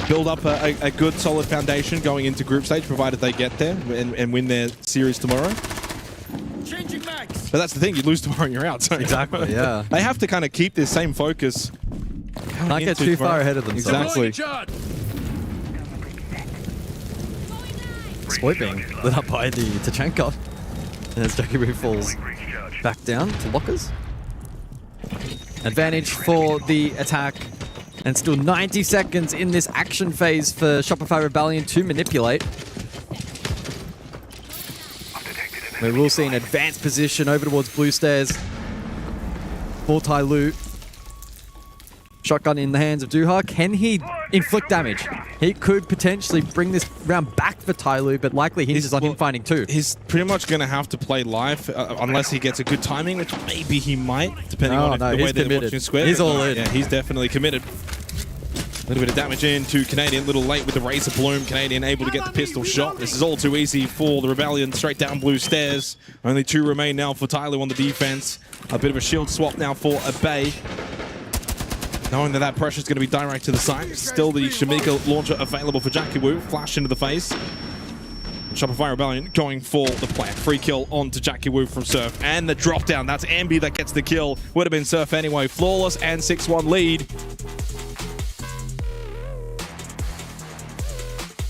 Build up a good, solid foundation going into group stage, provided they get there and win their series tomorrow. But that's the thing, you lose tomorrow and you're out. So exactly, yeah. They have to kind of keep this same focus. Can't get too far ahead of themselves. Exactly. Spoit being lit up by the Tachenko. As Jackie Wu falls back down to lockers. Advantage for the attack. And still 90 seconds in this action phase for Shopify Rebellion to manipulate. We will see an advanced position over towards blue stairs for Tai Lu. Shotgun in the hands of Duha. Can he inflict damage? He could potentially bring this round back for Tai Lu, but likely hinges on him finding two. He's pretty much going to have to play live unless he gets a good timing, which maybe he might, depending on the way they're watching Square. He's all in. Yeah, he's definitely committed. A little bit of damage into Canadian, a little late with the Razor Bloom. Canadian able to get the pistol shot. This is all too easy for the Rebellion. Straight down blue stairs. Only two remain now for Tyler on the defense. A bit of a shield swap now for Abay. Knowing that pressure is going to be direct to the side. Still the Shamika launcher available for Jackie Wu. Flash into the face. And Shopify Rebellion going for the plant. Free kill onto Jackie Wu from Surf. And the drop down. That's Ambi that gets the kill. Would have been Surf anyway. Flawless and 6-1 lead.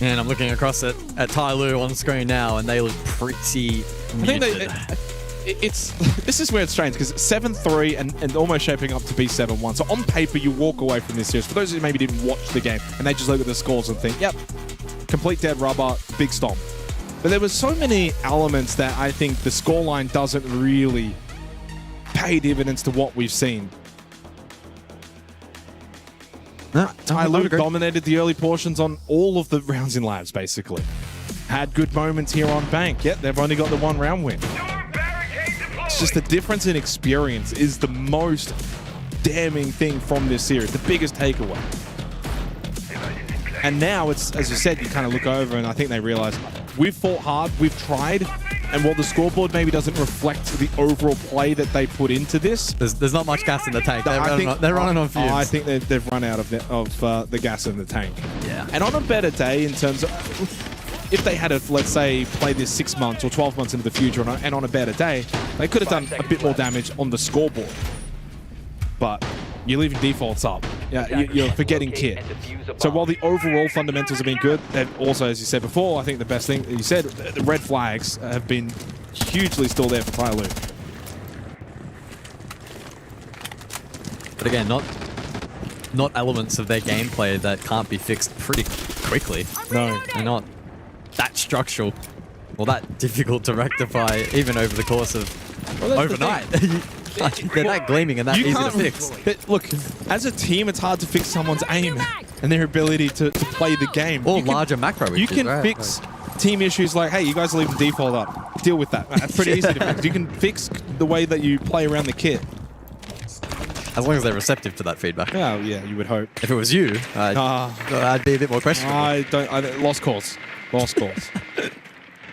And I'm looking across at Tai Lu on screen now, and they look pretty muted. This is where it's strange, because 7-3 and almost shaping up to be 7-1. So on paper, you walk away from this series. For those who maybe didn't watch the game, and they just look at the scores and think, yep, complete dead rubber, big stomp. But there were so many elements that I think the scoreline doesn't really pay dividends to what we've seen. Tai Lu dominated the early portions on all of the rounds in labs, basically. Had good moments here on Bank. Yet they've only got the one round win. It's just the difference in experience is the most damning thing from this series, the biggest takeaway. And now it's, as you said, you kind of look over and I think they realize we've fought hard, we've tried, and while the scoreboard maybe doesn't reflect the overall play that they put into this, there's not much gas in the tank. They're running on fumes. I think they've run out of the gas in the tank. Yeah. And on a better day, in terms of if they had, let's say, played this 6 months or 12 months into the future, and on a better day, they could have done a bit more damage on the scoreboard. But you're leaving defaults up. Yeah, you're forgetting kit. So while the overall fundamentals have been good, they've also, as you said before, I think the best thing that you said, the red flags have been hugely still there for Tai Lu. But again, not elements of their gameplay that can't be fixed pretty quickly. No. They're not that structural or that difficult to rectify even over the course of overnight. They're that gleaming and that easy to fix. But look, as a team, it's hard to fix someone's aim and their ability to play the game. Or larger macro issues. You can fix team issues like, hey, you guys are leaving default up. Deal with that. That's pretty easy to fix. You can fix the way that you play around the kit. As long as they're receptive to that feedback. Oh, yeah, you would hope. If it was you, I'd be a bit more questionable. Lost cause.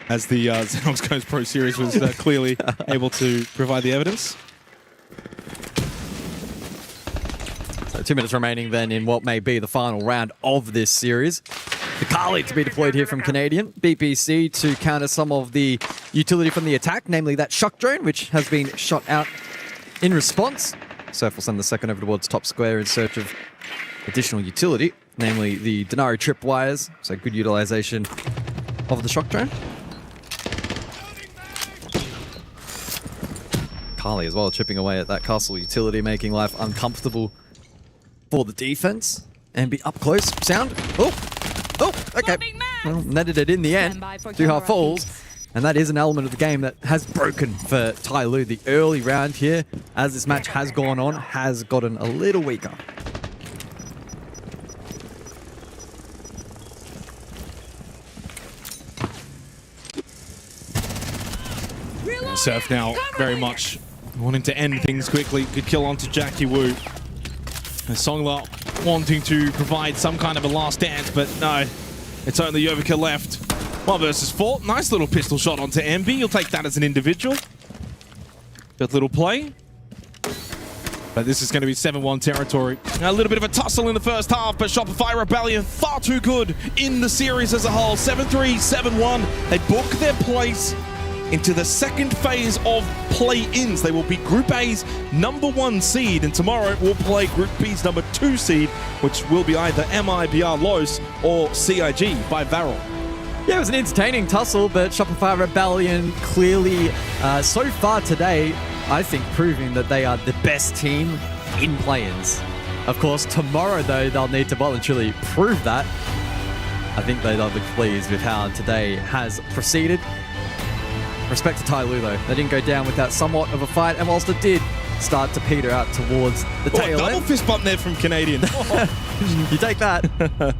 As the Xenox Goes Pro series was clearly able to provide the evidence. So 2 minutes remaining then in what may be the final round of this series. The Kali to be deployed here from Canadian. BPC to counter some of the utility from the attack, namely that shock drone, which has been shot out in response. Surf will send the second over towards top square in search of additional utility, namely the Denari tripwires, so good utilization of the shock drone. Kali as well chipping away at that castle utility, making life uncomfortable for the defense. And be up close. Sound. Oh, okay. Well, netted it in the end. Duha falls. And that is an element of the game that has broken for Tai Lu. The early round here, as this match has gone on, has gotten a little weaker. Surf now very much wanting to end things quickly. Good kill onto Jackie Wu. And Songla wanting to provide some kind of a last dance, but no, it's only Overkill left. 1 versus 4. Nice little pistol shot onto Envy. You'll take that as an individual. Good little play. But this is going to be 7-1 territory. A little bit of a tussle in the first half, but Shopify Rebellion far too good in the series as a whole. 7-3, 7-1. They book their place into the second phase of play-ins. They will be Group A's #1 seed, and tomorrow we'll play Group B's #2 seed, which will be either mibr.los or CIG by Varel. Yeah, it was an entertaining tussle, but Shopify Rebellion clearly, so far today, I think proving that they are the best team in play-ins. Of course, tomorrow, though, they'll need to voluntarily prove that. I think they'll be pleased with how today has proceeded. Respect to Tai Lu, though. They didn't go down without somewhat of a fight, and whilst it did start to peter out towards the tail double end. fist bump there from Canadian. You take that.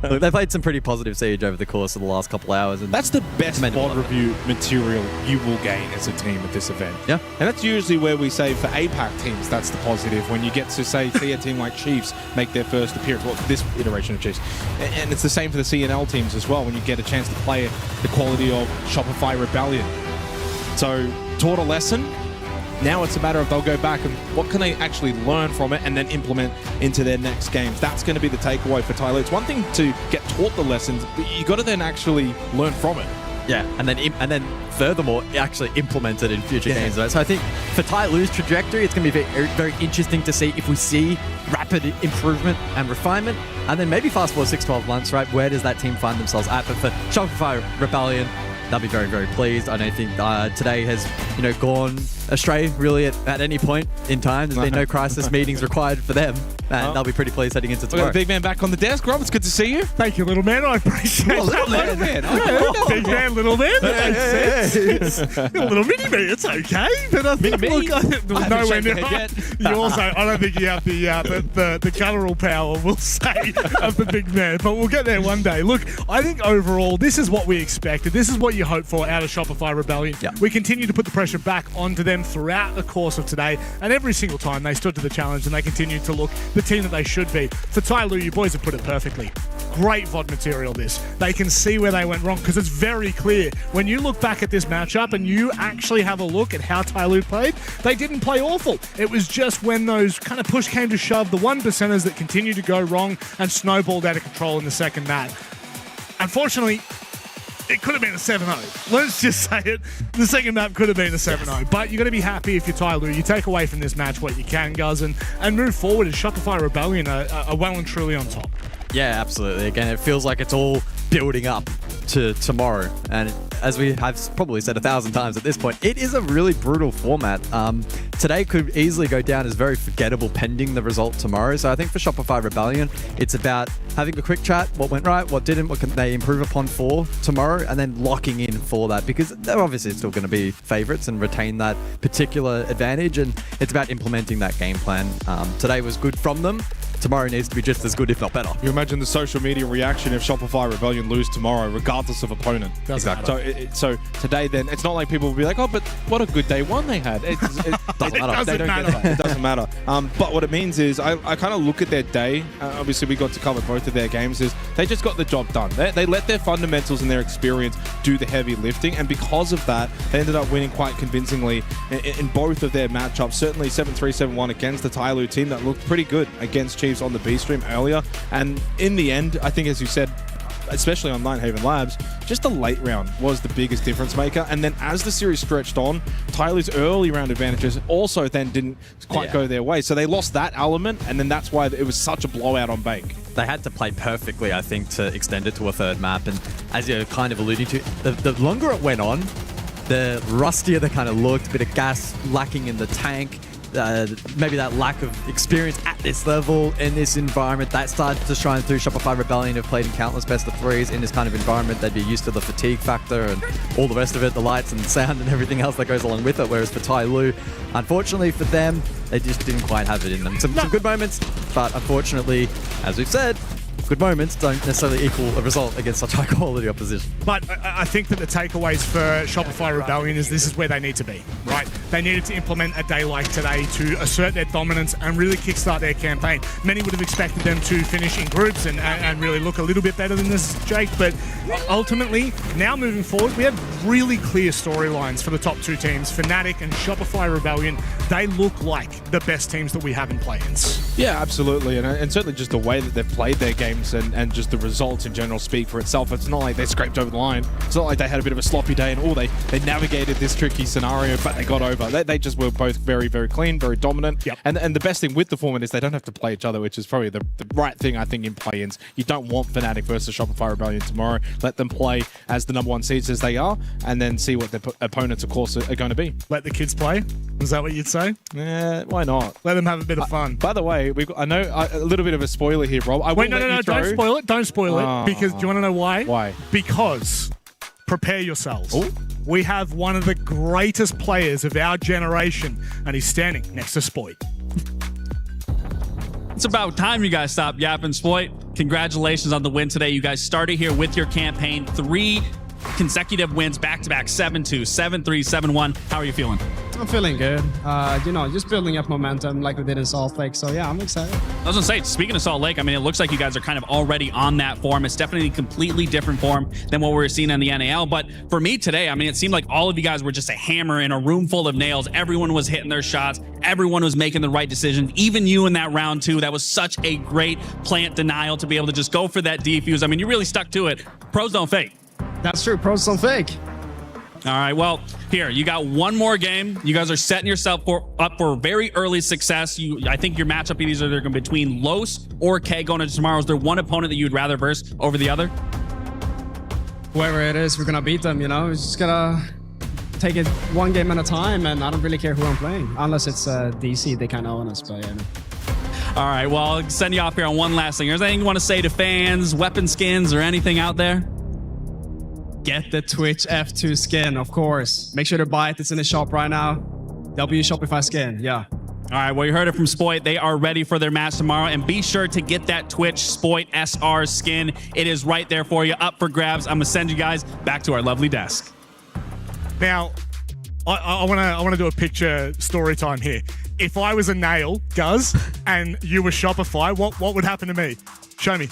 Look, they played some pretty positive Siege over the course of the last couple hours. And that's the best VOD review material you will gain as a team at this event. Yeah. And that's usually where we say for APAC teams, that's the positive. When you get to see a team like Chiefs make their first appearance, well, this iteration of Chiefs. And it's the same for the CNL teams as well, when you get a chance to play the quality of Shopify Rebellion. So, taught a lesson. Now it's a matter of they'll go back and what can they actually learn from it and then implement into their next games. That's going to be the takeaway for Tai Lu. It's one thing to get taught the lessons, but you got to then actually learn from it. Yeah, and then furthermore, actually implement it in future games. Right? So I think for Tai Lu's trajectory, it's going to be very, very interesting to see if we see rapid improvement and refinement, and then maybe fast forward 6-12 months, right? Where does that team find themselves at? But for Shopify Rebellion, they'll be very, very pleased. I don't think today has, gone astray really at any point in time. There's been no crisis meetings required for them, and they'll be pretty pleased heading into tomorrow. We got the big man back on the desk. Rob, it's good to see you. Thank you, little man. I appreciate it. Little man. Big man, little man. That makes sense. A little mini me. It's okay. But I think, nowhere near. You also, I don't think you have the guttural power, we'll say, of the big man. But we'll get there one day. Look, I think overall, this is what we expected. This is what you hope for out of Shopify Rebellion. Yeah. We continue to put the pressure back onto them throughout the course of today, and every single time they stood to the challenge and they continued to look the team that they should be. For Tai Lu, you boys have put it perfectly. Great VOD material, this. They can see where they went wrong because it's very clear. When you look back at this matchup and you actually have a look at how Tai Lu played, they didn't play awful. It was just when those kind of push came to shove, the 1%ers that continued to go wrong and snowballed out of control in the second map. Unfortunately, it could have been a 7-0. Let's just say it. The second map could have been a 7-0. But you're going to be happy if you're Tai Lu. You take away from this match what you can, Guz, and move forward as Shopify Rebellion are well and truly on top. Yeah, absolutely. Again, it feels like it's all building up to tomorrow. And as we have probably said 1,000 times at this point, it is a really brutal format. Today could easily go down as very forgettable pending the result tomorrow. So I think for Shopify Rebellion, it's about having a quick chat, what went right, what didn't, what can they improve upon for tomorrow, and then locking in for that, because they're obviously still going to be favorites and retain that particular advantage, and it's about implementing that game plan. Today was good from them. Tomorrow needs to be just as good, if not better. You imagine the social media reaction if Shopify Rebellion lose tomorrow, regardless of opponent. Exactly. So today, then, it's not like people will be like, oh, but what a good day one they had. It doesn't matter. They don't get that. It doesn't matter. But what it means is, I kind of look at their day. Obviously, we got to cover both of their games. Is they just got the job done. They let their fundamentals and their experience do the heavy lifting, and because of that, they ended up winning quite convincingly in both of their matchups. Certainly 7-3, 7-1 against the Tai Lu team that looked pretty good against Chiefs on the B stream earlier, and in the end, I think, as you said, especially on Nighthaven Labs, just the late round was the biggest difference maker. And then as the series stretched on, Tai Lu's early round advantages also then didn't quite go their way, so they lost that element, and then that's why it was such a blowout on Bank. They had to play perfectly, I think, to extend it to a third map, and as you're kind of alluding to, the longer it went on, the rustier they kind of looked, a bit of gas lacking in the tank. Maybe that lack of experience at this level in this environment that started to shine through. Shopify Rebellion have played in countless best of threes in this kind of environment. They'd be used to the fatigue factor and all the rest of it, the lights and sound and everything else that goes along with it. Whereas for Tai Lu, unfortunately for them, they just didn't quite have it in them. Some good moments, but unfortunately, as we've said, good moments don't necessarily equal a result against such high quality opposition. But I think that the takeaways for Shopify Rebellion is this is where they need to be, right? They needed to implement a day like today to assert their dominance and really kickstart their campaign. Many would have expected them to finish in groups and really look a little bit better than this, Jake, but ultimately, now moving forward, we have really clear storylines for the top two teams, Fnatic and Shopify Rebellion. They look like the best teams that we have in play-ins. Yeah, absolutely. And certainly just the way that they've played their games and just the results in general speak for itself. It's not like they scraped over the line. It's not like they had a bit of a sloppy day and they navigated this tricky scenario, but they got over. They just were both very, very clean, very dominant. Yep. And the best thing with the format is they don't have to play each other, which is probably the right thing, I think, in play-ins. You don't want Fnatic versus Shopify Rebellion tomorrow. Let them play as the number one seeds as they are, and then see what their opponents, of course, are going to be. Let the kids play? Is that what you'd say? Yeah, why not? Let them have a bit of fun. By the way, I know a little bit of a spoiler here, Rob. No, don't spoil it. Don't spoil it. Because do you want to know why? Why? Because, prepare yourselves. Ooh. We have one of the greatest players of our generation, and he's standing next to Spoit. It's about time you guys stop yapping, Spoit. Congratulations on the win today. You guys started here with your campaign. 3 consecutive wins, back-to-back, 7-2, 7-3, 7-1. How are you feeling? I'm feeling good. Just building up momentum like we did in Salt Lake. So yeah, I'm excited. I was gonna say, speaking of Salt Lake, I mean, it looks like you guys are kind of already on that form. It's definitely a completely different form than what we were seeing in the NAL. But for me today, I mean, it seemed like all of you guys were just a hammer in a room full of nails. Everyone was hitting their shots. Everyone was making the right decisions. Even you in that round 2. That was such a great plant denial to be able to just go for that defuse. I mean, you really stuck to it. Pros don't fake. That's true. Pros don't fake. All right, well, here, you got one more game. You guys are setting yourself up for very early success. I think your matchup is either going to be between Los or K going into tomorrow. Is there one opponent that you'd rather verse over the other? Whoever it is, we're going to beat them, We're just going to take it one game at a time, and I don't really care who I'm playing. Unless it's DC, they kind of own us, but yeah. All right, well, I'll send you off here on one last thing. Is there anything you want to say to fans, weapon skins, or anything out there? Get the Twitch F2 skin, of course. Make sure to buy it. It's in the shop right now. W Shopify skin, yeah. All right, well, you heard it from Spoit. They are ready for their match tomorrow. And be sure to get that Twitch Spoit SR skin. It is right there for you, up for grabs. I'm going to send you guys back to our lovely desk. Now, I want to do a picture story time here. If I was a nail, Guz, and you were Shopify, what would happen to me? Show me.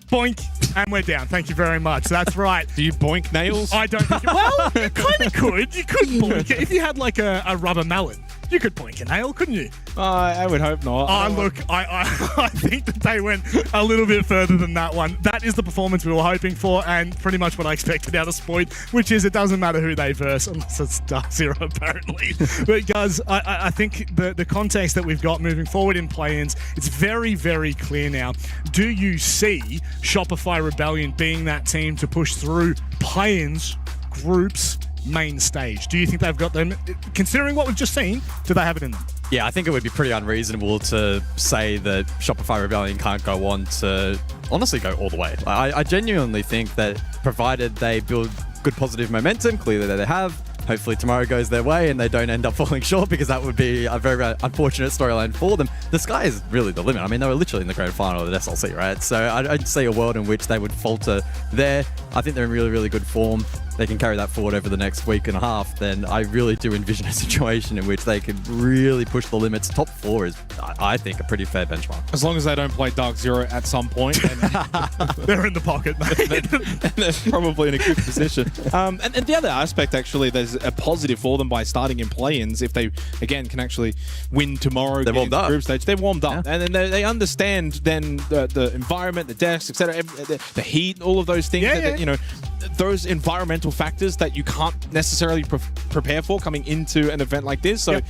Boink, and we're down. Thank you very much. That's right. Do you boink nails? I don't think... Well, you kind of could. You could boink it. If you had like a rubber mallet, you could boink a nail, couldn't you? I would hope not. Look, I think that they went a little bit further than that one. That is the performance we were hoping for, and pretty much what I expected out of Spoit, which is it doesn't matter who they verse, unless it's Dark Zero, apparently. But guys, I think the context that we've got moving forward in play-ins, it's very, very clear now. Do you see Shopify Rebellion being that team to push through play-ins, groups, main stage? Do you think they've got them? Considering what we've just seen, do they have it in them? Yeah, I think it would be pretty unreasonable to say that Shopify Rebellion can't go on to honestly go all the way. I genuinely think that provided they build good positive momentum, clearly they have, hopefully tomorrow goes their way and they don't end up falling short, because that would be a very unfortunate storyline for them. The sky is really the limit. I mean, they were literally in the grand final of the SLC, right? So I'd see a world in which they would falter there. I think they're in really, really good form. They can carry that forward over the next week and a half, then I really do envision a situation in which they could really push the limits. Top 4 is, I think, a pretty fair benchmark. As long as they don't play Dark Zero at some point. They're in the pocket, mate. They're probably in a good position. And the other aspect, actually, there's a positive for them by starting in play-ins. If they, again, can actually win tomorrow, they're warmed up. Group stage, they're warmed up. Yeah. And then they understand then the environment, the decks, etc., the heat, all of those things. Those environmental factors that you can't necessarily prepare for coming into an event like this. So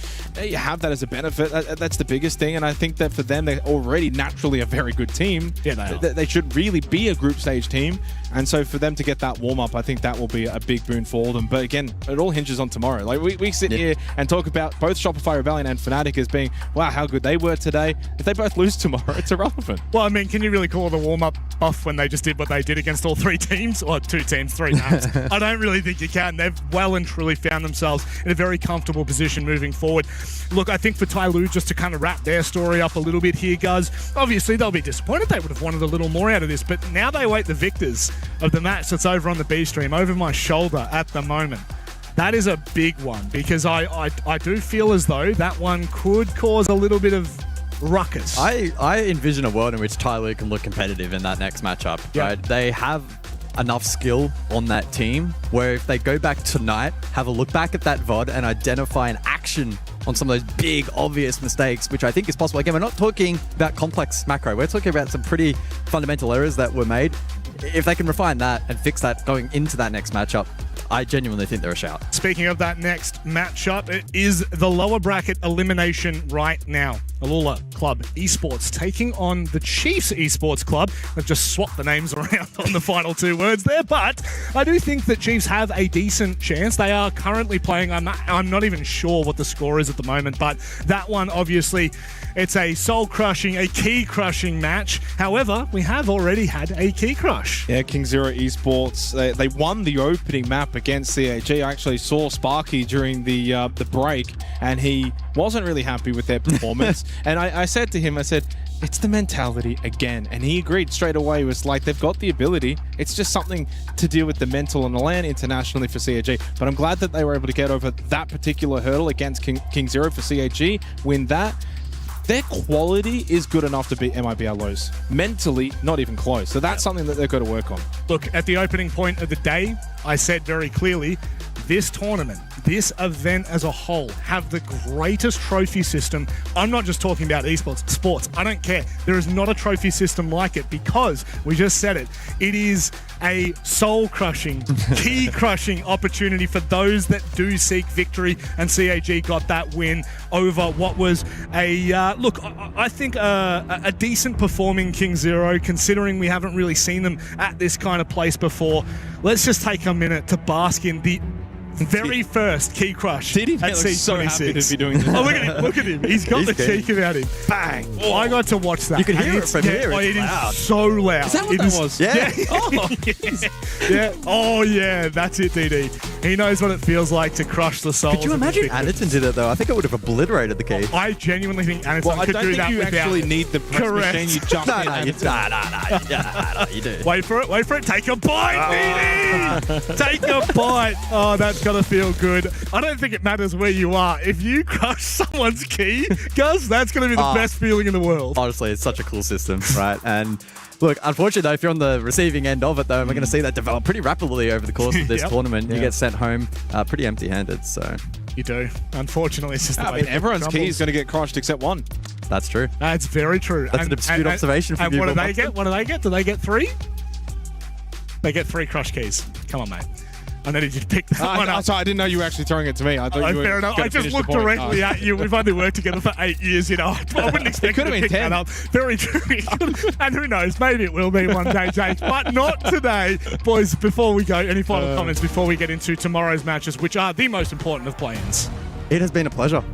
you have that as a benefit. That's the biggest thing. And I think that for them, they're already naturally a very good team. Yeah, they should really be a group stage team. And so for them to get that warm-up, I think that will be a big boon for them. But again, it all hinges on tomorrow. Like we sit here and talk about both Shopify Rebellion and Fnatic as being, wow, how good they were today. If they both lose tomorrow, it's irrelevant. Well, I mean, can you really call it a warm-up off when they just did what they did against all 3 teams? Or 2 teams, 3 maps? I don't really think you can. They've well and truly found themselves in a very comfortable position moving forward. Look, I think for Tyloo, just to kind of wrap their story up a little bit here, guys, obviously they'll be disappointed. They would have wanted a little more out of this, but now they await the victors of the match that's over on the B stream, over my shoulder at the moment. That is a big one, because I do feel as though that one could cause a little bit of ruckus. I envision a world in which Tyloo can look competitive in that next matchup. Right? They have enough skill on that team where if they go back tonight, have a look back at that VOD and identify an action on some of those big, obvious mistakes, which I think is possible. Again, we're not talking about complex macro. We're talking about some pretty fundamental errors that were made. If they can refine that and fix that going into that next matchup, I genuinely think they're a shout. Speaking of that next matchup, it is the lower bracket elimination right now. Alula Club Esports taking on the Chiefs Esports Club. They've just swapped the names around on the final two words there, but I do think that Chiefs have a decent chance. They are currently playing, I'm not even sure what the score is at the moment, but that one, obviously, it's a soul-crushing, a key-crushing match. However, we have already had a key crush. Yeah, King Zero Esports, they won the opening map against CAG. I actually saw Sparky during the break, and he wasn't really happy with their performance. And I said to him, it's the mentality again. And he agreed straight away. It was like, they've got the ability. It's just something to deal with the mental on the land internationally for CAG. But I'm glad that they were able to get over that particular hurdle against King Zero for CAG, win that. Their quality is good enough to beat mibr.los. Mentally, not even close. So that's something that they've got to work on. Look, at the opening point of the day, I said very clearly, this tournament, this event as a whole, have the greatest trophy system. I'm not just talking about esports, sports. I don't care. There is not a trophy system like it because, we just said it, it is a soul-crushing, key-crushing opportunity for those that do seek victory, and CAG got that win over what was I think a decent performing King Zero, considering we haven't really seen them at this kind of place before. Let's just take a minute to bask in the very first key crush. TD at looks so happy to be doing this. Oh, look at him. He's got the cheek about him. Bang. Oh, I got to watch that. You can hear it from here. It is so loud. Is that what that was? Yeah. Oh. Yeah. Oh, yeah. That's it, DD. He knows what it feels like to crush the soul. Could you imagine Anderton did it, though? I think it would have obliterated the key. I genuinely think Anderton could do that without... I don't think you actually need the press machine. You jump in. No, you do. Wait for it. Take a bite, DD! Take a bite. Oh, that's got to feel good. I don't think it matters where you are. If you crush someone's key, Gus, that's going to be the best feeling in the world. Honestly, it's such a cool system, right? And look, unfortunately, though, if you're on the receiving end of it, though, we're going to see that develop pretty rapidly over the course of this tournament. You get sent home pretty empty-handed, so... You do. Unfortunately, it's just the way everyone's key is going to get crushed except one. That's true. That's very true. That's an obscure observation from you. And what do they get? What do they get? Do they get 3? They get 3 crush keys. Come on, mate. I needed you to pick that one up. Sorry, I didn't know you were actually throwing it to me. I thought you were fair enough. I just looked directly at you. We've only worked together for 8 years, you know. I wouldn't expect you to pick that up. Very true. And who knows, maybe it will be one day, Jake, but not today. Boys, before we go, any final comments before we get into tomorrow's matches, which are the most important of play-ins? It has been a pleasure.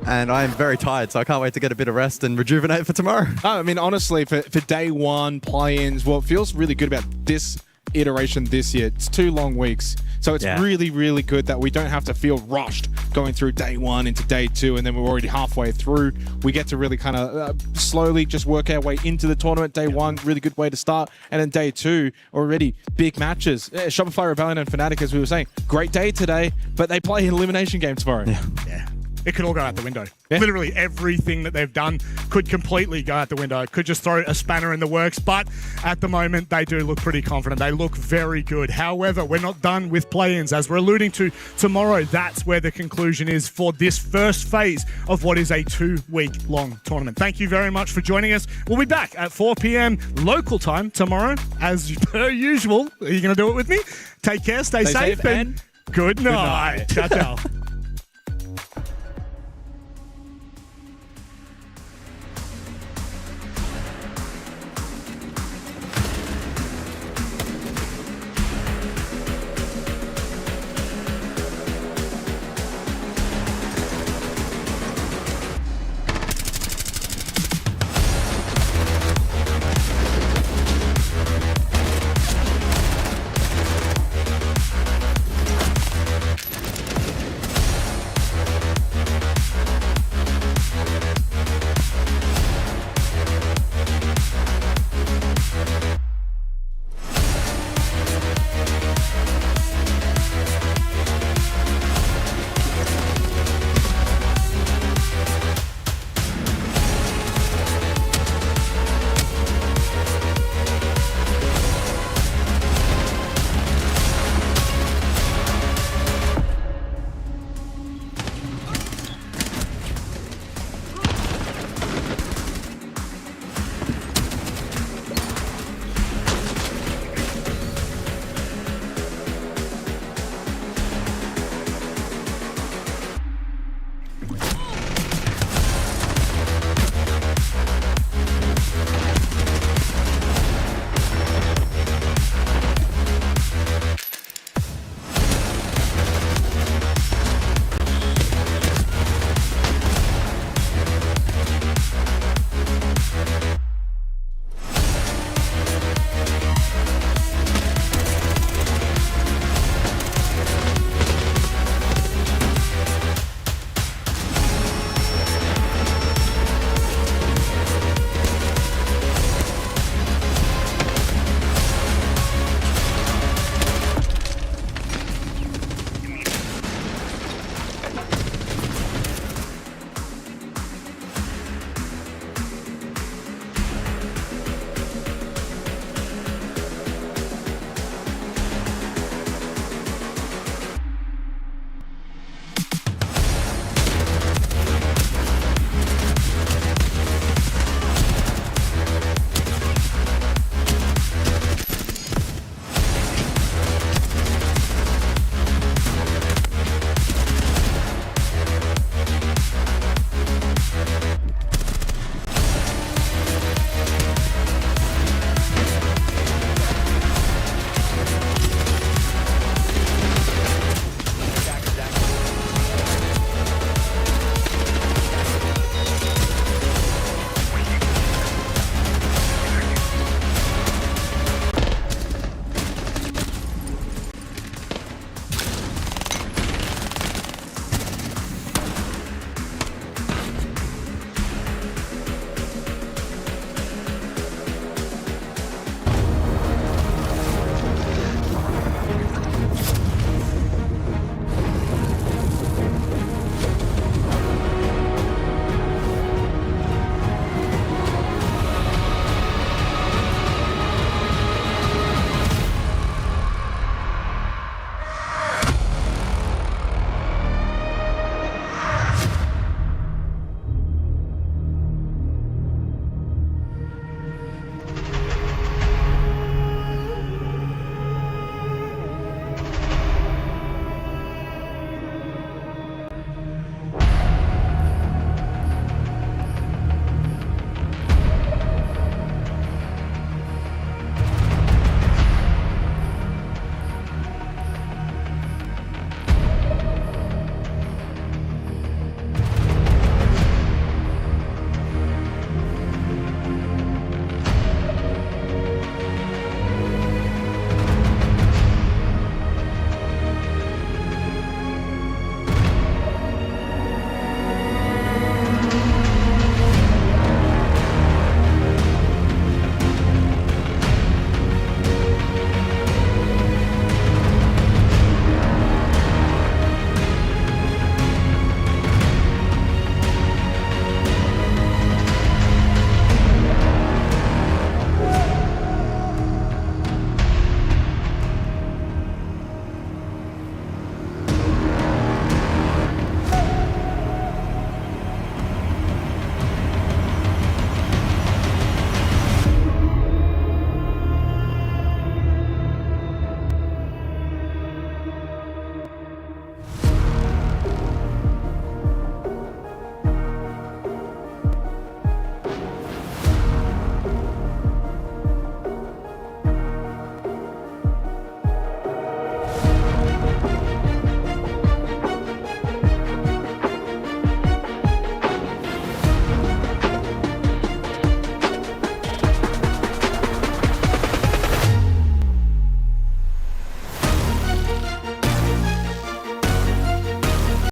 And I am very tired, so I can't wait to get a bit of rest and rejuvenate for tomorrow. I mean, honestly, for day one play-ins, what feels really good about this iteration this year, it's 2 long weeks. So it's really, really good that we don't have to feel rushed going through day 1 into day 2, and then we're already halfway through. We get to really kind of slowly just work our way into the tournament. Day 1, really good way to start. And then day 2, already big matches. Shopify Rebellion and Fnatic, as we were saying, great day today, but they play an elimination game tomorrow. Yeah. It could all go out the window. Yeah. Literally everything that they've done could completely go out the window. It could just throw a spanner in the works, but at the moment, they do look pretty confident. They look very good. However, we're not done with play-ins. As we're alluding to tomorrow, that's where the conclusion is for this first phase of what is a 2-week-long tournament. Thank you very much for joining us. We'll be back at 4 p.m. local time tomorrow, as per usual. Are you going to do it with me? Take care, stay safe, and good night. Ciao, ciao.